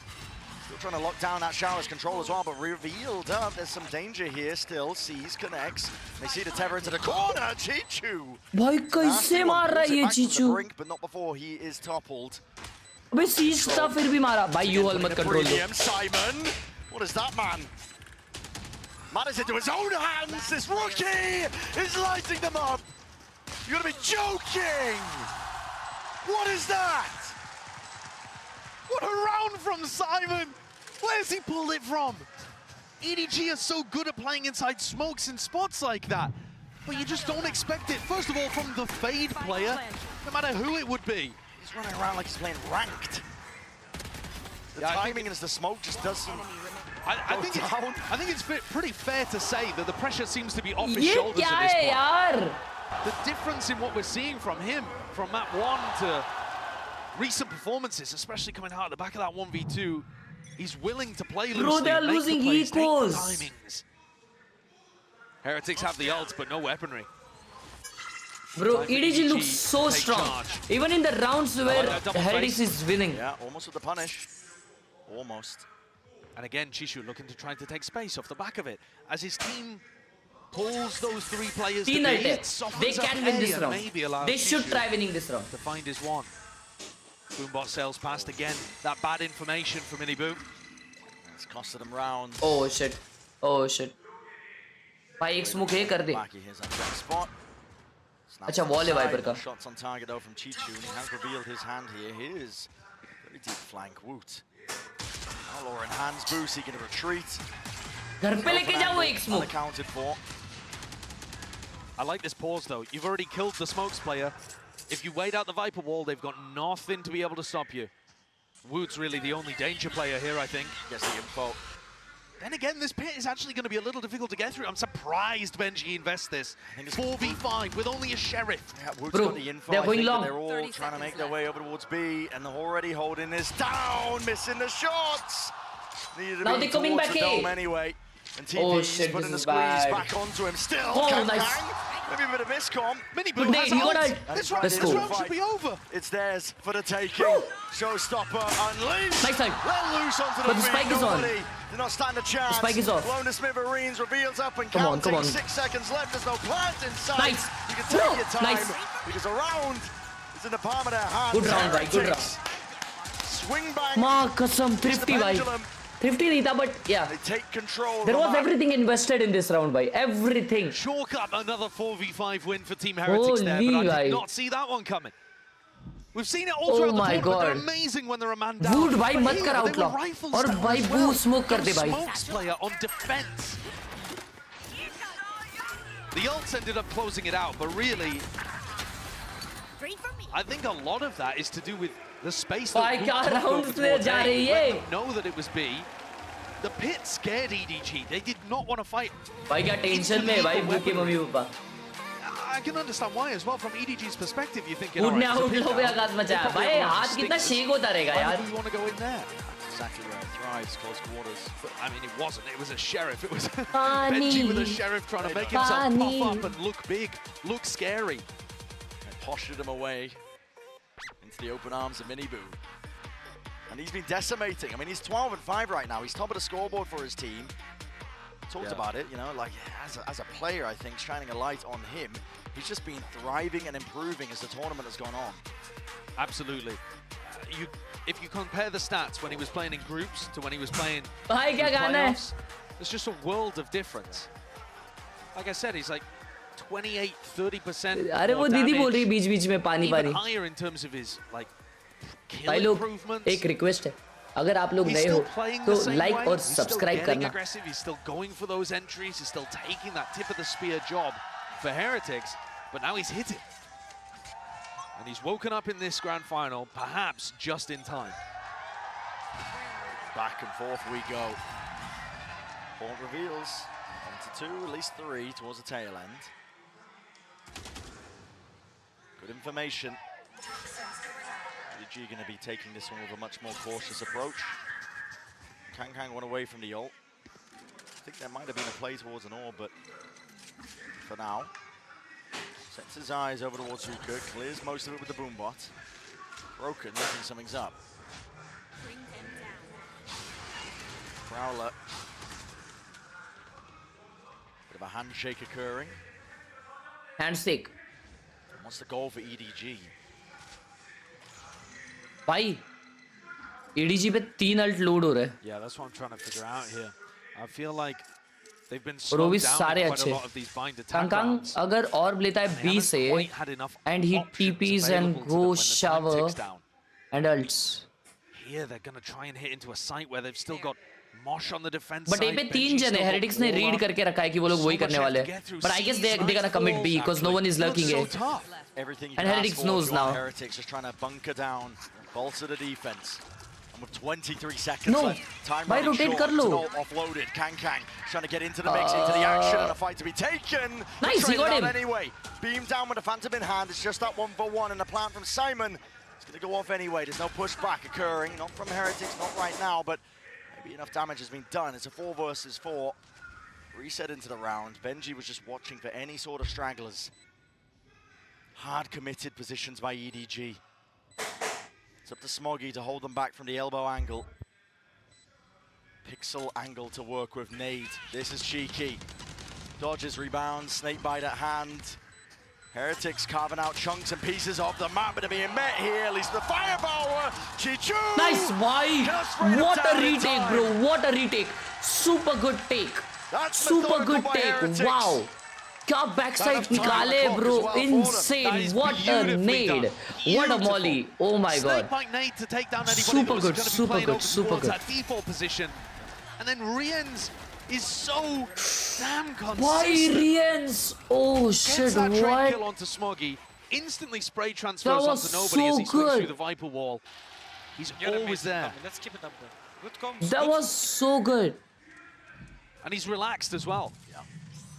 Still trying to lock down that Shower's control as well, but revealed up. There's some danger here still. Sees, connects. They see the tether into the corner. Chichu. भाई कैसे मार रहा है ये चीचू? Brink, but not before he is toppled. अबे seize था फिर भी मारा. भाई you all मत control low. Simon, what is that man? Matters into his own hands. This rookie is lighting them up. You're gonna be joking. What is that? What a round from Simon! Where's he pulled it from? EDG are so good at playing inside smokes and spots like that, but you just don't expect it. First of all, from the Fade player, no matter who it would be. He's running around like he's playing ranked. The timing as the smoke just doesn't. I think it's pretty fair to say that the pressure seems to be off his shoulders at this point. The difference in what we're seeing from him, from map 1 to recent performances, especially coming out at the back of that 1v2, he's willing to play loosely. Bro, they're losing equals. Timings. Heretics have the ults, but no weaponry. Bro, EDG looks so strong. Even in the rounds where Heretics is winning. Yeah, almost with the punish. Almost. And again, Chishu looking to try to take space off the back of it. As his team pulls those 3 players to they can win this round. They should try winning this round. To find his one. Boombot sails past again. That bad information from Miniboo. It's costed him rounds. Oh shit. Oh shit. भाई एक smoke है कर दे. अच्छा wall है Viper का. Shots on target though from Chichu, and he has revealed his hand here. Here's very deep flank. Woot. Valor in hands. Boo seeking to retreat. घर पे लेके जाओ एक smoke. Unaccounted for. I like this pause though. You've already killed the smokes player. If you wait out the Viper wall, they've got nothing to be able to stop you. Woot's really the only danger player here, I think. Gets the info. Then again, this pit is actually going to be a little difficult to get through. I'm surprised Benji invests this. 4v5 with only a Sheriff. Yeah, Woot's got the info. They're going long. They're all trying to make their way over towards B, and they're already holding this down, missing the shots. Now they're coming back in. Anyway. And TP's putting the squeeze back onto him. Still, nice. Maybe a bit of miscom. Miniboo has ult. This round should be over. It's theirs for the taking. Showstopper unleashed. Nice time. Let loose onto the But the spike is on. Did not stand a chance. The spike is off. Blown to smithereens, reveals up and come counting. On. 6 seconds left. There's no plant in sight. Nice. You can take your time. Nice. Because a round is in the palm of their hands. Good round, bhai. Good round. Swing bang. माँ कसम thrifty भाई. Thrifty नहीं था, but yeah. They take control. There was everything invested in this round, bhai. Everything. Chalk up another 4v5 win for Team Heretics there, but I did not see that one coming. We've seen it all throughout the tournament. They're amazing when they're a man down. Wood भाई मत कर outlaw. और भाई boo smoke कर दे भाई. Smokes player on defense. The ults ended up closing it out, but really, I think a lot of that is to do with the space that they didn't know that it was B. The pit scared EDG. They did not want to fight. भाई क्या tension में भाई बू के mummy papa. I can understand why as well. From EDG's perspective, you're thinking, Wood ने outlaw पे आघात मचाया. भाई हाथ कितना shake होता रहेगा यार. Why would we want to go in there? Exactly where it thrives, close quarters. But, I mean, it wasn't. It was a Sheriff. It was Benji with a Sheriff trying to make himself pop up and look big, look scary. They postured him away into the open arms of Miniboo. And he's been decimating. I mean, he's 12 and 5 right now. He's top of the scoreboard for his team. talked about it, you know, like as a player, I think shining a light on him, he's just been thriving and improving as the tournament has gone on. Absolutely. If you compare the stats when he was playing in groups to when he was playing in playoffs, there's just a world of difference. Like I said, he's like 28-30%. अरे वो दीदी बोल रही बीच-बीच में पानी even higher in terms of his like kill भाई लोग improvements. एक रिक्वेस्ट है, अगर आप लोग नए हो तो लाइक और सब्सक्राइब करना. Aggressive. He's still going for those entries. He's still taking that tip of the spear job for Heretics, but now he's hit it. And he's woken up in this grand final, perhaps just in time. Back and forth we go. Point reveals. 1-2, at least 3 towards the tail end. Good information. UDG going to be taking this one with a much more cautious approach. Kang went away from the ult. I think there might have been a play towards an orb, but for now, sets his eyes over towards Zuka, clears most of it with the boombot. Broken, looking something's up. Prowler. Bit of a handshake occurring. Handshake. What's the goal for EDG? भाई EDG पे 3 alt load हो रहा है. Yeah, that's what I'm trying to figure out here. I feel like they've been और वो भी slowed down सारे quite a अच्छे. lot of these bind attack Kang rounds. अगर और लेता है B से and he TPs and go shower and ults. Here they're going to try and hit into a site where they've still got Mosh on the defense But side. A पे 3 जन है. Heretics ने read करके रखा है कि वो लोग वही करने वाले हैं. But I guess they're gonna commit B because no one is lurking A. Everything you And can Heretics ask for knows if you are now. Heretics just trying to bunker down, bolster the defense. And with 23 seconds No. left, time Bhai, running rotate short, कर लो. Tunnel offloaded. Kang trying to get into the mix, into the action, and a fight to be taken. Nice, he got Traded him. out anyway. Beam down with a Phantom in hand. It's just that 1-for-1, and the plant from Simon is going to go off anyway. There's no pushback occurring, not from Heretics, not right now, but maybe enough damage has been done. It's a 4 versus 4. Reset into the round. Benji was just watching for any sort of stragglers. Hard committed positions by EDG. It's up to Smoggy to hold them back from the elbow angle. Pixel angle to work with Nade. This is cheeky. Dodges, rebounds, snake bite at hand. Heretics carving out chunks and pieces of the map, but being met here, at least the firepower. Chichu! Nice, boy! What a retake, bro! What a retake! Super good take. Super good take. Wow! क्या backside निकाले, bro! Insane! What a nade! What a molly! Oh my god! Super good, super good, super good. That default position, and then Riens is so damn consistent. Why Riens? Oh shit! Gets that trade kill What? onto Smoggy, instantly spray transfers was onto nobody as he so swings through good. the Viper wall. He's You're always amazing, there. Tommy. Let's keep it up, bro. Good comms. That was so good. And he's relaxed as well.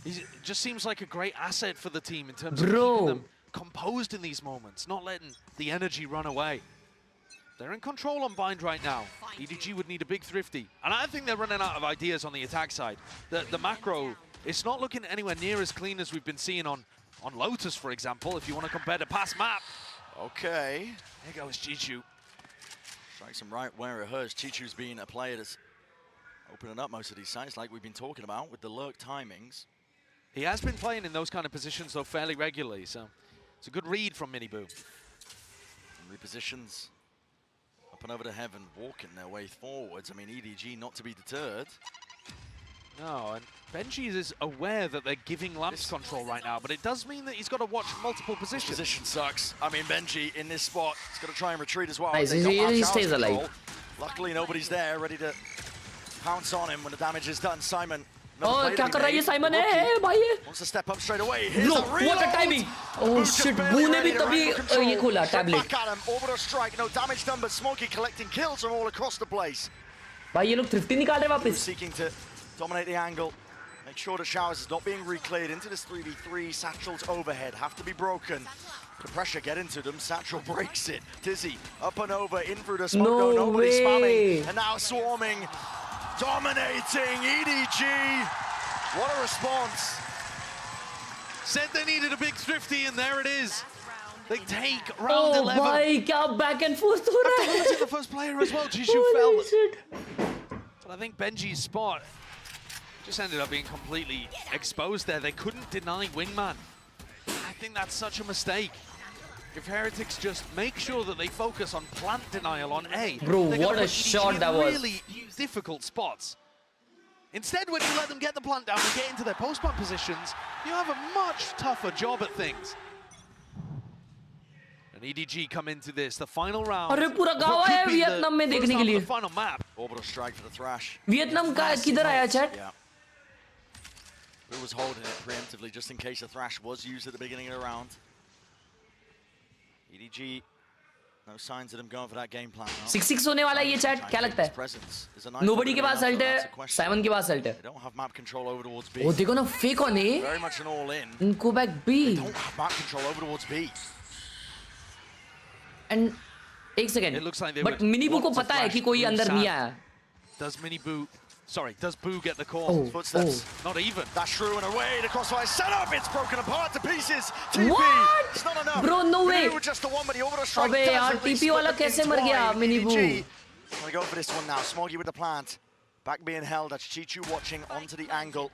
He just seems like a great asset for the team in terms of Bro. keeping them composed in these moments, not letting the energy run away. They're in control on Bind right now. EDG would need a big thrifty. And I think they're running out of ideas on the attack side. The macro, it's not looking anywhere near as clean as we've been seeing on Lotus, for example, if you want to compare the past map. Okay. There goes Chichu. Strikes him right where it hurts. Chichu's being a player that's opening up most of these sites like we've been talking about with the lurk timings. He has been playing in those kind of positions, though, fairly regularly, so it's a good read from Miniboo. And repositions up and over to heaven, walking their way forwards. I mean, EDG not to be deterred. No, and Benji is aware that they're giving Lamps control right now, but it does mean that he's got to watch multiple positions. This position sucks. I mean, Benji in this spot, he's got to try and retreat as well. Nice, They don't have he charge stays control. alive. Luckily, nobody's there, ready to pounce on him when the damage is done. Simon. Oh, क्या कर रहा है ये Simon? है भाई ये. Wants to step up straight away. Here's Bro, a reload. what a timing! Oh shit, Boo ने भी तभी ये खोला tablet. Back at him, orbital strike, no damage done, but Smokey collecting kills from all across the place. भाई ये लोग thrifty निकाल रहे हैं वापस. Seeking to dominate the angle. Make sure the showers is not being recleared into this 3v3. Satchel's overhead have to be broken. The pressure get into them. Satchel breaks it. Dizzy up and over, in through the smoke. No nobody way. spamming. And now swarming. Dominating EDG. What a response. Said they needed a big thrifty, and there it is. They take round 11. Oh भाई क्या back and forth हो रहा है. After the first player as well, Jishu fell. But I think Benji's spot Just ended up being completely exposed there. They couldn't deny Wingman. I think that's such a mistake. If Heretics just make sure that they focus on plant denial on A, bro, what a shot that was. Really difficult spots. Instead, when you let them get the plant down and get into their post-plant positions, you have a much tougher job at things. And EDG come into this, the final round. अरे पूरा गाँव आया Vietnam में देखने के लिए. The final map. Orbital strike for the Thrash. Vietnam का किधर आया chat? Yeah. Who was holding it preemptively just in case a Thrash was used at the beginning of the round. EDG, no signs of them going for that game plan. 6-6 होने वाला ये chat क्या लगता है? Nobody के पास ult है, Simon के पास ult है. They don't have map control over towards B. Oh, देखो ना fake on A. Very much an all in. And go back B. They don't have map control over towards B. And एक second. It looks like they but Miniboo को पता है कि कोई अंदर नहीं आया. Does Miniboo? Sorry, does Boo get the call? Oh, footsteps. Oh. Not even. That's true and away. The crossfire setup. It's broken apart to pieces. TP. What? It's not enough. Bro, no way. Just the one, but the orbital strike. अबे यार TP वाला कैसे मर गया Miniboo? Gonna go for this one now. Smoggy with the plant. Back being held. That's Chichu watching onto the angle.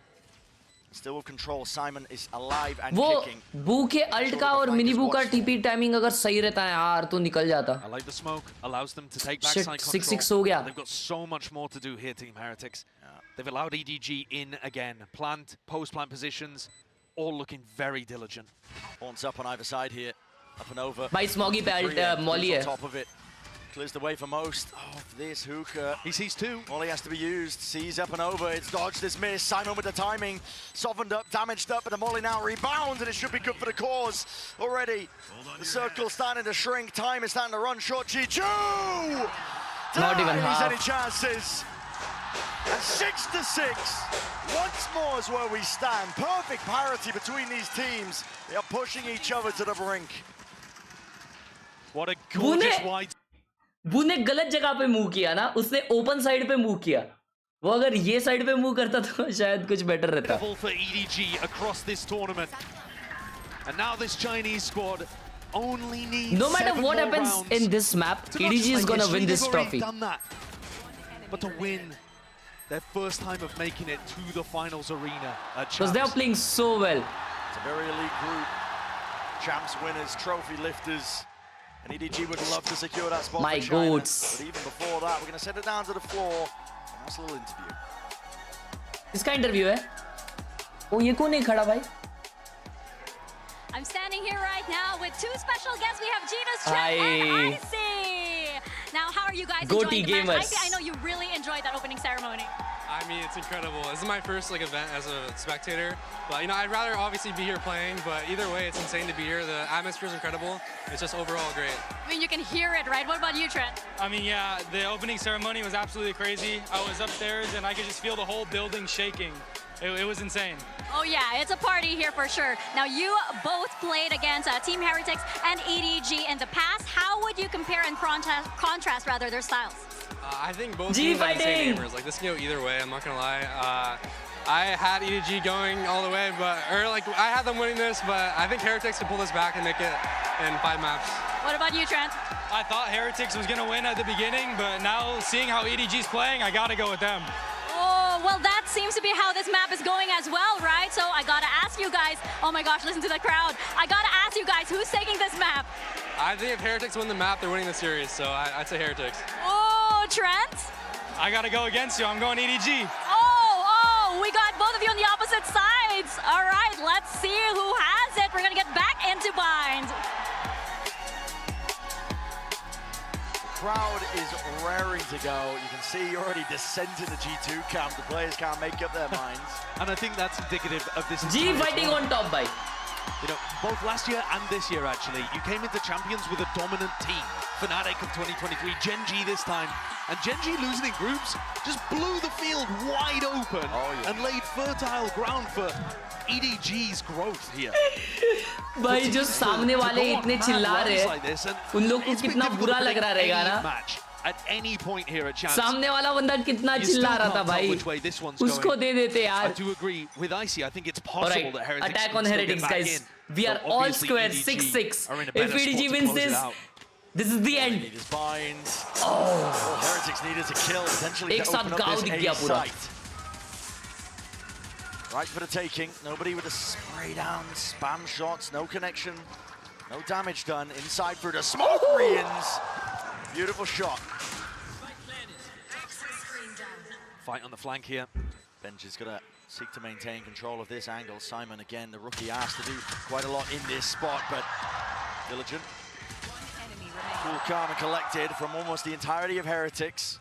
Still with control. Simon is alive and kicking. वो Boo के ult का और Miniboo का TP timing अगर सही रहता है यार तो निकल जाता. I like the smoke. Allows them to take backside control. 6-6 हो गया. They've got so much more to do here, Team Heretics. They've allowed EDG in again. Plant, post-plant positions, all looking very diligent. Horns up on either side here. Up and over. भाई Smoggy पे ult Molly है. Top of it. Clears the way for most. Oh, this hookah. He sees two. Molly has to be used. Sees up and over. It's dodged, it's missed. Simon with the timing. Softened up, damaged up, but the Molly now rebounds, and it should be good for the cause already. The circle starting to shrink. Time is starting to run short. Chichu! Not even half. Any chances? And 6-6. Once more is where we stand. Perfect parity between these teams. They are pushing each other to the brink. What a gorgeous wide. बू ने गलत जगह पे move किया ना, उसने open side पे move किया. वो अगर ये साइड पे मूव करता तो शायद कुछ बेटर रहता. For EDG across this tournament. And now this Chinese squad only needs no matter what happens in this map, EDG is gonna win this trophy. Done that. But to win their first time of making it to the finals arena because they are playing so well. It's a very elite group. Champs winners, trophy lifters. And EDG would love to secure that spot My for China. goats. But even before that, we're going to send it down to the floor. Nice little interview. किसका interview है? ओ ये कौन है खड़ा भाई? I'm standing here right now with two special guests. We have Gina's Chat and Icy. Now, how are you guys enjoying the match? Icy, I know you really enjoyed that opening ceremony. I mean, it's incredible. This is my first event as a spectator. But I'd rather obviously be here playing. But either way, it's insane to be here. The atmosphere is incredible. It's just overall great. I mean, you can hear it, right? What about you, Trent? I mean, yeah, the opening ceremony was absolutely crazy. I was upstairs and I could just feel the whole building shaking. It was insane. Oh yeah, it's a party here for sure. Now you both played against Team Heretics and EDG in the past. How would you compare and contrast rather their styles? I think both teams are insane gamers. This can go either way. I'm not gonna lie. I had EDG going all the way, I had them winning this, but I think Heretics can pull this back and make it in 5 maps. What about you, Trent? I thought Heretics was gonna win at the beginning, but now seeing how EDG's playing, I gotta go with them. Oh, well, that seems to be how this map is going as well, right? So I gotta ask you guys, oh my gosh, listen to the crowd. I gotta ask you guys, who's taking this map? I think if Heretics win the map, they're winning the series, so I'd say Heretics. Oh, Trent? I gotta go against you, I'm going EDG. Oh, we got both of you on the opposite sides. All right, let's see who has it. We're gonna get back into bind. Crowd is raring to go. You can see already descent in the G2 camp. The players can't make up their minds. And I think that's indicative of this. G fighting on top, bhai. Both last year and this year, actually, you came into Champions with a dominant team. Fnatic of 2023, Gen G this time. And Gen G losing in groups just blew the field wide open and laid fertile ground for EDG's growth here. भाई जो सामने वाले इतने चिल्ला रहे हैं उन लोग को कितना बुरा लग रहा रहेगा ना at any point here at Chance. सामने वाला बंदा कितना चिल्ला रहा था भाई उसको दे देते यार. I do agree with Icy. I think it's possible that Heretics attack on Heretics, guys. We are all square 6-6. If EDG wins this is the end. Oh, Heretics needed to kill essentially एक to साथ open up गाँव this दिख A गया पूरा. site. Right for the taking. Nobody with a spray down, spam shots, no connection, no damage done. Inside through the smoke, Rians. Beautiful shot. Fight on the flank here. Benj is gonna seek to maintain control of this angle. Simon, again, the rookie, asked to do quite a lot in this spot, but diligent. Cool, calm, and collected from almost the entirety of Heretics.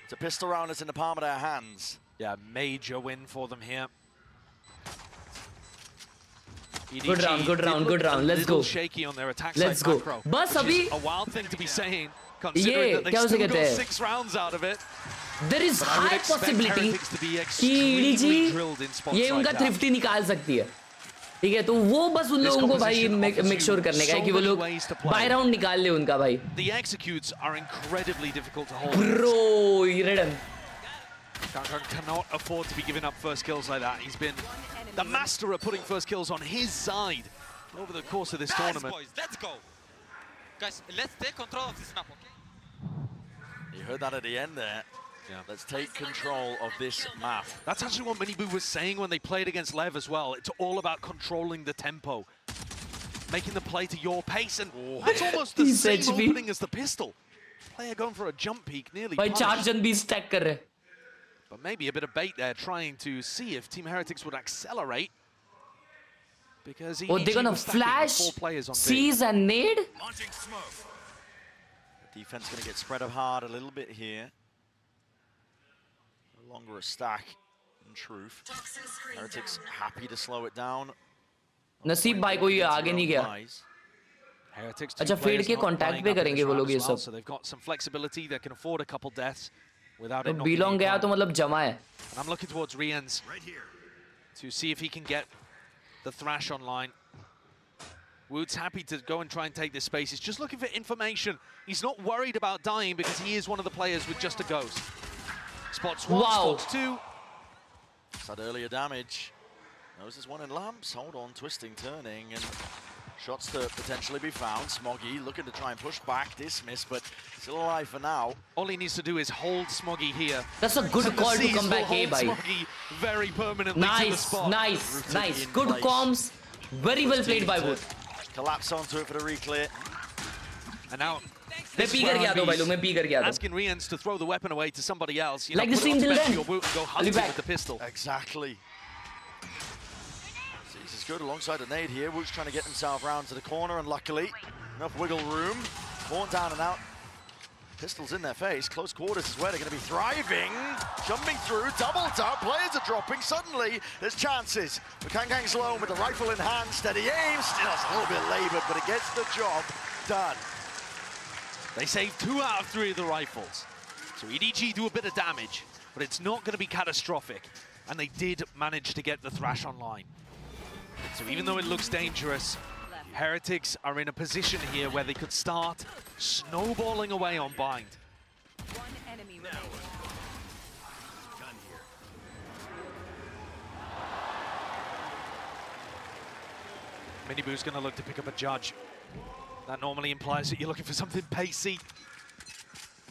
It's a pistol round that's in the palm of their hands. Yeah, major win for them here. Good round. Let's go. Shaky on their attack Let's side go. macro, बस which अभी is a wild thing to be saying, considering that they क्या उसे still कहते got हैं? 6 rounds out of it. There is But I would high expect possibility Heretics to be कि extremely EDG drilled in spots ये like उनका that. thrifty निकाल सकती है, ठीक है? तो वो बस उन लोगों को भाई make sure करने का है कि वो लोग buy round निकाल ले उनका भाई. The executes are incredibly difficult to hold. Bro, Redden. Khelraay cannot afford to be giving up first kills like that. He's been the master of putting first kills on his side over the course of this tournament. Boys, let's go. Guys, let's take control of this map, okay? You heard that at the end there. Yeah. Let's take control of this map. That's actually what Miniboo was saying when they played against Lev as well. It's all about controlling the tempo, making the play to your pace, and that's almost the same opening as the pistol. Player going for a jump peek, nearly भाई punished. 4 जन भी stack कर रहे. But maybe a bit of bait there, trying to see if Team Heretics would accelerate. Because Oh, they're gonna flash, seize and nade. The defense going to get spread up hard a little bit here. No longer a stack, in truth. Heretics happy to slow it down. नसीब भाई कोई आगे नहीं गया. अच्छा fade के contact पे करेंगे वो लोग ये सब. So they've got some flexibility. They can afford a couple deaths without तो it. B-long गया तो मतलब जमा है. I'm looking towards Rians to see if he can get the Thrash online. Wood's happy to go and try and take this space. He's just looking for information. He's not worried about dying because he is one of the players with just a ghost. Spots one, spots two. Had earlier damage. Knows there's one in lamps. Hold on, twisting, turning, and shots to potentially be found. Smoggy looking to try and push back, dismiss, but still alive for now. All he needs to do is hold Smoggy here. That's a good call to come back here, bhai. Smoggy very permanently to the spot. Nice. Good comms. Very well played by Wood. Collapse onto it for the reclear. And now मैं P कर गया तो भाई लोग मैं P कर गया तो. Asking Rians to throw the weapon away to somebody else. You like know, the scene till then. Your boot and go hunting with the pistol. Exactly. This is good alongside the nade here. Woot's trying to get himself round to the corner, and luckily enough wiggle room. Born down and out. Pistols in their face. Close quarters is where they're going to be thriving. Jumping through, doubled up. Players are dropping. Suddenly, there's chances. Kang's alone with the rifle in hand. Steady aim. Still, it's a little bit laboured, but it gets the job done. They saved 2 out of 3 of the rifles. So EDG do a bit of damage, but it's not going to be catastrophic. And they did manage to get the Thrash online. So even though it looks dangerous, Heretics are in a position here where they could start snowballing away on Bind. One enemy remaining. Miniboo's going to look to pick up a judge. That normally implies that you're looking for something pacey.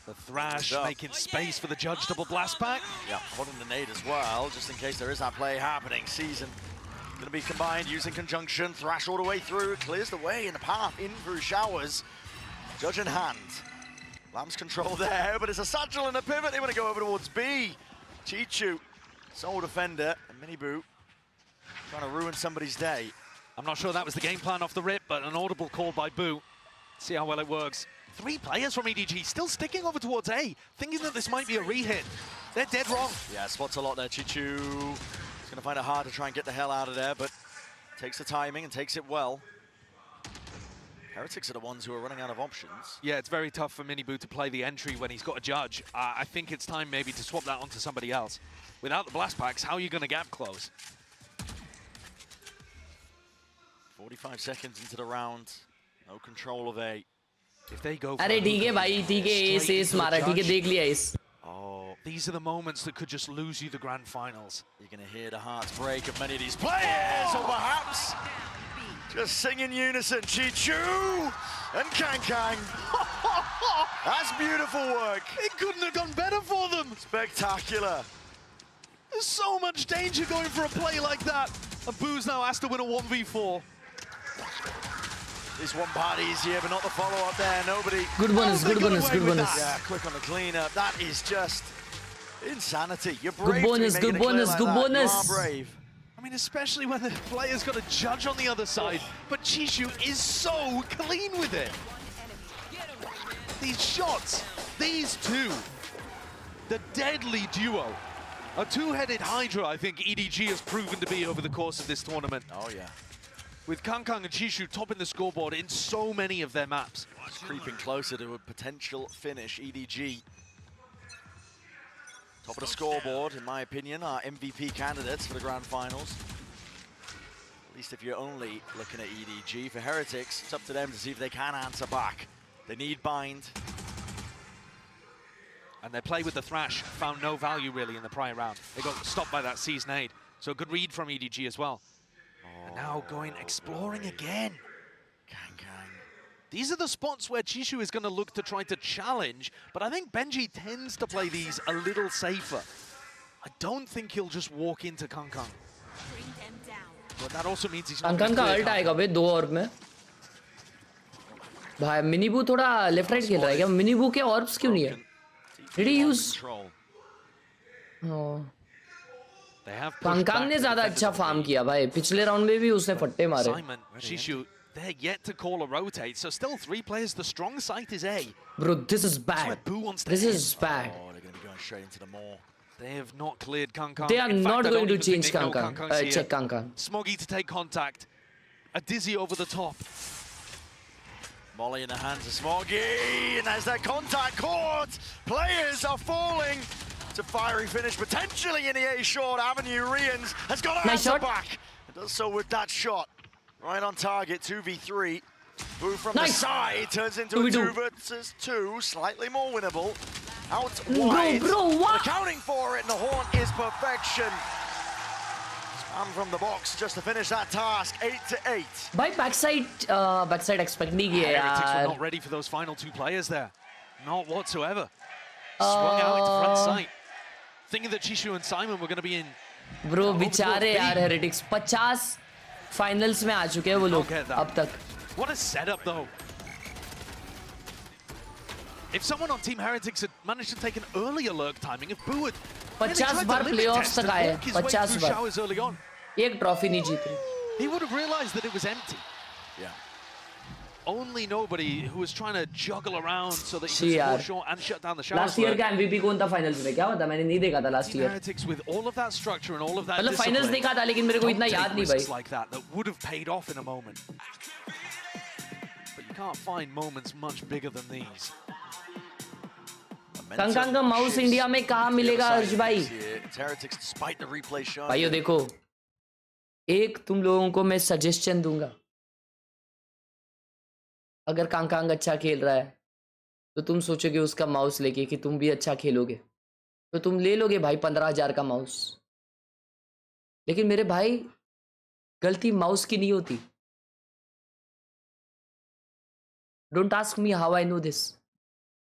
The Thrash making space for the judge double blast back. Yeah, holding the nade as well, just in case there is that play happening. Season going to be combined using conjunction. Thrash all the way through, clears the way in the path in through showers. Judge in hand. Lamb's control there, but it's a satchel and a pivot. They want to go over towards B. Chichu, sole defender, and Miniboo trying to ruin somebody's day. I'm not sure that was the game plan off the rip, but an audible call by Boo. See how well it works. 3 players from EDG still sticking over towards A, thinking that this might be a re-hit. They're dead wrong. Yeah, spots a lot there, Chichu. He's gonna find it hard to try and get the hell out of there, but takes the timing and takes it well. Heretics are the ones who are running out of options. Yeah, it's very tough for Miniboo to play the entry when he's got a judge. I think it's time maybe to swap that onto somebody else. Without the blast packs, how are you gonna gap close? 45 seconds into the round. No control of A. If they go अरे ठीक है भाई ठीक है S मारा ठीक है देख लिया इस. Oh, these are the moments that could just lose you the grand finals. You're going to hear the hearts break of many of these players, or perhaps just sing in unison. Chichu and Kang. That's beautiful work. It couldn't have gone better for them. Spectacular. There's so much danger going for a play like that. And Boo's now has to win a 1v4. This one part easier, but not the follow-up there. Nobody. Good bonus, good bonus, good bonus. Yeah, quick on the cleanup. That is just insanity. You're brave. Good bonus, good bonus, good bonus. You are brave. I mean, especially when the player's got a judge on the other side. But Chishu is so clean with it. These shots, these two, the deadly duo. A two-headed Hydra, I think EDG has proven to be over the course of this tournament. Oh, yeah. With Kangkang and Chishu topping the scoreboard in so many of their maps. It's creeping closer to a potential finish. EDG, top of the scoreboard, in my opinion, are MVP candidates for the grand finals. At least if you're only looking at EDG. For Heretics, it's up to them to see if they can answer back. They need bind. And their play with the Thrash found no value really in the prior round. They got stopped by that Seize nade. So a good read from EDG as well. And now going exploring again. These are the spots where Chishu is going to look to try to challenge, but I think Benji tends to play these a little safer. I don't think he'll just walk into Kangkang. But that also means he's not Kangkang का ult आएगा बे 2 orb में. भाई मिनीबू थोड़ा left right खेल रहा है क्या? मिनीबू के orbs क्यों नहीं है? Did he use? Oh. Kangkang ने ज़्यादा अच्छा farm किया भाई. पिछले round में भी उसने फट्टे मारे. Simon, Chishu, they're yet to call a rotate, so still 3 players. The strong site is A. Bro, this is bad. This is bad. Oh, they're going to be going straight into the maw. They have not cleared Kangkang. They are not going to change Kangkang. Check Kangkang. Smoggy to take contact. A Dizzy over the top. Molly in the hands of Smoggy, and as that contact caught, players are falling. It's a fiery finish, potentially in the A short avenue. Rians has got to answer back. It does so with that shot. Right on target, 2v3. Boo from the side turns into a 2 versus 2, slightly more winnable. Out wide. Bro, what? Accounting for it, and the haunt is perfection. Spam from the box just to finish that task, 8-8. By backside expect नहीं किया यार. Heretics were not ready for those final 2 players there. Not whatsoever. Swung out into front sight. Thinking that Chishu and Simon were going to be in. Bro, बेचारे यार Heretics 50 finals में आ चुके हैं वो लोग अब तक. What a setup though. If someone on Team Heretics had managed to take an earlier lurk timing, if Boo had 50 bar playoffs तक आए, 50 बार. एक trophy नहीं जीते. He would have realized that it was empty. Yeah. Only nobody who was trying to juggle around so that he could score short and shut down the shower. Last year का MVP कौन था finals में? क्या पता, मैंने नहीं देखा था last year. Heretics with all of that structure and all of that मतलब finals देखा था लेकिन मेरे को इतना याद नहीं भाई. Like that would have paid off in a moment. But you can't find moments much bigger than these. Kangkang का mouse इंडिया में कहाँ मिलेगा अर्श भाई? भाइयों देखो, एक तुम लोगों को मैं सजेशन दूंगा. अगर कांगकांग अच्छा खेल रहा है तो तुम सोचोगे उसका माउस लेके कि तुम भी अच्छा खेलोगे तो तुम ले लोगे भाई 15,000 का माउस. लेकिन मेरे भाई गलती माउस की नहीं होती. Don't ask me how I know this.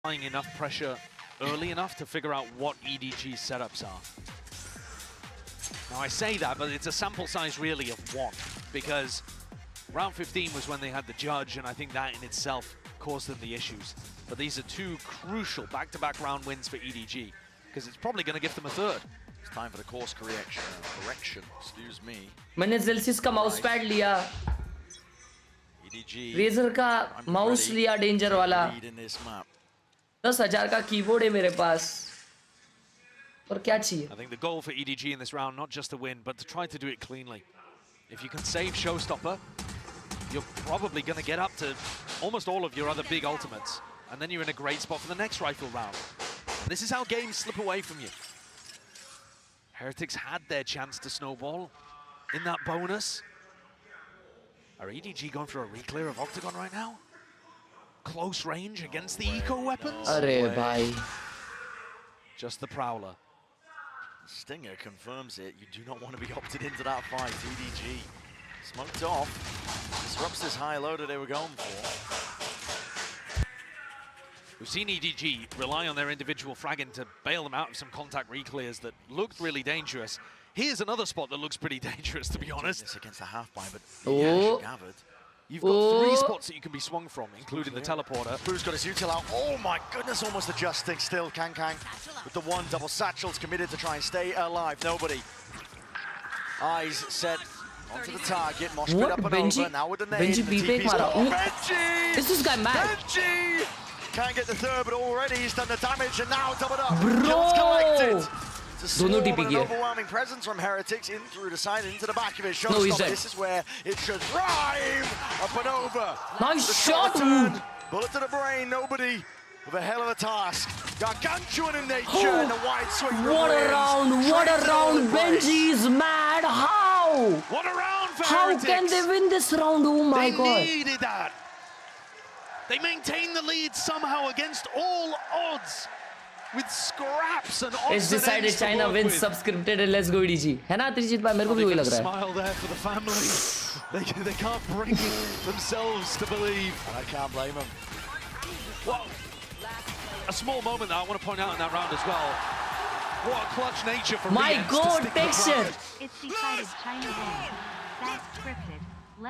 Enough pressure early enough to figure out what EDG's setups are. Now I say that, but it's a sample size really of 1, because round 15 was when they had the judge, and I think that in itself caused them the issues. But these are 2 crucial back-to-back round wins for EDG, because it's probably going to give them a 3rd. It's time for the course correction. Excuse me. मैंने Zelsis का mouse pad लिया. EDG. Razer का mouse लिया danger वाला. 10,000 का keyboard है मेरे पास. और क्या चाहिए? I think the goal for EDG in this round, not just to win, but to try to do it cleanly. If you can save Showstopper, you're probably going to get up to almost all of your other big ultimates. And then you're in a great spot for the next rifle round. And this is how games slip away from you. Heretics had their chance to snowball in that bonus. Are EDG going for a re-clear of Octagon right now? Close range against the eco weapons? Arey bhai. Just the Prowler. Stinger confirms it. You do not want to be opted into that fight. EDG smoked off. Disrupts this high low that they were going for. We've seen EDG rely on their individual fragging to bail them out of some contact reclears that looked really dangerous. Here's another spot that looks pretty dangerous, to be honest. This against the half buy, but Oh. gathered. You've got 3 spots that you can be swung from, including the teleporter. Boo's got his util out. Oh my goodness, almost adjusting still. Kang with the one double satchels, committed to try and stay alive. Nobody. Eyes set onto the target. Mosh pit up and over. Now with the nade. Benji Benji! Is this guy mad? Benji! Can't get the third, but already he's done the damage and now doubled up. Bro! Kills collected. Dono TP An किए. overwhelming presence from Heretics in through the side into the back of his shot. No, he's dead. This is where it should thrive. Up and over. Nice The shot, return. dude. Bullet to the brain. Nobody with a hell of a task. Gargantuan in nature and a wide swing. What a round! What a round! Benji is mad. How? What a round for How Heretics. can they win this round? Oh my god! They needed that. They maintained the lead somehow against all odds. With scraps and odds. It's decided China wins subscripted and let's go EDG. है ना त्रिजीत भाई मेरे को भी वही लग रहा है. Smile there for the family. They can't bring themselves to believe. I can't blame them. Well, a small moment that I want to point out in that round as well. What a clutch nature for My Riot god, to stick with texture. Riot. It's decided China wins. That's scripted.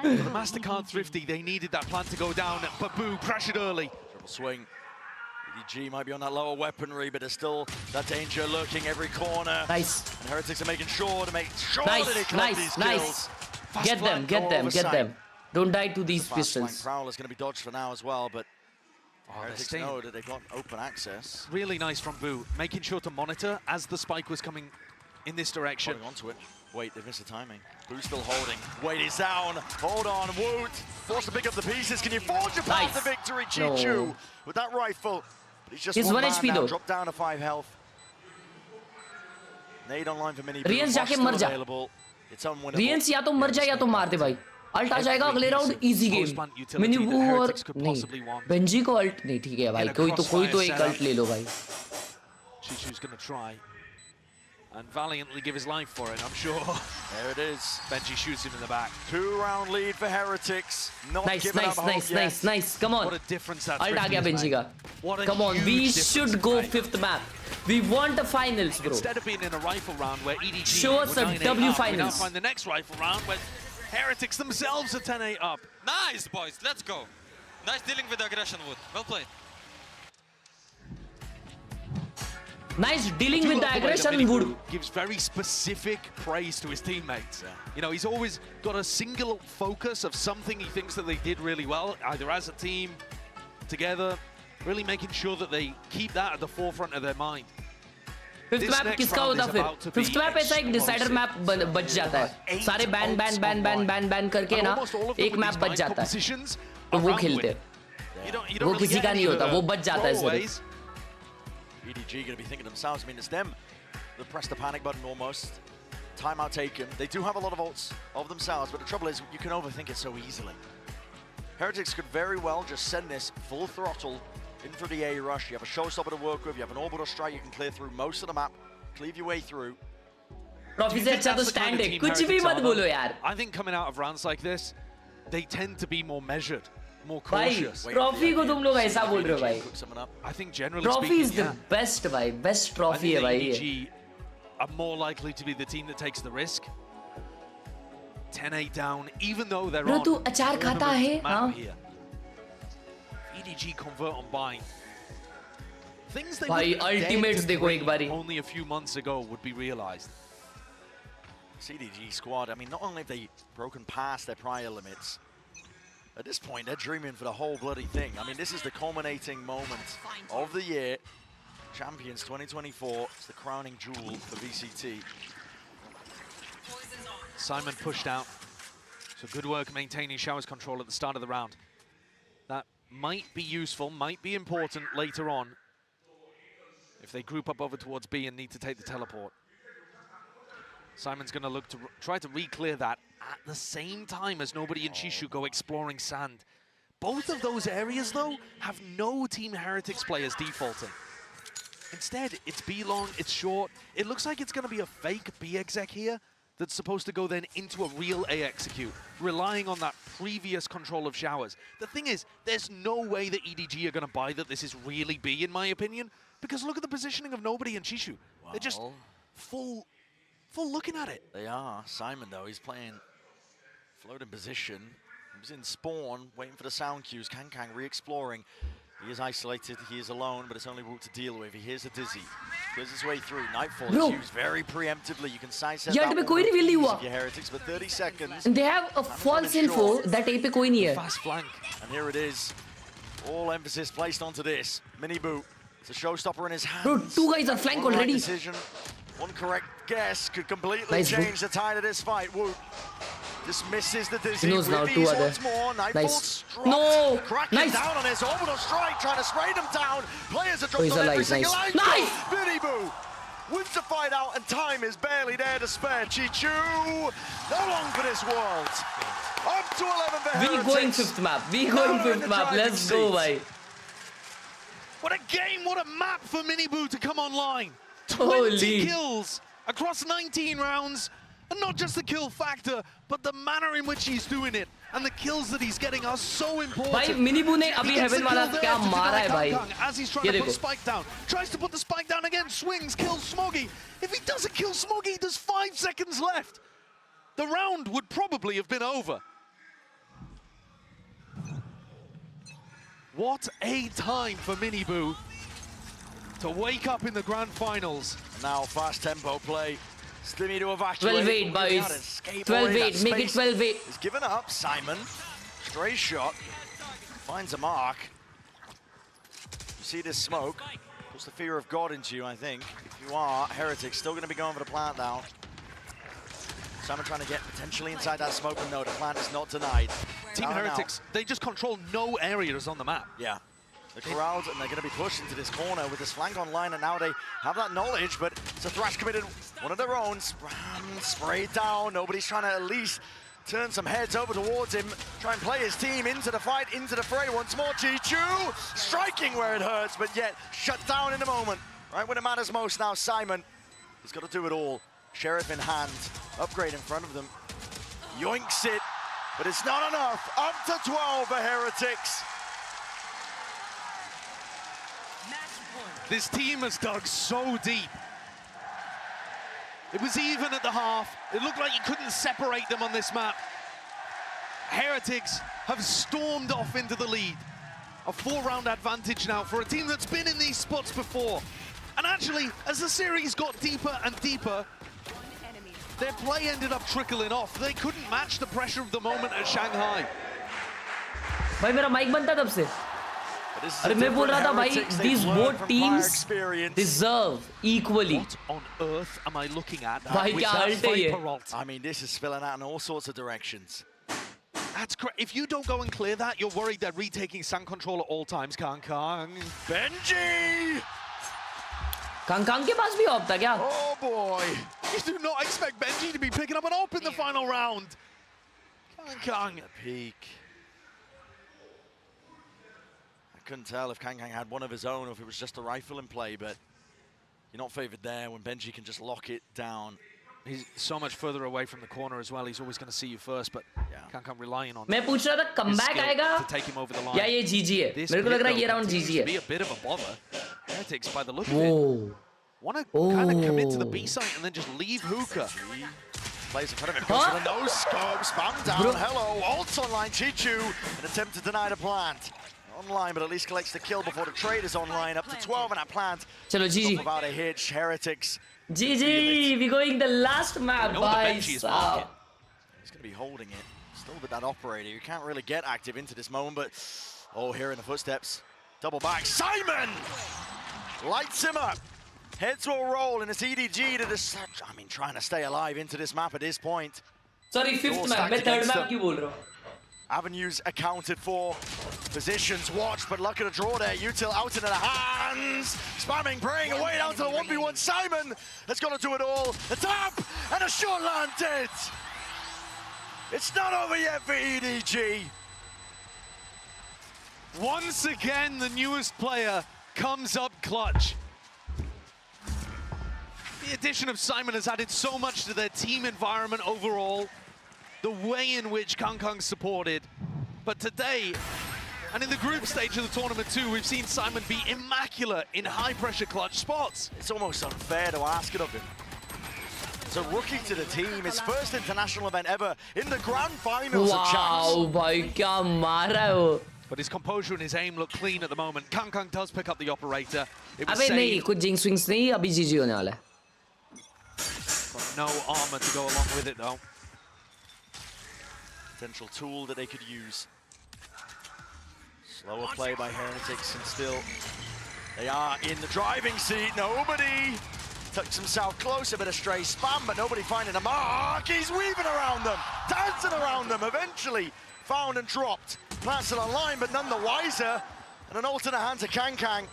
For the MasterCard Thrifty, they needed that plan to go down, but Boo pressured early. Triple swing. EDG might be on that lower weaponry, but there's still that danger lurking every corner. Nice. And Heretics are making sure that they collect these kills. Fast Get them, flank, get no them, get oversight. them. Don't die to these The fast flank pistols. prowl is going to be dodged for now as well, but they're Heretics staying. know that they've got open access. Really nice from Boo, making sure to monitor as the spike was coming in this direction. Holding onto it. Wait, they've missed the timing. Boo's still holding. Wait, he's down. Hold on, Woot. Forced to pick up the pieces. Can you forge your path to victory, Chichu? With that rifle. But he's just He's 1 1 man HP now. though. Dropped down to 5 health. Nade online for Mini. Rians जाके मर जा. It's unwinnable. Rians या तो मर जा या तो मार दे भाई. Alt आ जाएगा अगले राउंड इजी गेम. मिनी बू और नहीं. बेंजी को अल्ट नहीं ठीक है भाई. कोई तो एक अल्ट ले लो भाई. Chichu's going to try and valiantly give his life for it, I'm sure. There it is. Benji shoots him in the back. 2-round lead for Heretics. Not Nice, giving nice, up hope nice, yet. nice, nice. Come on. What a difference that Alt आ गया Benji का. What a Come on, we huge should difference go it's made. 5th map. We want the finals, bro. Instead of being in a rifle round where EDG Show us were a 9-8 W up, we now finals. find the next rifle round where Heretics themselves are 10-8 up. Nice, boys. Let's go. Nice dealing with the aggression, Wood. Well played. Nice dealing with the I do love way that aggression, Mini Wood. Boo gives very specific praise to his teammates. You know, he's always got a single focus of something he thinks that they did really well, either as a team, together, really making sure that they keep that at the forefront of their mind. 5th map किसका होता फिर? 5th map ऐसा एक decider map बच जाता है. सारे ban करके ना एक मैप बच जाता है. तो वो खेलते हैं. वो किसी का नहीं होता, वो बच जाता है सिर्फ. EDG going to be thinking themselves. I mean, it's them that pressed the panic button almost. Timeout taken. They do have a lot of ults of themselves, but the trouble is you can overthink it so easily. Heretics could very well just send this full throttle in for the A rush. You have a showstopper to work with. You have an orbital strike. You can clear through most of the map, cleave your way through. Trophy से अच्छा तो stand है. कुछ भी मत बोलो यार. I think coming out of rounds like this, they tend to be more measured, more भाई cautious. ट्रॉफी को तुम लोग ऐसा बोल रहे हो भाई. I think generally trophy speaking, is the best भाई. बेस्ट ट्रॉफी है भाई. EDG are more likely to be the team that takes the risk. 10-8 down, even though they're Bro, on तू अचार खाता है? map हाँ? here. EDG convert on buying. Things they भाई wouldn't have dared ultimates to देखो एक bring बारी. only a few months ago would be realized. CDG squad, I mean, not only have they broken past their prior limits, at this point, they're dreaming for the whole bloody thing. I mean, this is the culminating moment of the year. Champions 2024, it's the crowning jewel for VCT. Simon pushed out. So good work maintaining showers control at the start of the round. That might be useful, might be important later on if they group up over towards B and need to take the teleport. Simon's going to look to try to re-clear that at the same time as Nobody and Shishu go exploring sand. Both of those areas, though, have no Team Heretics players defaulting. Instead, it's B long, it's short. It looks like it's going to be a fake B exec here. that's supposed to go then into a real A execute, relying on that previous control of showers. The thing is, there's no way that EDG are going to buy that this is really B, in my opinion, because look at the positioning of Nobody and Chishu. Well, they're just full looking at it. They are. Simon, though, he's playing floating position. He was in spawn, waiting for the sound cues. Kang re-exploring. He is isolated, he is alone, but it's only Woot to deal with. He hears a Dizzy. Clears his way through. Nightfall is used very preemptively. You can sidestep that one with your Heretics, but 30 seconds. And they have a false info that A pe koi nahi hai. Fast flank. And here it is. All emphasis placed onto this. Mini Boot. It's a showstopper in his hands. Bro, 2 guys are flank already. Decision, one correct guess could completely change the tide of this fight. Woot dismisses the Dizzy. He knows now, 2 other. Nice. No! Cracking down on his orbital strike, trying to spray them down. Players are dropped on every single angle. Nice! Mini Boot wins the fight out, and time is barely there to spare. Chichu, no long for this world. Up to 11 for Heretics. We going 5th map. We going 5th map. Let's go, bhai. What a game, what a map for Mini Boot to come online. 20 Holy. kills across 19 rounds. And not just the kill factor, but the manner in which he's doing it. And the kills that he's getting are so important. Bhai, Mini Boot ne abhi heaven wala kya mara hai, bhai. As he's trying to put Spike down. Tries to put the Spike down again, swings, kills Smoggy. If he doesn't kill Smoggy, there's 5 seconds left. The round would probably have been over. What a time for Mini Boot to wake up in the grand finals. Now fast tempo play. Slimmy to evacuate. 12-8, boys. 12-8, make it 12-8. He's given up, Simon. Stray shot. Finds a mark. You see this smoke. Puts the fear of God into you, I think. If you are, Heretics still going to be going for the plant down. Simon trying to get potentially inside that smoke, but no, the plant is not denied. Team Heretics, they just control no areas on the map. Yeah. They're corralled, and they're going to be pushed into this corner with this flank online, and now they have that knowledge, but it's a Thrash committed, one of their own. Sprayed down. Nobody's trying to at least turn some heads over towards him, try and play his team into the fight, into the fray once more. Chichu striking where it hurts, but yet shut down in a moment. Right when it matters most now, Simon, he's got to do it all. Sheriff in hand, upgrade in front of them. Yoinks it, but it's not enough. Up to 12 for Heretics. This team has dug so deep. It was even at the half. It looked like you couldn't separate them on this map. Heretics have stormed off into the lead. A 4-round advantage now for a team that's been in these spots before. And actually, as the series got deeper and deeper, their play ended up trickling off. They couldn't match the pressure of the moment at Shanghai. भाई मेरा mic बनता तब से अरे मैं बोल रहा था भाई these both teams deserve equally. What on earth am I looking at? भाई क्या ult है ये? I mean, this is spilling out in all sorts of directions. That's great. If you don't go and clear that, you're worried they're retaking sand control at all times. Kang. Benji! Kang के पास भी op था क्या? Oh boy! You do not expect Benji to be picking up an op in the final round. Kang. A peek. I couldn't tell if Kang had one of his own or if it was just a rifle in play, but you're not favored there when Benji can just lock it down. He's so much further away from the corner as well. He's always going to see you first, but Kang relying on. मैं पूछ रहा था comeback आएगा to take him over the line. या ये GG है? मेरे को लग रहा है ये round GG है. Be a bit of a bother. Heretics by the look of it. Want to kind of commit to the B site and then just leave Hookah. Plays in front of him, goes for the no scope, spam down. Hello, ults online. Chichu, an attempt to deny the plant. Online, but at least collects the kill before the trade is online. Up to 12 in that plant. Chalo, GG. Without a hitch, Heretics. GG, we going the last map, boys. He's going to be holding it. Still with that operator. You can't really get active into this moment, but oh, hearing the footsteps. Double back. Simon lights him up. Heads to a roll, and it's EDG to just, I mean, trying to stay alive into this map at this point. Sorry, 5th map. मैं 3rd map क्यों बोल रहा हूँ? Avenues accounted for. Positions watched, but luck at a draw there. Util out into the hands. Spamming, praying away down to the 1v1. Simon has got to do it all. The tap and a shot landed. It's not over yet for EDG. Once again, the newest player comes up clutch. The addition of Simon has added so much to their team environment overall, the way in which Kong supported. But today, and in the group stage of the tournament too, we've seen Simon be immaculate in high-pressure clutch spots. It's almost unfair to ask it of him. It's a rookie to the team, his first international event ever in the grand finals of champs. Wow, bhai, kya mara hai wo. But his composure and his aim look clean at the moment. Kong does pick up the operator. It was अबे नहीं, कुछ jinx swings नहीं, अभी GG होने वाला है. No armor to go along with it though. Potential tool that they could use. Slower play by Heretics, and still they are in the driving seat. Nobody tucks himself close, a bit of stray spam, but nobody finding a mark. He's weaving around them, dancing around them. Eventually found and dropped. Plancel online, but none the wiser. And an alternate hand to Kang.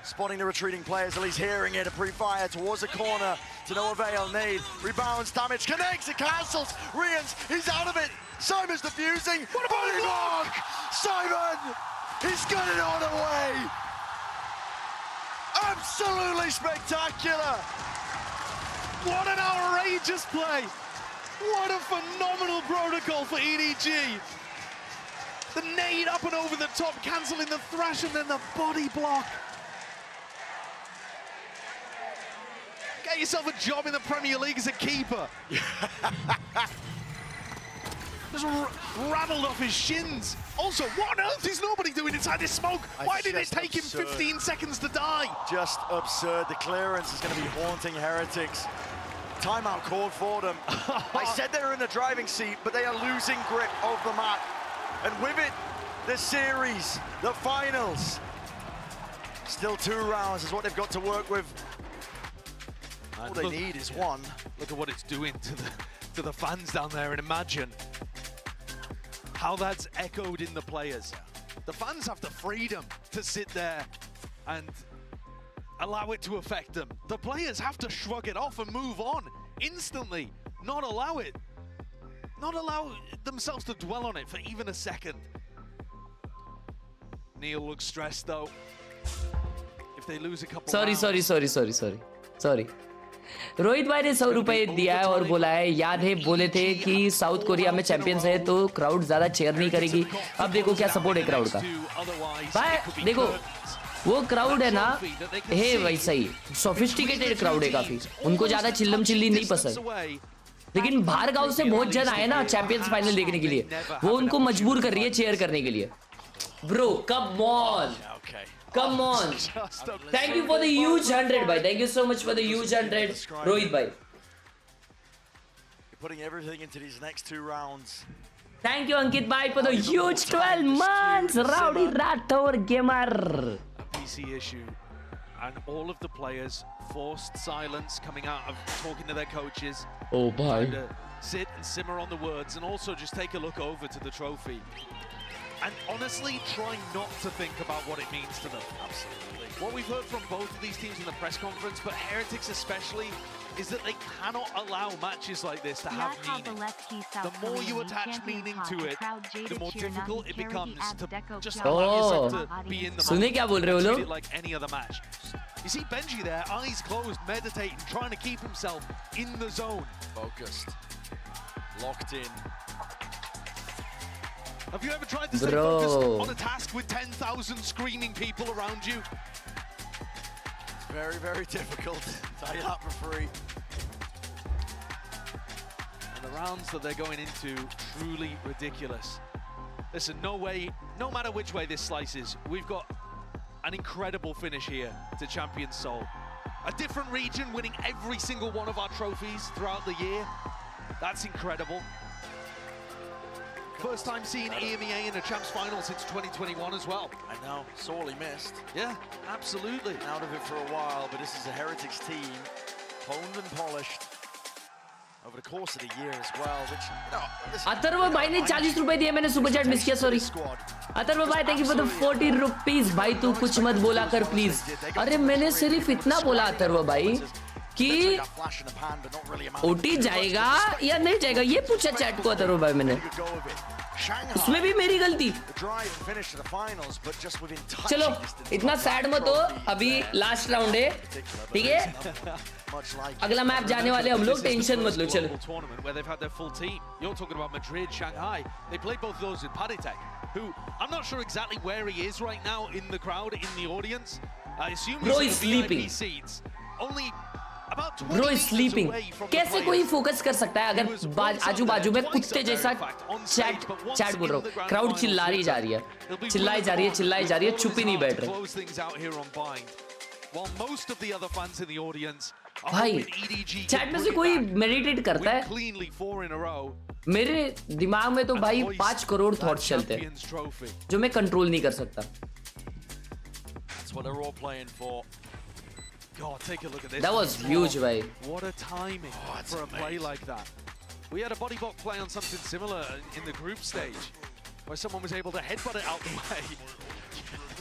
Spotting the retreating players, at least hearing it. A pre-fire towards the corner to no avail. Nade, rebounds, damage, connects, it cancels. Rians, he's out of it. Simon's defusing. What about a block? Simon, he's got it all the way. Absolutely spectacular. What an outrageous play. What a phenomenal protocol for EDG. The nade up and over the top, cancelling the thrash, and then the body block. Get yourself a job in the Premier League as a keeper. Just rattled off his shins. Also, what on earth is nobody doing inside this smoke? Why did it take him 15 seconds to die? Just absurd. The clearance is going to be haunting Heretics. Timeout called for them. I said they were in the driving seat, but they are losing grip of the map. And with it, the series, the finals. Still 2 rounds is what they've got to work with. All they need is one. Look at what it's doing to the fans down there, and imagine how that's echoed in the players. The fans have the freedom to sit there and allow it to affect them. The players have to shrug it off and move on instantly, not allow it. Not allow themselves to dwell on it for even a second. Neil looks stressed though. If they lose a couple Sorry. Rohit भाई ने 100 रुपए दिया है और बोला है, याद है बोले थे कि साउथ कोरिया में चैंपियंस है तो क्राउड ज्यादा चेयर नहीं करेगी. अब देखो क्या सपोर्ट है क्राउड का. भाई देखो वो क्राउड है ना, है वैसा ही सोफिस्टिकेटेड क्राउड है काफी. उनको ज्यादा चिल्लम चिल्ली नहीं पसंद. लेकिन बाहर गांव से बहुत जन आए ना चैंपियंस फाइनल देखने के लिए, वो उनको मजबूर कर रही है चेयर करने के लिए. Bro come on. Come on. Thank you for the huge 100, bhai. Thank you so much for the huge 100, Rohit bhai. You're putting everything into these next 2 rounds. Thank you, Ankit bhai, for the huge 12 months. Rowdy Rathor Gamer. A PC issue, and all of the players forced silence coming out of talking to their coaches. Oh, bhai. To sit and simmer on the words, and also just take a look over to the trophy. And honestly, try not to think about what it means to them. Absolutely. What we've heard from both of these teams in the press conference, but Heretics especially, is that they cannot allow matches like this to have meaning. The more you attach meaning to it, the more difficult it becomes to just allow yourself to be in the moment. Treat it like any other match. You see Benji there, eyes closed, meditating, trying to keep himself in the zone. Focused. Locked in. Have you ever tried to stay focused on a task with 10,000 screaming people around you? It's very, very difficult. Tell you that for free. And the rounds that they're going into, truly ridiculous. Listen, no matter which way this slices, we've got an incredible finish here to Champions Seoul. A different region winning every single one of our trophies throughout the year. That's incredible. First time seeing EMEA in a Champs final since 2021 as well. I know, sorely missed. Yeah, absolutely. Out of it for a while, but this is a Heretics team, honed and polished over the course of the year as well, which, you know, Atharva भाई ने 40 रुपए दिए, मैंने super chat miss किया, sorry. Atharva भाई thank you for the 40 rupees. भाई तू कुछ मत बोला कर प्लीज. अरे मैंने सिर्फ इतना बोला अथर्व भाई कि ओटी जाएगा या नहीं जाएगा, ये पूछा चैट को अथर्व भाई मैंने. उसमें भी मेरी गलती। चलो इतना सैड मत हो, अभी लास्ट राउंड है, ठीक है? अगला मैप जाने वाले हम लोग, टेंशन मत लो। चलो where they've had their full team. You're talking about Madrid, Shanghai. They played both of those with Paditek, who I'm not sure exactly where he is right now in the crowd, in the audience. I assume Bro he's is in the sleeping. VIP seats. Only about 20 Bro is meters sleeping. away from the कैसे players. कोई focus कर सकता है अगर आजू बाजू में कुत्ते जैसा चैट बोल रहा हूँ, क्राउड चिल्लाई जा रही है, चिल्लाई जा रही है, चिल्लाई जा रही है, चुप ही नहीं बैठ रहे। Close things out here on Bind. While most of the other fans in the audience are भाई hoping EDG चैट में से कोई मेडिटेट करता है? cleanly 4 in a row. मेरे दिमाग में तो भाई 5 करोड़ थॉट्स चलते हैं जो मैं कंट्रोल नहीं कर सकता। That's what they're all playing for. God, take a look at this. That was huge, भाई। What a timing for a play like that. We had a body block play on something similar in the group stage, where someone was able to headbutt it out the way.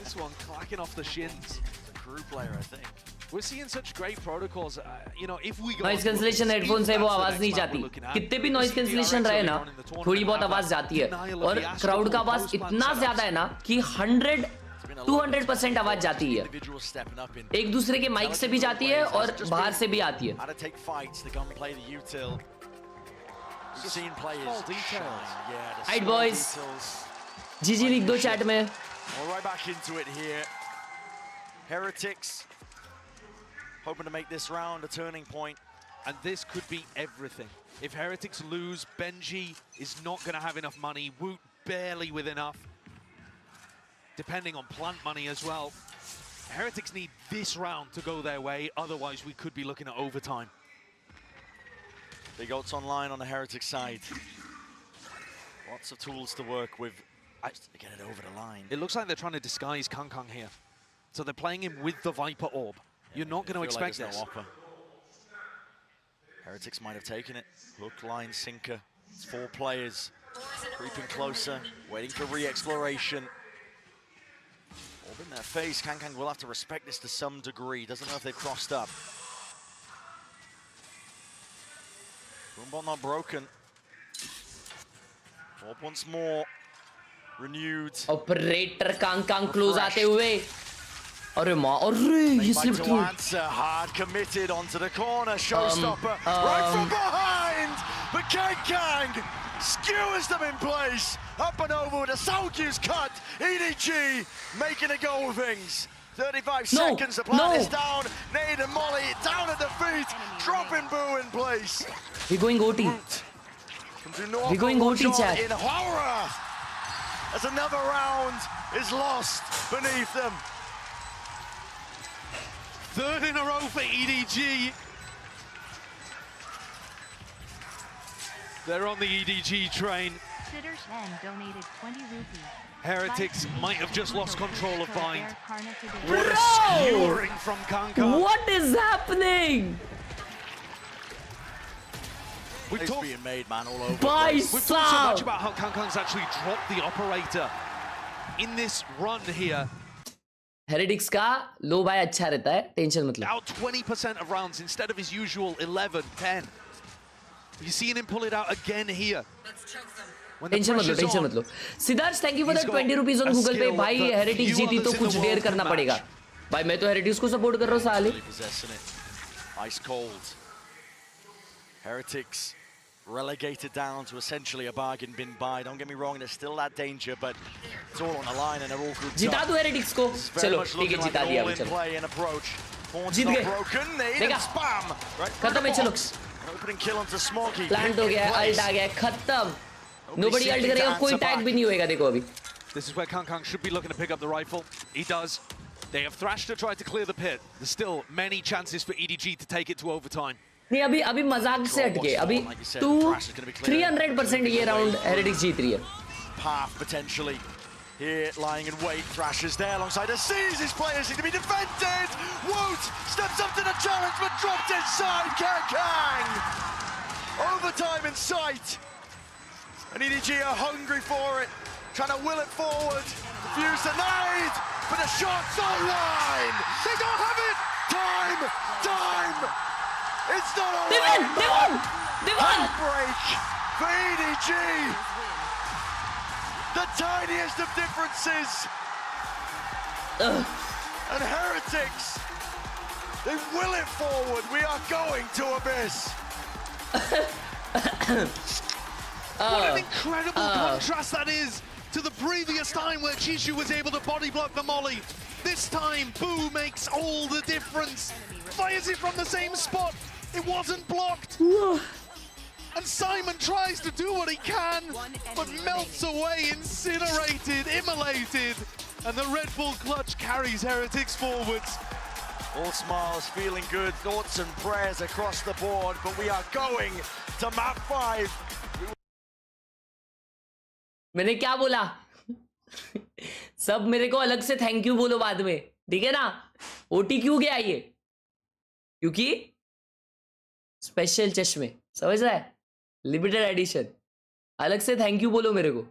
This one clacking off the shins. It's a crew player, I think. We're seeing such great protocols. You know, if we go noise cancellation headphone से वो आवाज नहीं जाती, कितने भी noise cancellation रहे ना, थोड़ी बहुत आवाज जाती है, और क्राउड का आवाज इतना ज्यादा है ना कि 200% आवाज जाती है, एक दूसरे के माइक से भी जाती है और बाहर से भी आती है। राइट बॉयज, जीजी लिख दो चैट में। Right back into it here. Heretics hoping to make this round a turning point. And this could be everything. If Heretics lose, Benji is not going to have enough money. Woot barely with enough. Depending on plant money as well. Heretics need this round to go their way. Otherwise, we could be looking at overtime. Big odds online on the Heretic side. Lots of tools to work with. To get it over the line. It looks like they're trying to disguise Kangkang here. So they're playing him with the Viper Orb. You're not going to expect like this. No Heretics might have taken it. Hook, line, sinker. It's 4 players. Creeping closer, waiting for re-exploration. Orb in their face. Kangkang will have to respect this to some degree. Doesn't know if they've crossed up. Boombot not broken. Orb once more. Renewed. Operator Kang close आते हुए, अरे माँ, अरे ये slip through, hard committed onto the corner, showstopper right from behind, but Kang skewers them in place, up and over with a Salunkhe's cut. EDG making a go of things. 35 seconds to plant this down. Nade and Molly down at the feet, dropping Boo in place. We're going OT. We're going OT, chat. In horror, as another round is lost beneath them. 3rd in a row for EDG. They're on the EDG train. Sitter Shen donated 20 rupees. Heretics might have just lost control of Bind. What a skewering from Kangkang. What is happening? We've being made, man, all over. We've talked so much about how Kangkang's actually dropped the operator in this run here. Heretics का लो भाई अच्छा रहता है, tension मत लो। Now 20% of rounds instead of his usual 11, 10. You're seeing him pull it out again here. Tension मत लो। Siddharth, thank you for the 20 rupees on Google Pay. भाई heretics जीती तो कुछ डेयर करना पड़ेगा। भाई मैं तो हेरिटिक्स को सपोर्ट कर रहा हूँ साले। Ice cold. Heretics relegated down to essentially a bargain bin buy. Don't get me wrong, there's still that danger, but it's all on the line and they're all grouped up. जिता दो heretics को। चलो ठीक है, जिता दिया अभी, चलो जीत गए। देखा, खत्म है, चलो प्लांट हो गया, अल्ट आ गया, खत्म। Nobody ult करेगा, कोई टैग भी नहीं होएगा। देखो अभी This is where Kangkang should be looking to pick up the rifle. He does. They have thrashed to try to clear the pit. There's still many chances for EDG to take it to overtime. नहीं, अभी मजाक से हटके, अभी 300% ये round heretics जीत रही है। Path potentially here, lying in wait. Thrasher's there alongside Aziz. His players need to be defended. Woot steps up to the challenge, but dropped inside. Kang. Overtime in sight. And EDG are hungry for it, trying to will it forward. Fuse the nade, but the shot's online. They don't have it. Time. It's not all right. They won. Heartbreak for EDG. The tiniest of differences. And Heretics, they will it forward. We are going to Abyss. What an incredible contrast that is to the previous time where Chishu was able to body block the molly. This time, Boo makes all the difference. Fires it from the same spot. It wasn't blocked. And Simon tries to do what he can, but melts away, incinerated, immolated. And the Red Bull clutch carries Heretics forwards. All smiles, feeling good, thoughts and prayers across the board, but we are going to map 5. मैंने क्या बोला? सब मेरे को अलग से thank you बोलो बाद में, ठीक है ना? ओटी क्यों गया ये? क्योंकि स्पेशल चश्मे, समझ रहा है? लिमिटेड एडिशन, अलग से थैंक यू बोलो मेरे को.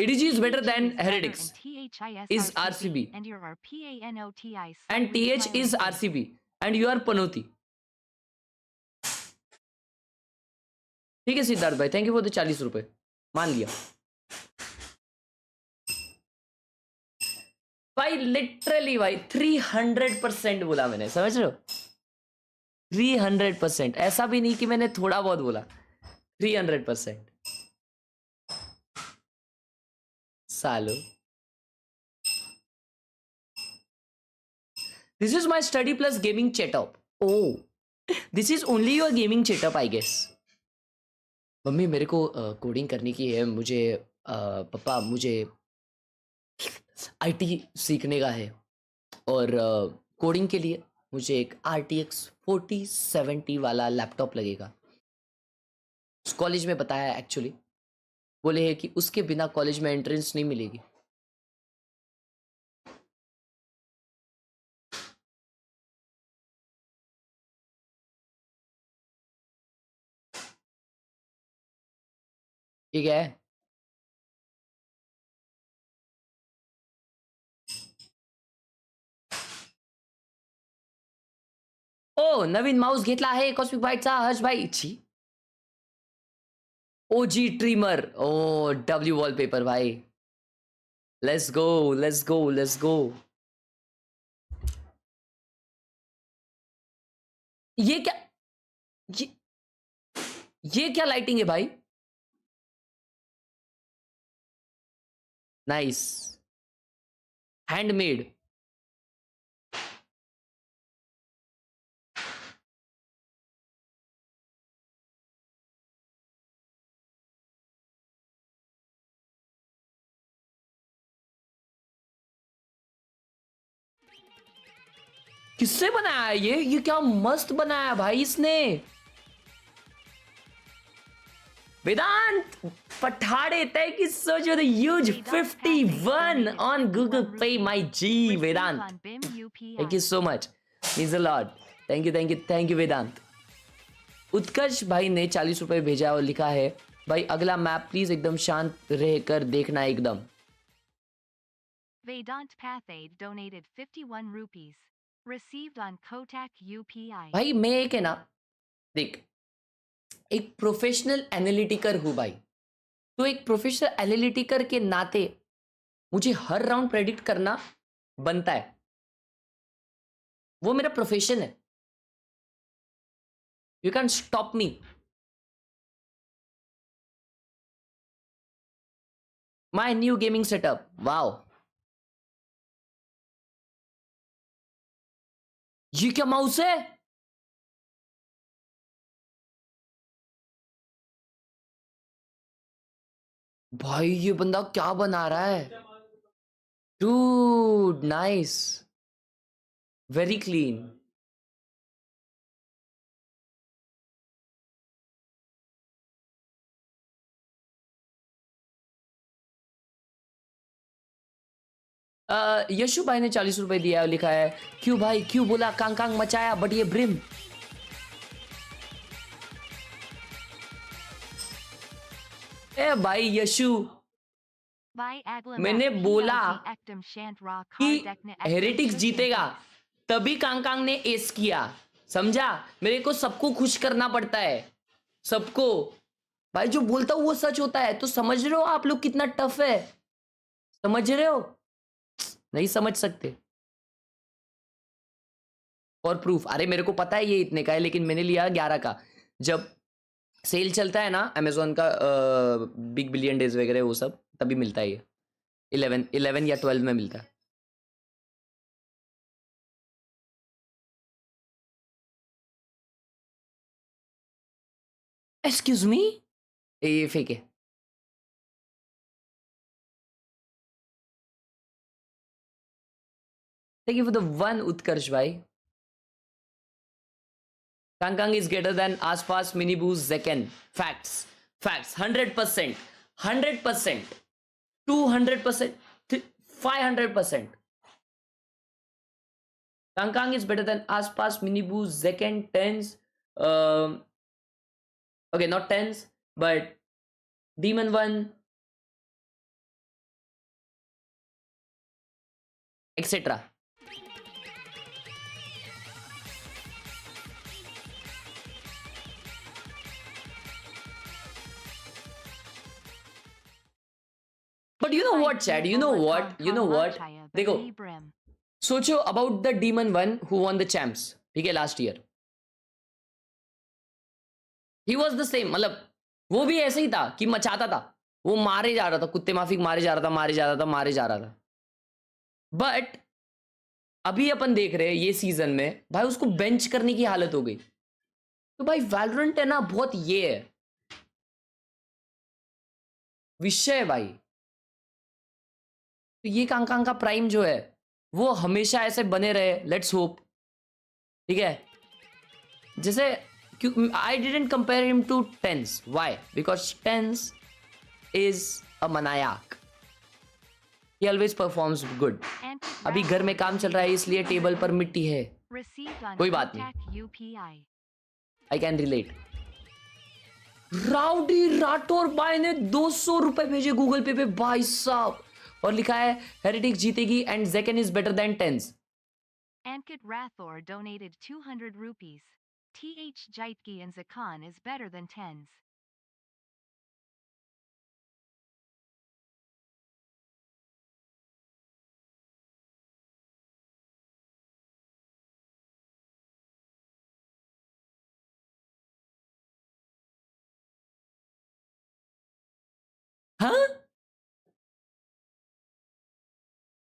EDG is better than Heretics. Is RCB. And you are PANOTI. And TH is RCB. And you are Panoti. ठीक है सिद्धार्थ भाई, थैंक यू फॉर द 40 रुपए, मान लिया भाई. लिटरली भाई 300% बोला मैंने, समझ रहे हो? 300%, ऐसा भी नहीं कि मैंने थोड़ा बहुत बोला, 300%. सालो, this is my study plus gaming setup. Oh, this is only your gaming setup, I guess. Mummy मेरे को कोडिंग करने की है, मुझे पापा मुझे आईटी सीखने का है, और कोडिंग के लिए मुझे एक RTX 4070 वाला लैपटॉप लगेगा. कॉलेज में बताया एक्चुअली, बोले है कि उसके बिना कॉलेज में एंट्रेंस नहीं मिलेगी. ठीक है, ओ नवीन माउस घेतला आहे कॉस्मिक बाईटचा हर्ष भाई. छी, OG ट्रिमर, ओ W वॉलपेपर भाई. Let's go, let's go, let's go. ये क्या, ये क्या लाइटिंग है भाई? Nice, handmade. किससे बनाया ये क्या मस्त बनाया भाई इसने. वेदांत पठाड़े, thank you so much for the huge 51 on Google Play, my G. Vedant, thank you so much, means a lot. Thank you, thank you, thank you Vedant. उत्कर्ष भाई ने 40 रुपए भेजा और लिखा है भाई अगला मैप प्लीज एकदम शांत रहकर देखना एकदम. Vedant Pathade donated 51 rupees. Received on Kotak UPI. भाई मैं एक है ना, देख, एक प्रोफेशनल एनालिटिकर हूं भाई, तो एक प्रोफेशनल एनालिटिकर के नाते मुझे हर राउंड प्रेडिक्ट करना बनता है, वो मेरा प्रोफेशन है. You can stop me. My new gaming setup, wow. ये क्या माउस है भाई? ये बंदा क्या बना रहा है? Dude nice, very clean. Yashu भाई ने 40 रुपए दिया और लिखा है क्यों भाई क्यों बोला कांग कांग मचाया बट ये ब्रिम. ए भाई यशु, मैंने बोला कि हेरेटिक्स जीतेगा, तभी कांग ने एस किया, समझा? मेरे को सबको खुश करना पड़ता है, सबको। भाई जो बोलता हूँ वो सच होता है। तो समझ रहे हो आप लोग कितना टफ है? समझ रहे हो? नहीं समझ सकते। और प्रूफ, अरे मेरे को पता है ये इतने का है, लेकिन मैंने लिया 11 का। जब सेल चलता है ना अमेजोन का, बिग बिलियन डेज वगैरह वो सब, तभी मिलता है ये। 11 या 12 में मिलता है। एक्सक्यूज मी, ये फेक है। Thank you for the one, Utkarsh bhai. Kang is greater than Aspas, Miniboo's, Zekken. Facts. Facts. 100%. 100%. 200%. 500%. Kang is better than Aspas, Miniboo's, Zekken, Tens. Okay, not Tens, but Demon 1. Etc. But you know what, Chad? You know what? You know what? देखो, सोचो about the Demon 1 who won the champs, ठीक है, last year. He was the same, मतलब वो भी ऐसे ही था कि मचाता था, वो मारे जा रहा था, कुत्ते माफिक मारे जा रहा था, मारे जा रहा था, मारे जा रहा था। बट अभी अपन देख रहे हैं ये सीजन में, भाई उसको बेंच करने की हालत हो गई। तो भाई वैलोरेंट है ना, बहुत ये है विषय भाई। तो ये कांग का प्राइम जो है वो हमेशा ऐसे बने रहे, लेट्स होप, ठीक है। जैसे I didn't compare him to tens, why? Because tens is a maniac, he always performs good. अभी घर में काम चल रहा है इसलिए टेबल पर मिट्टी है, कोई बात नहीं, I can relate. Rowdy Rathore भाई ने 200 रुपए भेजे गूगल पे भाई साहब, और लिखा है हेरेटिक्स जीतेगी and Zekken is better than tens. Ankit Rathor donated 200 rupees. TH Jaitki and Zakan is better than tens. हाँ?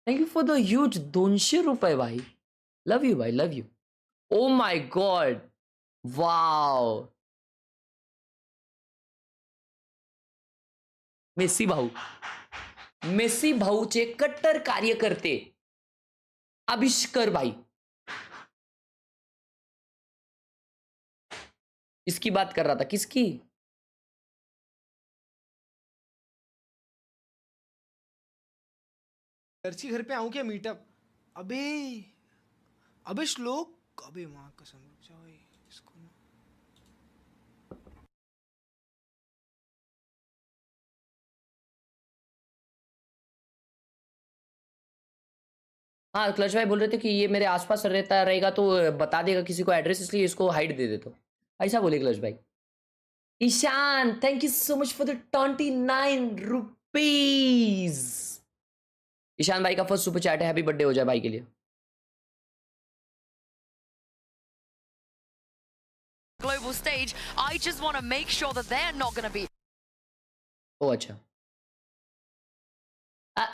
Thank you for the huge 200 रुपए भाई, लव यू भाई, love you. Oh my God, wow. Messi भाऊचे कट्टर कार्यकर्ते आविष्कर भाई, इसकी बात कर रहा था, किसकी? अर्ची घर पे आऊं क्या मीटअप? अबे अबे श्लोक, अबे माँ कसम, रुक जाओ इसको ना। हाँ क्लच भाई बोल रहे थे कि ये मेरे आसपास रहता रहेगा तो बता देगा किसी को एड्रेस, इसलिए इसको हाइड दे दे। तो ऐसा बोले क्लच भाई। Ishan thank you so much for the 29 rupees. Ishan भाई का फर्स्ट सुपर चैट है, हैप्पी बर्थडे हो जाए भाई के लिए। Global stage, I just want to make sure that they're not going to be. Oh, अच्छा।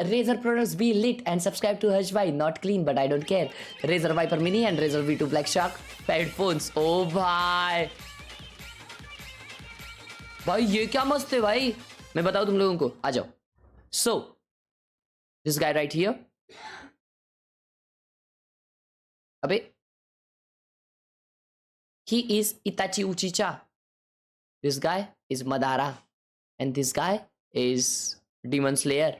Razer products be lit and subscribe to Harsh bhai. Not clean, but I don't care. Razer Viper Mini and Razer V2 Black Shark headphones. Oh भाई, भाई ये क्या मस्त है भाई, मैं बताऊं तुम लोगों को, आ जाओ। So this guy right here, अबे he is Itachi Uchiha. This guy is Madara, and this guy is Demon Slayer.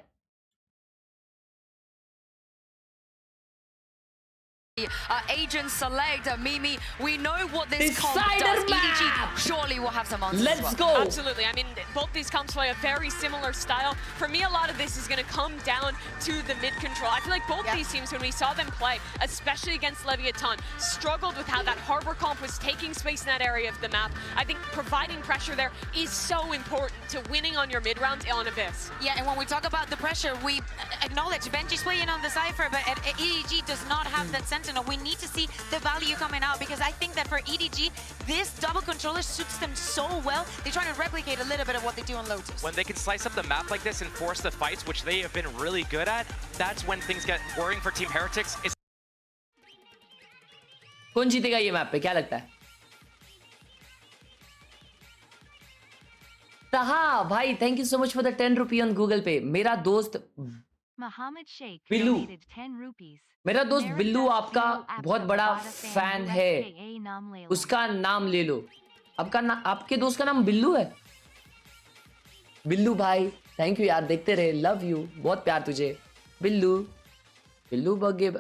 agent select. Mimi, we know what this comp Decider does. map! EDG surely will have some answers. Let's go. Absolutely. I mean, both these comps play a very similar style. For me, a lot of this is going to come down to the mid control. I feel like both these teams, when we saw them play, especially against Leviathan, struggled with how that Harbor comp was taking space in that area of the map. I think providing pressure there is so important to winning on your mid rounds on Abyss. Yeah, and when we talk about the pressure, we acknowledge Benji's playing on the Cypher, but EDG does not have that Sentinel. We need to see the value coming out, because I think that for EDG, this double controller suits them so well. They're trying to replicate a little bit of what they do on Lotus. When they can slice up the map like this and force the fights, which they have been really good at, that's when things get worrying for Team Heretics. कौन जीतेगा ये map पे, क्या लगता है? हाँ भाई, thank you so much for the 10 rupee on Google पे. मेरा दोस्त बिल्लू, मेरा दोस्त बिल्लू आपका बहुत बड़ा फैन है. उसका नाम ले लो. आपके दोस्त का नाम बिल्लू है? बिल्लू भाई, थैंक यू यार, देखते रहे, लव यू, बहुत प्यार तुझे बिल्लू. बिल्लू बगे.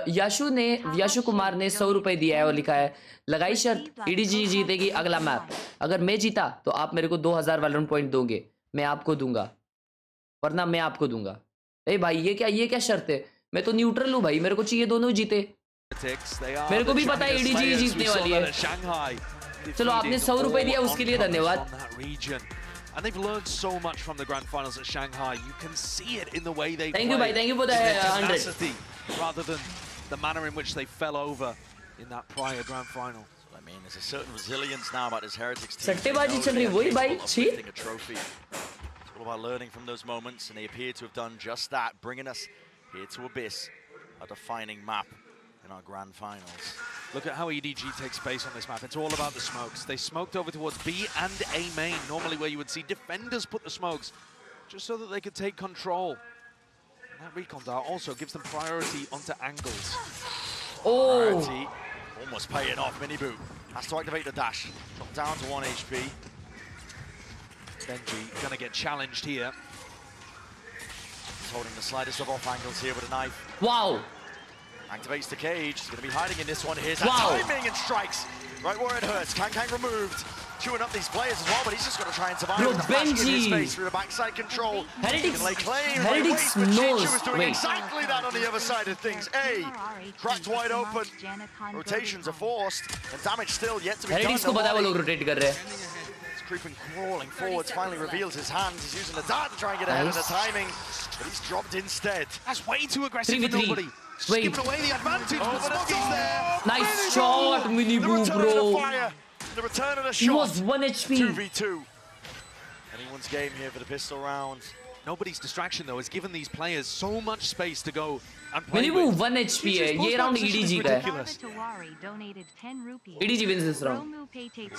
यशु कुमार ने 100 रुपए दिया है और लिखा है, लगाई शर्त, ईडीजी जीतेगी अगला मैप. अगर मैं जीता तो आप मेरे को 2000 वैलोरेंट पॉइंट दोगे, मैं आपको दूंगा, वरना मैं आपको दूंगा. ए भाई, ये क्या शर्त है? मैं तो न्यूट्रल हूँ भाई, मेरे को चाहिए दोनों जीते. मेरे को भी पता है ईडीजी जीतने वाली है. चलो, आपने 100 रुपए दिया, उसके लिए धन्यवाद. And they've learned so much from the grand finals at Shanghai. You can see it in the way they Thank you, bhai. Thank you for the 100. Rather than the manner in which they fell over in that prior grand final. I mean, there's a certain resilience now about this Heretics team. सट्टेबाजी चल रही, वही भाई. A trophy. It's all about learning from those moments, and they appear to have done just that, bringing us here to Abyss, a defining map in our grand finals. Look at how EDG takes space on this map. It's all about the smokes. They smoked over towards B and A main, normally where you would see defenders put the smokes, just so that they could take control. And that recon dart also gives them priority onto angles. Oh! Priority, almost paying off. Miniboot has to activate the dash. Drop down to 1 HP. Benji gonna get challenged here. He's holding the slightest of off angles here with a knife. Wow! Activates the cage. He's going to be hiding in this one. Here's that timing and strikes right where it hurts. Kang removed. Chewing up these players as well, but he's just got to try and survive. Bro, with the flashing in his Benji. face through the backside control. Heretics, lay claim. Heretics but knows. Chichu is doing exactly that on the other side of things. Cracked wide open. Rotations are forced, and damage still yet to be Heretics done. को पता है वो लोग rotate कर रहे हैं. He's creeping, crawling forwards. Finally reveals his hands. He's using the dart to try and get ahead of the timing, but he's dropped instead. That's way too aggressive for nobody. Wait. Giving away the advantage, but Smokey's there. Nice shot, Miniboo, bro. The return of the shot. He was 1 HP. 2v2. Anyone's game here for the pistol round. Nobody's distraction, though, has given these players so much space to go and play Miniboo with. 1 HP है. ये round EDG का है. EDG wins this round.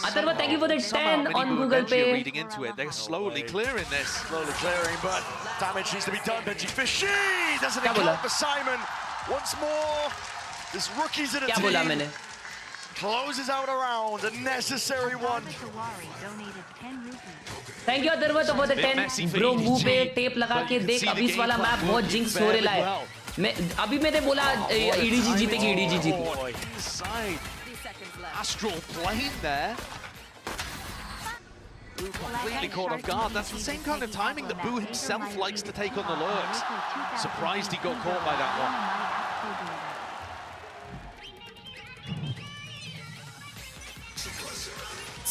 Atharva, thank you for the 10 on Google Pay. Reading into it, they're slowly clearing this. Slowly clearing, but damage needs to be done. Benji Fishy doesn't account for Simon. Once more, this rookie's in a team. Closes out a round, a necessary one. Thank you Atharva for the 10. Bro, मुंह पे tape लगा के देख, अभी इस वाला map बहुत jinx हो रहा है. अभी मैंने बोला EDG जीतेगी, EDG जीतेगी. Inside astral plane there. Boo completely caught off guard. That's the same kind of timing that Boo himself likes to take on the lurks. Surprised he got caught by that one.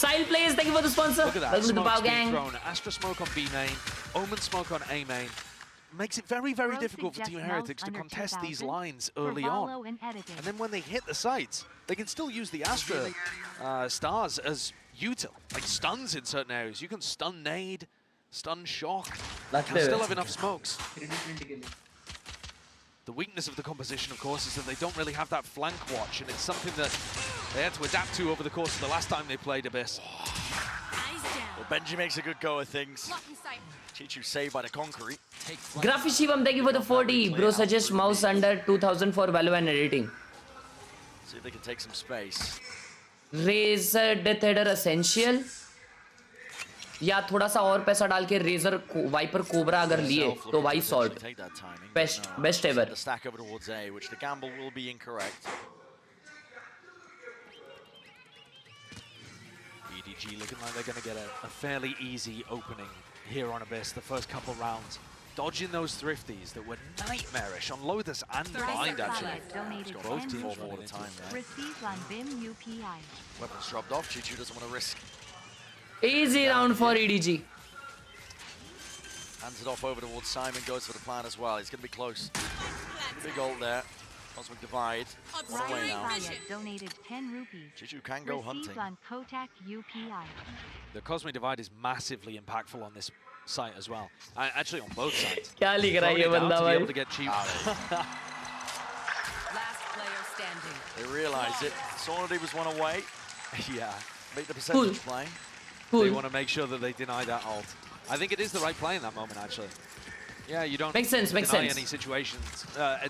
Sile Plays, thank you for the sponsor. Look at that. Welcome to the Power Smoke's being Gang. thrown. Astra smoke on B main, Omen smoke on A main. Makes it very, very difficult for Team Heretics to contest these lines early on. And then when they hit the sites, they can still use the Astra stars as util, like stuns in certain areas. You can stun nade, stun shock, and still have enough smokes. The weakness of the composition, of course, is that they don't really have that flank watch, and it's something that they had to adapt to over the course of the last time they played Abyss. Well, Benji makes a good go of things. Chichu saved by the concrete. Graphi Shivam, thank you for the 40. Bro, suggest mouse under 2000 for Valorant editing. See if they can take some space. Razer Death Header Essential. या थोड़ा सा और पैसा डाल के razor wiper cobra अगर लिए तो भाई sort best ever. The stack over towards A, which the gamble will be incorrect. EDG looking like they're going to get a fairly easy opening here on Abyss the first couple rounds. Dodging those thrifties that were nightmarish on Lotus and Blind, actually. Both teams all the time there. Received on VIEWSONIC. Weapons dropped off. Chichu doesn't want to risk. Easy round for EDG. Hands it off over towards Simon, goes for the plan as well. He's going to be close. Big ult there. Cosmic Divide. On the way now. Riot donated 10 rupees. Chichu can go hunting. Received on Kotak UPI. The Cosmic Divide is massively impactful on this site as well. Actually, on both sides. क्या लिख रहा है ये बंदा भाई? To get cheap. Last player standing. They realize it. Sonity was one away. Yeah. Make the percentage play. They want to make sure that they deny that ult. I think it is the right play in that moment, actually. Yeah, you don't deny any situations,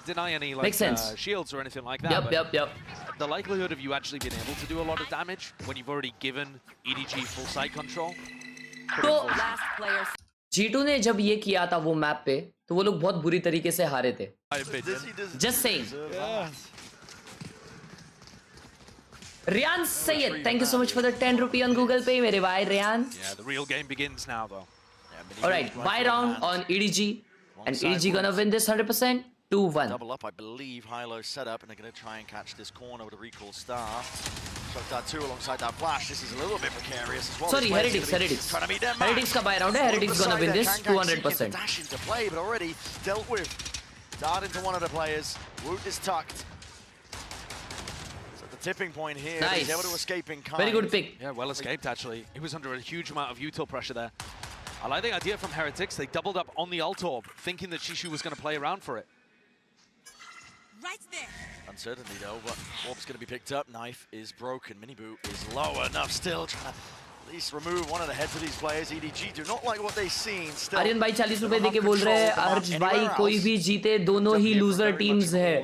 deny any like shields or anything like that. Yep. The likelihood of you actually being able to do a lot of damage when you've already given EDG full site control. तो G2 ने जब ये किया था वो map पे तो वो लोग बहुत बुरी तरीके से हारे थे. Just saying. Ryan Sayed, thank you so much for the 10 rupee on Google Pay, मेरे भाई Ryan. Yeah, the real game begins now, though. All right, buy round on EDG, and EDG gonna win this 100%. 2-1. Double up, I believe. Hylo's set up, and they're going to try and catch this corner with a recall star. Shot that 2 alongside that flash. This is a little bit precarious as well. Sorry, Heretics. Heretics ka buy round hai. Heretics gonna win this 200%. Dash into play, but already dealt with. Dart into one of the players. Woot is tucked. So at the tipping point here, nice. He's able to escape in kind. Very good pick. Yeah, well escaped actually. He was under a huge amount of util pressure there. I like the idea from Heretics. They doubled up on the ult orb, thinking that Shishu was going to play around for it. Right there. Uncertainty though, but orb's going to be picked up. Knife is broken. Miniboot is low enough still. Trying to at least remove one of the heads of these players. EDG do not like what they've seen. Still, Aryan भाई 40 रुपए देके बोल रहे हैं हर्ष भाई कोई भी जीते दोनों ही loser teams है.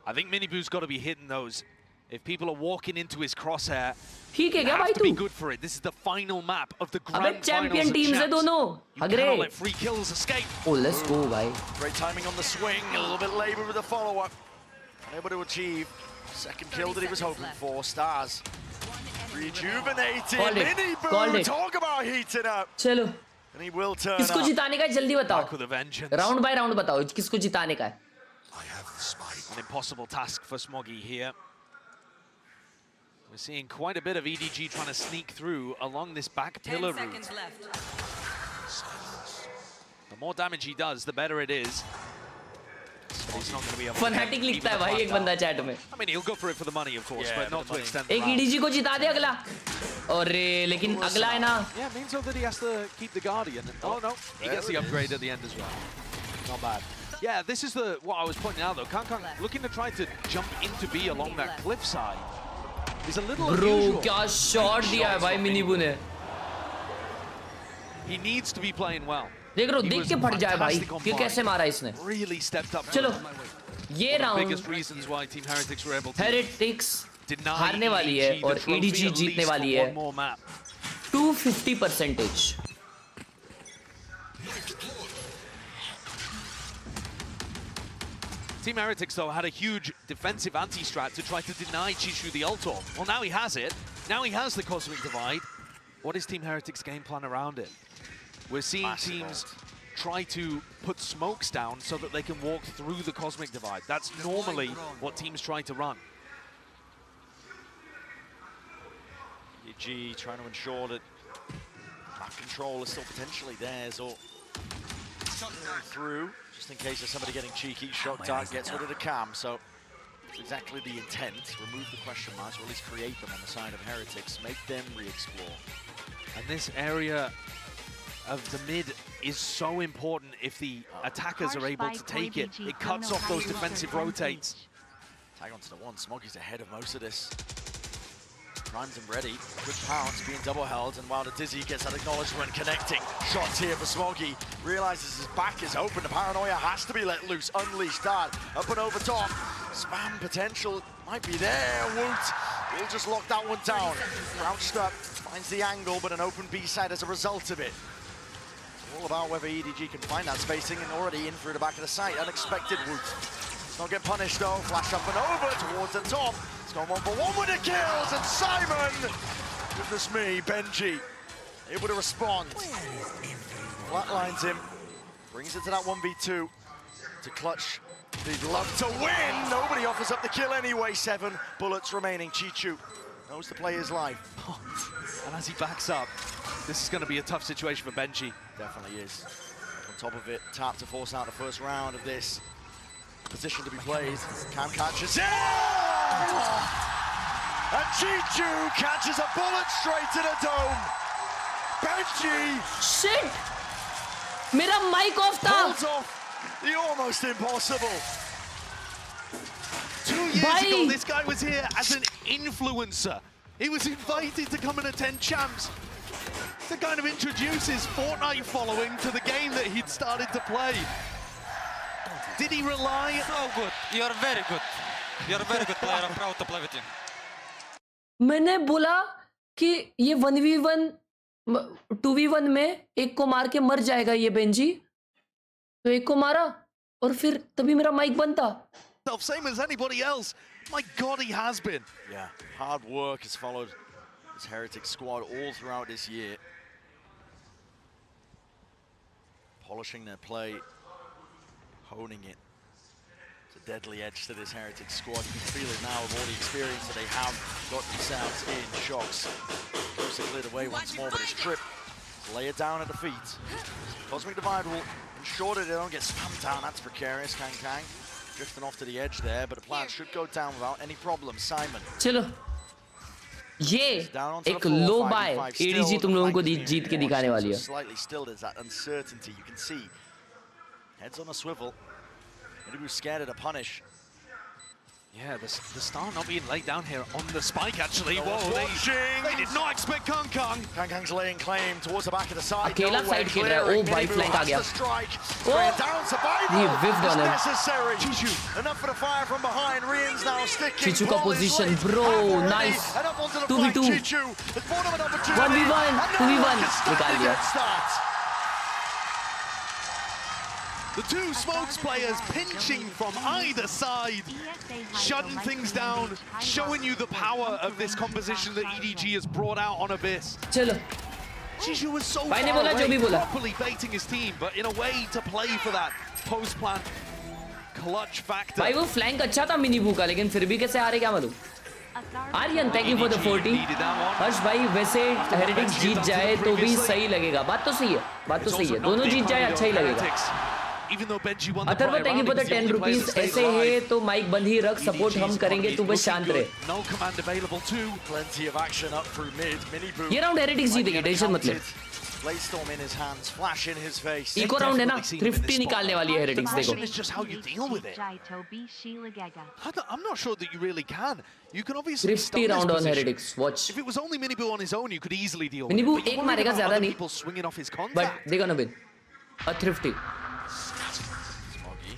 I think Miniboot's got to be hitting those. If people are walking into his crosshair, ठीक है क्या have भाई to be तू? good for it. This is the final map of the grand अबे champion finals teams है दोनों. You cannot let free kills escape. Oh, let's go भाई. Great timing on the swing. A little bit labor with the follow-up. Unable to achieve second kill that he was hoping for. Stars rejuvenated. Miniboot. Talk about heating up. चलो. And he will turn किसको up. जिताने का है जल्दी बताओ. Back with a vengeance. Round by round बताओ किसको जिताने का है. An impossible task for Smoggy here. We're seeing quite a bit of EDG trying to sneak through along this back pillar route. The more damage he does, the better it is. But he's not going to be able to Fanatic लिखता है भाई एक बंदा chat में. I mean, he'll go for it for the money, of course, but not to extend the एक round. EDG को जिता दे अगला. अरे लेकिन अगला है ना. Yeah, it means that he has to keep the Guardian. Oh no, he gets the upgrade at the end as well. Not bad. Yeah, this is what I was pointing out though. Kang looking to try to jump into B along that cliffside. He's a little Bro, क्या shot दिया है भाई मिनीबू ने. He needs to be playing well. देख रो देख के फट जाए भाई कि कैसे मारा इसने. Really stepped up. चलो ये round biggest reasons why Team Heretics were able to Heretics हारने वाली है और EDG जीतने वाली है. 250%. Team Heretics, though, had a huge defensive anti-strat to try to deny Chishu the ult orb. Well, now he has it. Now he has the Cosmic Divide. What is Team Heretics' game plan around it? We're seeing teams try to put smokes down so that they can walk through the Cosmic Divide. That's normally what teams try to run. EDG trying to ensure that map control is still potentially theirs or through. Just in case there's somebody getting cheeky, Shock Dart gets rid of the cam, so it's exactly the intent. Remove the question marks, or at least create them on the side of Heretics, make them re-explore. And this area of the mid is so important if the attackers are able to take it. It cuts off those defensive rotates. Tag onto the one, Smoggy's ahead of most of this. Primes him ready, good pounce, being double held, and while the Dizzy gets that acknowledgement connecting. Shots here for Smoggy, realizes his back is open, the paranoia has to be let loose, unleashed that, up and over top. Spam potential might be there, Woot will just lock that one down. Crouched up, Finds the angle, but an open B-side as a result of it. It's all about whether EDG can find that spacing, and already in through the back of the site. Unexpected route. It's not getting punished though. Flash up and over towards the top. It's gone 1-for-1 with the kills, and Simon! Goodness me, Benji able to respond. Flatlines him. Brings it to that 1v2. To clutch. They'd love to win. Nobody offers up the kill anyway. 7 bullets remaining. Chichu knows to play his life. And as he backs up, this is going to be a tough situation for Benji. Definitely is. On top of it, Tap to force out the first round of this. Position to be played. Cam catches it! And Chichu catches a bullet straight to the dome. Benji! Shit! Mera mic off tha! Holds off the almost impossible. 2 years ago, this guy was here as an influencer. He was invited to come and attend Champs. To kind of introduce his Fortnite following to the game that he'd started to play. Did he rely? So good. You're very good. You're a very good player. I'm proud to play with you. मैंने बोला कि ये 1v1 2v1 में एक को मार के मर जाएगा ये बेंजी, तो एक को मारा और फिर तभी मेरा माइक बंद था. Same as anybody else. My God, he has been. Yeah, hard work has followed this Heretic squad all throughout this year. Polishing their play, honing it. It's a deadly edge to this Heretic squad. You can feel it now with all the experience that they have got themselves in. Shocks. Goes to clear away once more, but it's Trip. Lay it down at the feet. Cosmic Divide will ensure that they don't get spammed down. That's precarious. Kang drifting off to the edge there, but the plan should go down without any problem. Simon. चलो ये एक लो bye ADG तुम लोगों को जीत के दिखाने वाली है. Slightly still, there's that uncertainty you can see. Heads on a swivel. Maybe we're scared of the punish. Yeah, the star not being laid down here on the spike, actually. No Whoa, they did not expect Kang. Kang's laying claim towards the back of the side. अकेला side खेल रहा है. ओ भाई flank आ गया. He whiffed on him. Chichu. Enough for the fire from behind. Rian's now sticking. Chichu का position, bro, nice. 2v2. 1v1. 2v1 निकाल दिया. The two Smokes players pinching from either side, shutting things down, showing you the power of this composition that EDG has brought out on Abyss. चलो. Chichu was so far away, properly baiting his team, but in a way to play for that post-plant clutch factor. भाई वो flank अच्छा था मिनीबू का, लेकिन फिर भी कैसे हारे क्या मालूम. Aryan, thank you for the 40. हर्ष भाई, वैसे हेरिटिक्स जीत जाए तो भी सही लगेगा. बात तो सही है. बात तो सही है. दोनों जीत जाए अच्छा ही लगेगा. Atharva, thank you for the 10 rupees. ऐसे है तो माइक बंद ही रख. सपोर्ट हम करेंगे, तू बस शांत रहे. ये राउंड हेरिटिक्स जीतेगी, टेंशन मत ले. इको राउंड है ना, थ्रिफ्टी निकालने वाली है हेरिटिक्स. देखो. I'm not sure that you really can. You can obviously thrifty round on Heretics. Watch. If it was only Minibu on his own, you could easily deal with Minibu it. एक मारेगा ज़्यादा नहीं. People swinging off his contact. But they're gonna win. A thrifty. Smoggy.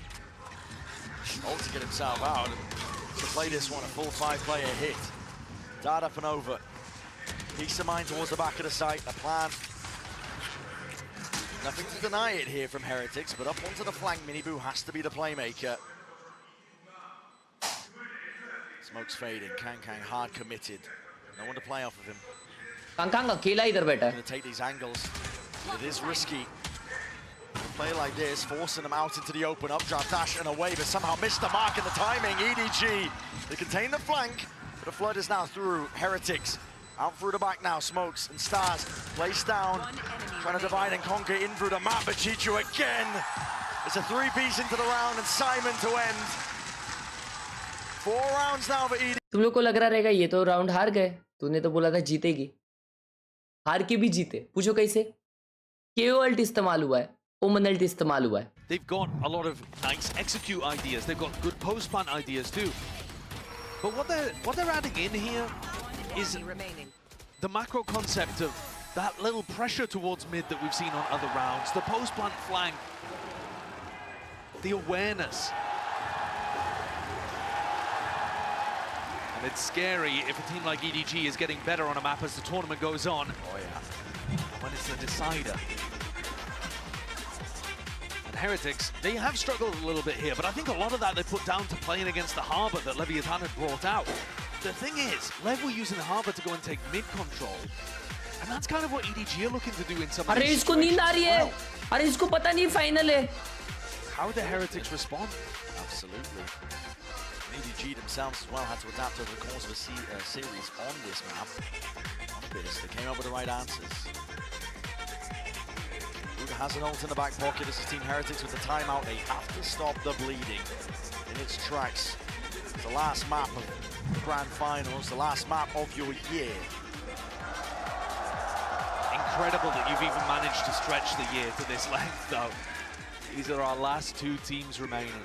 Ult to get himself out. To play this one, a full 5-player hit. Dart up and over. Peace of mind towards the back of the site. A plan. Nothing to deny it here from Heretics, but up onto the flank, Minibu has to be the playmaker. Smoke's fading. Kang hard committed. No one to play off of him. Kang अकेला इधर बैठा है. Going to take these angles. It is risky. Play like this, forcing them out into the open, updraft dash and away, but somehow missed the mark in the timing. EDG, they contain the flank, but the flood is now through. Heretics out through the back now. Smokes and Stars placed down, trying to divide and conquer in through the map, but Chichu again. It's a 3-piece into the round and Simon to end. 4 rounds now for EDG. तुम लोग को लग रहा रहेगा ये तो round हार गए. तूने तो बोला था जीतेगी. हार के भी जीते. पूछो कैसे? KO अल्ट इस्तेमाल हुआ है. Omen ult इस्तेमाल हुआ है. They've got a lot of nice execute ideas. They've got good post-plant ideas too. But what they're adding in here is the macro concept of that little pressure towards mid that we've seen on other rounds. The post-plant flank. The awareness. And it's scary if a team like EDG is getting better on a map as the tournament goes on. Oh yeah. When it's the decider. And Heretics, they have struggled a little bit here, but I think a lot of that they put down to playing against the Harbor that Leviathan had brought out. The thing is, Lev were using the Harbor to go and take mid control. And that's kind of what EDG are looking to do in some of अरे these इसको नींद आ रही है अरे इसको पता नहीं final है How the Heretics respond? Absolutely. EDG themselves as well had to adapt over the course of a series on this map. On this, they came up with the right answers. Buddha has an ult in the back pocket. This is Team Heretics with the timeout. They have to stop the bleeding in its tracks. It's the last map of the Grand Finals, the last map of your year. Incredible that you've even managed to stretch the year to this length, though. These are our last two teams remaining.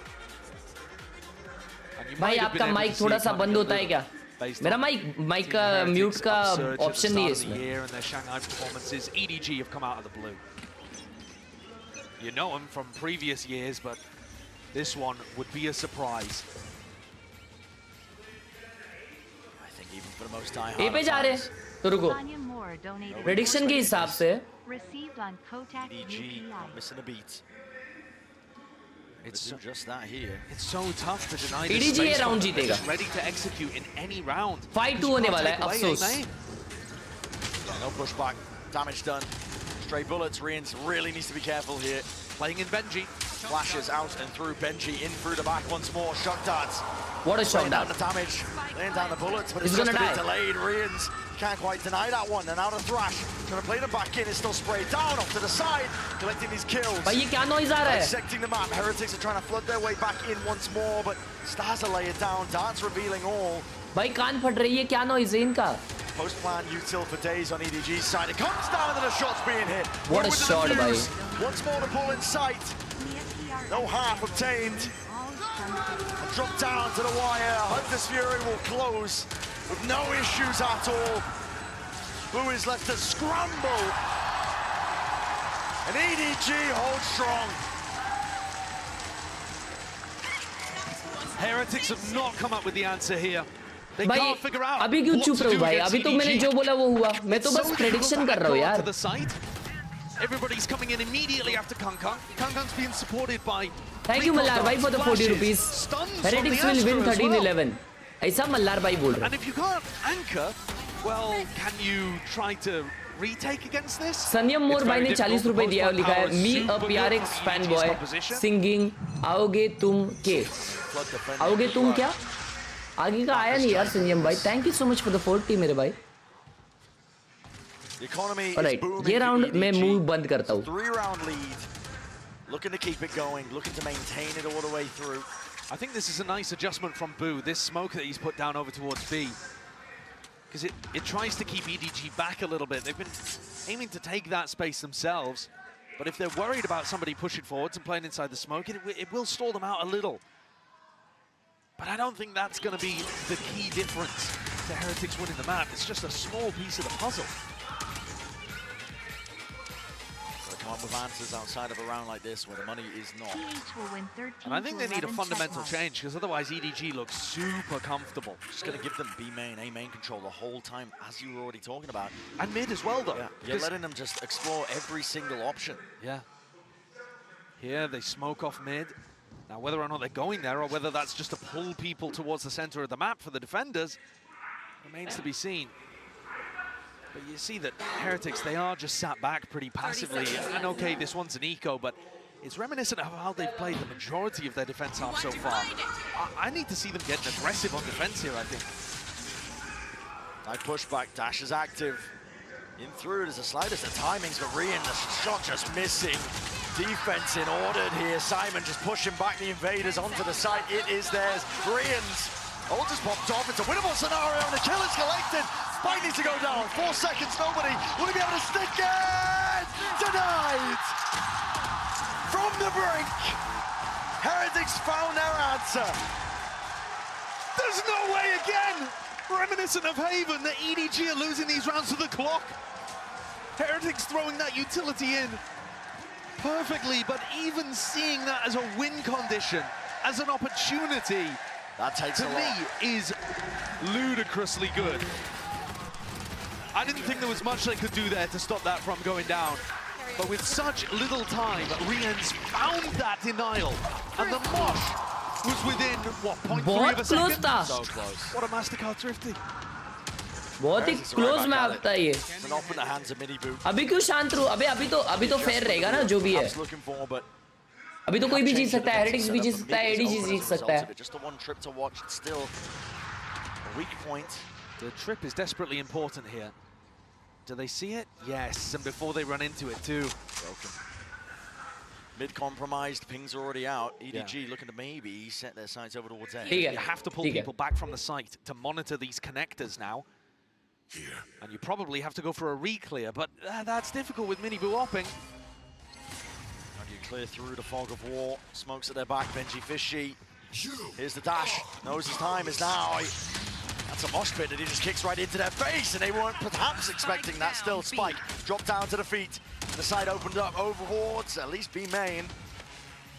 भाई आपका mic थोड़ा सा बंद होता है क्या? मेरा mic का म्यूट का ऑप्शन नहीं है इसमें. And their Shanghai performances, EDG have come out of the blue. You know them from previous years, but this one would be a surprise. I think even for the most die-hard. ए पे जा रहे हैं तो रुको. Prediction के हिसाब से EDG not missing a beat. It's so, just that here. It's so tough to deny this EDG ये राउंड जीतेगा. Ready to execute in any round. 5-2 होने वाला है अफसोस. No pushback, damage done. Stray bullets, Rians really needs to be careful here. Playing in Benji. Flashes out and through, Benji in through the back once more. Shock darts. What a shock dart. The damage, laying down the bullets, but He's it's just gonna a bit die. delayed. Rians can't quite deny that one. And now the Thrash, trying to play them back in, is still sprayed down off to the side, collecting these kills. भाई ये क्या noise आ रहा है? Dissecting the map, Heretics are trying to flood their way back in once more, but Stars are laying down, darts revealing all. भाई कान फट रही है क्या noise है इनका? Post-plan util for days on EDG's side. It comes down and then a shot's being hit. What a shot, bhai. Once more the ball in sight. No half obtained. And dropped down to the wire. Hunter's Fury will close with no issues at all. Blue is left to scramble. And EDG holds strong. Heretics have not come up with the answer here. They भाई can't figure out अभी क्यों चुप रहो भाई? अभी तो मैंने जो बोला वो हुआ. मैं तो बस प्रेडिक्शन कर रहा हूँ यार. Everybody's coming in immediately after Kangkang. Kangkang's being supported by. Thank you Mallar bhai for the 40 rupees. Heretics will win 13-11. ऐसा मल्लार भाई बोल रहा है. And if you can't anchor, well, can you try to retake against this? संयम मोर भाई ने 40 रुपए दिया और लिखा है Me a PRX fanboy singing आओगे तुम के. आओगे तुम क्या? आगे का आया नहीं यार संयम भाई. Thank you so much for the 40 मेरे भाई. Alright, ये राउंड मैं मूव बंद करता हूँ. 3-round lead. Looking to keep it going, looking to maintain it all the way through. I think this is a nice adjustment from Boo, this smoke that he's put down over towards B. Because it tries to keep EDG back a little bit. They've been aiming to take that space themselves. But if they're worried about somebody pushing forwards and playing inside the smoke, it will stall them out a little. But I don't think that's going to be the key difference to Heretics winning the map. It's just a small piece of the puzzle. Come up with answers outside of a round like this where the money is not. And I think they need a fundamental change because otherwise EDG looks super comfortable. Just going to give them B main, A main control the whole time, as you were already talking about. And mid as well, though. Yeah, you're letting them just explore every single option. Yeah. Here they smoke off mid. Now, whether or not they're going there or whether that's just to pull people towards the center of the map for the defenders remains to be seen. But you see that Heretics, they are just sat back pretty passively. And okay, this one's an eco, but it's reminiscent of how they've played the majority of their defense half so far. I need to see them getting aggressive on defense here, I think. Nice pushback, Dash is active. In through, there's the slightest of timings, but Rian, the shot just missing. Defense in ordered here. Simon just pushing back the invaders onto the site. It is theirs. Rian's ult just popped off. It's a winnable scenario, and the kill is collected. Spike needs to go down. 4 seconds, nobody. Will he be able to stick it? Denied! From the brink, Heretics found their answer. There's no way again! Reminiscent of Haven, that EDG are losing these rounds to the clock. Heretics throwing that utility in perfectly, but even seeing that as a win condition, as an opportunity, that takes to a me lot. is ludicrously good. I didn't think there was much they could do there to stop that from going down. But with such little time, Rien's found that denial. And the Mosh was within, what, 0.3 of a second? So close. What a Mastercard Thrifty. बहुत ही close map था ये. अभी क्यों शांत रहो? अभी तो fair रहेगा ना जो भी है. अभी तो कोई भी जीत सकता है. हेरेटिक्स भी जीत सकता है. एडीजी जीत सकता है. The trip is desperately important here. Do they see it? Yes, and before they run into it too. Broken. Mid-compromised, ping's already out. EDG looking to maybe set their sights over towards A. You have to pull people back from the site to monitor these connectors now. And you probably have to go for a re-clear, but that's difficult with Miniboo opping. How do you clear through the fog of war? Smokes at their back, Benji Fishy. Here's the dash. Knows his time is now. That's a mosh pit that he just kicks right into their face, and they weren't perhaps expecting that. Still, Spike dropped down to the feet. The side opened up over Hordes, at least B main.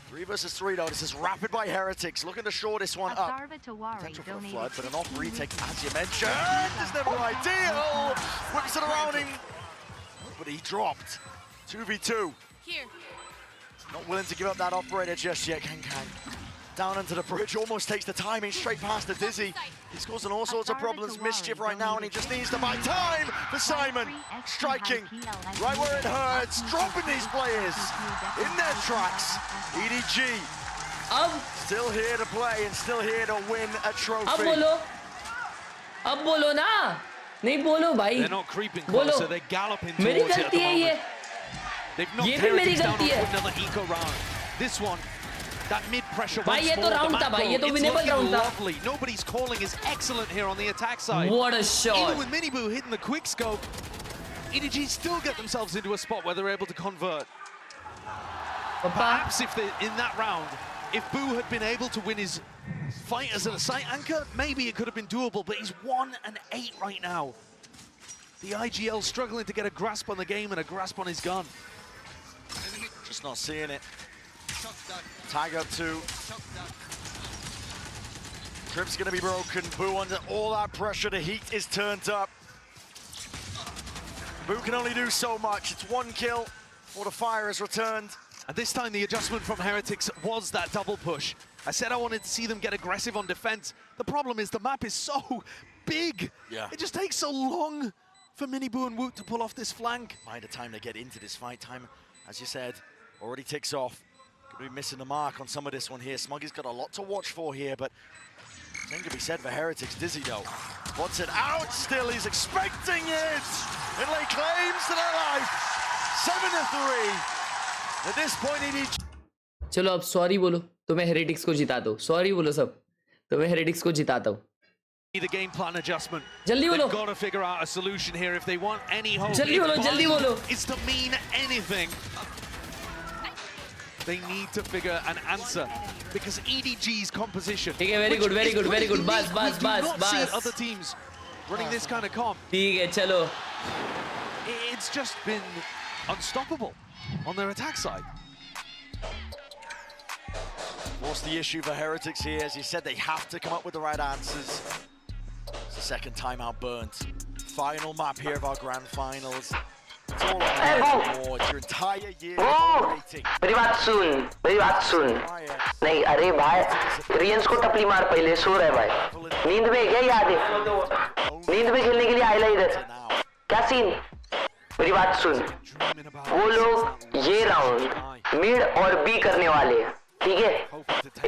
3 versus 3 though, this is rapid by Heretics, looking to shore this one up. Potential for a flood, but an off retake as you mentioned, is never ideal! Whips it around him, but he dropped. 2v2. Here. Not willing to give up that operator just yet, Kang. Down under the bridge, almost takes the timing straight past the Dizzy. He's causing all sorts of problems, mischief right now, and he just needs to buy time for Simon. Striking right where it hurts, dropping these players in their tracks. EDG still here to play and still here to win a trophy. अब बोलो ना. नहीं बोलो भाई. They're not creeping closer, they're galloping towards मेरी it at गलती the है ये. They've knocked ये भी मेरी Heretics down गलती है. onto another eco round. This one, that mid-pressure भाई ये तो round था भाई. ये तो winnable round था. Lovely. Nobody's calling is excellent here on the attack side. What a shot. Even with Miniboo hitting the quick scope, EDG still get themselves into a spot where they're able to convert. Perhaps if they, in that round, if Boo had been able to win his fight as a site anchor, maybe it could have been doable, but he's 1-8 right now. The IGL struggling to get a grasp on the game and a grasp on his gun. Just not seeing it. Tag up 2. Trip's gonna be broken. Boo under all that pressure. The heat is turned up. Boo can only do so much. It's 1 kill before the fire is returned. And this time the adjustment from Heretics was that double push. I said I wanted to see them get aggressive on defense. The problem is the map is so big. Yeah. It just takes so long for Miniboo and Woot to pull off this flank. By the time they get into this fight, time, as you said, already ticks off. Could be missing the mark on some of this one here. Smuggy's got a lot to watch for here, but same could be said for Heretics. Dizzy though, wants it out still, he's expecting it! And lay claims to their life! 7-3! At this point he needs... चलो अब sorry बोलो तो मैं heretics को जिता दो. Sorry बोलो सब तो मैं हेरेटिक्स को जिताता हूँ. The game plan adjustment. जल्दी बोलो. They've got to figure out a solution here if they want any hope. जल्दी बोलो, जल्दी बोलो. It's to mean anything. They need to figure an answer because EDG's composition. ठीक है, very good, very good, very good. बस बस बस बस. Other teams running this kind of comp. ठीक है, चलो. It's just been unstoppable on their attack side. What's the issue for Heretics here? As you said, they have to come up with the right answers. It's the second timeout burnt. Final map here of our grand finals. It's all on war. It's your entire year waiting. मेरी बात सुन नहीं अरे भाई रियंस को टपली मार पहले सो रहा है भाई नींद में क्या याद है नींद में खेलने के लिए आयला इधर क्या सीन मेरी बात सुन वो लोग ये राउंड मिड और बी करने वाले हैं ठीक है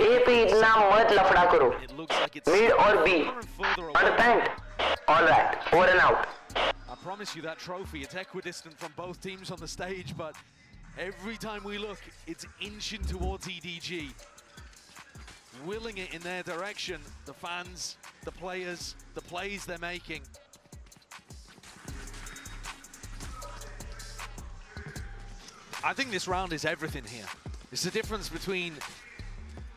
ए पे इतना मत लफड़ा करो मिड और be understand alright over and out I promise you that trophy, it's equidistant from both teams on the stage, but every time we look, it's inching towards EDG. Willing it in their direction, the fans, the players, the plays they're making. I think this round is everything here. It's the difference between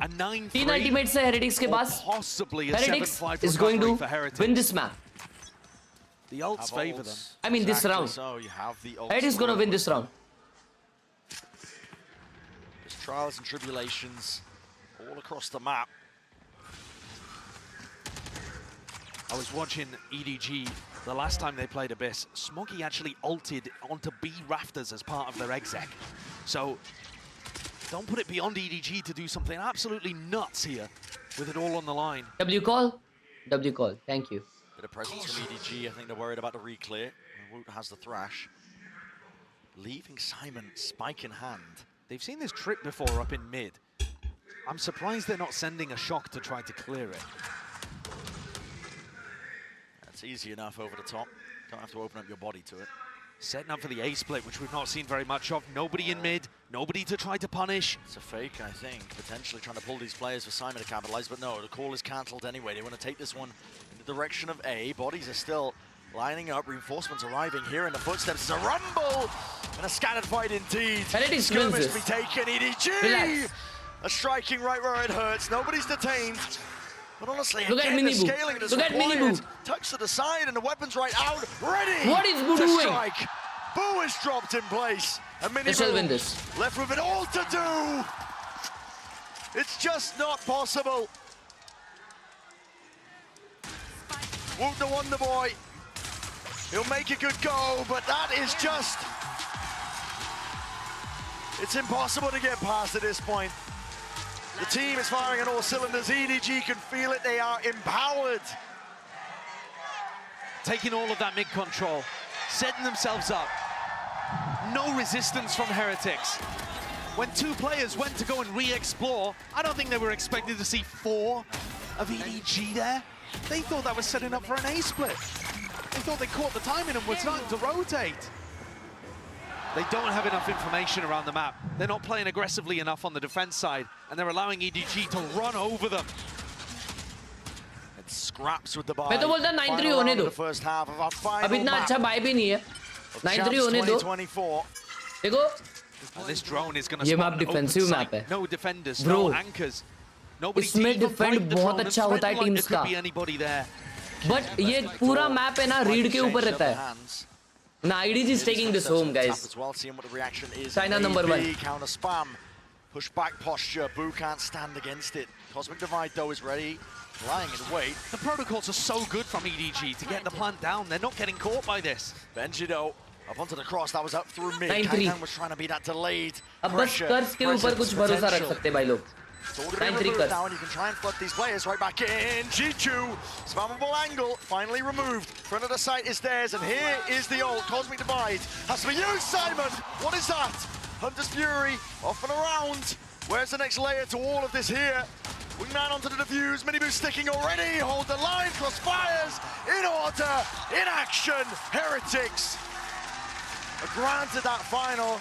a 9-3 तीन ultimates है Heretics के पास. Possibly a Heretics 7-5 is going to for Heretics. win this map. The ults favor them. I mean this round. So you have the ults. Heretics gonna win this round. There's trials and tribulations all across the map. I was watching EDG the last time they played Abyss. Smoggy actually ulted onto B rafters as part of their exec. So don't put it beyond EDG to do something absolutely nuts here with it all on the line. W call? W call, thank you. Bit of presence from EDG. I think they're worried about the reclear. Woot has the thrash. Leaving Simon, spike in hand. They've seen this trip before up in mid. I'm surprised they're not sending a shock to try to clear it. That's easy enough over the top. Don't have to open up your body to it. Setting up for the A split, which we've not seen very much of. Nobody in mid, nobody to try to punish. It's a fake, I think. Potentially trying to pull these players for Simon to capitalize, but no, the call is cancelled anyway. They want to take this one in the direction of A. Bodies are still lining up. Reinforcements arriving here in the footsteps. It's a rumble and a scattered fight indeed. And it is skirmish to be taken. EDG! Relax. A striking right where it hurts. Nobody's detained. But honestly, look again, at the scaling is required. Touch to the side and the weapon's right out. Ready what is Boo to doing? strike. Boo is dropped in place. And They shall win this. left with it all to do. It's just not possible. Woot the Wonder Boy. He'll make a good go, but that is just... It's impossible to get past at this point. The team is firing on all cylinders. EDG can feel it. They are empowered. Taking all of that mid control, setting themselves up. No resistance from Heretics. When two players went to go and re-explore, I don't think they were expected to see 4 of EDG there. They thought that was setting up for an A split. They thought they caught the timing and were starting to rotate. They don't have enough information around the map. They're not playing aggressively enough on the defense side, and they're allowing EDG to run over them. It scraps with the buy. मैं तो बोलता 9-3 होने दो. First half of our final अब इतना अच्छा buy भी नहीं है. 9-3 होने दो. देखो. And this drone is going to ये spawn map an defensive open map site. है. No defenders, Bro, no anchors. Nobody to इसमें even defend break the बहुत drone and अच्छा spread होता है like teams there का. could be anybody there. But ये पूरा map है ना read के ऊपर रहता है. Now IDG is taking this home, guys. As well, seeing what the reaction is. China number 1. Counter spam. Push back posture. Boo can't stand against it. Cosmic Divide, though, is ready. Lying in wait. The protocols are so good from EDG to get the plant down. They're not getting caught by this. Benji, though, up onto the cross. That was up through mid. 9-3. Kaitan was trying to be that delayed अब बस कर्स के ऊपर कुछ भरोसा रख सकते भाई लोग. It's all going to be removed now, and you can try and flood these players right back in. G2, spammable angle, finally removed. Front of the site is theirs, and here is the ult. Cosmic Divide has to be used, Simon. What is that? Hunter's Fury, off and around. Where's the next layer to all of this here? Wingman onto the defuse, Miniboo sticking already. Hold the line, cross fires, in order, in action. Heretics are granted that final.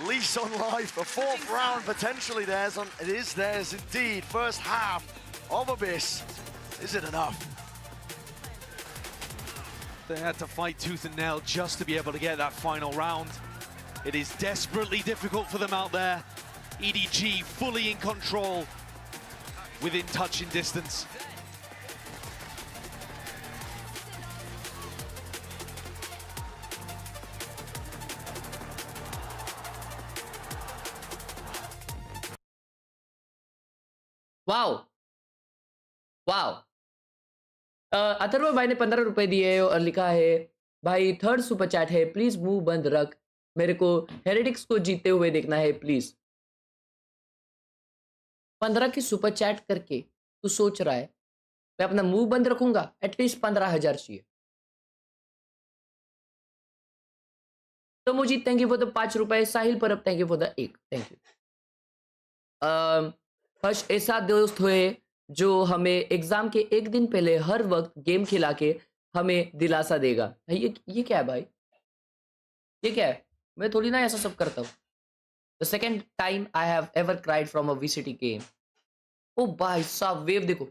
Lease on life, a 4th round potentially theirs. It is theirs indeed. First half of Abyss. Is it enough? They had to fight tooth and nail just to be able to get that final round. It is desperately difficult for them out there. EDG fully in control, within touching distance. Wow. Wow. Atharva भाई ने 15 रुपए दिए और लिखा है भाई 3rd super chat है please मुंह बंद रख मेरे को हेरेटिक्स को जीते हुए देखना है प्लीज. 15 की सुपर चैट करके तू सोच रहा है मैं अपना मुंह बंद रखूंगा? एटलीस्ट 15,000 चाहिए. तो मुझे थैंक यू फॉर द 5 रुपए. Sahil Parab thank you for the 1. Thank you. Harsh ऐसा दोस्त हुए जो हमें एग्जाम के एक दिन पहले हर वक्त गेम खिला के हमें दिलासा देगा. ये क्या है भाई? ये क्या है? मैं थोड़ी ना ऐसा सब करता हूँ. The second time I have ever cried from a VCT game. Oh भाई साहब वेव देखो.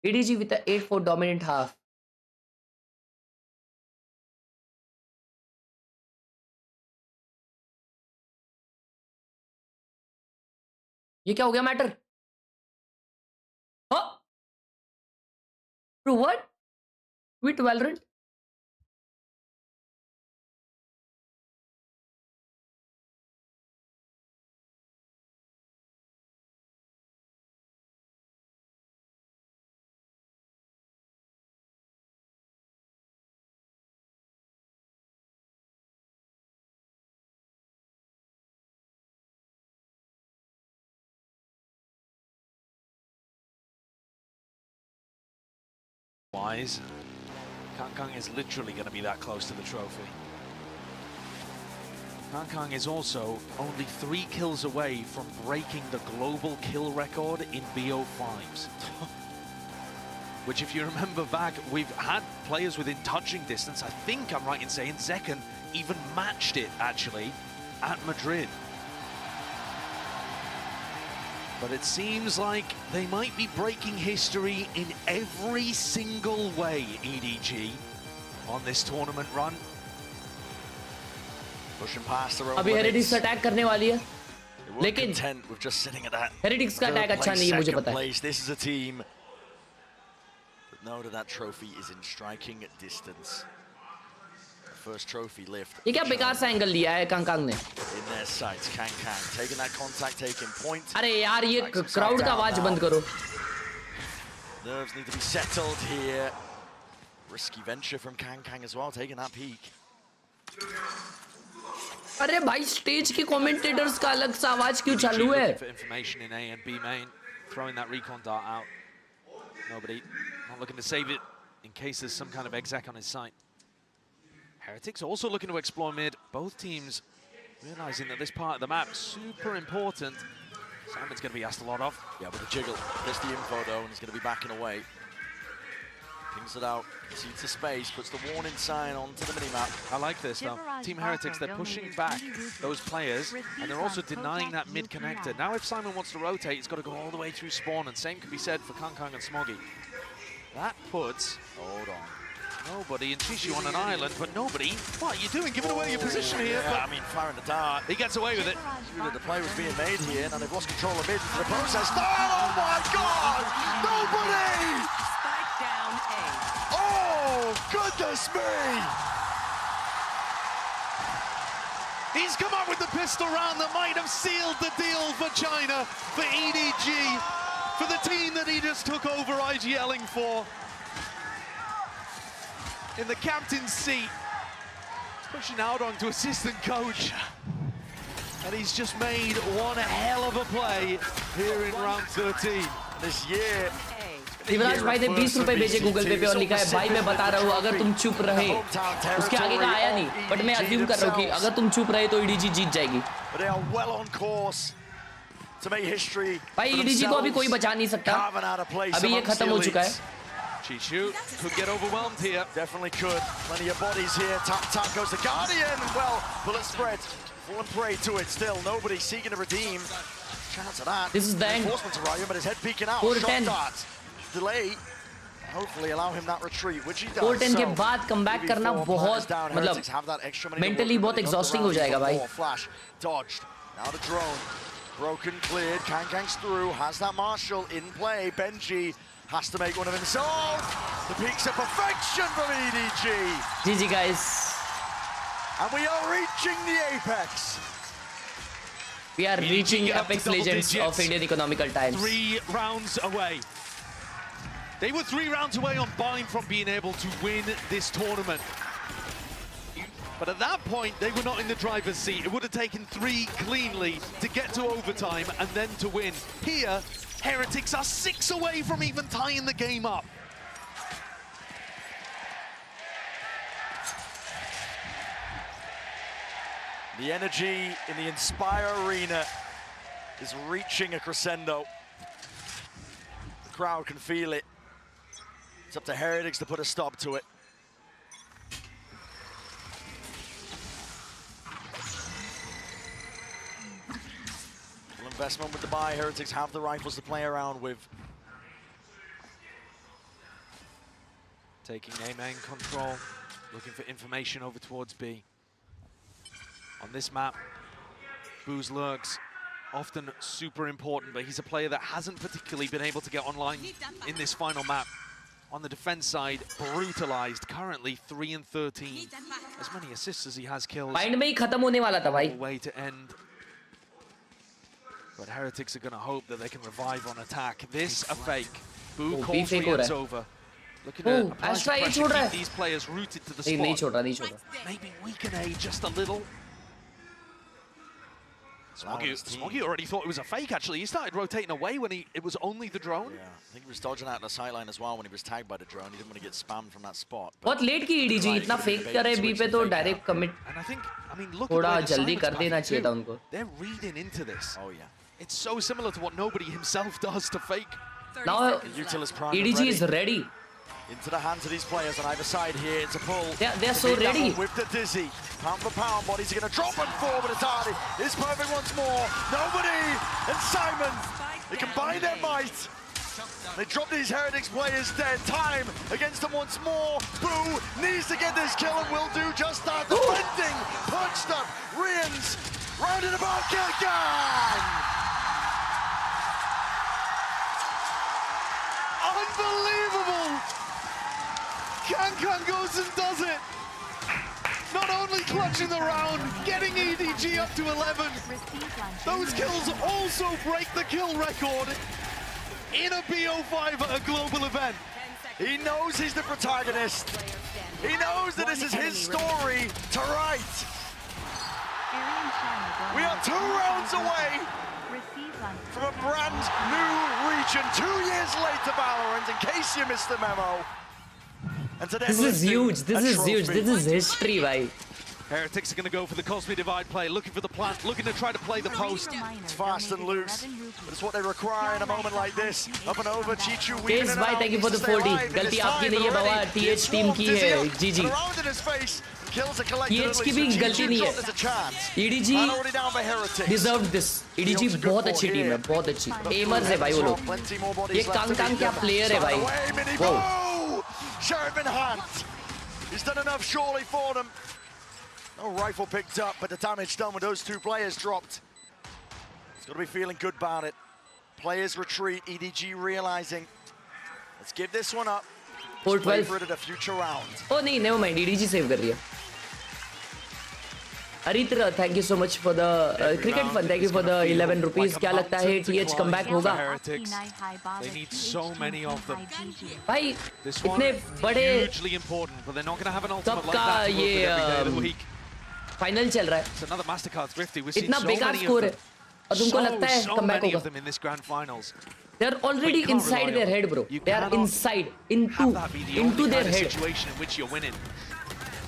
EDG with 8-4 dominant half. ये क्या हो गया मैटर? हाँ? What? Quit Valorant? Wise. Kang is literally going to be that close to the trophy. Kang is also only 3 kills away from breaking the global kill record in BO5s. Which, if you remember back, we've had players within touching distance. I think I'm right in saying Zekken even matched it, actually, at Madrid. But it seems like they might be breaking history in every single way, EDG, on this tournament run. Pushing past their own अभी heretics attack करने वाली है, लेकिन heretics का attack अच्छा नहीं है, मुझे पता है. This is a team that know that trophy is in striking distance. First trophy lift. ये क्या बेकार सा एंगल लिया है कांग ने? In their sights, Kang taking that contact, taking point. अरे यार ये क्राउड का आवाज बंद करो. Nerves need to be settled here. Risky venture from Kang as well, taking that peek. अरे भाई स्टेज के कमेंटेटर्स का अलग सा आवाज क्यों चालू है? Information in A and B main, throwing that recon dart out. Nobody, not looking to save it in case there's some kind of exec on his site. Heretics also looking to explore mid. Both teams realizing that this part of the map is super important. Simon's going to be asked a lot of. Yeah, with the jiggle. There's the info though, and he's going to be backing away. Pings it out, seeds the space, puts the warning sign onto the minimap. I like this though. Team Heretics, they're pushing back those players, and they're also denying that mid connector. Now if Simon wants to rotate, he's got to go all the way through spawn, and same could be said for Kang and Smoggy. That puts, hold on, nobody in Chishu on an island, but nobody. What are you doing? Giving away your position here. Yeah, but I mean, firing the dart. He gets away with it. The play was being made here, and they've lost control of mid into the process. Oh my God! Nobody! Spike down A. Oh, goodness me! He's come up with the pistol round that might have sealed the deal for China, for EDG, for the team that he just took over IGLing for. In the captain's seat, pushing out onto assistant coach. And he's just made one hell of a play here in round 13. This year, युवराज भाई ने 20 रुपए भेजे Google पे और लिखा है भाई मैं बता रहा हूँ अगर तुम चुप रहे, उसके आगे का आया नहीं, बट मैं अज्यूम कर रहा हूँ कि अगर तुम चुप रहे तो EDG जीत जाएगी. भाई EDG को अभी कोई बचा नहीं सकता, अभी ये खत्म हो चुका है. Chishu could get overwhelmed here. Definitely could. Plenty of bodies here. Tap goes the Guardian. Well, bullet spread. Fall and prey to it still. Nobody seeking to redeem. Chance of that. This is the end. Reinforcement to Riot, but his head peeking out. 4-10. Shot dart. Delay. Hopefully allow him that retreat, which he does. 4-10 के बाद comeback करना बहुत मतलब mentally बहुत exhausting हो जाएगा भाई. Flash dodged. Now the drone. Broken, cleared. Kang's through. Has that Marshall in play. Benji has to make one of himself. The peaks of perfection from EDG. GG guys. And we are reaching the apex. We are reaching apex legends of Indian economical times. 3 rounds away. They were 3 rounds away on Bind from being able to win this tournament. But at that point, they were not in the driver's seat. It would have taken 3 cleanly to get to overtime and then to win. Here, Heretics are 6 away from even tying the game up. The energy in the Inspire Arena is reaching a crescendo. The crowd can feel it. It's up to Heretics to put a stop to it. Full investment with the buy. Heretics have the rifles to play around with. Taking A main control, looking for information over towards B. On this map, Booz lurks, often super important, but he's a player that hasn't particularly been able to get online in this final map. On the defense side, brutalized, currently 3 and 13. As many assists as he has kills. Mind में ही खत्म होने वाला था भाई. Way to end. But Heretics are going to hope that they can revive on attack. This a fake. Boo calls Riot's over. Looking at applying pressure, keep these players rooted to the spot. नहीं छोड़ रहा. Maybe weaken A just a little. Smoggy already thought it was a fake, actually. He started rotating away when it was only the drone. Yeah, I think he was dodging out the sideline as well when he was tagged by the drone. He didn't want to get spammed from that spot. बहुत late की EDG इतना fake करे B पे तो direct commit थोड़ा जल्दी कर देना चाहिए था उनको. They're reading into this. Oh yeah. It's so similar to what nobody himself does to fake. Now EDG is ready. Into the hands of these players on either side here. It's a pull. They're so ready. With the dizzy. Pound for pound, bodies are going to drop and fall, but it's Hardy. It's perfect once more. Nobody. And Simon. They combine their might. They drop these Heretics players dead. Time against them once more. Boo needs to get this kill and will do just that. Defending. Punched up. Rians. Rounded about. Kill gang. Unbelievable. Kankan goes and does it. Not only clutching the round, getting EDG up to 11. Those kills also break the kill record in a BO5 at a global event. He knows he's the protagonist. He knows that this is his story to write. We are 2 rounds away from a brand new region. 2 years late to Valorant, in case you missed the memo. And this is huge. This is huge. This is history, bhai. Heretics are going to go for the Cosmic Divide play, looking for the plant, looking to try to play the post. It's fast and loose, but it's what they require in a moment like this. Up and over, Chichu weaving it out. Thank you for the 40. गलती आपकी नहीं है बाबा, TH team की है. GG. TH की भी गलती नहीं है. EDG deserved this. EDG बहुत अच्छी टीम है, बहुत अच्छी. Aimers है भाई वो लोग. ये कांग क्या player है भाई. Wow. Sheriff in hand. He's done enough surely for them. No rifle picked up, but the damage done with those 2 players dropped. He's got to be feeling good about it. Players retreat, EDG realizing. Let's give this one up. 4-12. For it at a future round. Oh, no, never mind. EDG save कर दिया. Aritra, thank you so much for the cricket fund. Thank you for the 11 rupees. क्या लगता है TH comeback होगा? They need so many of them. भाई this इतने बड़े hugely important, but they're not going to have an ultimate like that to work with every day of the week. Final चल रहा है. It's another Mastercard Thrifty. We've seen इतना so बेकार many score of है और तुमको लगता है comeback many होगा? of them in this grand finals. They're already inside their head, bro. They are inside into their head. Situation in which you're winning.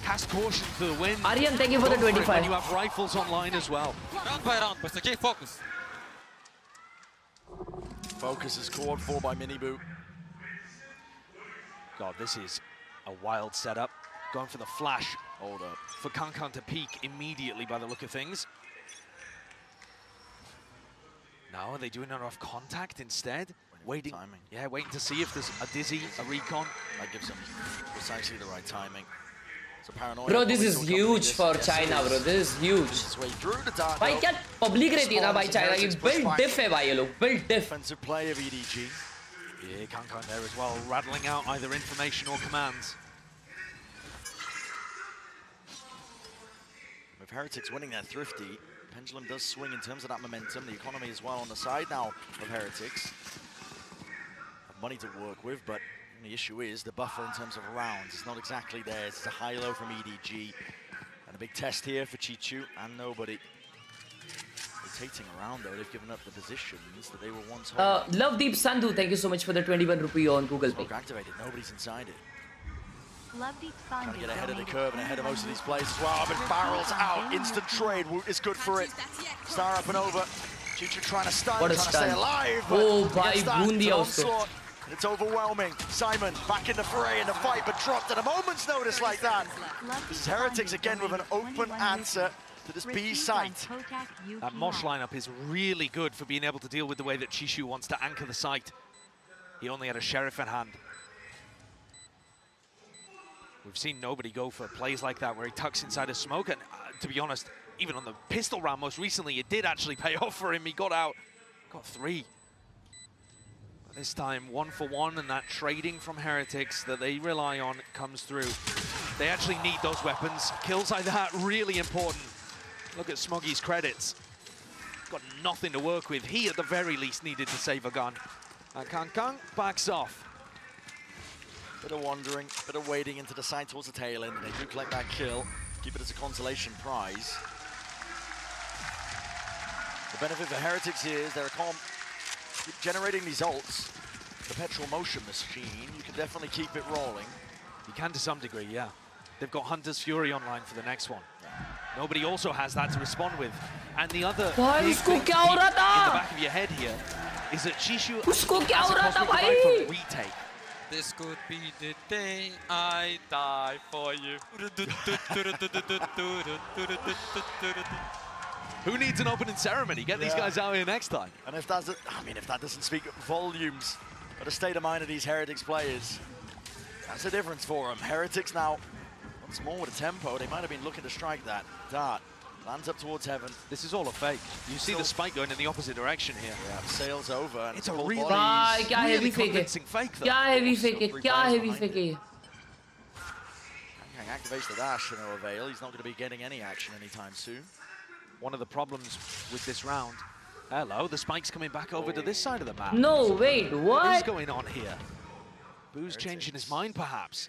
Cast caution to the wind. Aryan, thank you for the 25. When you have rifles online as well. Round by round, but okay, focus. Focus is called for by Miniboo. God, this is a wild setup. Going for the flash. Hold up. For Kankan to peek immediately by the look of things. Now, are they doing enough contact instead? Waiting. Timing. Yeah, waiting to see if there's a dizzy, a recon. That gives them precisely the right timing. Bro, this is huge for China, bro. This is huge. भाई क्या public रहती है ना भाई China की build diff है भाई ये लोग build diff. Defensive play of EDG. Yeah, Kankan there as well, rattling out either information or commands. With Heretics winning their Thrifty, pendulum does swing in terms of that momentum. The economy as well on the side now of Heretics. Have money to work with, but the issue is the buffer in terms of rounds. It's not exactly there. It's a high-low from EDG. And a big test here for Chichu and nobody. Rotating around though, they've given up the positions that they were once holding. Lovedeep Sandhu, thank you so much for the 21 rupee on Google Pay. Activated, nobody's inside it. Lovedeep Trying to Sandhu get ahead of the curve and ahead of most of these players as well. But barrels out, instant trade is good for it. Star up and over. Chichu trying to stun, What a trying to stun. stay alive. Oh, bhai, boon diya usko. It's overwhelming. Simon back in the fray in the fight, but dropped at a moment's notice like that. This is Heretics again with an open answer to this B site. That Mosh lineup is really good for being able to deal with the way that Chishu wants to anchor the site. He only had a Sheriff in hand. We've seen nobody go for plays like that where he tucks inside a smoke, and to be honest, even on the pistol round most recently, it did actually pay off for him. He got out, got 3. This time, 1 for 1, and that trading from Heretics that they rely on comes through. They actually need those weapons. Kills like that, really important. Look at Smoggy's credits. Got nothing to work with. He, at the very least, needed to save a gun. And Kankan backs off. Bit of wandering, bit of wading into the side towards the tail end, and they do collect that kill. Keep it as a consolation prize. The benefit for Heretics here is they're generating these ults. The petrol motion machine, you can definitely keep it rolling. You can to some degree, yeah. They've got Hunter's Fury online for the next one. Nobody also has that to respond with. And the other big thing to keep in the back of your head here is that Chishu has a cosmic divide for retake. This could be the day I die for you. Who needs an opening ceremony? Get these guys out here next time. And if that doesn't speak volumes of the state of mind of these Heretics players, that's a difference for them. Heretics now, once more with a tempo. They might have been looking to strike that. Dart lands up towards heaven. This is all a fake. You see the spike going in the opposite direction here. Yeah, sails over. And it's a really, really convincing fake, though. Heavy fake it. Activates the dash, no avail. He's not going to be getting any action anytime soon. One of the problems with this round. Hello, the spike's coming back over to this side of the map. No, wait, what? What is going on here? Boo's changing his mind, perhaps.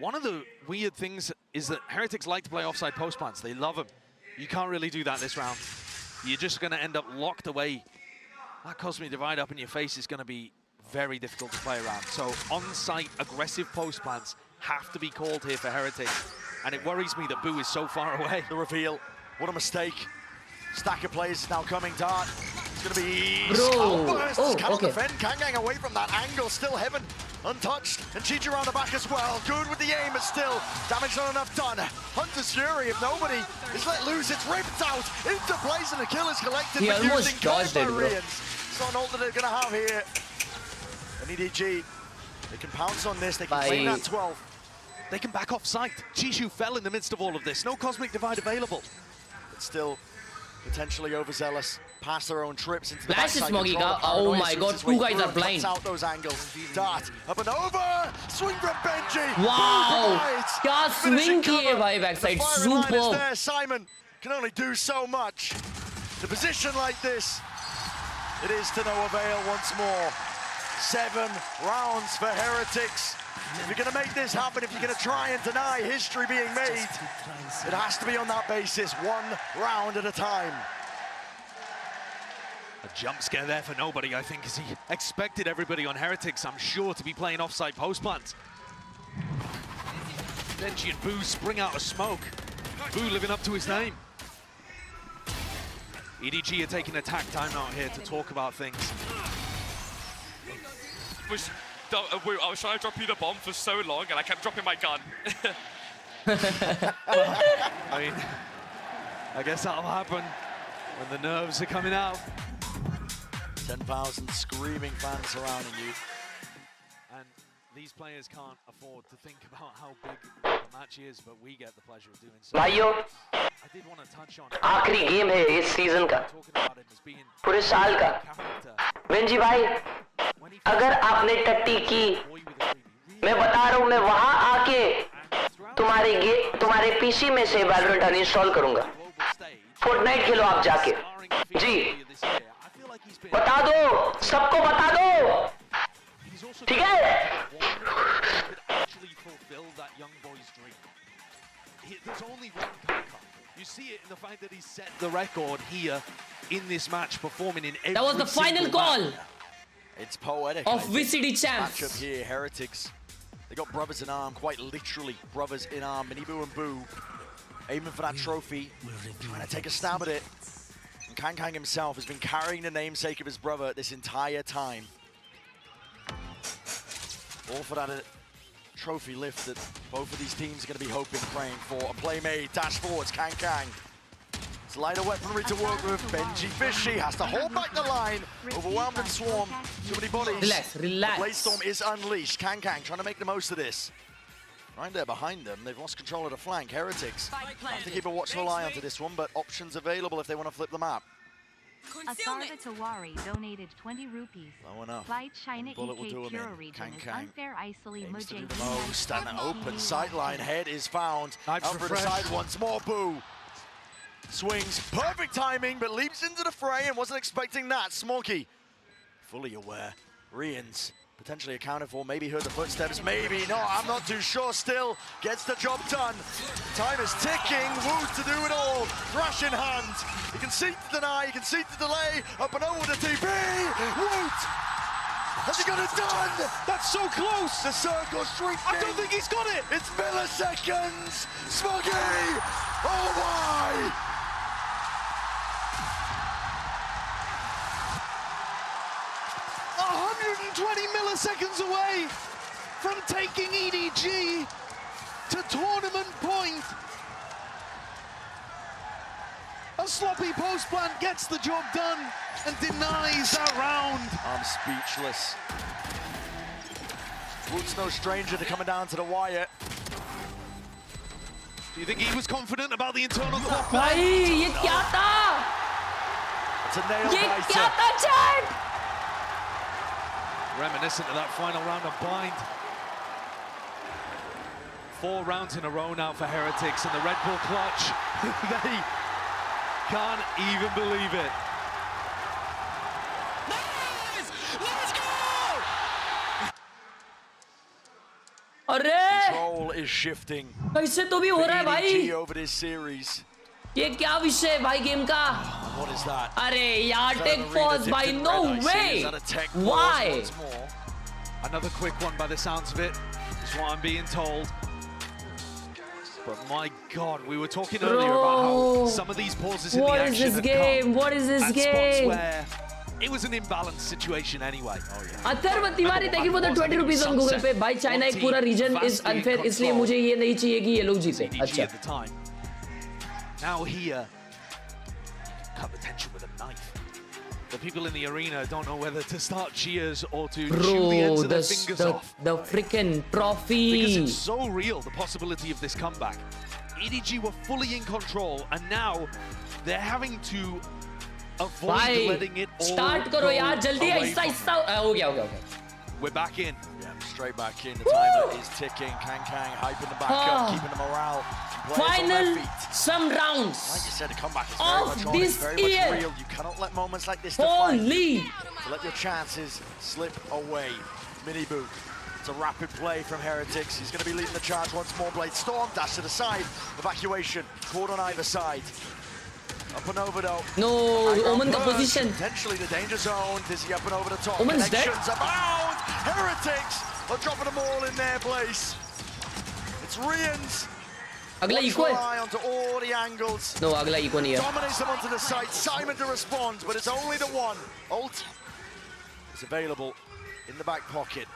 One of the weird things is that Heretics like to play offside post plants. They love them. You can't really do that this round. You're just going to end up locked away. That Cosmic Divide up in your face is going to be very difficult to play around. So on-site aggressive post plants have to be called here for Heretics. And it worries me that Boo is so far away. The reveal. What a mistake. Stack of players is now coming. Dart. It's going to be... Cannot defend. Kangang away from that angle. Still heaven untouched. And Chiji around the back as well. Good with the aim, but still damage not enough done. Hunter's Fury, if nobody is let loose, it's ripped out into place and a kill is collected. He almost dodged it, bro. It's not an ult that they're going to have here. And EDG, they can pounce on this. They can claim that 12. They can back off sight. Chishu fell in the midst of all of this. No Cosmic Divide available. But still potentially overzealous. Pass their own trips into the backside. Oh my god, two guys are blind. Out those angles. Dart up and over. Swing from Benji. Wow. Kya swing kiye bhai backside. Super. There. Simon can only do so much. The position like this, it is to no avail once more. 7 rounds for Heretics. If you're going to make this happen, if you're going to try and deny history being made, it has to be on that basis, 1 round at a time. A jump scare there for nobody, I think, as he expected everybody on Heretics, I'm sure, to be playing offside post plant. Benji and Boo spring out of smoke. Boo living up to his name. EDG are taking attack timeout here to talk about things. I was trying to drop you the bomb for so long and I kept dropping my gun. I mean, I guess that'll happen when the nerves are coming out. 10,000 screaming fans surrounding you. And these players can't afford to think about how big the match is, but we get the pleasure of doing so. भाइयों, I did want to touch on आखिरी game है इस season का, पूरे साल का. Benji भाई, अगर आपने टट्टी की, मैं बता रहा हूँ, मैं वहाँ आके तुम्हारे पीसी में से वैलोरेंट अनइंस्टॉल करूँगा. फोर्टनाइट खेलो आप जाके. जी, बता दो, सबको बता दो. ठीक है? You see it in the fact that he set the record here in this match, performing in every That was the final call. It's poetic. Of VCD champs. Matchup here, Heretics. They got brothers in arm, quite literally brothers in arm. Minibu and Boo aiming for that trophy, trying to take a stab at it. And Kang himself has been carrying the namesake of his brother this entire time. All for that trophy lift that both of these teams are going to be hoping, praying for. A play made, dash forwards, Kang. It's lighter weaponry to work with. Benji Fishy has to hold back the line. Overwhelmed and swarmed. Too many bodies. Relax. The Bladestorm is unleashed. Kang trying to make the most of this. Right there behind them, they've lost control of the flank. Heretics have to keep a watchful eye onto this one, but options available if they want to flip the map. Asarva Tawari donated 20 rupees. Low enough. Flight China Bullet will do EK him Kura in. region is Kang unfair isolated aims to do the most, and an open sightline head is found. Nice Out for the side once more, Boo. Swings, perfect timing, but leaps into the fray and wasn't expecting that. Smokey, fully aware. Rians potentially accounted for, maybe heard the footsteps, maybe not, I'm not too sure. Still gets the job done. Time is ticking, Woot to do it all. Thrash in hand. You can see to deny, you can see to delay, up and over the TP. Woot! Has he got it done? That's so close. The circle shrinking. I don't think he's got it. It's milliseconds. Smuggy. Oh my! $120 milliseconds away from taking EDG to tournament point. A sloppy post plant gets the job done and denies that round. I'm speechless. Woot's no stranger to coming down to the wire. Do you think he was confident about the internal clock? Bhai, ye kya tha? It's a nail Ye biter. kya tha, chat? Reminiscent of that final round of Bind. 4 rounds in a row now for Heretics, and the Red Bull clutch. They can't even believe it. Nice! Let's go! अरे! Control is shifting. कैसे तो भी हो रहा है भाई? EDG over this series. ये क्या विषय है भाई गेम का? What is that? अरे यार, take pause भाई, no way! Why? Another quick one by the sounds of it, is what I'm being told. But my God, we were talking earlier about how some of these pauses in the action What is this game? What is this game? Where it was an imbalanced situation anyway. Atharva Tiwari, thank you for the 20 rupees on Google Pay. भाई China एक पूरा region is unfair, इसलिए मुझे ये नहीं चाहिए कि ये लोग जीते. अच्छा. Now here, cut the tension with a knife. The people in the arena don't know whether to start cheers or to chew the ends of their fingers off. The freaking trophy. Because it's so real, the possibility of this comeback. EDG were fully in control, and now they're having to avoid letting it all start karo yaar, jaldi aisa. हो गया. We're back in. Yeah, straight back in. The timer is ticking. Kang hyping the back up, keeping the morale. Final some rounds. Like you said, the comeback is very much on. It's very much real. You cannot let moments like this define. To let your chances slip away. Mini boot. It's a rapid play from Heretics. He's going to be leading the charge once more. Blade Storm, dash to the side. Evacuation. Caught on either side. Up and over though. No, Omen the position. Potentially the danger zone. Dizzy up and over the top. Omen's dead. Abound. Heretics are dropping them all in their place. It's Rians. अगला eco है. Onto all the angles. No, अगला eco नहीं है. Dominates them onto the side. Simon to respond, but it's only the one. Ult is available in the back pocket.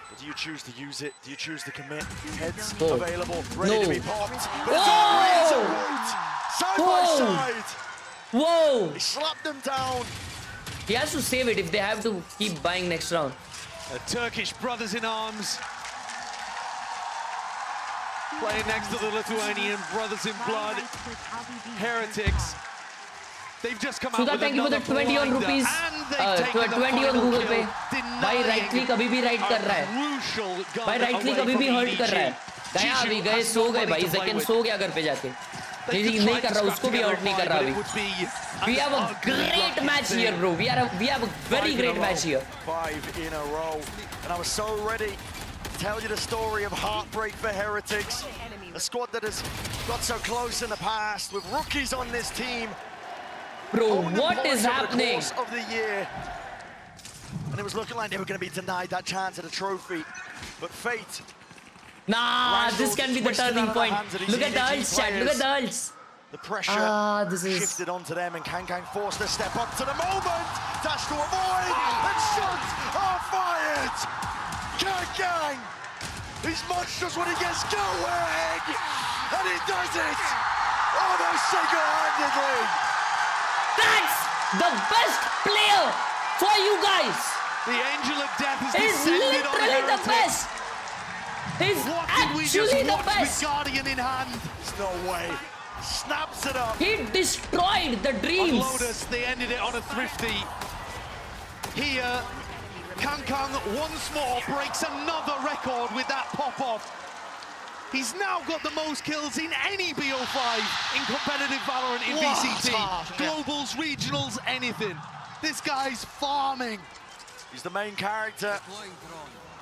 But do you choose to use it? Do you choose to commit? Heads available, ready to be popped. But it's side by side. Whoa! He slapped them down. He has to save it if they have to keep buying next round. The Turkish brothers in arms. Playing next to the Lithuanian brothers in blood. Heretics. They've just come out with thank you for the 20 on rupees. 20 on Google Pay. भाई right click अभी भी right कर रहा है. भाई right click अभी भी hurt कर रहा है. गया अभी गए सो गए भाई. Second सो गया घर पे जाके. नहीं कर रहा, उसको भी hurt नहीं कर रहा अभी. We have a great match here, bro. We have a very great match here. 5 in a row, and I was so ready to tell you the story of heartbreak for Heretics. A squad that has got so close in the past with rookies on this team. Bro, what is happening? Of the year. And it was looking like they were going to be denied that chance at a trophy. But fate. Nah, this can be the turning point. Look at the ults, chat. Look at the ults. The pressure shifted onto them, and Kang forced to step up to the moment. Dash to avoid, and shots are fired. Kang, he's monstrous when he gets going, and he does it almost single-handedly. That's the best player for you guys. The Angel of Death is literally the best. He's actually the best. With Guardian in hand. There's no way. Snaps it up. He destroyed the dreams. On Lotus, they ended it on a thrifty. Here, Kang once more breaks another record with that pop-off. He's now got the most kills in any BO5 in competitive Valorant in VCT. Globals, regionals, anything. This guy's farming. He's the main character.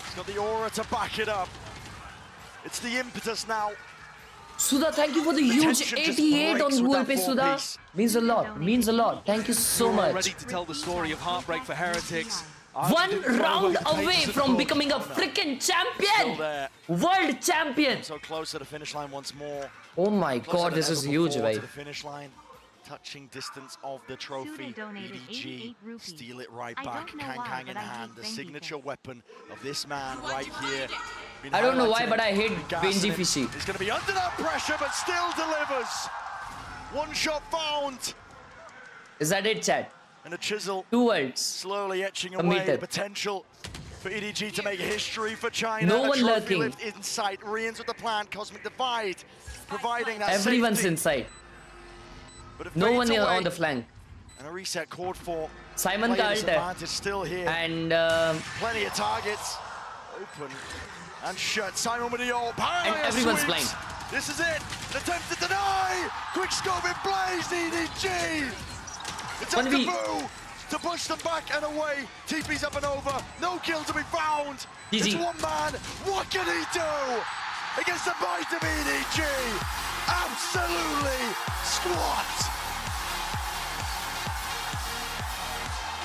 He's got the aura to back it up. It's the impetus now. Sudha, thank you for the huge 88 on Phonepe, Sudha. Means a lot. Means a lot. Thank you so much. Ready to tell the story of heartbreak for Heretics. One round away from becoming a freaking champion. World champion. So close to the finish line once more. Oh my God, this is huge, to bhai. the finish line. Touching distance of the trophy. EDG steal it right back. Kang in hand. The signature weapon of this man right here. I don't know why, but I hate Benji Fishy. He's going to be under that pressure, but still delivers. One shot found. Is that it, chat? And a chisel. 2 words. Slowly etching away the potential for EDG to make history for China. No one lurking. Lift in sight. Rians with the plan. Cosmic Divide providing that Everyone's safety. inside. But no one here on the flank. And a reset chord for Simon Carter. Still here. And plenty of targets. Open and shut. Simon with the ult. And everyone's blind. This is it. An attempt to deny. Quick scope in place. EDG. It's up to Boo to push them back and away. TP's up and over. No kill to be found. Easy. It's one man. What can he do against the bite of EDG? Absolutely squat.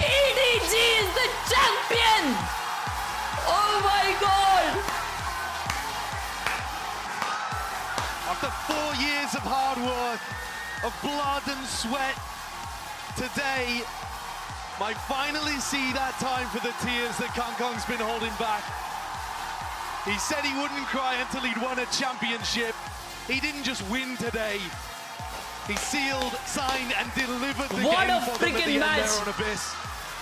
EDG is the champion. Oh my God. After 4 years of hard work, of blood and sweat, today, might finally see that time for the tears that Kong's been holding back. He said he wouldn't cry until he'd won a championship. He didn't just win today. He sealed, signed, and delivered the game for them at the end there on Abyss.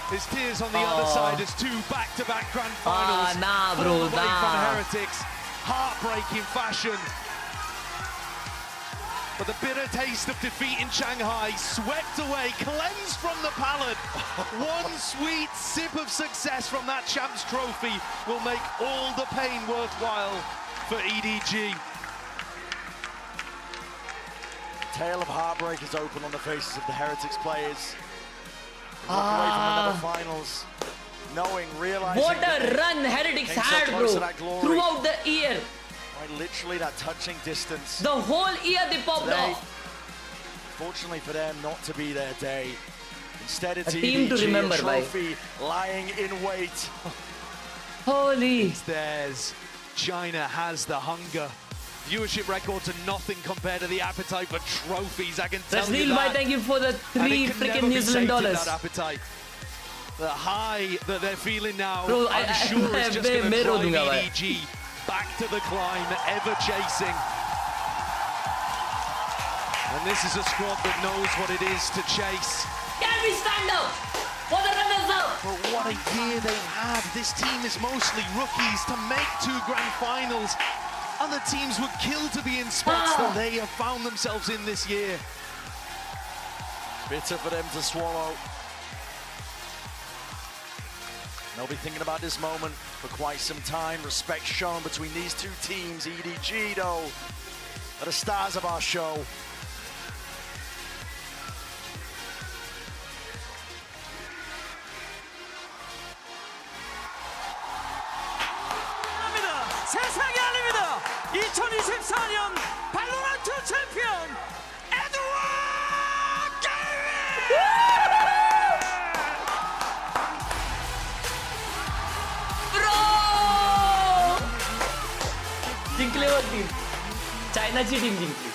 His tears on the other side as 2 back-to-back grand finals. Nah, bro, from Heretics. Heartbreaking fashion. But the bitter taste of defeat in Shanghai swept away, cleansed from the palate. One sweet sip of success from that Champs Trophy will make all the pain worthwhile for EDG. The tale of heartbreak is open on the faces of the Heretics players. Walk away from another finals, knowing, realizing. What a run Heretics had, bro, throughout the year. Right, literally that touching distance. The whole year they popped off. Fortunately for them, not to be their day. Instead, it's a team EDG, to remember, a trophy lying in wait. Holy. It's theirs. China has the hunger. Viewership records are nothing compared to the appetite for trophies. I can tell you that. Thank you for the 3 freaking New Zealand dollars. That appetite. The high that they're feeling now, bro, I'm sure is just going to drive EDG back to the climb, ever chasing. And this is a squad that knows what it is to chase. Can we stand up for the runners up? But what a year they've had. This team is mostly rookies to make 2 grand finals. Other teams would kill to be in spots that they have found themselves in this year. Bitter for them to swallow. They'll be thinking about this moment for quite some time. Respect shown between these 2 teams. EDG, though, are the stars of our show. 세상이 아닙니다. 2024년 발로란트 챔피언 에드워드 게이밍! Bro! जिंकले वो team, चाइनाची team जिंकली.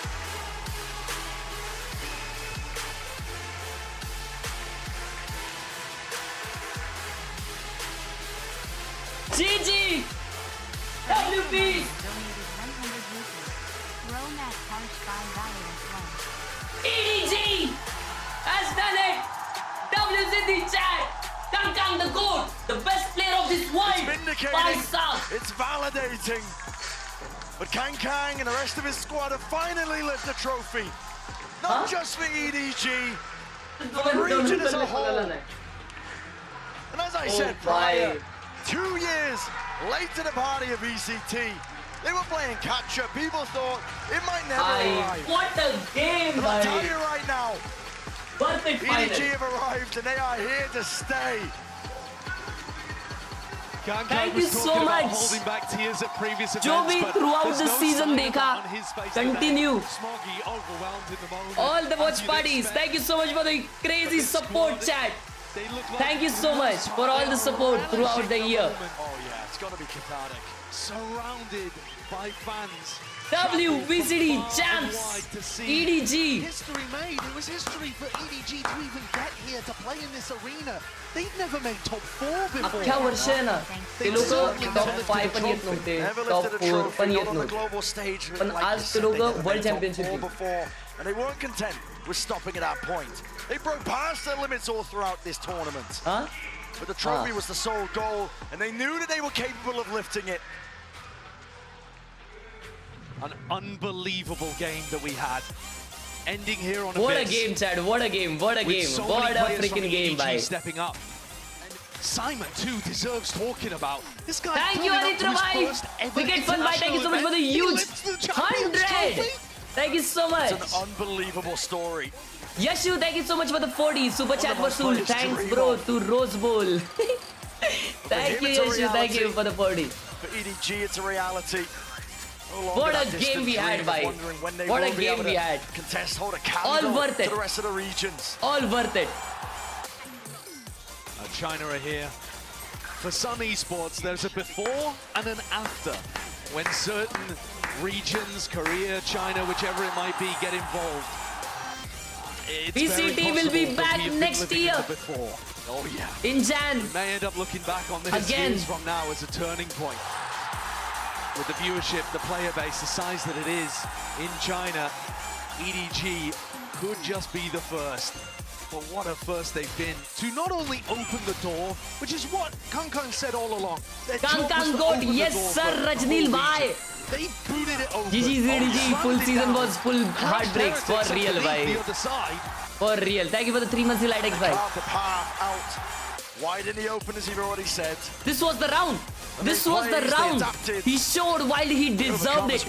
GG! WP! EDG has done it! W's in the chat! Kang the GOAT! The best player of this world! It's vindicating. By South! It's validating. But Kang and the rest of his squad have finally lifted the trophy. Not just for EDG, for the region as a whole. And as I said prior, 2 years late to the party of ECT. They were playing catch-up. People thought it might never arrive. What a game, but I'll tell you right now, EDG have arrived and they are here to stay. Thank you so much. जो भी throughout the season देखा, continue. All the watch parties. Thank you so much for the crazy support, chat. Thank you so much for all the support throughout the year. Oh yeah, it's got to be cathartic. Surrounded by fans. WBCD champs, EDG. History made. It was history for EDG to even get here to play in this arena. They've never made top 4 before. अख्ख्या वर्ष आहे ना ते लोक top 5 पण येत नव्हते, top 4 पण येत नव्हते, पण आज ते लोक world championship and they weren't content with stopping at that point. They broke past their limits all throughout this tournament. But the trophy was the sole goal, and they knew that they were capable of lifting it. An unbelievable game that we had. Ending here on a What a game, Chad. What a game. What a game. What a freaking game, bhai. Stepping up. Simon too deserves talking about. This guy. Thank you, Aritra bhai. Wicket Fun bhai. Thank you so much for the huge 100. Thank you so much. It's an unbelievable story. Yashu, thank you so much for the 40. Super chat Vasool. Thanks, bro, to Rose Bowl. Thank you, Yashu. Thank you for the 40. For EDG, it's a reality. What a game we had, bhai. What a game we had. Contest, hold a candle all worth it. To the rest of the regions. All worth it. China are here. For some esports, there's a before and an after. When certain regions, Korea, China, whichever it might be, get involved. PCT will be back next year. Oh yeah. In Jan. We may end up looking back on this years from now as a turning point. With the viewership, the player base, the size that it is in China, EDG could just be the first. But what a first they've been to not only open the door, which is what Kang said all along. Kang God, yes sir, Rajnil bhai. They booted it over. GG's EDG, full season was full heartbreaks for real, bhai. For real. Thank you for the 3 months light X, bhai. The path out. Wide in the open, as you've already said. This was the round. This was the round. He showed while he deserved it.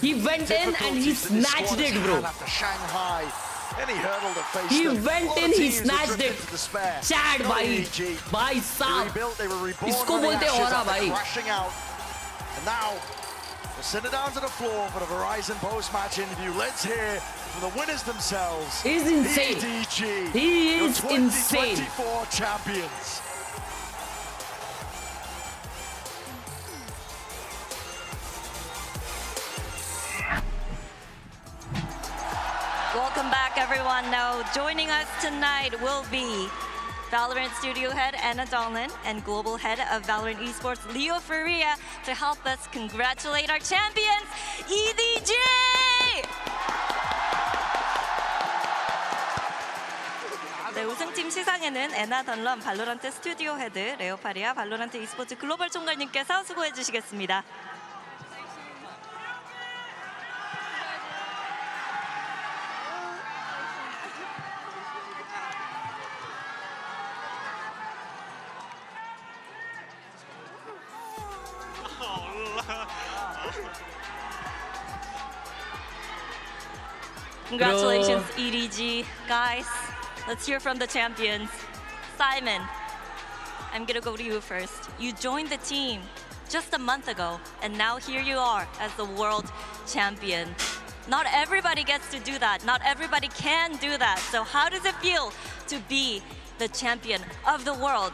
He went in and he snatched it, bro. Shanghai. Any hurdle that faced he them. went in, he snatched it. Chad, bhai. Bhai saab. Isko bolte aura, bhai. Crashing out. And now, we'll send it down to the floor for the Verizon post-match interview. Let's hear from the winners themselves. He's insane. EDG, he is your 2024 insane. champions. Welcome back, everyone. Now, joining us tonight will be Valorant Studio Head Anna Dolan and Global Head of Valorant Esports Leo Faria to help us congratulate our champions, EDG! 네, 우승팀 시상에는 애나 던런 발로란트 스튜디오 헤드, 레오 파리아 발로란트 e스포츠 글로벌 총괄님께서 수고해 주시겠습니다. Congratulations, EDG. Guys, let's hear from the champions. Simon, I'm gonna go to you first. You joined the team just a month ago, and now here you are as the world champion. Not everybody gets to do that. Not everybody can do that. So how does it feel to be the champion of the world?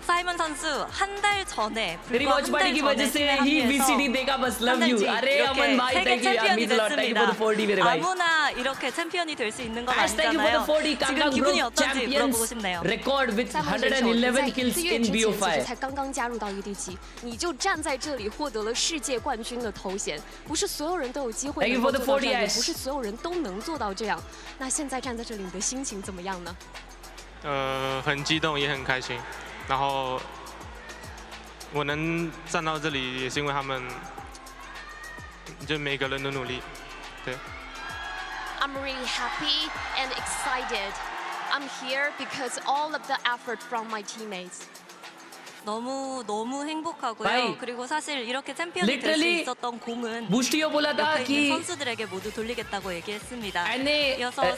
Simon 선수 한 달 전에 तेरी watch party की वजह से ही VCD देखा बस love you. अरे अमन भाई thank you यार means a lot. Thank you for the 40 मेरे भाई. 아무나 이렇게 챔피언이 될 수 있는 건 아니잖아요. 지금 기분이 어떤지 물어보고 싶네요. Record with 111 kills in BO5. 才刚刚加入到 EDG， 你就站在这里获得了世界冠军的头衔，不是所有人都有机会能够做到这样，也不是所有人都能做到这样。那现在站在这里，你的心情怎么样呢？很激动，也很开心。 然后我能站到这里，也是因为他们，就每个人的努力，对。I'm really happy and excited. I'm here because all of the effort from my teammates. 너무 행복하고요. 그리고 사실 이렇게 챔피언이 될 수 있었던 공은 무시요 बोला था कि 선수들에게 모두 돌리겠다고 얘기했습니다.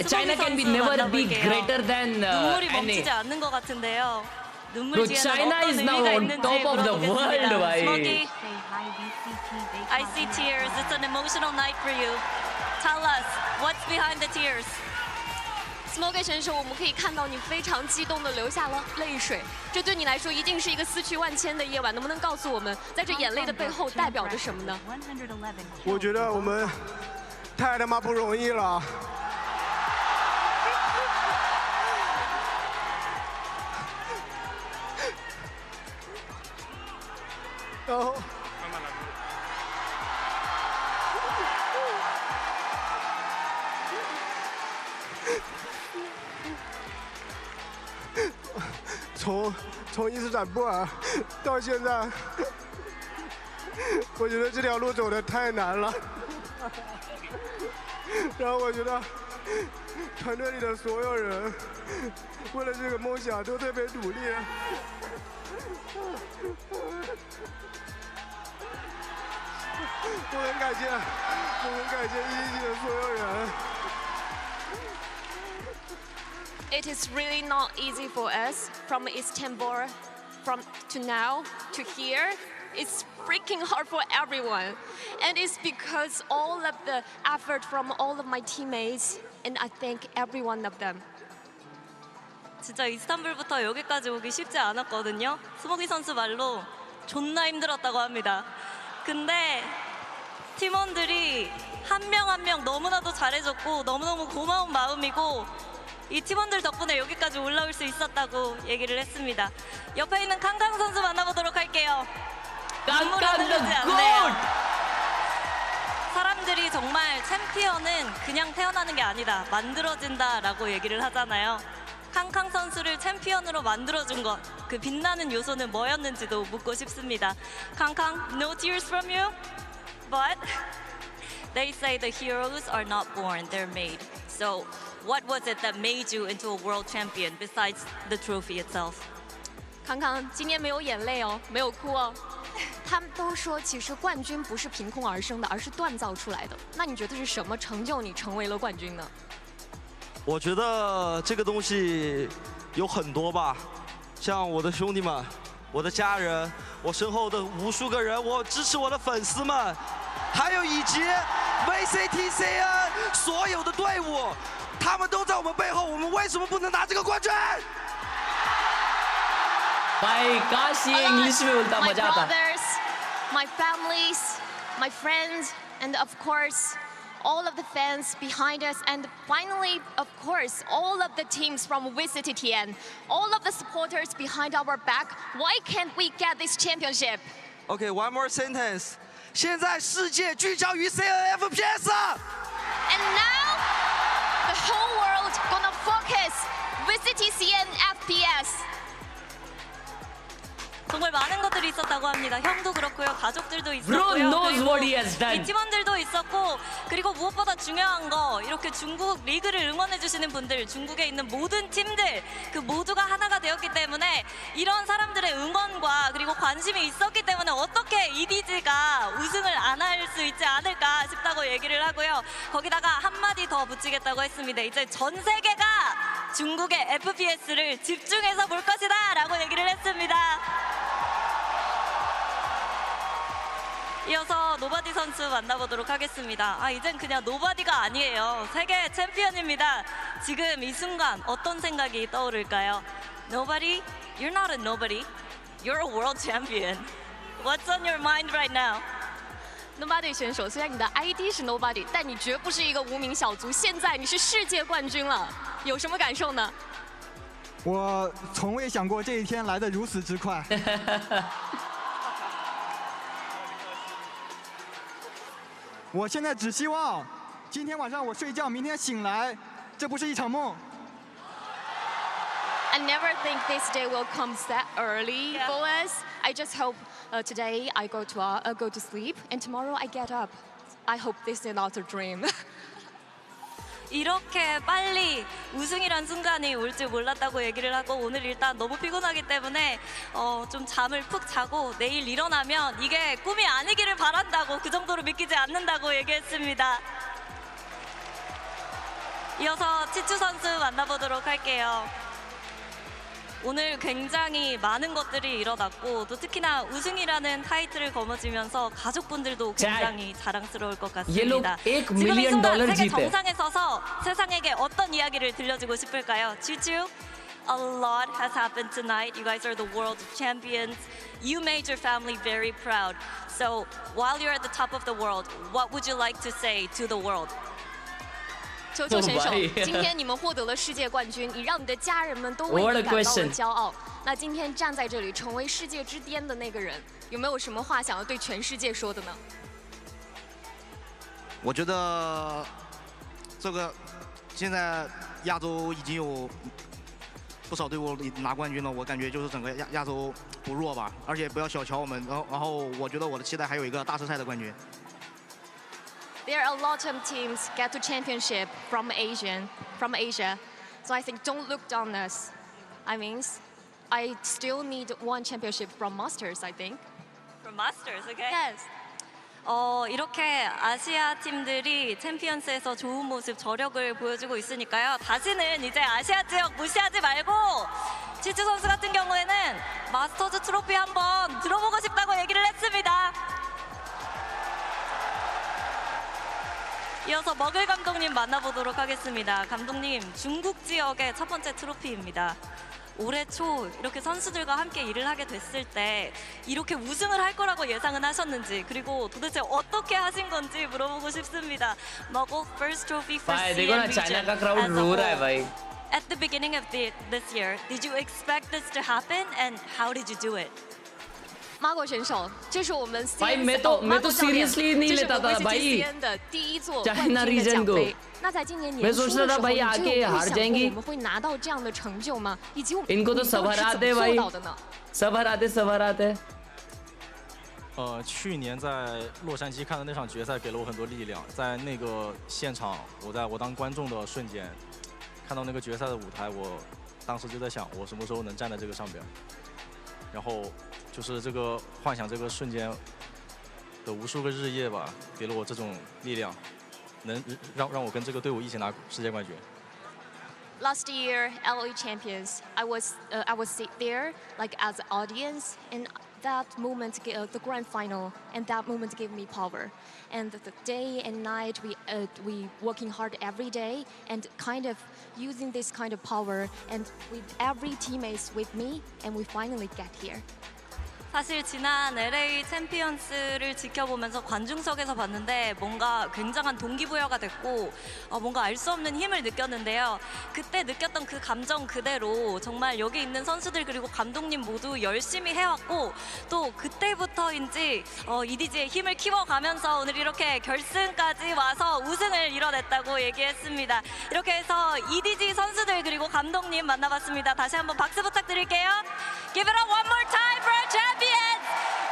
China can be never be greater than 눈물이 멈추지 않는 것 같은데요. 눈물 뒤에는 어떤 의미가 있는지 물어보겠습니다. Smokey, I see tears. It's an emotional night for you. Tell us, what's behind the tears? Smokey 选手，我们可以看到你非常激动的流下了泪水，这对你来说一定是一个思绪万千的夜晚。能不能告诉我们，在这眼泪的背后代表着什么呢？我觉得我们太他妈不容易了。然后。从伊斯坦布尔到现在，我觉得这条路走得太难了。然后我觉得团队里的所有人为了这个梦想都特别努力。我很感谢EDG的所有人。It is really not easy for us from Istanbul, to now to here. It's freaking hard for everyone, and it's because all of the effort from all of my teammates, and I thank every one of them. 진짜 이스탄불부터 여기까지 오기 쉽지 않았거든요. 스모키 선수 말로 존나 힘들었다고 합니다. 근데 팀원들이 한 명 한 명 너무나도 잘해줬고 너무너무 고마운 마음이고 이 팀원들 덕분에 여기까지 올라올 수 있었다고 얘기를 했습니다. 옆에 있는 캉캉 선수 만나보도록 할게요. 눈물이 흐르지 않네요. 사람들이 정말 챔피언은 그냥 태어나는 게 아니다, 만들어진다라고 얘기를 하잖아요. 캉캉 선수를 챔피언으로 만들어준 것, 그 빛나는 요소는 뭐였는지도 묻고 싶습니다. 캉캉, no tears from you? But they say the heroes are not born, they're made. So what was it that made you into a world champion besides the trophy itself? 康康今天没有眼泪哦，没有哭哦。他们都说，其实冠军不是凭空而生的，而是锻造出来的。那你觉得是什么成就你成为了冠军呢？我觉得这个东西有很多吧，像我的兄弟们、我的家人、我身后的无数个人，我支持我的粉丝们，还有以及 VCTCN 所有的队伍，他们都在我们背后，我们为什么不能拿这个冠军？ भाई काश ये English में बोलता मजा आता। My brothers, my families, my friends, and of course, all of the fans behind us, and finally, of course, all of the teams from VCTTN, all of the supporters behind our back. Why can't we get this championship? Okay, one more sentence. 现在世界聚焦于 CNFPS. And now, the whole world gonna focus VCTCN FPS. 정말 많은 것들이 있었다고 합니다. 형도 그렇고요, 가족들도 있었고요, 그리고 이 팀원들도 있었고, 그리고 무엇보다 중요한 거, 이렇게 중국 리그를 응원해주시는 분들, 중국에 있는 모든 팀들, 그 모두가 하나가 되었기 때문에 이런 사람들의 응원과 그리고 관심이 있었기 때문에 어떻게 EDG가 우승을 안 할 수 있지 않을까 싶다고 얘기를 하고요. 거기다가 한마디 더 붙이겠다고 했습니다. 이제 전 세계가 중국의 FPS를 집중해서 볼 것이다 라고 얘기를 했습니다. 이어서 노바디 선수 만나보도록 하겠습니다. 이젠 그냥 노바디가 아니에요. 세계 챔피언입니다. 지금 이 순간 어떤 생각이 떠오를까요? Nobody? You're not a nobody. You're a world champion. What's on your mind right now? Nobody 选手，虽然你的 ID 是 Nobody， 但你绝不是一个无名小卒。现在你是世界冠军了，有什么感受呢？我从未想过这一天来得如此之快。我现在只希望今天晚上我睡觉，明天醒来，这不是一场梦。I never think this day will come that early for us. I just hope today I go to sleep and tomorrow I get up. I hope this is not a dream. 이렇게 빨리 우승이란 순간이 올 줄 몰랐다고 얘기를 하고, 오늘 일단 너무 피곤하기 때문에 좀 잠을 푹 자고 내일 일어나면 이게 꿈이 아니기를 바란다고, 그 정도로 믿기지 않는다고 얘기했습니다. 이어서 치추 선수 만나보도록 할게요. 오늘 굉장히 많은 것들이 일어났고 또 특히나 우승이라는 타이틀을 거머쥐면서 가족분들도 굉장히 자랑스러울 것 같습니다. 지금 이 순간 세계 정상에 서서 세상에게 어떤 이야기를 들려주고 싶을까요? 쭈쭈? A lot has happened tonight. You guys are the world champions. You made your family very proud. So while you're at the top of the world, what would you like to say to the world? 球球选手，今天你们获得了世界冠军，你让你的家人们都为你感到了骄傲。那今天站在这里，成为世界之巅的那个人，有没有什么话想要对全世界说的呢？我觉得这个现在亚洲已经有不少队伍拿冠军了，我感觉就是整个亚洲不弱吧，而且不要小瞧我们。然后我觉得我的期待还有一个大师赛的冠军。 There are a lot of teams get to championship from Asia, so I think don't look down us. I mean, I still need one championship from Masters, I think. From Masters, okay? Yes. 이렇게 아시아 팀들이 챔피언스에서 좋은 모습, 저력을 보여주고 있으니까요. 다시는 이제 아시아 지역 무시하지 말고 치즈 선수 같은 경우에는 마스터즈 트로피 한번 들어보고 싶다고 얘기를 했습니다. 이어서 먹을 감독님 만나보도록 하겠습니다. 감독님, 중국 지역의 첫 번째 트로피입니다. 올해 초 이렇게 선수들과 함께 일을 하게 됐을 때 이렇게 우승을 할 거라고 예상은 하셨는지 그리고 도대체 어떻게 하신 건지 물어보고 싶습니다. 먹을 first trophy for CN region as a whole. At the beginning of this year, did you expect this to happen and how did you do it? 马国选手，这是我们 भाई मैं तो seriously नहीं लेता था भाई China reason को मैं सोचता था भाई आके हार जाएंगी इनको तो सब हराते भाई सब हराते 去年在洛杉矶看的那场决赛给了我很多力量，在那个现场，我当观众的瞬间，看到那个决赛的舞台，我当时就在想，我什么时候能站在这个上边，然后。 就是这个幻想这个瞬间的无数个日夜吧，给了我这种力量，能让我跟这个队伍一起拿世界冠军。Last year, LOE champions, I was there like as an audience, and that moment, the grand final, and that moment gave me power. And the day and night, we working hard every day, and kind of using this kind of power, and with every teammates with me, and we finally get here. 사실 지난 LA 챔피언스를 지켜보면서 관중석에서 봤는데 뭔가 굉장한 동기부여가 됐고 뭔가 알 수 없는 힘을 느꼈는데요. 그때 느꼈던 그 감정 그대로 정말 여기 있는 선수들 그리고 감독님 모두 열심히 해왔고 또 그때부터인지 EDG의 힘을 키워가면서 오늘 이렇게 결승까지 와서 우승을 이뤄냈다고 얘기했습니다. 이렇게 해서 EDG 선수들 그리고 감독님 만나봤습니다. 다시 한번 박수 부탁드릴게요. Give it up one more time for our champions,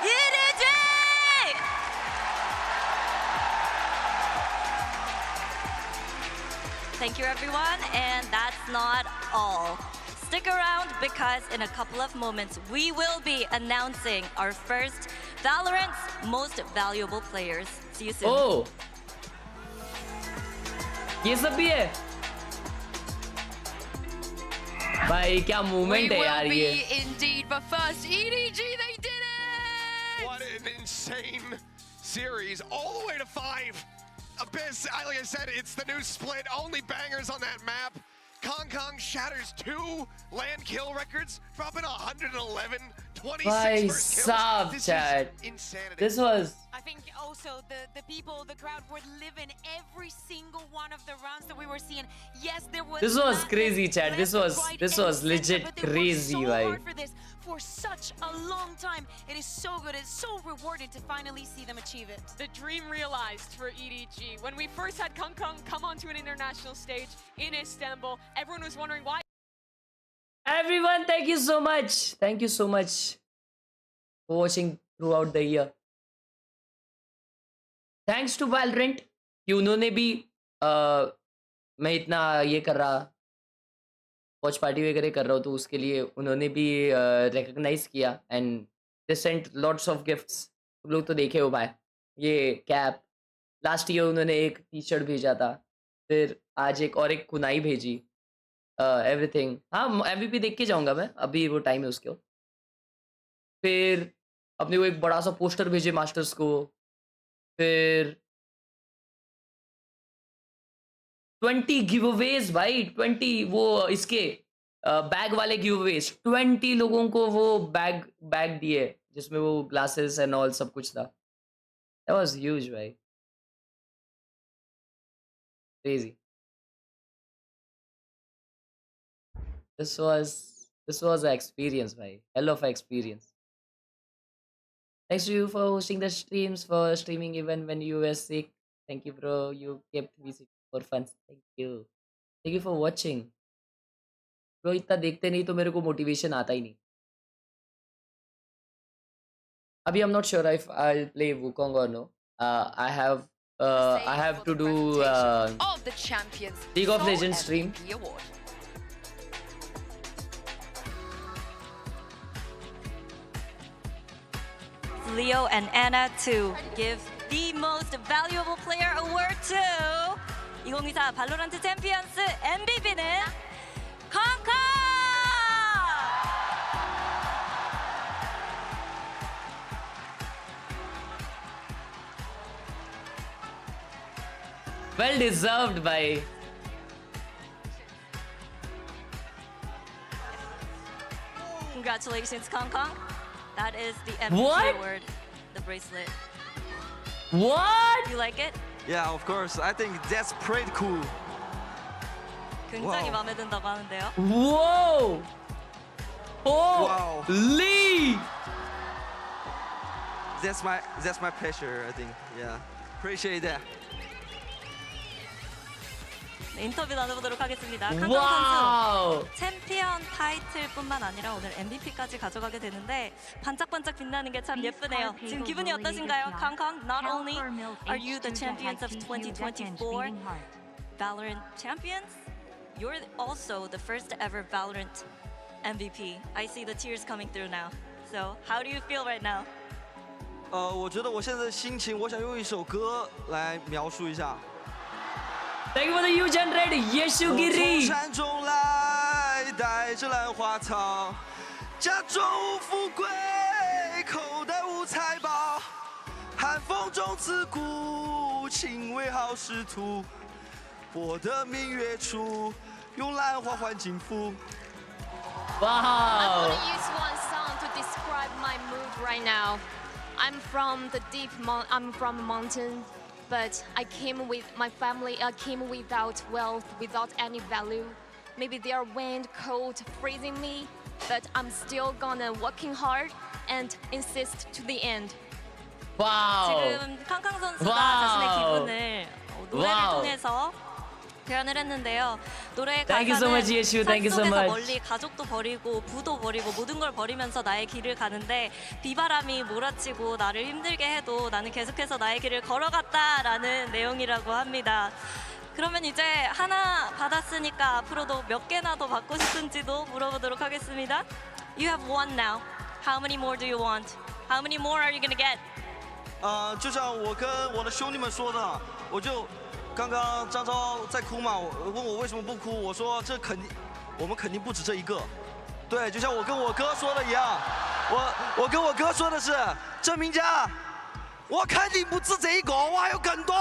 EDG! Thank you, everyone, and that's not all. Stick around because in a couple of moments, we will be announcing our first Valorant's most valuable players. See you soon. Oh! ये सब भी है भाई क्या movement है यार ये indeed, but first EDG, they did it! What an insane series, all the way to 5. Abyss, like I said, it's the new split, only bangers on that map. Kong shatters 2 land kill records, dropping 111, 26 first kills. This is insanity. This was... I think also the people, the crowd were living every single one of the rounds that we were seeing. Yes, there was... This was crazy, Chad. This was legit crazy, right? For such a long time. It is so good. It's so rewarding to finally see them achieve it. The dream realized for EDG. When we first had Kong come onto an international stage in Istanbul, everyone was wondering why. Everyone, thank you so much. Thank you so much for watching throughout the year. Thanks to Valorant कि उन्होंने भी मैं इतना ये कर रहा watch party वगैरह कर रहा हूँ तो उसके लिए उन्होंने भी रिकॉग्नाइज किया and they sent lots of gifts तुम लोग तो देखे हो भाई ये कैप लास्ट ईयर उन्होंने एक टी शर्ट भेजा था फिर आज एक कुनाई भेजी एवरीथिंग। हाँ MVP देख के जाऊंगा मैं, अभी वो टाइम है उसके। फिर अपने को एक बड़ा सा पोस्टर भेजे मास्टर्स को, फिर 20 गिवअवेज भाई, 20 वो इसके बैग वाले गिवअवेज, 20 लोगों को वो बैग दिए जिसमें वो ग्लासेस एंड ऑल सब कुछ था। दैट वाज ह्यूज भाई, crazy. This was an experience, bhai. Hell of an experience. Thanks to you for hosting the streams, for streaming even when you were sick. Thank you, bro. You kept me sick for fun. Thank you. Thank you for watching. Bro, इतना देखते नहीं तो मेरे को motivation आता ही नहीं. अभी I'm not sure if I'll play Wukong or no. I have to do League of Legends stream. Leo and Anna to give the most valuable player award to 2024 발로란트 챔피언스 MVP는 콩콩! Well deserved, bhai. Congratulations, 콩콩. That is the MVP award, the bracelet. What? You like it? Yeah, of course. I think that's pretty cool. 굉장히 마음에 든다고 하는데요. Whoa! Wow. Lee! That's my pleasure, I think. Yeah. Appreciate that. 인터뷰 나눠보도록 하겠습니다. 와우! 선수 챔피언 타이틀뿐만 아니라 오늘 MVP까지 가져가게 되는데 반짝반짝 빛나는 게 참 예쁘네요. 지금 기분이 어떠신가요? 콩콩, not only are you the champions of 2024 Valorant champions, you're also the first ever Valorant MVP. I see the tears coming through now. So, how do you feel right now? 我觉得我现在的心情，我想用一首歌来描述一下。 Thank you for the huge hundred, Yeshugiri. 从山中来，带着兰花草，家中无富贵，口袋无财宝，寒风中自古，情为好仕途。我的明月处，用兰花换金肤。 Wow. I want to use one song to describe my mood right now. I'm from a mountain. But I came with my family. I came without wealth, without any value. Maybe they are wind, cold, freezing me. But I'm still gonna working hard and insist to the end. Wow. 지금 캉캉 선수가 자신의 기분을 노래를 통해서 표현을 했는데요. 노래의 가사는 산속에서 멀리 가족도 버리고 부도 버리고 모든 걸 버리면서 나의 길을 가는데 비바람이 몰아치고 나를 힘들게 해도 나는 계속해서 나의 길을 걸어갔다라는 내용이라고 합니다. 그러면 이제 하나 받았으니까 앞으로도 몇 개나 더 받고 싶은지도 물어보도록 하겠습니다. You have one now. How many more do you want? How many more are you gonna get? 就像我跟我的兄弟们说的，我就。 刚刚张昭在哭嘛，问我为什么不哭，我说我们肯定不止这一个，对，就像我跟我哥说的一样，我跟我哥说的是，郑明佳，我肯定不止这一个，我还有更多。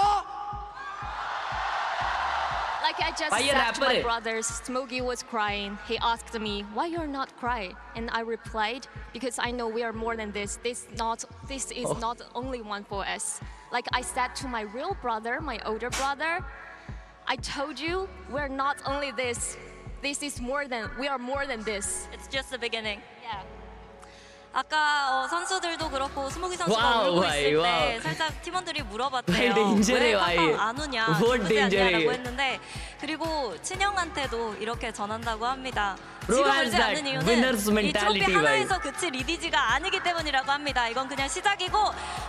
Like I just said to my brothers, Smokey was crying. He asked me, why you're not crying? And I replied, because I know we are more than this. This is not only one for us. Like I said to my real brother, my older brother, I told you, we're not only this. We are more than this. It's just the beginning. Yeah. 아까 선수들도 그렇고 스모키 선수가 울고 있을 때 살짝 팀원들이 물어봤대요. 왜 팡팡 안 우냐, 기쁘지 않냐라고 했는데 그리고 친형한테도 이렇게 전한다고 합니다. 지금 울지 않는 이유는 이 트로피 하나에서 그칠 리디지가 아니기 때문이라고 합니다. 이건 그냥 시작이고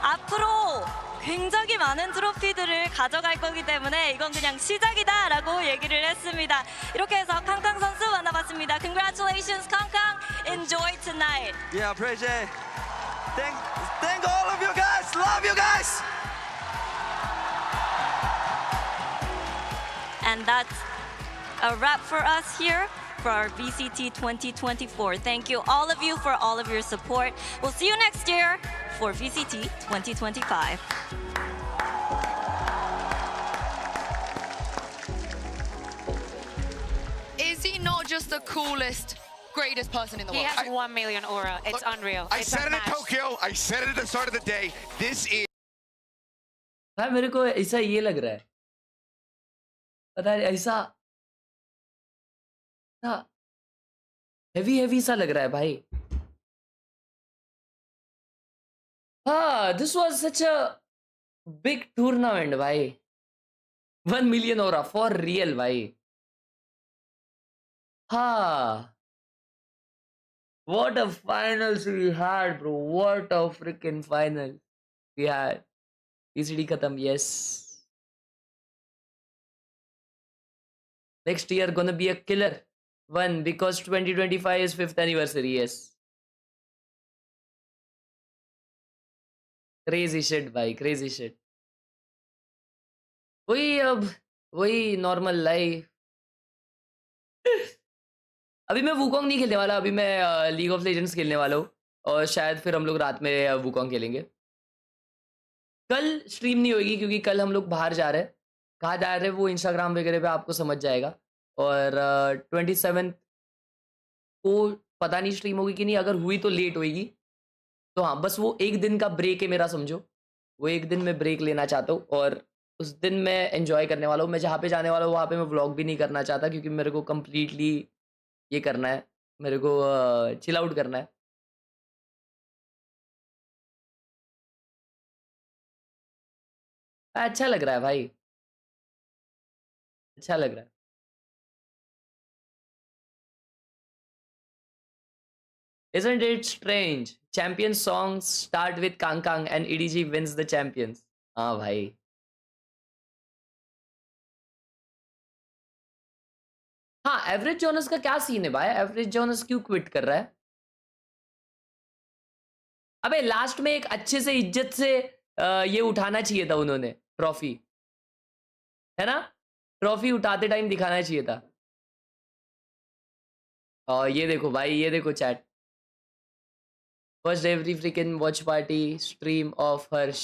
앞으로 굉장히 많은 트로피들을 가져갈 거기 때문에 이건 그냥 시작이다라고 얘기를 했습니다. 이렇게 해서 캉캉 선수 만나봤습니다. Congratulations, 캉캉. Enjoy tonight. Yeah, appreciate. Thank all of you guys. Love you guys. And that's a wrap for us here for our VCT 2024. Thank you, all of you, for all of your support. We'll see you next year for VCT 2025. Is he not just the coolest, greatest person in the He world? has 1 million aura. It's unreal. I It's said it at unmatched. Tokyo. I said it at the start of the day. This is. भाई मेरे को ऐसा ये लग रहा है, पता है ऐसा हेवी सा लग रहा है भाई. हाँ, this was such a big tournament भाई. 1 million aura for real भाई. हाँ. What a finals we had, bro. What a freaking final we had. ECD khatam, yes. Next year gonna be a killer one because 2025 is 5th anniversary, yes. Crazy shit, bhai. Crazy shit. वही normal life. अभी मैं Wukong नहीं खेलने वाला. अभी मैं league of legends खेलने वाला हूँ और शायद फिर हम लोग रात में वुकोंग खेलेंगे. कल स्ट्रीम नहीं होगी क्योंकि कल हम लोग बाहर जा रहे हैं. कहाँ जा रहे हैं वो इंस्टाग्राम वगैरह पे आपको समझ जाएगा. और 27 को पता नहीं स्ट्रीम होगी कि नहीं. अगर हुई तो लेट होगी. तो हाँ, बस वो एक दिन का ब्रेक है मेरा, समझो. वो एक दिन मैं ब्रेक लेना चाहता हूँ और उस दिन मैं एंजॉय करने वाला हूँ. मैं जहाँ पे जाने वाला हूँ वहाँ पे मैं व्लॉग भी नहीं करना चाहता क्योंकि मेरे को कम्प्लीटली ये करना है. मेरे को चिल आउट करना है. अच्छा लग रहा है भाई. अच्छा लग रहा है. Isn't it strange? Champion songs start with Kang Kang and EDG wins the champions. हाँ भाई. हाँ, एवरेज जोनस का क्या सीन है भाई? एवरेज जोनस क्यों क्विट कर रहा है? अबे लास्ट में एक अच्छे से इज्जत से ये उठाना चाहिए था उन्होंने, ट्रॉफी, है ना? ट्रॉफी उठाते टाइम दिखाना चाहिए था. और ये देखो भाई, ये देखो chat. Watched every freaking watch party stream of Harsh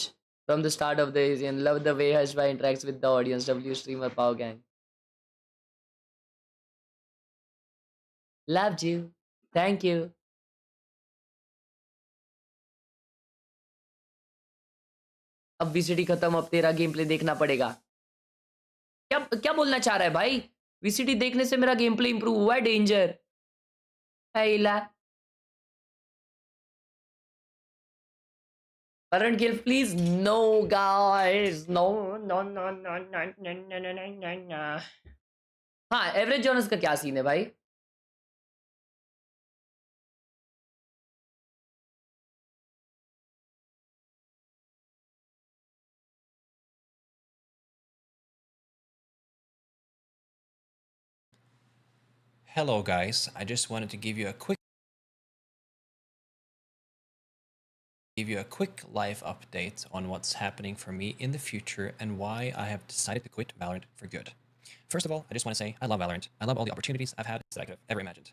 from the start of the season. Love the way Harsh interacts with the audience. W streamer Power Gang. Loved you. Thank you. अब VCT खत्म, अब तेरा game play देखना पड़ेगा. क्या बोलना चाह रहा है भाई? VCT देखने से मेरा गेम प्ले इंप्रूव हुआ है? Danger. Current kill, please. No, guys. No. हाँ, एवरेज जोनस का क्या सीन है भाई? Hello guys, I just wanted to give you a quick live update on what's happening for me in the future and why I have decided to quit Valorant for good. First of all, I just want to say I love Valorant. I love all the opportunities I've had that I could have ever imagined.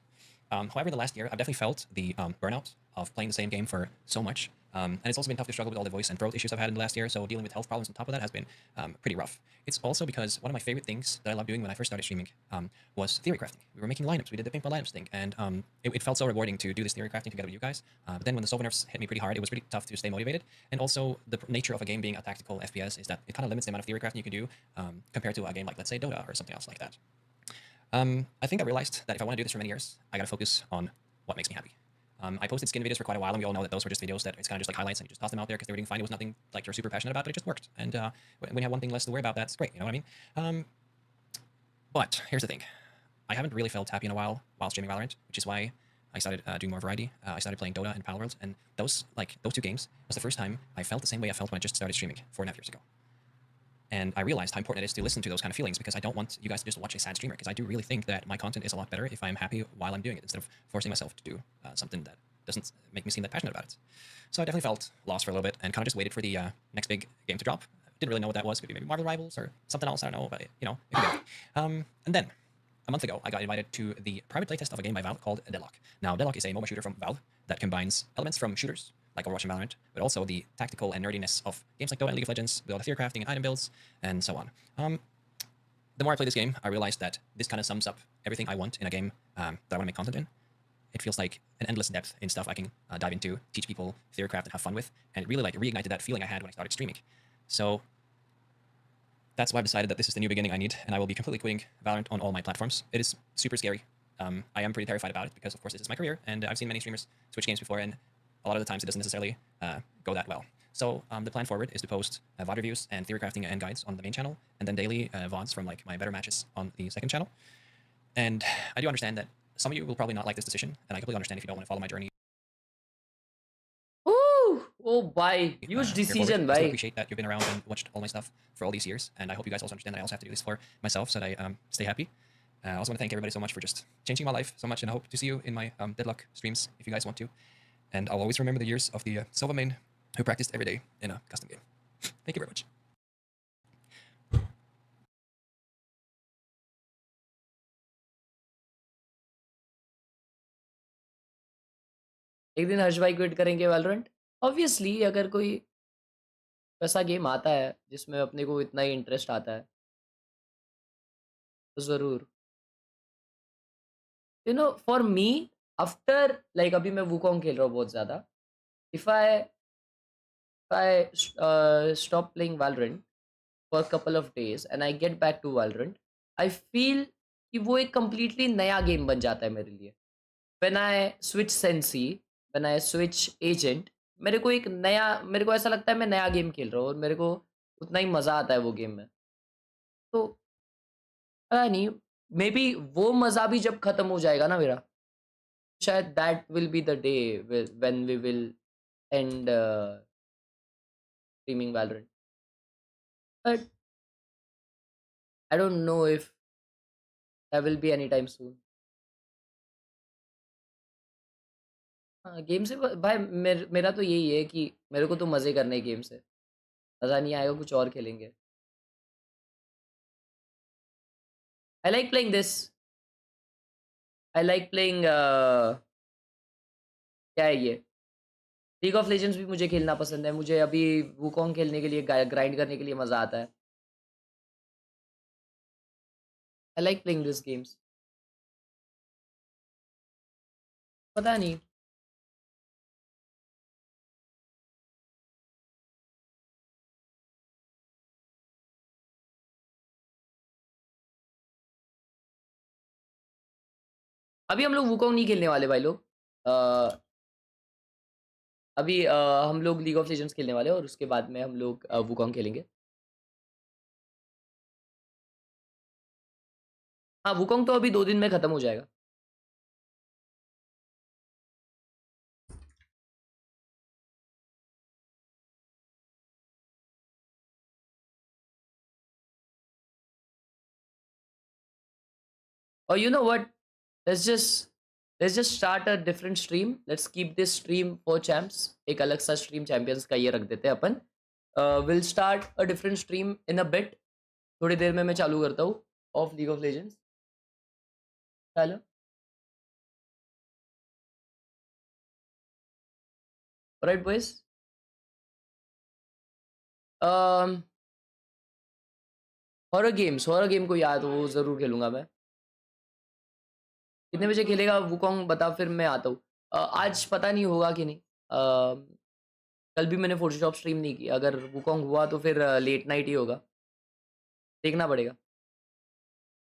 However, the last year, I've definitely felt the burnout of playing the same game for so much. And it's also been tough to struggle with all the voice and throat issues I've had in the last year, so dealing with health problems on top of that has been pretty rough. It's also because one of my favorite things that I loved doing when I first started streaming was theory crafting. We were making lineups, we did the paintball lineups thing, and it felt so rewarding to do this theory crafting together with you guys. But then when the Sova nerfs hit me pretty hard, it was pretty tough to stay motivated. And also, the nature of a game being a tactical FPS is that it kind of limits the amount of theory crafting you can do compared to a game like, let's say, Dota or something else like that. I think I realized that if I want to do this for many years, I gotta focus on what makes me happy. I posted skin videos for quite a while, and we all know that those were just videos that it's kind of just like highlights, and you just toss them out there because they were doing fine. It was nothing like you're super passionate about, but it just worked. And when you have one thing less to worry about, that's great. You know what I mean? But here's the thing. I haven't really felt happy in a while streaming Valorant, which is why I started doing more variety. I started playing Dota and Palworld, and those two games was the first time I felt the same way I felt when I just started streaming 4.5 years ago. And I realized how important it is to listen to those kind of feelings because I don't want you guys to just watch a sad streamer because I do really think that my content is a lot better if I'm happy while I'm doing it instead of forcing myself to do something that doesn't make me seem that passionate about it. So I definitely felt lost for a little bit and kind of just waited for the next big game to drop. Didn't really know what that was. Could be maybe Marvel Rivals or something else. I don't know, but you know. It could be. And then a month ago, I got invited to the private playtest of a game by Valve called Deadlock. Now, Deadlock is a MOBA shooter from Valve that combines elements from shooters, like Overwatch and Valorant, but also the tactical and nerdiness of games like Dota and League of Legends, with all the theory crafting and item builds, and so on. The more I play this game, I realized that this kind of sums up everything I want in a game that I want to make content in. It feels like an endless depth in stuff I can dive into, teach people, theory craft, and have fun with, and it really like reignited that feeling I had when I started streaming. So that's why I've decided that this is the new beginning I need, and I will be completely quitting Valorant on all my platforms. It is super scary. I am pretty terrified about it because, of course, this is my career, and I've seen many streamers switch games before, and a lot of the times it doesn't necessarily go that well. So the plan forward is to post VOD reviews and theory crafting and guides on the main channel, and then daily VODs from like my better matches on the second channel. And I do understand that some of you will probably not like this decision, and I completely understand if you don't want to follow my journey. Ooh, oh, bye. Huge decision, bye. I appreciate that you've been around and watched all my stuff for all these years, and I hope you guys also understand that I also have to do this for myself so that I stay happy. I also want to thank everybody so much for just changing my life so much, and I hope to see you in my Deadlock streams if you guys want to. And I'll always remember the years of the Sova main who practiced every day in a custom game. Thank you very much. एक दिन हर्ष भाई quit करेंगे Valorant? Obviously अगर कोई ऐसा game आता है जिसमें अपने को इतना ही इंटरेस्ट आता है तो जरूर. You know for me after like अभी मैं वुकोंग खेल रहा हूँ बहुत ज़्यादा. If I stop playing Valorant for a couple of days and I get back to Valorant, I feel कि वो एक completely नया गेम बन जाता है मेरे लिए. When I switch Sensi, when I switch Agent, मेरे को ऐसा लगता है मैं नया गेम खेल रहा हूँ और मेरे को उतना ही मज़ा आता है वो गेम में. तो पता नहीं, मे बी वो मज़ा भी जब ख़त्म हो जाएगा ना मेरा, शायद that will be the day when we will end streaming Valorant. But I don't know if that will be anytime soon. हाँ, गेम से भाई मेरा तो यही है कि मेरे को तो मज़े करने हैं गेम से. मज़ा नहीं आएगा कुछ और खेलेंगे. I like playing this. I like playing क्या है ये? लीग ऑफ लेजेंड्स भी मुझे खेलना पसंद है. मुझे अभी वुकोंग खेलने के लिए ग्राइंड करने के लिए मज़ा आता है. I like playing these games. पता नहीं. अभी हम लोग वुकोंग नहीं खेलने वाले भाई लोग. अभी हम लोग लीग ऑफ लेजेंड्स खेलने वाले हैं और उसके बाद में हम लोग वुकोंग खेलेंगे. हाँ, वुकोंग तो अभी 2 दिन में ख़त्म हो जाएगा. और you know what? Let's just start a different stream. Let's keep this stream for champs. एक अलग सा stream champions का ये रख देते हैं अपन. We'll start a different stream in a bit. थोड़ी देर में मैं चालू करता हूँ of League of Legends. चलो. Alright boys. हॉरर गेम को याद वो ज़रूर खेलूँगा मैं. कितने बजे खेलेगा वुकोंग बता, फिर मैं आता हूँ. आज पता नहीं होगा कि नहीं. कल भी मैंने फोटोशॉप स्ट्रीम नहीं की. अगर वुकोंग हुआ तो फिर लेट नाइट ही होगा. देखना पड़ेगा.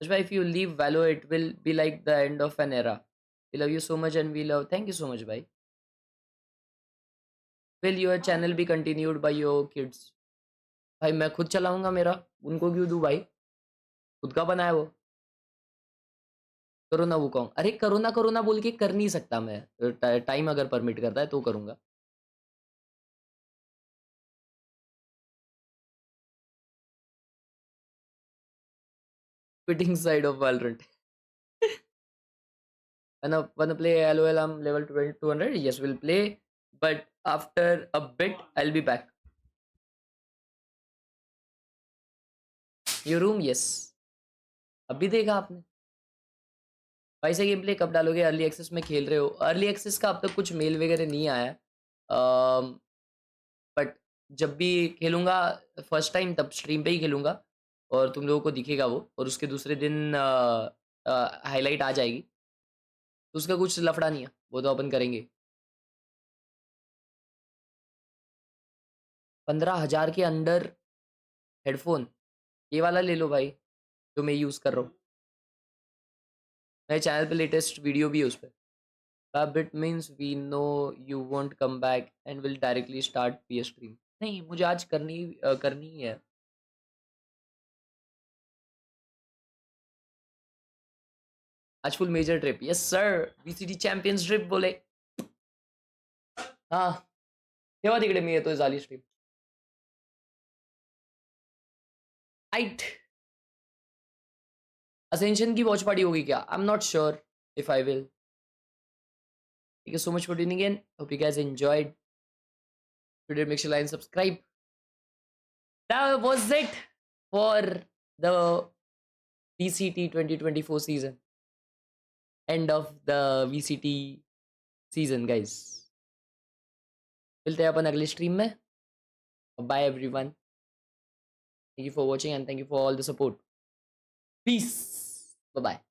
If you leave Valo, it will be like the end of an era. We love you so much and we love. Thank you so much, bhai. Will your channel be continued by your kids? भाई मैं खुद चलाऊंगा मेरा. उनको क्यों दूँ भाई? खुद का बनाया वो. करो ना वुकोंग. अरे करो ना बोल के कर नहीं सकता मैं. टाइम अगर परमिट करता है तो करूँगा. Quitting side of Valorant. Wanna play LOL? I'm level 200. Yes, we'll play, but after a bit, I'll be back. Your room, yes. अभी देखा आपने? भाई से गेम प्ले कब डालोगे? अर्ली एक्सेस में खेल रहे हो? अर्ली एक्सेस का अब तक कुछ मेल वगैरह नहीं आया, बट जब भी खेलूँगा फर्स्ट टाइम तब स्ट्रीम पे ही खेलूँगा और तुम लोगों को दिखेगा वो, और उसके दूसरे दिन हाईलाइट आ जाएगी, तो उसका कुछ लफड़ा नहीं है, वो तो अपन करेंगे। 15,000 के अंडर हेडफोन, ये वाला ले लो भाई जो मैं यूज़ कर रहा हूँ। मेरे चैनल पे लेटेस्ट वीडियो भी है उस पर। Bit means we know you won't come back and will directly start P stream. नहीं, मुझे आज करनी ही है। आज full major trip. Yes sir, VCT champions trip बोले। हाँ, तेव्हा तिकडे मी येतोय झाली स्ट्रीम। राइट, असेंशन की वॉच पार्टी होगी क्या? I am not sure if I will. Thank you so much for tuning in. Hope you guys enjoyed. If you did, make sure to like and subscribe. That was it for the VCT 2024 season. End of the VCT season, guys. मिलते हैं अपन अगले stream में। Bye everyone. Thank you for watching and thank you for all the support. Peace. Bye bye.